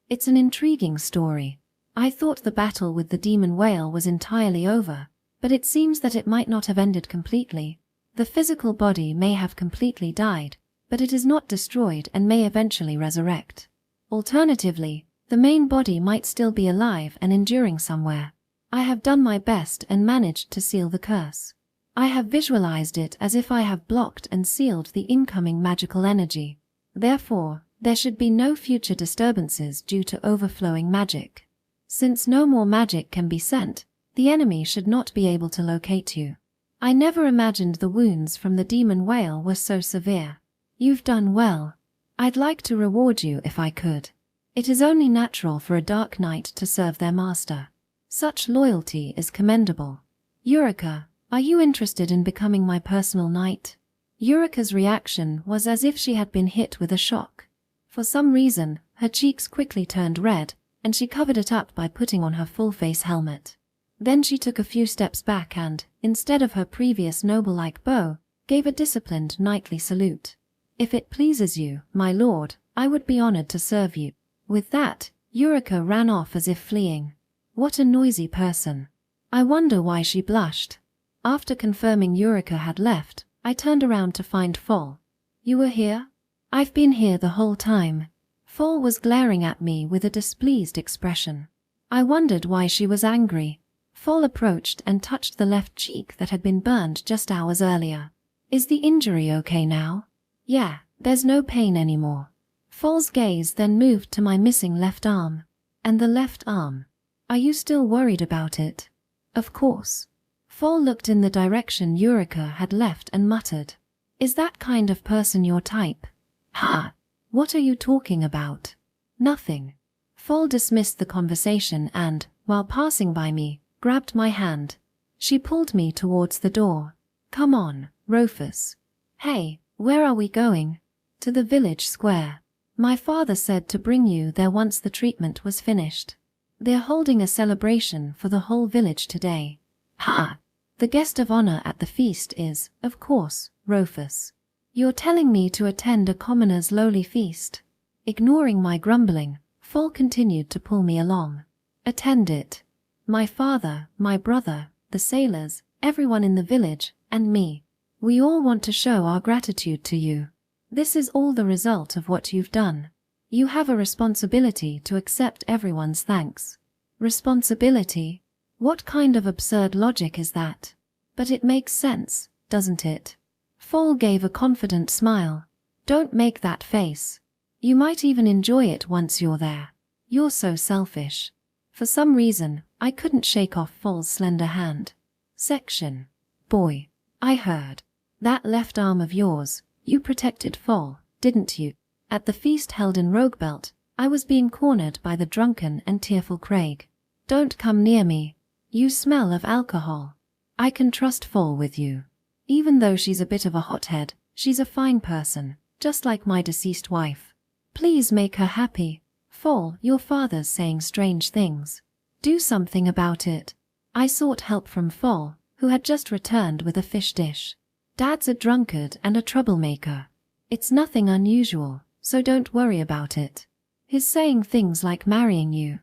It's an intriguing story. I thought the battle with the demon whale was entirely over, but it seems that it might not have ended completely. The physical body may have completely died, but it is not destroyed and may eventually resurrect. Alternatively, the main body might still be alive and enduring somewhere. I have done my best and managed to seal the curse. I have visualized it as if I have blocked and sealed the incoming magical energy. Therefore, there should be no future disturbances due to overflowing magic. Since no more magic can be sent, the enemy should not be able to locate you. I never imagined the wounds from the demon whale were so severe. You've done well. I'd like to reward you if I could. It is only natural for a dark knight to serve their master. Such loyalty is commendable. Eureka, are you interested in becoming my personal knight? Eureka's reaction was as if she had been hit with a shock. For some reason, her cheeks quickly turned red, and she covered it up by putting on her full-face helmet. Then she took a few steps back and, instead of her previous noble-like bow, gave a disciplined knightly salute. If it pleases you, my lord, I would be honored to serve you. With that, Eureka ran off as if fleeing. What a noisy person. I wonder why she blushed. After confirming Eureka had left, I turned around to find Fall. You were here? I've been here the whole time. Fall was glaring at me with a displeased expression. I wondered why she was angry. Fall approached and touched the left cheek that had been burned just hours earlier. Is the injury okay now? Yeah, there's no pain anymore. Fall's gaze then moved to my missing left arm. And the left arm. Are you still worried about it? Of course. Fall looked in the direction Eureka had left and muttered. Is that kind of person your type? Ha! What are you talking about? Nothing. Fall dismissed the conversation and, while passing by me, grabbed my hand. She pulled me towards the door. Come on, Rufus. Hey, where are we going? To the village square. My father said to bring you there once the treatment was finished. They're holding a celebration for the whole village today. Ha! The guest of honor at the feast is, of course, Rufus. You're telling me to attend a commoner's lowly feast. Ignoring my grumbling, Fall continued to pull me along. Attend it. My father, my brother, the sailors, everyone in the village, and me. We all want to show our gratitude to you. This is all the result of what you've done. You have a responsibility to accept everyone's thanks. Responsibility? What kind of absurd logic is that? But it makes sense, doesn't it? Fall gave a confident smile. Don't make that face. You might even enjoy it once you're there. You're so selfish. For some reason, I couldn't shake off Fall's slender hand. Section. Boy. I heard. That left arm of yours, you protected Fall, didn't you? At the feast held in Roguebelt, I was being cornered by the drunken and tearful Craig. Don't come near me. You smell of alcohol. I can trust Fall with you. Even though she's a bit of a hothead, she's a fine person, just like my deceased wife. Please make her happy. Fall, your father's saying strange things. Do something about it. I sought help from Fall, who had just returned with a fish dish. Dad's a drunkard and a troublemaker. It's nothing unusual, so don't worry about it. He's saying things like marrying you.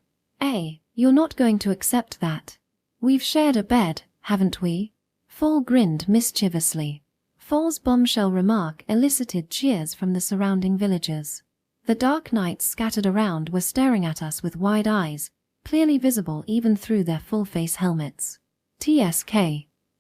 You're not going to accept that. We've shared a bed, haven't we? Fall grinned mischievously. Fall's bombshell remark elicited cheers from the surrounding villagers. The dark knights scattered around were staring at us with wide eyes, clearly visible even through their full-face helmets. TSK.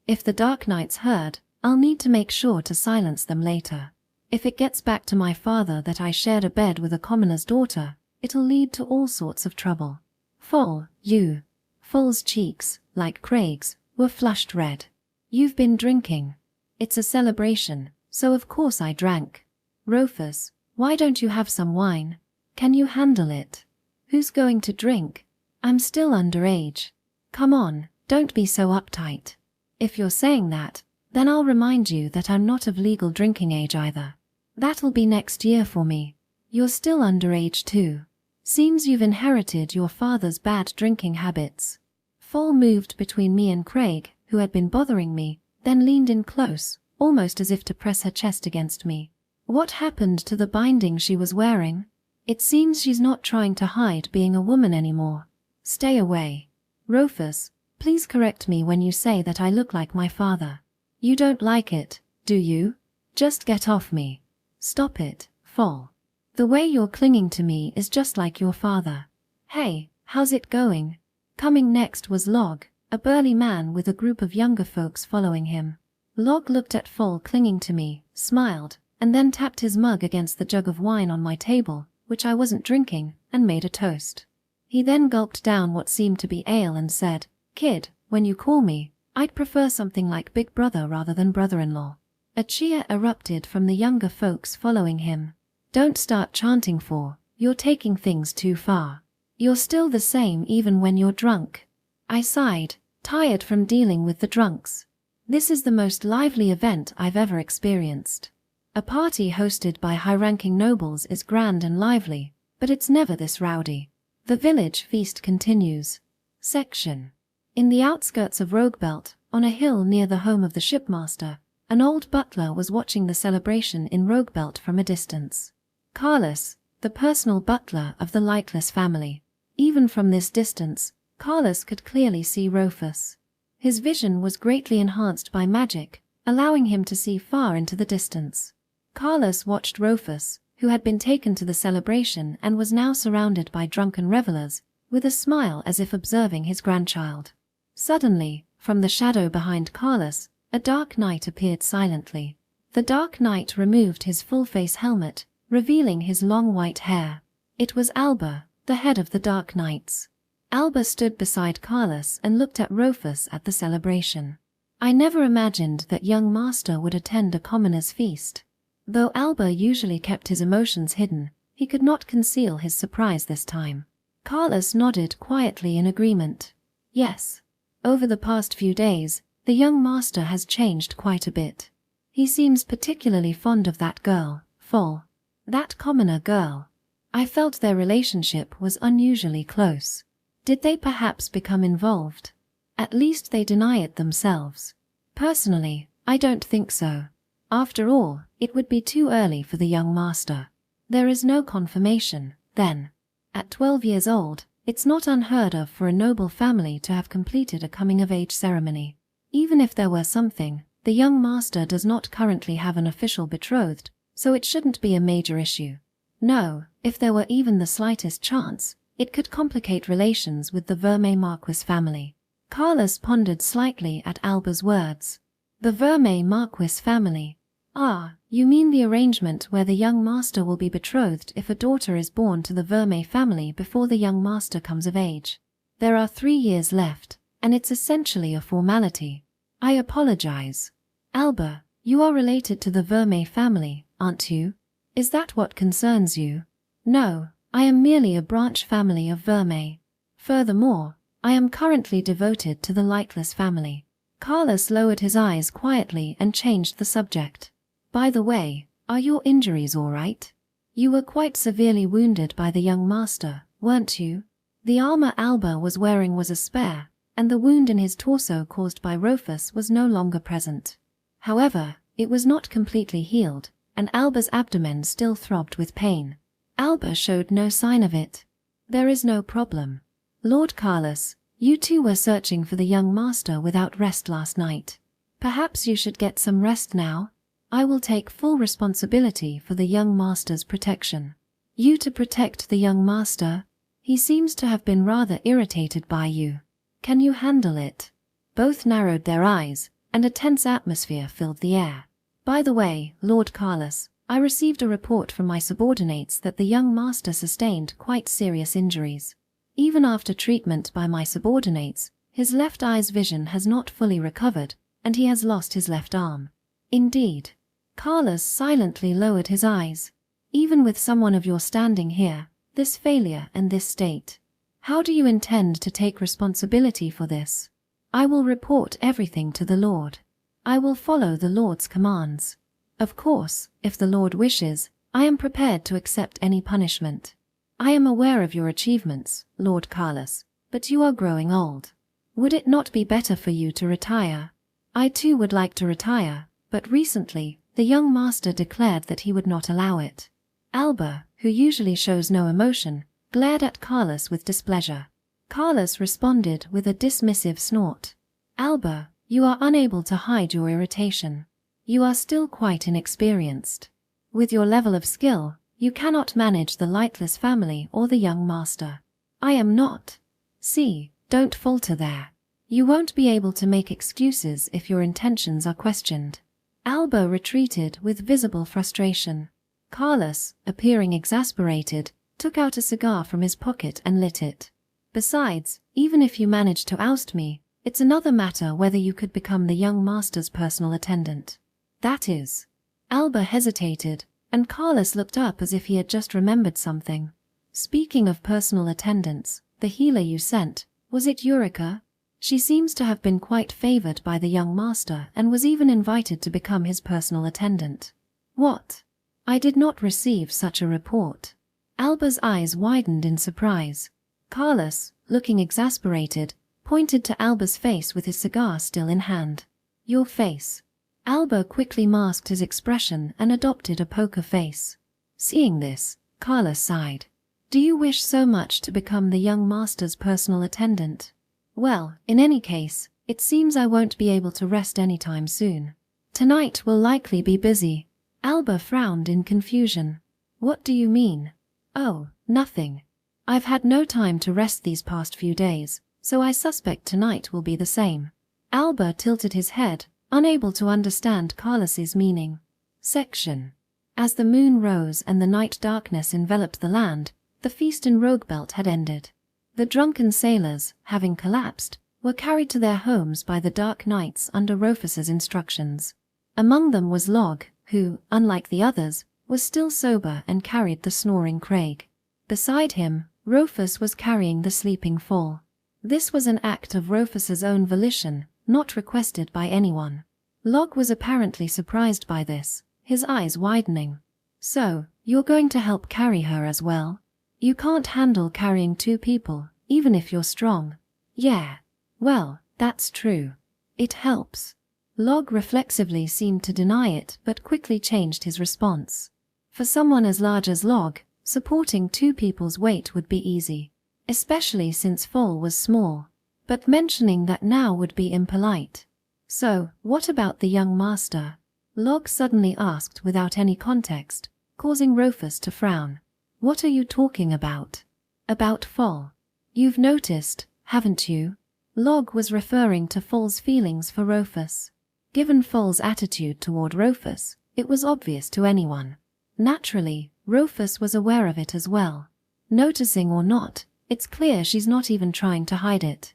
If the dark knights heard, I'll need to make sure to silence them later. If it gets back to my father that I shared a bed with a commoner's daughter, it'll lead to all sorts of trouble. Fall, you. Fall's cheeks, like Craig's, were flushed red. You've been drinking. It's a celebration, so of course I drank. Rufus, why don't you have some wine? Can you handle it? Who's going to drink? I'm still underage. Come on, don't be so uptight. If you're saying that, then I'll remind you that I'm not of legal drinking age either. That'll be next year for me. You're still underage too. Seems you've inherited your father's bad drinking habits. Fall moved between me and Craig, who had been bothering me, then leaned in close, almost as if to press her chest against me. What happened to the binding she was wearing? It seems she's not trying to hide being a woman anymore. Stay away. Rufus, please correct me when you say that I look like my father. You don't like it, do you? Just get off me. Stop it, Fall. The way you're clinging to me is just like your father. Hey, how's it going? Coming next was Log, a burly man with a group of younger folks following him. Log looked at Fall clinging to me, smiled, and then tapped his mug against the jug of wine on my table, which I wasn't drinking, and made a toast. He then gulped down what seemed to be ale and said, "Kid, when you call me, I'd prefer something like big brother rather than brother-in-law." A cheer erupted from the younger folks following him. "Don't start chanting, For, you're taking things too far. You're still the same even when you're drunk." I sighed, tired from dealing with the drunks. This is the most lively event I've ever experienced. A party hosted by high-ranking nobles is grand and lively, but it's never this rowdy. The village feast continues. Section. In the outskirts of Roguebelt, on a hill near the home of the shipmaster, an old butler was watching the celebration in Roguebelt from a distance. Carlos, the personal butler of the Lightless family. Even from this distance, Carlos could clearly see Rufus. His vision was greatly enhanced by magic, allowing him to see far into the distance. Carlos watched Rufus, who had been taken to the celebration and was now surrounded by drunken revelers, with a smile as if observing his grandchild. Suddenly, from the shadow behind Carlos, a dark knight appeared silently. The dark knight removed his full-face helmet, revealing his long white hair. It was Alba, the head of the Dark Knights. Alba stood beside Carlos and looked at Rufus at the celebration. I never imagined that young master would attend a commoner's feast. Though Alba usually kept his emotions hidden, he could not conceal his surprise this time. Carlos nodded quietly in agreement. Yes. Over the past few days, the young master has changed quite a bit. He seems particularly fond of that girl, Fall. That commoner girl. I felt their relationship was unusually close. Did they perhaps become involved? At least they deny it themselves. Personally, I don't think so. After all, it would be too early for the young master. There is no confirmation, then. At 12 years old, it's not unheard of for a noble family to have completed a coming-of-age ceremony. Even if there were something, the young master does not currently have an official betrothed, so it shouldn't be a major issue. No, if there were even the slightest chance, it could complicate relations with the Vermeil Marquis family. Carlos pondered slightly at Alba's words. The Vermeil Marquis family. Ah, you mean the arrangement where the young master will be betrothed if a daughter is born to the Vermeil family before the young master comes of age. There are 3 years left, and it's essentially a formality. I apologize. Alba, you are related to the Vermeil family, aren't you? Is that what concerns you? No, I am merely a branch family of Vermeil. Furthermore, I am currently devoted to the Lightless family. Carlos lowered his eyes quietly and changed the subject. By the way, are your injuries all right? You were quite severely wounded by the young master, weren't you? The armor Alba was wearing was a spare, and the wound in his torso caused by Rufus was no longer present. However, it was not completely healed, and Alba's abdomen still throbbed with pain. Alba showed no sign of it. There is no problem. Lord Carlos, you two were searching for the young master without rest last night. Perhaps you should get some rest now. I will take full responsibility for the young master's protection. You to protect the young master? He seems to have been rather irritated by you. Can you handle it? Both narrowed their eyes, and a tense atmosphere filled the air. By the way, Lord Carlos, I received a report from my subordinates that the young master sustained quite serious injuries. Even after treatment by my subordinates, his left eye's vision has not fully recovered, and he has lost his left arm. Indeed. Carlos silently lowered his eyes. Even with someone of your standing here, this failure and this state. How do you intend to take responsibility for this? I will report everything to the Lord. I will follow the Lord's commands. Of course, if the Lord wishes, I am prepared to accept any punishment. I am aware of your achievements, Lord Carlos, but you are growing old. Would it not be better for you to retire? I too would like to retire, but recently, the young master declared that he would not allow it. Alba, who usually shows no emotion, glared at Carlos with displeasure. Carlos responded with a dismissive snort. Alba, you are unable to hide your irritation. You are still quite inexperienced. With your level of skill, you cannot manage the lightless family or the young master. I am not. See, don't falter there. You won't be able to make excuses if your intentions are questioned. Alba retreated with visible frustration. Carlos, appearing exasperated, took out a cigar from his pocket and lit it. Besides, even if you manage to oust me, it's another matter whether you could become the young master's personal attendant. That is. Alba hesitated, and Carlos looked up as if he had just remembered something. Speaking of personal attendants, the healer you sent, was it Eureka? She seems to have been quite favored by the young master and was even invited to become his personal attendant. What? I did not receive such a report. Alba's eyes widened in surprise. Carlos, looking exasperated, pointed to Alba's face with his cigar still in hand. Your face. Alba quickly masked his expression and adopted a poker face. Seeing this, Carlos sighed. Do you wish so much to become the young master's personal attendant? Well, in any case, it seems I won't be able to rest anytime soon. Tonight will likely be busy. Alba frowned in confusion. What do you mean? Oh, nothing. I've had no time to rest these past few days, so I suspect tonight will be the same. Alba tilted his head, unable to understand Carlos's meaning. Section. As the moon rose and the night darkness enveloped the land, the feast in Roguebelt had ended. The drunken sailors, having collapsed, were carried to their homes by the dark knights under Rufus's instructions. Among them was Log, who, unlike the others, was still sober and carried the snoring Craig. Beside him, Rufus was carrying the sleeping Fall. This was an act of Rufus's own volition, not requested by anyone. Log was apparently surprised by this, his eyes widening. So, you're going to help carry her as well? You can't handle carrying 2 people, even if you're strong. Yeah. Well, that's true. It helps. Log reflexively seemed to deny it but quickly changed his response. For someone as large as Log, supporting 2 people's weight would be easy, especially since Fall was small. But mentioning that now would be impolite. So, what about the young master? Log suddenly asked without any context, causing Rufus to frown. What are you talking about? About Fall. You've noticed, haven't you? Log was referring to Fall's feelings for Rufus. Given Fall's attitude toward Rufus, it was obvious to anyone. Naturally, Rufus was aware of it as well. Noticing or not, it's clear she's not even trying to hide it.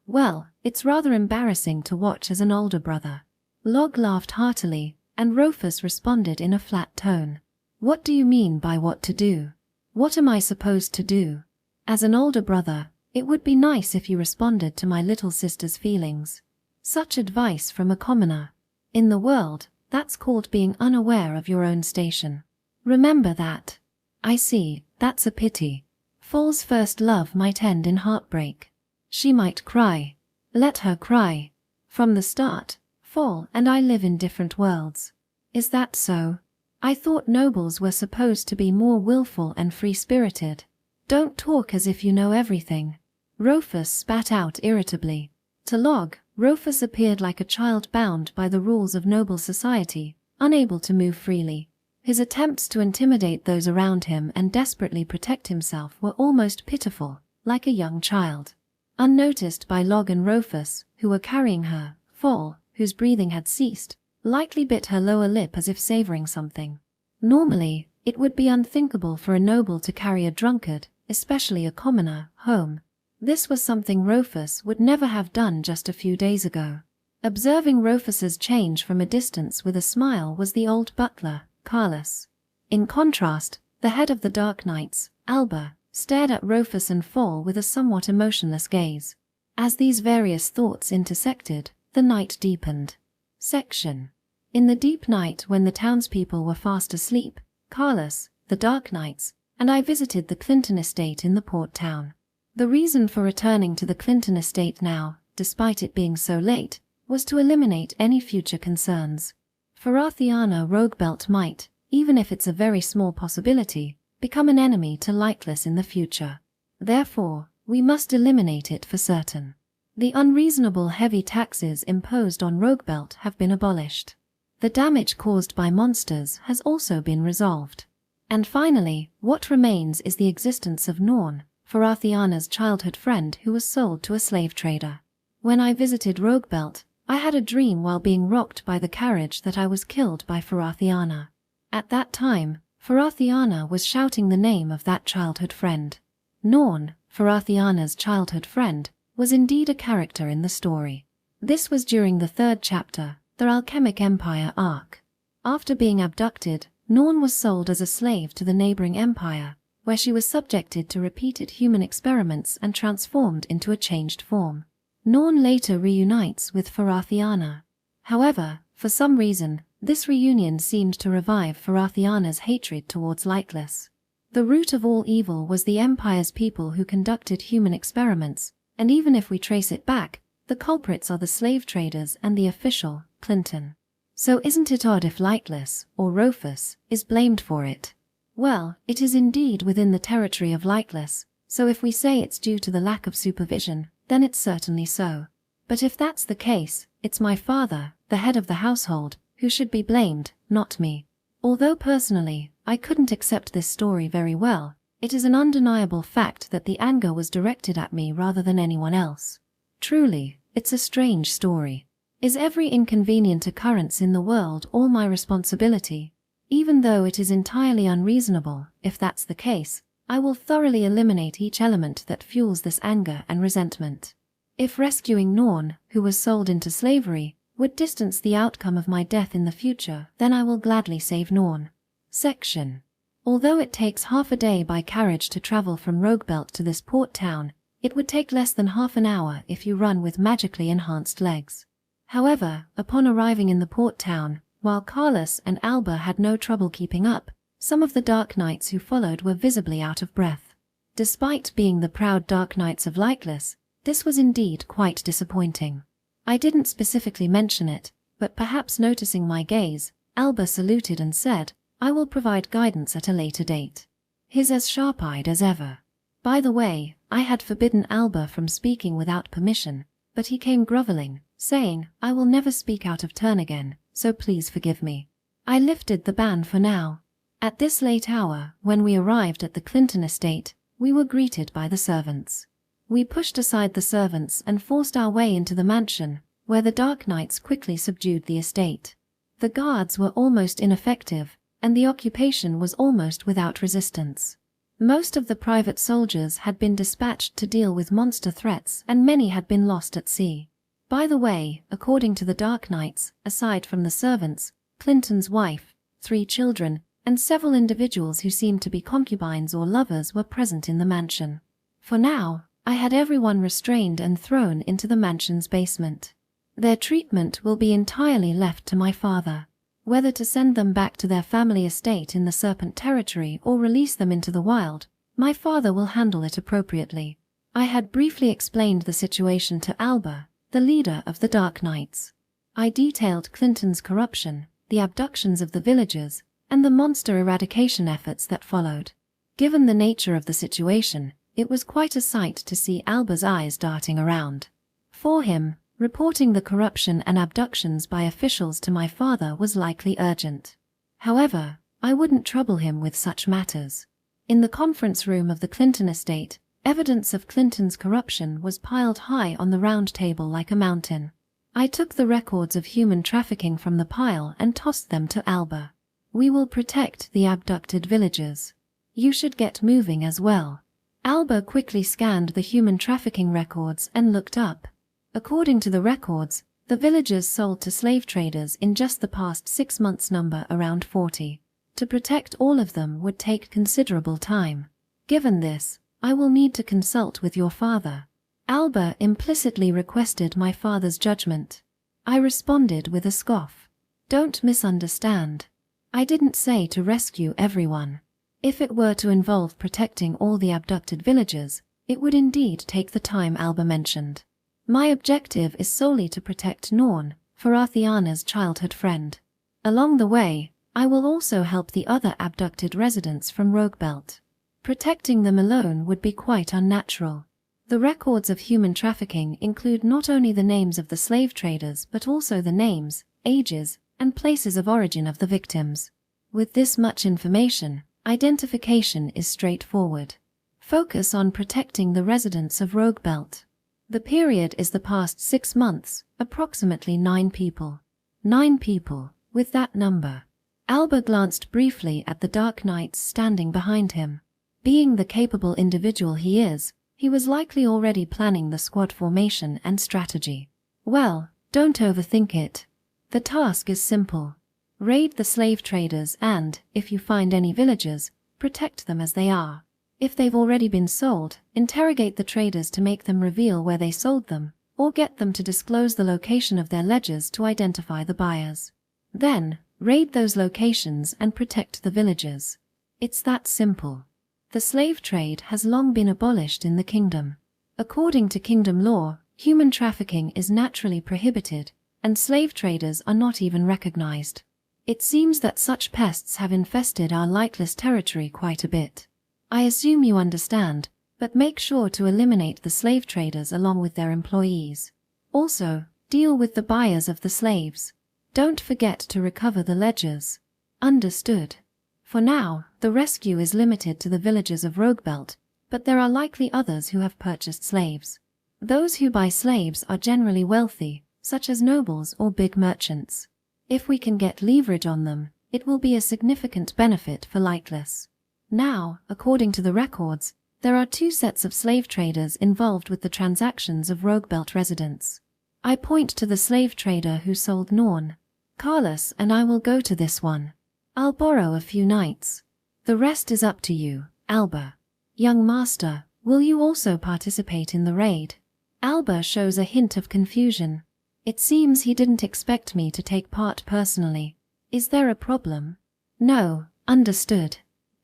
Well, it's rather embarrassing to watch as an older brother. Log laughed heartily, and Rufus responded in a flat tone. What do you mean by what to do? What am I supposed to do? As an older brother, it would be nice if you responded to my little sister's feelings. Such advice from a commoner. In the world, that's called being unaware of your own station. Remember that. I see, that's a pity. Fall's first love might end in heartbreak. She might cry. Let her cry. From the start, Fall and I live in different worlds. Is that so? I thought nobles were supposed to be more willful and free-spirited. Don't talk as if you know everything. Rufus spat out irritably. To Log, Rufus appeared like a child bound by the rules of noble society, unable to move freely. His attempts to intimidate those around him and desperately protect himself were almost pitiful, like a young child. Unnoticed by Log and Rufus, who were carrying her, Fall, whose breathing had ceased, lightly bit her lower lip as if savoring something. Normally, it would be unthinkable for a noble to carry a drunkard, especially a commoner, home. This was something Rufus would never have done just a few days ago. Observing Rufus's change from a distance with a smile was the old butler, Carlos. In contrast, the head of the Dark Knights, Alba, stared at Rufus and Fall with a somewhat emotionless gaze. As these various thoughts intersected, the night deepened. Section. In the deep night when the townspeople were fast asleep, Carlos, the Dark Knights, and I visited the Clinton estate in the port town. The reason for returning to the Clinton estate now, despite it being so late, was to eliminate any future concerns. For Arthiana, Roguebelt might, even if it's a very small possibility, become an enemy to Lightless in the future. Therefore, we must eliminate it for certain. The unreasonable heavy taxes imposed on Roguebelt have been abolished. The damage caused by monsters has also been resolved. And finally, what remains is the existence of Norn, Farathiana's childhood friend who was sold to a slave trader. When I visited Roguebelt, I had a dream while being rocked by the carriage that I was killed by Farathiana. At that time, Farathiana was shouting the name of that childhood friend. Norn, Farathiana's childhood friend, was indeed a character in the story. This was during the third chapter, the Alchemic Empire arc. After being abducted, Norn was sold as a slave to the neighboring empire, where she was subjected to repeated human experiments and transformed into a changed form. Norn later reunites with Farathiana. However, for some reason, this reunion seemed to revive Farathiana's hatred towards Lightless. The root of all evil was the Empire's people who conducted human experiments, and even if we trace it back, the culprits are the slave traders and the official, Clinton. So isn't it odd if Lightless, or Rufus, is blamed for it? Well, it is indeed within the territory of Lightless, so if we say it's due to the lack of supervision, then it's certainly so. But if that's the case, it's my father, the head of the household, who should be blamed, not me. Although personally, I couldn't accept this story very well, it is an undeniable fact that the anger was directed at me rather than anyone else. Truly, it's a strange story. Is every inconvenient occurrence in the world all my responsibility? Even though it is entirely unreasonable, if that's the case, I will thoroughly eliminate each element that fuels this anger and resentment. If rescuing Norn, who was sold into slavery, would distance the outcome of my death in the future, then I will gladly save Norn. Section. Although it takes half a day by carriage to travel from Roguebelt to this port town, it would take less than half an hour if you run with magically enhanced legs. However, upon arriving in the port town, while Carlos and Alba had no trouble keeping up, some of the Dark Knights who followed were visibly out of breath. Despite being the proud Dark Knights of Lightless, this was indeed quite disappointing. I didn't specifically mention it, but perhaps noticing my gaze, Alba saluted and said, "I will provide guidance at a later date." He's as sharp-eyed as ever. By the way, I had forbidden Alba from speaking without permission, but he came groveling, saying, "I will never speak out of turn again, so please forgive me." I lifted the ban for now. At this late hour, when we arrived at the Clinton estate, we were greeted by the servants. We pushed aside the servants and forced our way into the mansion, where the Dark Knights quickly subdued the estate. The guards were almost ineffective, and the occupation was almost without resistance. Most of the private soldiers had been dispatched to deal with monster threats, and many had been lost at sea. By the way, according to the Dark Knights, aside from the servants, Clinton's wife, 3 children, and several individuals who seemed to be concubines or lovers were present in the mansion. For now, I had everyone restrained and thrown into the mansion's basement. Their treatment will be entirely left to my father. Whether to send them back to their family estate in the Serpent territory or release them into the wild, my father will handle it appropriately. I had briefly explained the situation to Alba, the leader of the Dark Knights. I detailed Clinton's corruption, the abductions of the villagers, and the monster eradication efforts that followed. Given the nature of the situation, it was quite a sight to see Alba's eyes darting around. For him, reporting the corruption and abductions by officials to my father was likely urgent. However, I wouldn't trouble him with such matters. In the conference room of the Clinton estate, evidence of Clinton's corruption was piled high on the round table like a mountain. I took the records of human trafficking from the pile and tossed them to Alba. "We will protect the abducted villagers. You should get moving as well." Alba quickly scanned the human trafficking records and looked up. According to the records, the villagers sold to slave traders in just the past 6 months number around 40. To protect all of them would take considerable time. Given this, I will need to consult with your father. Alba implicitly requested my father's judgment. I responded with a scoff. Don't misunderstand. I didn't say to rescue everyone. If it were to involve protecting all the abducted villagers, it would indeed take the time Alba mentioned. My objective is solely to protect Norn, Farathiana's childhood friend. Along the way, I will also help the other abducted residents from Roguebelt. Protecting them alone would be quite unnatural. The records of human trafficking include not only the names of the slave traders but also the names, ages, and places of origin of the victims. With this much information, identification is straightforward. Focus on protecting the residents of Rogue Belt. The period is the past 6 months, approximately 9 people. 9 people, with that number. Alba glanced briefly at the Dark Knights standing behind him. Being the capable individual he is, he was likely already planning the squad formation and strategy. Well, don't overthink it. The task is simple. Raid the slave traders and, if you find any villagers, protect them as they are. If they've already been sold, interrogate the traders to make them reveal where they sold them, or get them to disclose the location of their ledgers to identify the buyers. Then, raid those locations and protect the villagers. It's that simple. The slave trade has long been abolished in the kingdom. According to kingdom law, human trafficking is naturally prohibited, and slave traders are not even recognized. It seems that such pests have infested our lightless territory quite a bit. I assume you understand, but make sure to eliminate the slave traders along with their employees. Also, deal with the buyers of the slaves. Don't forget to recover the ledgers. Understood. For now, the rescue is limited to the villagers of Rogue Belt, but there are likely others who have purchased slaves. Those who buy slaves are generally wealthy, such as nobles or big merchants. If we can get leverage on them, it will be a significant benefit for Lightless. Now, according to the records, there are 2 sets of slave traders involved with the transactions of Rogue Belt residents. I point to the slave trader who sold Norn. Carlos and I will go to this one. I'll borrow a few nights. The rest is up to you, Alba. Young master, will you also participate in the raid? Alba shows a hint of confusion. It seems he didn't expect me to take part personally. Is there a problem? No, understood.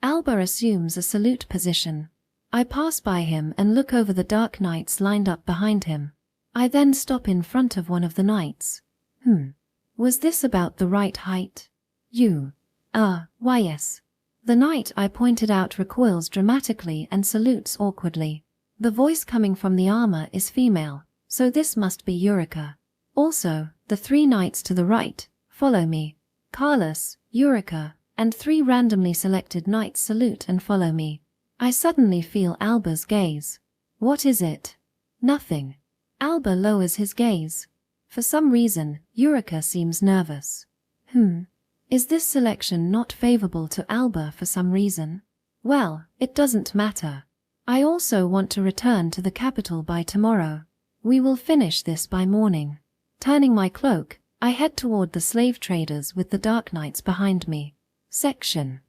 Alba assumes a salute position. I pass by him and look over the Dark Knights lined up behind him. I then stop in front of one of the knights. Was this about the right height? Why yes. The knight I pointed out recoils dramatically and salutes awkwardly. The voice coming from the armor is female, so this must be Eureka. Also, the 3 knights to the right, follow me. Carlos, Eureka, and 3 randomly selected knights salute and follow me. I suddenly feel Alba's gaze. What is it? Nothing. Alba lowers his gaze. For some reason, Eureka seems nervous. Is this selection not favorable to Alba for some reason? Well, it doesn't matter. I also want to return to the capital by tomorrow. We will finish this by morning. Turning my cloak, I head toward the slave traders with the Dark Knights behind me. Section.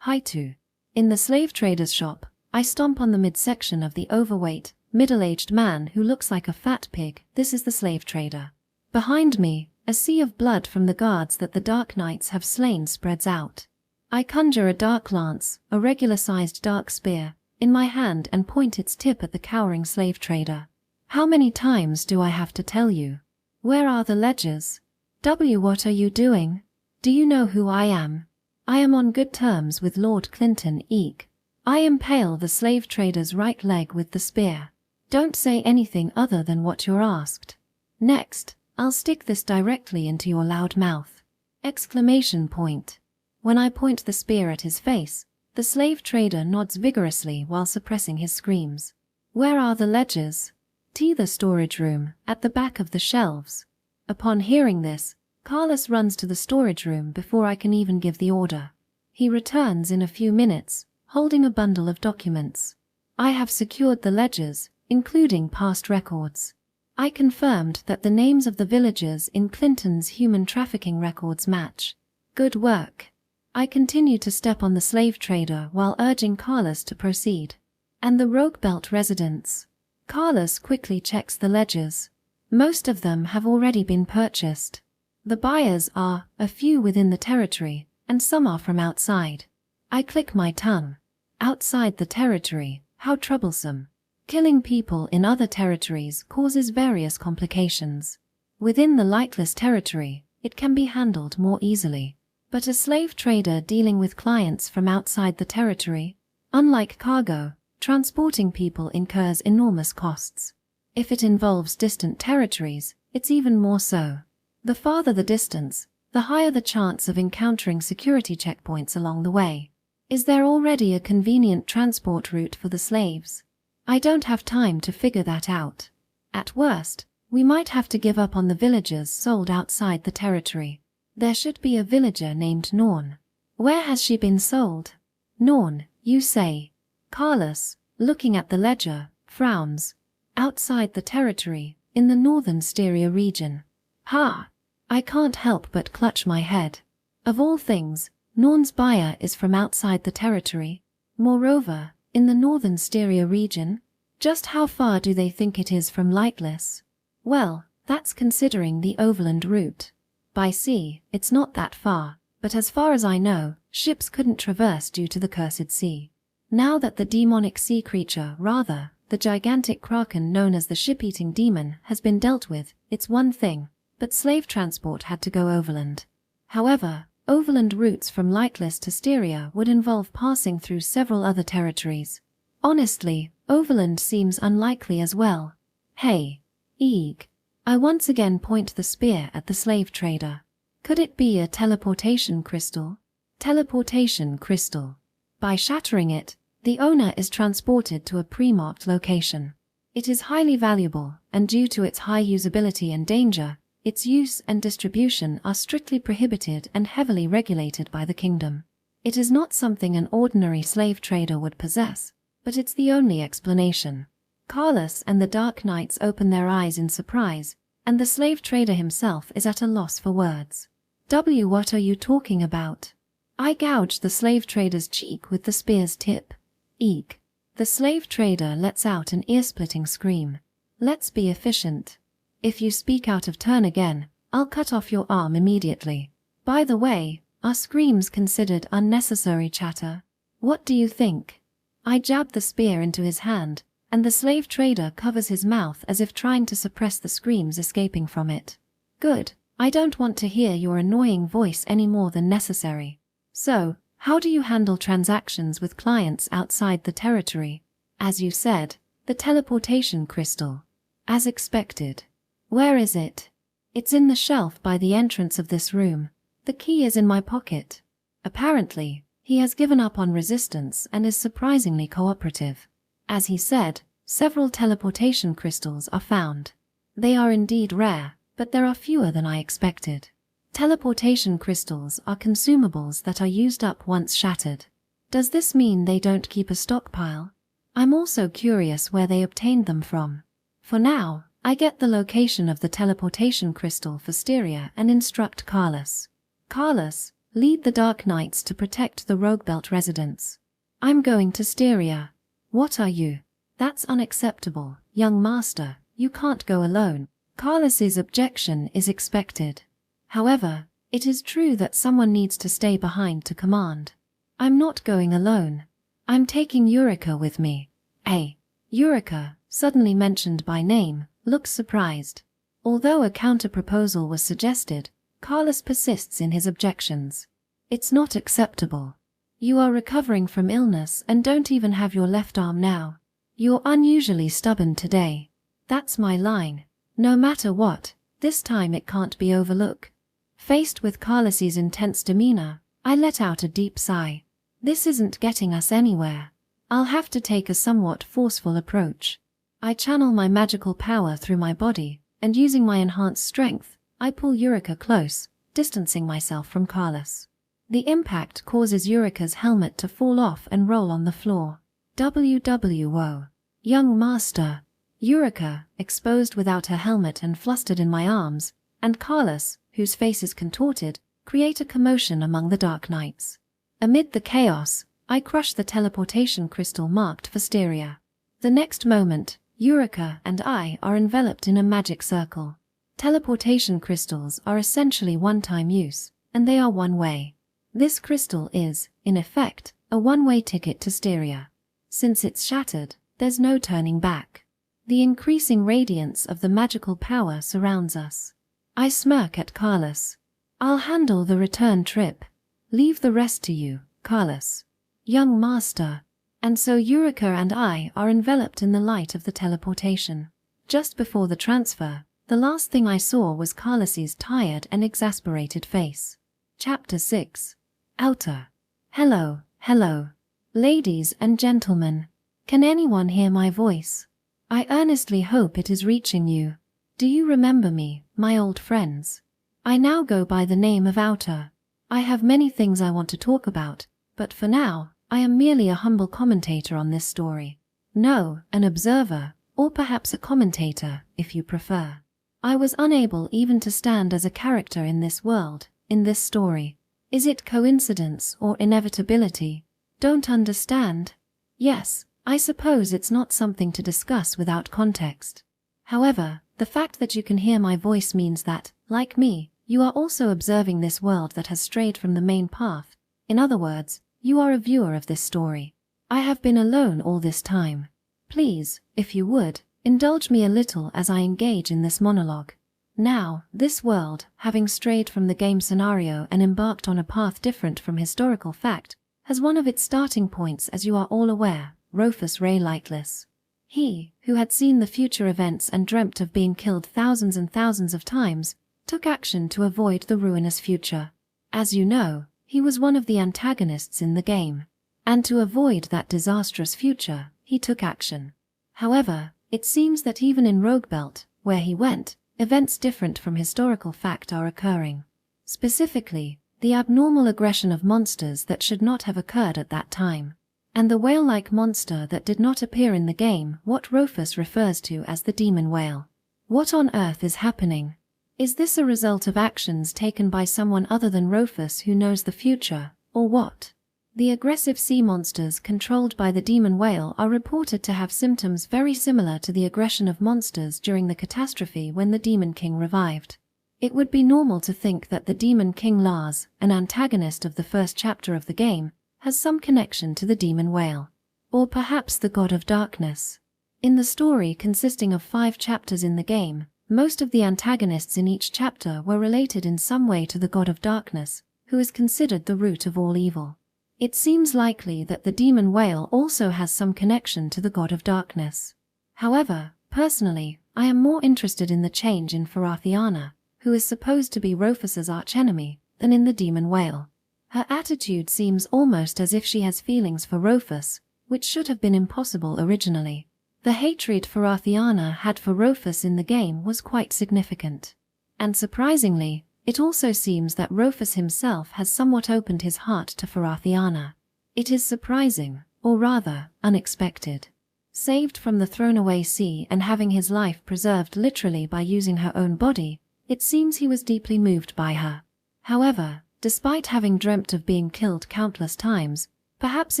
Haitu. In the slave trader's shop, I stomp on the midsection of the overweight, middle-aged man who looks like a fat pig. This is the slave trader. Behind me, a sea of blood from the guards that the Dark Knights have slain spreads out. I conjure a dark lance, a regular-sized dark spear, in my hand and point its tip at the cowering slave trader. How many times do I have to tell you? Where are the ledgers? What are you doing? Do you know who I am? I am on good terms with Lord Clinton Eek. I impale the slave trader's right leg with the spear. Don't say anything other than what you're asked. Next, I'll stick this directly into your loud mouth. Exclamation point. When I point the spear at his face, the slave trader nods vigorously while suppressing his screams. Where are the ledgers? The storage room, at the back of the shelves. Upon hearing this, Carlos runs to the storage room before I can even give the order. He returns in a few minutes, holding a bundle of documents. I have secured the ledgers, including past records. I confirmed that the names of the villagers in Clinton's human trafficking records match. Good work. I continue to step on the slave trader while urging Carlos to proceed. And the Rogue Belt residents. Carlos quickly checks the ledgers. Most of them have already been purchased. The buyers are a few within the territory, and some are from outside. I click my tongue. Outside the territory, how troublesome. Killing people in other territories causes various complications. Within the lightless territory, it can be handled more easily. But a slave trader dealing with clients from outside the territory, unlike cargo, transporting people incurs enormous costs. If it involves distant territories, it's even more so. The farther the distance, the higher the chance of encountering security checkpoints along the way. Is there already a convenient transport route for the slaves? I don't have time to figure that out. At worst, we might have to give up on the villagers sold outside the territory. There should be a villager named Norn. Where has she been sold? Norn, you say? Carlos, looking at the ledger, frowns. Outside the territory, in the northern Styria region. Ha! I can't help but clutch my head. Of all things, Norn's buyer is from outside the territory. Moreover, in the northern Styria region. Just how far do they think it is from Lightless? Well, that's considering the overland route. By sea, it's not that far, but as far as I know, ships couldn't traverse due to the cursed sea. Now that the demonic sea creature, rather, the gigantic kraken known as the ship-eating demon, has been dealt with, it's one thing, but slave transport had to go overland. However, overland routes from Lightless to Styria would involve passing through several other territories. Honestly, overland seems unlikely as well. Hey, Eeg. I once again point the spear at the slave trader. Could it be a teleportation crystal? Teleportation crystal. By shattering it, the owner is transported to a pre-marked location. It is highly valuable, and due to its high usability and danger, its use and distribution are strictly prohibited and heavily regulated by the kingdom. It is not something an ordinary slave trader would possess, but it's the only explanation. Carlos and the Dark Knights open their eyes in surprise, and the slave trader himself is at a loss for words. What are you talking about? I gouge the slave trader's cheek with the spear's tip. Eek. The slave trader lets out an ear-splitting scream. Let's be efficient. If you speak out of turn again, I'll cut off your arm immediately. By the way, are screams considered unnecessary chatter? What do you think? I jab the spear into his hand, and the slave trader covers his mouth as if trying to suppress the screams escaping from it. Good, I don't want to hear your annoying voice any more than necessary. So, how do you handle transactions with clients outside the territory? As you said, the teleportation crystal. As expected. Where is it? It's in the shelf by the entrance of this room. The key is in my pocket. Apparently, he has given up on resistance and is surprisingly cooperative. As he said, several teleportation crystals are found. They are indeed rare, but there are fewer than I expected. Teleportation crystals are consumables that are used up once shattered. Does this mean they don't keep a stockpile? I'm also curious where they obtained them from. For now, I get the location of the teleportation crystal for Styria and instruct Carlos. Carlos, lead the Dark Knights to protect the Roguebelt residents. I'm going to Styria. What are you? That's unacceptable, young master, you can't go alone. Carlos's objection is expected. However, it is true that someone needs to stay behind to command. I'm not going alone. I'm taking Eureka with me. Hey, Eureka, suddenly mentioned by name, looks surprised. Although a counter-proposal was suggested, Carlos persists in his objections. It's not acceptable. You are recovering from illness and don't even have your left arm now. You're unusually stubborn today. That's my line. No matter what, this time it can't be overlooked. Faced with Carlos's intense demeanor, I let out a deep sigh. This isn't getting us anywhere. I'll have to take a somewhat forceful approach. I channel my magical power through my body, and using my enhanced strength, I pull Eureka close, distancing myself from Carlos. The impact causes Eureka's helmet to fall off and roll on the floor. WWO. Young master. Eureka, exposed without her helmet and flustered in my arms, and Carlos, whose face is contorted, create a commotion among the Dark Knights. Amid the chaos, I crush the teleportation crystal marked for Styria. The next moment, Eureka and I are enveloped in a magic circle. Teleportation crystals are essentially one-time use, and they are one-way. This crystal is, in effect, a one-way ticket to Styria. Since it's shattered, there's no turning back. The increasing radiance of the magical power surrounds us. I smirk at Carlos. I'll handle the return trip. Leave the rest to you, Carlos. Young master. And so Eureka and I are enveloped in the light of the teleportation. Just before the transfer, The last thing I saw was Carlos's tired and exasperated face. Chapter 6. Outler. Hello, hello. Ladies and gentlemen. Can anyone hear my voice? I earnestly hope it is reaching you. Do you remember me, my old friends? I now go by the name of Outler. I have many things I want to talk about, but for now, I am merely a humble commentator on this story. No, an observer, or perhaps a commentator, if you prefer. I was unable even to stand as a character in this world, in this story. Is it coincidence or inevitability? Don't understand? Yes, I suppose it's not something to discuss without context. However, the fact that you can hear my voice means that, like me, you are also observing this world that has strayed from the main path. In other words, you are a viewer of this story. I have been alone all this time. Please, if you would, indulge me a little as I engage in this monologue. Now, this world, having strayed from the game scenario and embarked on a path different from historical fact, has one of its starting points, as you are all aware, Rufus Ray Lightless. He, who had seen the future events and dreamt of being killed thousands and thousands of times, took action to avoid the ruinous future. As you know, he was one of the antagonists in the game. And to avoid that disastrous future, he took action. However, it seems that even in Roguebelt, where he went, events different from historical fact are occurring. Specifically, the abnormal aggression of monsters that should not have occurred at that time. And the whale-like monster that did not appear in the game, what Rufus refers to as the demon whale. What on earth is happening? Is this a result of actions taken by someone other than Rufus who knows the future, or what? The aggressive sea monsters controlled by the demon whale are reported to have symptoms very similar to the aggression of monsters during the catastrophe when the Demon King revived. It would be normal to think that the Demon King Lars, an antagonist of the first chapter of the game, has some connection to the demon whale. Or perhaps the God of Darkness. In the story consisting of 5 chapters in the game, most of the antagonists in each chapter were related in some way to the God of Darkness, who is considered the root of all evil. It seems likely that the demon whale also has some connection to the God of Darkness. However, personally, I am more interested in the change in Farathiana, who is supposed to be Rufus's archenemy, than in the demon whale. Her attitude seems almost as if she has feelings for Rufus, which should have been impossible originally. The hatred Farathiana had for Rufus in the game was quite significant. And surprisingly, it also seems that Rufus himself has somewhat opened his heart to Farathiana. It is surprising, or rather, unexpected. Saved from the thrown-away sea and having his life preserved literally by using her own body, it seems he was deeply moved by her. However, despite having dreamt of being killed countless times, perhaps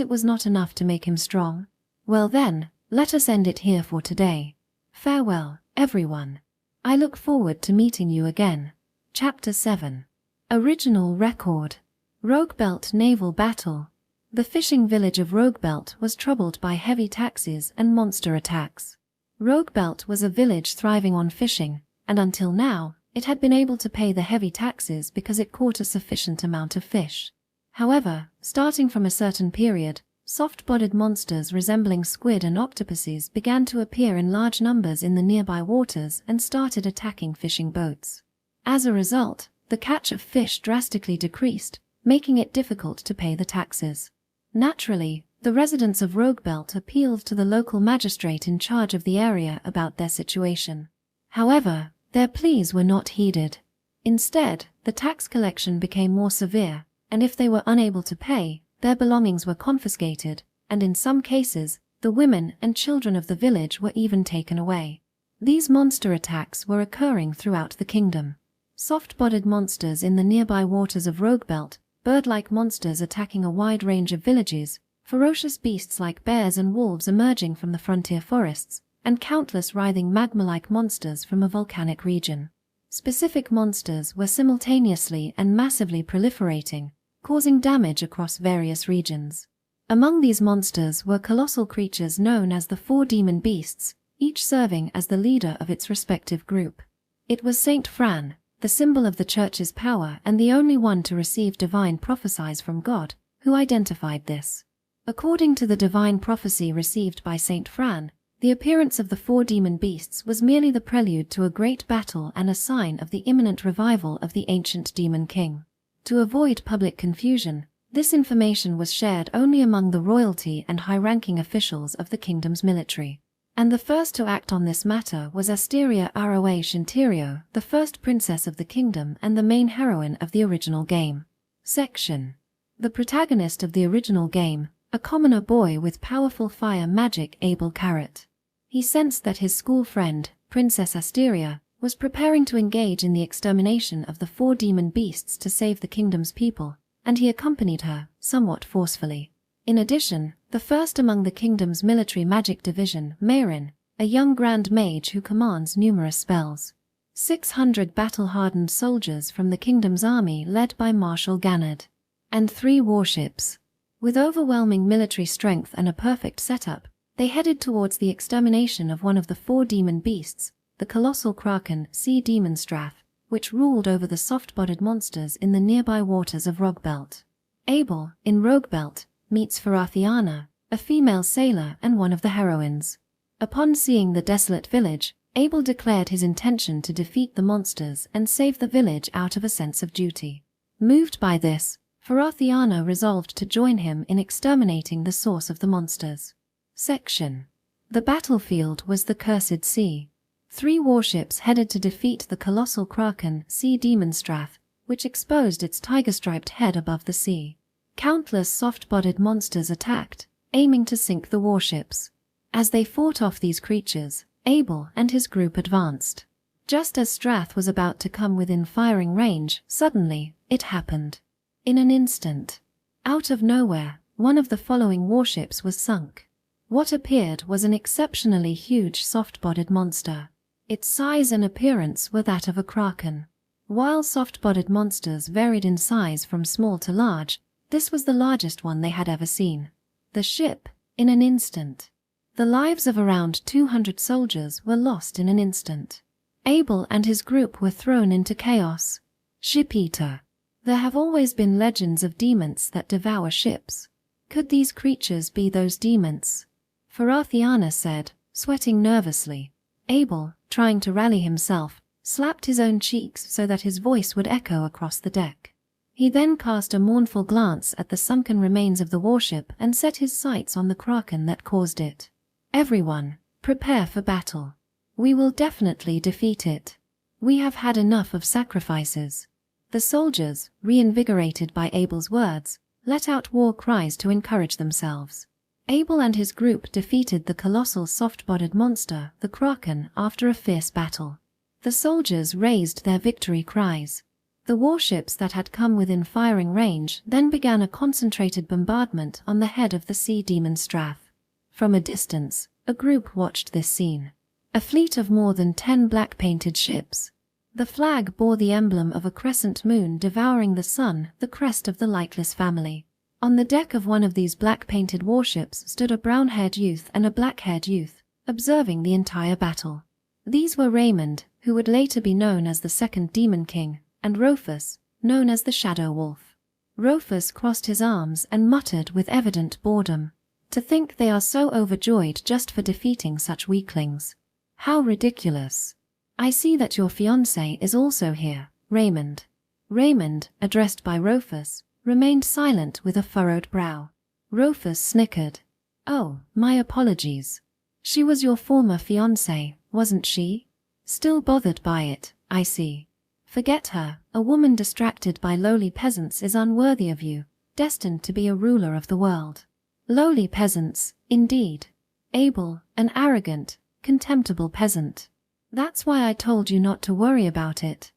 it was not enough to make him strong. Well then, let us end it here for today. Farewell, everyone. I look forward to meeting you again. Chapter 7. Original Record. Roguebelt Naval Battle. The fishing village of Roguebelt was troubled by heavy taxes and monster attacks. Roguebelt was a village thriving on fishing, and until now, it had been able to pay the heavy taxes because it caught a sufficient amount of fish. However, starting from a certain period, soft-bodied monsters resembling squid and octopuses began to appear in large numbers in the nearby waters and started attacking fishing boats. As a result, the catch of fish drastically decreased, making it difficult to pay the taxes. Naturally, the residents of Roguebelt appealed to the local magistrate in charge of the area about their situation. However, their pleas were not heeded. Instead, the tax collection became more severe, and if they were unable to pay, their belongings were confiscated, and in some cases, the women and children of the village were even taken away. These monster attacks were occurring throughout the kingdom. Soft-bodied monsters in the nearby waters of Roguebelt, bird-like monsters attacking a wide range of villages, ferocious beasts like bears and wolves emerging from the frontier forests, and countless writhing magma-like monsters from a volcanic region. Specific monsters were simultaneously and massively proliferating, causing damage across various regions. Among these monsters were colossal creatures known as the 4 demon beasts, each serving as the leader of its respective group. It was Saint Fran, the symbol of the Church's power and the only one to receive divine prophecies from God, who identified this. According to the divine prophecy received by Saint Fran, The appearance of the 4 demon beasts was merely the prelude to a great battle and a sign of the imminent revival of the ancient demon king. To avoid public confusion, this information was shared only among the royalty and high-ranking officials of the kingdom's military. And the first to act on this matter was Asteria Aroa Shintirio, the first princess of the kingdom and the main heroine of the original game. Section. The protagonist of the original game, a commoner boy with powerful fire magic, Abel Carrot. He sensed that his school friend, Princess Asteria, was preparing to engage in the extermination of the 4 demon beasts to save the kingdom's people, and he accompanied her, somewhat forcefully. In addition, the first among the kingdom's military magic division, Mayrin, a young grand mage who commands numerous spells. 600 battle-hardened soldiers from the kingdom's army led by Marshal Ganad. And 3 warships. With overwhelming military strength and a perfect setup, they headed towards the extermination of one of the 4 demon beasts, the colossal kraken Sea Demonstrath, which ruled over the soft-bodied monsters in the nearby waters of Rogbelt. Abel, in Rogbelt, meets Farathiana, a female sailor and one of the heroines. Upon seeing the desolate village, Abel declared his intention to defeat the monsters and save the village out of a sense of duty. Moved by this, Farathiana resolved to join him in exterminating the source of the monsters. Section. The battlefield was the Cursed Sea. 3 warships headed to defeat the colossal kraken Sea Demonstrath, which exposed its tiger-striped head above the sea. Countless soft-bodied monsters attacked, aiming to sink the warships. As they fought off these creatures, Abel and his group advanced. Just as Strath was about to come within firing range, suddenly, it happened. In an instant. Out of nowhere, one of the following warships was sunk. What appeared was an exceptionally huge soft-bodied monster. Its size and appearance were that of a kraken. While soft-bodied monsters varied in size from small to large, this was the largest one they had ever seen. The ship, in an instant. The lives of around 200 soldiers were lost in an instant. Abel and his group were thrown into chaos. Ship-eater. There have always been legends of demons that devour ships. Could these creatures be those demons? Farathiana said, sweating nervously. Abel, trying to rally himself, slapped his own cheeks so that his voice would echo across the deck. He then cast a mournful glance at the sunken remains of the warship and set his sights on the kraken that caused it. Everyone, prepare for battle. We will definitely defeat it. We have had enough of sacrifices. The soldiers, reinvigorated by Abel's words, let out war cries to encourage themselves. Abel and his group defeated the colossal soft-bodied monster, the kraken, after a fierce battle. The soldiers raised their victory cries. The warships that had come within firing range then began a concentrated bombardment on the head of the Sea Demonstrath. From a distance, a group watched this scene. A fleet of more than 10 black-painted ships. The flag bore the emblem of a crescent moon devouring the sun, the crest of the Lightless family. On the deck of one of these black-painted warships stood a brown-haired youth and a black-haired youth, observing the entire battle. These were Raymond, who would later be known as the Second Demon King, and Rufus, known as the Shadow Wolf. Rufus crossed his arms and muttered with evident boredom. To think they are so overjoyed just for defeating such weaklings. How ridiculous. I see that your fiancé is also here, Raymond. Raymond, addressed by Rufus, remained silent with a furrowed brow. Rufus snickered. Oh, my apologies. She was your former fiancé, wasn't she? Still bothered by it, I see. Forget her, a woman distracted by lowly peasants is unworthy of you, destined to be a ruler of the world. Lowly peasants, indeed. Abel, an arrogant, contemptible peasant. That's why I told you not to worry about it.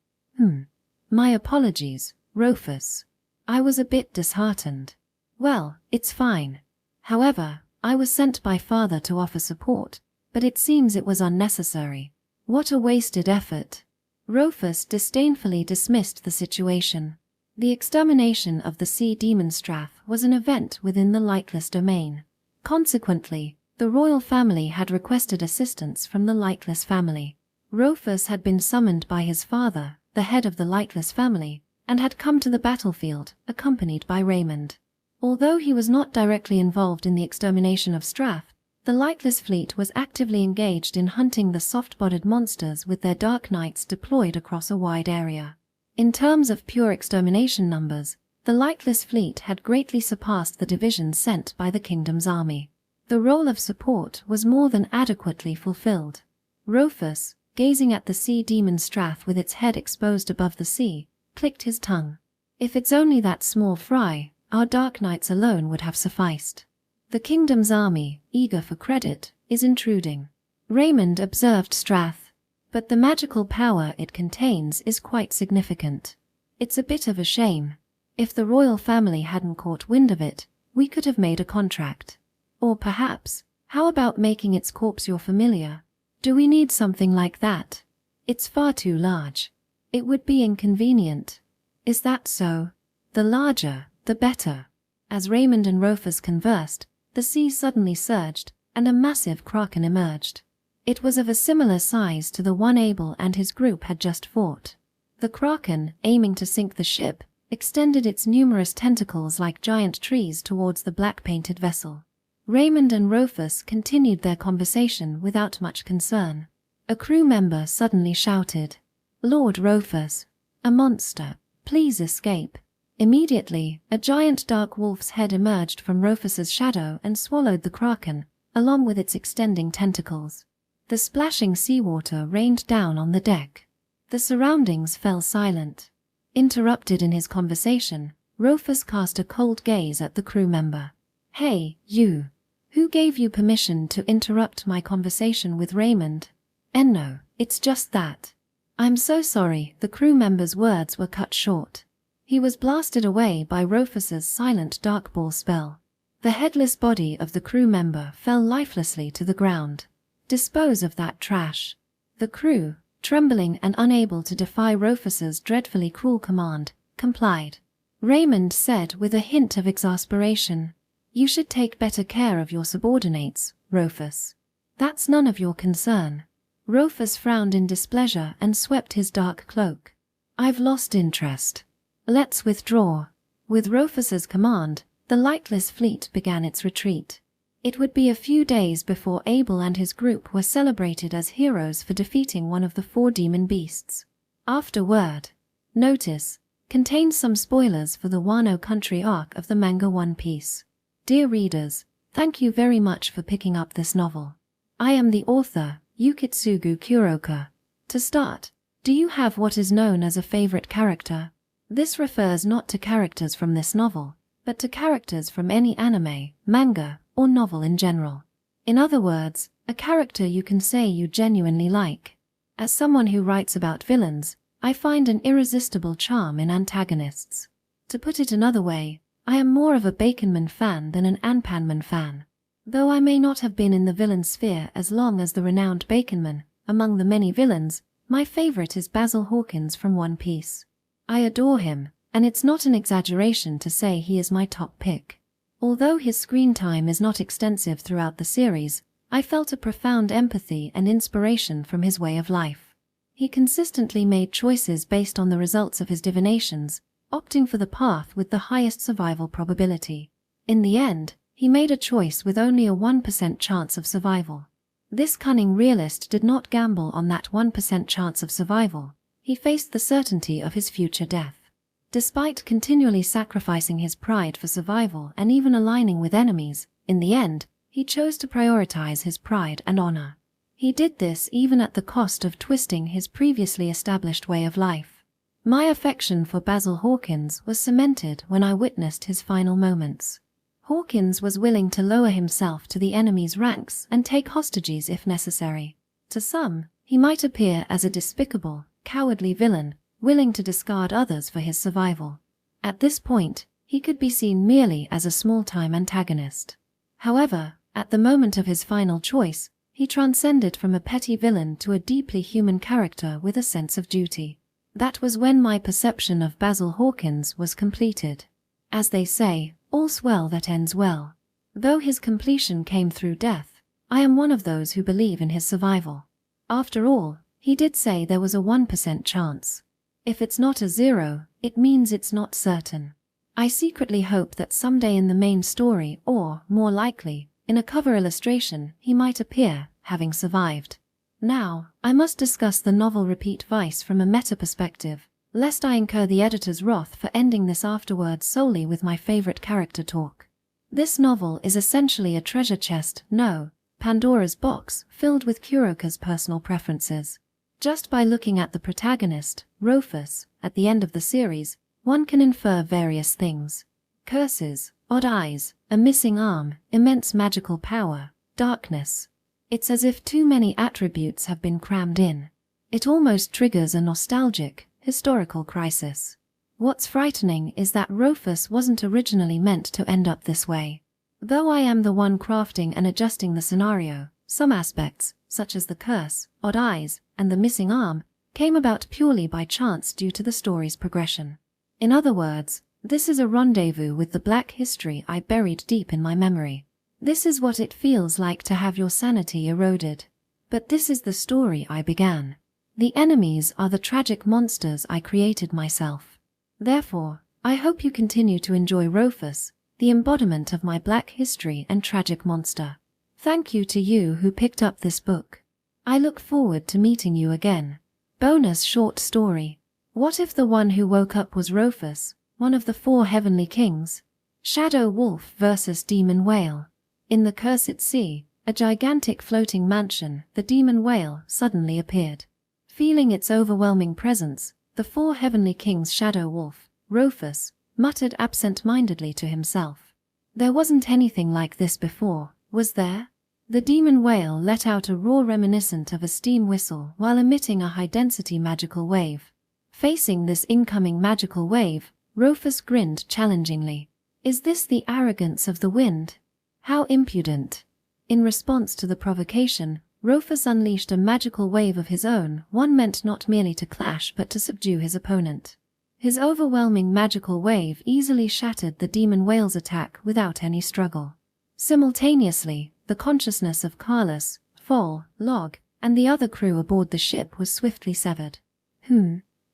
My apologies, Rufus. I was a bit disheartened. Well, it's fine. However, I was sent by father to offer support, but it seems it was unnecessary. What a wasted effort. Rufus disdainfully dismissed the situation. The extermination of the Sea Demonstrath was an event within the Lightless domain. Consequently, the royal family had requested assistance from the Lightless family. Rufus had been summoned by his father, the head of the Lightless family, and had come to the battlefield, accompanied by Raymond. Although he was not directly involved in the extermination of Strath, The lightless fleet was actively engaged in hunting the soft-bodied monsters with their dark knights deployed across a wide area. In terms of pure extermination numbers, the lightless fleet had greatly surpassed the divisions sent by the kingdom's army. The role of support was more than adequately fulfilled. Rufus, gazing at the sea demon Strath with its head exposed above the sea, clicked his tongue. If it's only that small fry, our dark knights alone would have sufficed. The kingdom's army, eager for credit, is intruding. Raymond observed Strath. But the magical power it contains is quite significant. It's a bit of a shame. If the royal family hadn't caught wind of it, we could have made a contract. Or perhaps, how about making its corpse your familiar? Do we need something like that? It's far too large. It would be inconvenient. Is that so? The larger, the better. As Raymond and Rufus conversed, the sea suddenly surged, and a massive kraken emerged. It was of a similar size to the one Abel and his group had just fought. The kraken, aiming to sink the ship, extended its numerous tentacles like giant trees towards the black-painted vessel. Raymond and Rufus continued their conversation without much concern. A crew member suddenly shouted, "Lord Rufus, a monster, please escape." Immediately, a giant dark wolf's head emerged from Rufus's shadow and swallowed the kraken, along with its extending tentacles. The splashing seawater rained down on the deck. The surroundings fell silent. Interrupted in his conversation, Rufus cast a cold gaze at the crew member. "Hey, you! Who gave you permission to interrupt my conversation with Raymond?" "No, it's just that." "I'm so sorry," the crew member's words were cut short. He was blasted away by Rufus's silent dark ball spell. The headless body of the crew member fell lifelessly to the ground. "Dispose of that trash." The crew, trembling and unable to defy Rufus's dreadfully cruel command, complied. Raymond said with a hint of exasperation, "You should take better care of your subordinates, Rufus. That's none of your concern." Rufus frowned in displeasure and swept his dark cloak. "I've lost interest. Let's withdraw." With Rufus's command, the lightless fleet began its retreat. It would be a few days before Abel and his group were celebrated as heroes for defeating one of the 4 demon beasts. Afterward. Notice contains some spoilers for the Wano Country arc of the manga One Piece. Dear readers, thank you very much for picking up this novel. I am the author, Yukitsugu Kuroka. To start, do you have what is known as a favorite character? This refers not to characters from this novel, but to characters from any anime, manga, or novel in general. In other words, a character you can say you genuinely like. As someone who writes about villains, I find an irresistible charm in antagonists. To put it another way, I am more of a Baconman fan than an Anpanman fan. Though I may not have been in the villain sphere as long as the renowned Baconman, among the many villains, my favorite is Basil Hawkins from One Piece. I adore him, and it's not an exaggeration to say he is my top pick. Although his screen time is not extensive throughout the series, I felt a profound empathy and inspiration from his way of life. He consistently made choices based on the results of his divinations, opting for the path with the highest survival probability. In the end, he made a choice with only a 1% chance of survival. This cunning realist did not gamble on that 1% chance of survival. He faced the certainty of his future death. Despite continually sacrificing his pride for survival and even aligning with enemies, in the end, he chose to prioritize his pride and honor. He did this even at the cost of twisting his previously established way of life. My affection for Basil Hawkins was cemented when I witnessed his final moments. Hawkins was willing to lower himself to the enemy's ranks and take hostages if necessary. To some, he might appear as a despicable, cowardly villain, willing to discard others for his survival. At this point, he could be seen merely as a small-time antagonist. However, at the moment of his final choice, he transcended from a petty villain to a deeply human character with a sense of duty. That was when my perception of Basil Hawkins was completed. As they say, all's well that ends well. Though his completion came through death, I am one of those who believe in his survival. After all, he did say there was a 1% chance. If it's not a 0, it means it's not certain. I secretly hope that someday in the main story, or, more likely, In a cover illustration, he might appear, having survived. Now, I must discuss the novel Repeat Vice from a meta-perspective, lest I incur the editor's wrath for ending this afterwards solely with my favorite character talk. This novel is essentially a treasure chest, no, Pandora's box, filled with Kuroka's personal preferences. Just by looking at the protagonist, Rufus, at the end of the series, one can infer various things. Curses, odd eyes, a missing arm, immense magical power, darkness. It's as if too many attributes have been crammed in. It almost triggers a nostalgic, historical crisis. What's frightening is that Rufus wasn't originally meant to end up this way. Though I am the one crafting and adjusting the scenario, some aspects, such as the curse, odd eyes, and the missing arm, came about purely by chance due to the story's progression. In other words, this is a rendezvous with the black history I buried deep in my memory. This is what it feels like to have your sanity eroded. But this is the story I began. The enemies are the tragic monsters I created myself. Therefore, I hope you continue to enjoy Rufus, the embodiment of my black history and tragic monster. Thank you to you who picked up this book. I look forward to meeting you again. Bonus short story. What if the one who woke up was Rufus, one of the 4 heavenly kings? Shadow Wolf versus Demon Whale. In the Cursed Sea, a gigantic floating mansion, the demon whale suddenly appeared. Feeling its overwhelming presence, the 4 heavenly kings Shadow Wolf, Rufus, muttered absent-mindedly to himself. There wasn't anything like this before, was there? The demon whale let out a roar reminiscent of a steam whistle while emitting a high-density magical wave. Facing this incoming magical wave, Rufus grinned challengingly. Is this the arrogance of the wind? How impudent! In response to the provocation, Rufus unleashed a magical wave of his own, one meant not merely to clash but to subdue his opponent. His overwhelming magical wave easily shattered the demon whale's attack without any struggle. Simultaneously, the consciousness of Carlos, Fall, Log, and the other crew aboard the ship was swiftly severed.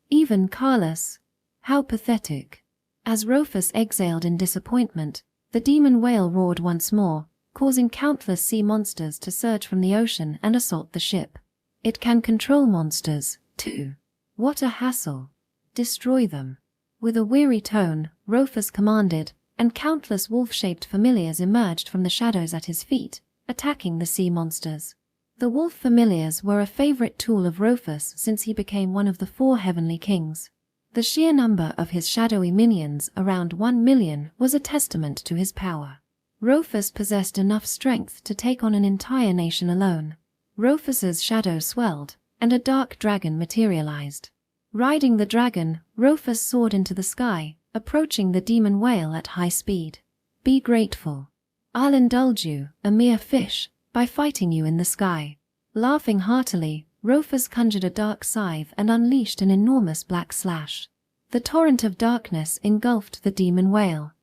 Even Carlos? How pathetic. As Rufus exhaled in disappointment, the demon whale roared once more, causing countless sea monsters to surge from the ocean and assault the ship. It can control monsters, too. What a hassle. Destroy them. With a weary tone, Rufus commanded, and countless wolf-shaped familiars emerged from the shadows at his feet, attacking the sea monsters. The wolf familiars were a favorite tool of Rufus since he became one of the 4 heavenly kings. The sheer number of his shadowy minions, around 1 million, was a testament to his power. Rufus possessed enough strength to take on an entire nation alone. Rufus's shadow swelled, and a dark dragon materialized. Riding the dragon, Rufus soared into the sky, approaching the demon whale at high speed. Be grateful. I'll indulge you, a mere fish, by fighting you in the sky. Laughing heartily, Rufus conjured a dark scythe and unleashed an enormous black slash. The torrent of darkness engulfed the demon whale.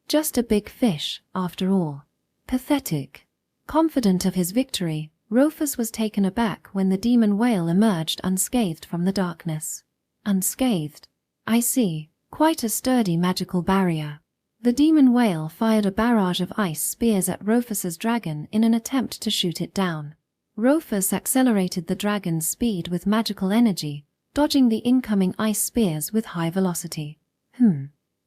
Just a big fish, after all. Pathetic. Confident of his victory, Rufus was taken aback when the demon whale emerged unscathed from the darkness. Unscathed? I see, quite a sturdy magical barrier. The demon whale fired a barrage of ice spears at Rufus's dragon in an attempt to shoot it down. Rufus accelerated the dragon's speed with magical energy, dodging the incoming ice spears with high velocity.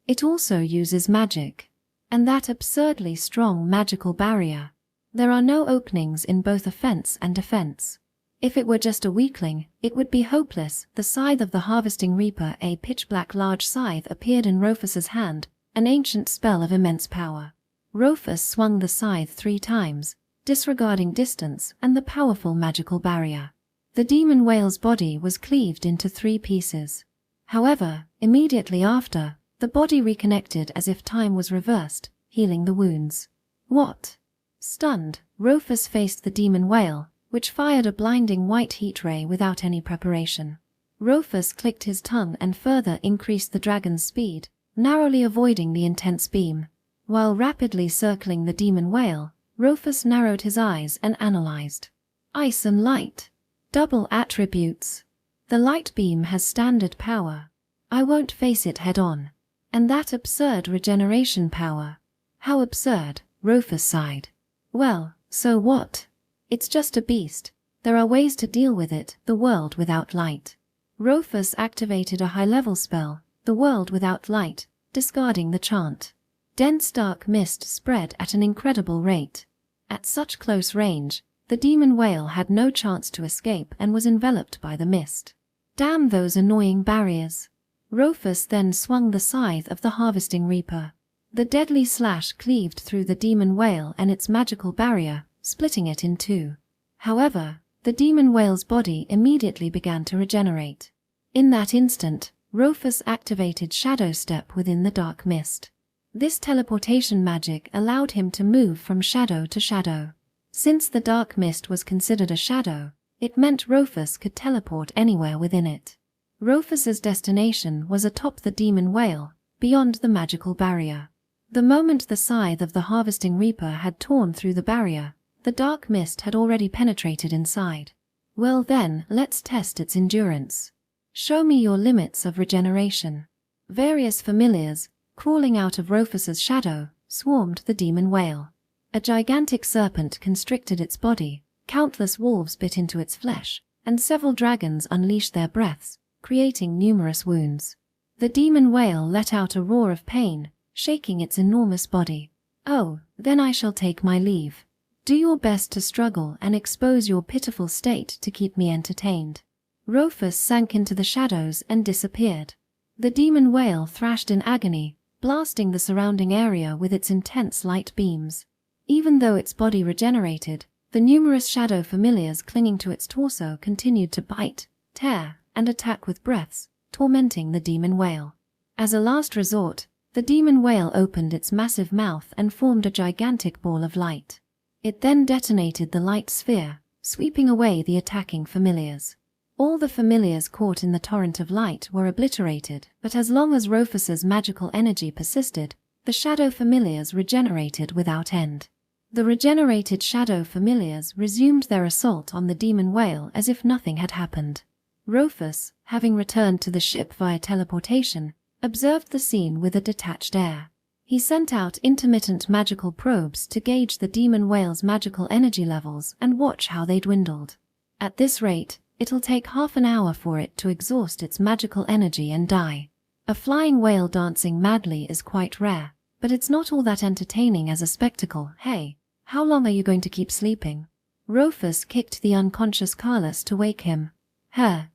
It also uses magic. And that absurdly strong magical barrier. There are no openings in both offense and defense. If it were just a weakling, it would be hopeless. The scythe of the harvesting reaper, a pitch-black large scythe, appeared in Rufus's hand, an ancient spell of immense power. Rufus swung the scythe 3 times, disregarding distance and the powerful magical barrier. The demon whale's body was cleaved into 3 pieces. However, immediately after, the body reconnected as if time was reversed, healing the wounds. What? Stunned, Rufus faced the demon whale, which fired a blinding white heat ray without any preparation. Rufus clicked his tongue and further increased the dragon's speed, narrowly avoiding the intense beam. While rapidly circling the demon whale, Rufus narrowed his eyes and analyzed. Ice and light. Double attributes. The light beam has standard power. I won't face it head-on. And that absurd regeneration power. How absurd, Rufus sighed. Well, so what? It's just a beast. There are ways to deal with it, the world without light. Rufus activated a high-level spell, the world without light, discarding the chant. Dense dark mist spread at an incredible rate. At such close range, the demon whale had no chance to escape and was enveloped by the mist. Damn those annoying barriers. Rufus then swung the scythe of the harvesting reaper. The deadly slash cleaved through the demon whale and its magical barrier, splitting it in two. However, the demon whale's body immediately began to regenerate. In that instant, Rufus activated Shadow Step within the dark mist. This teleportation magic allowed him to move from shadow to shadow. Since the dark mist was considered a shadow, it meant Rufus could teleport anywhere within it. Rufus's destination was atop the demon whale, beyond the magical barrier. The moment the scythe of the harvesting reaper had torn through the barrier, the dark mist had already penetrated inside. Well then, let's test its endurance. Show me your limits of regeneration. Various familiars, crawling out of Rufus's shadow, swarmed the demon whale. A gigantic serpent constricted its body, countless wolves bit into its flesh, and several dragons unleashed their breaths, creating numerous wounds. The demon whale let out a roar of pain, shaking its enormous body. Oh, then I shall take my leave. Do your best to struggle and expose your pitiful state to keep me entertained. Rufus sank into the shadows and disappeared. The demon whale thrashed in agony, blasting the surrounding area with its intense light beams. Even though its body regenerated, the numerous shadow familiars clinging to its torso continued to bite, tear, and attack with breaths, tormenting the demon whale. As a last resort, the demon whale opened its massive mouth and formed a gigantic ball of light. It then detonated the light sphere, sweeping away the attacking familiars. All the familiars caught in the torrent of light were obliterated, but as long as Rufus's magical energy persisted, the shadow familiars regenerated without end. The regenerated shadow familiars resumed their assault on the demon whale as if nothing had happened. Rufus, having returned to the ship via teleportation, observed the scene with a detached air. He sent out intermittent magical probes to gauge the demon whale's magical energy levels and watch how they dwindled. At this rate, it'll take half an hour for it to exhaust its magical energy and die. A flying whale dancing madly is quite rare, but it's not all that entertaining as a spectacle. Hey, how long are you going to keep sleeping? Rufus kicked the unconscious Carlos to wake him.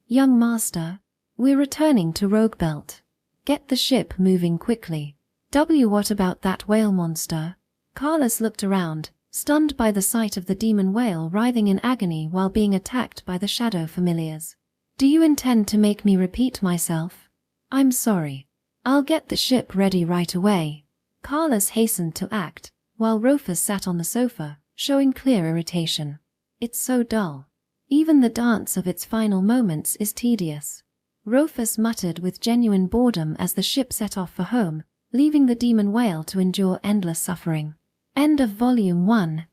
Young master. We're returning to Rogue Belt. Get the ship moving quickly. What about that whale monster? Carlos looked around, stunned by the sight of the demon whale writhing in agony while being attacked by the shadow familiars. Do you intend to make me repeat myself? I'm sorry. I'll get the ship ready right away. Carlos hastened to act, while Rufus sat on the sofa, showing clear irritation. It's so dull. Even the dance of its final moments is tedious. Rufus muttered with genuine boredom as the ship set off for home, leaving the demon whale to endure endless suffering. End of Volume 1.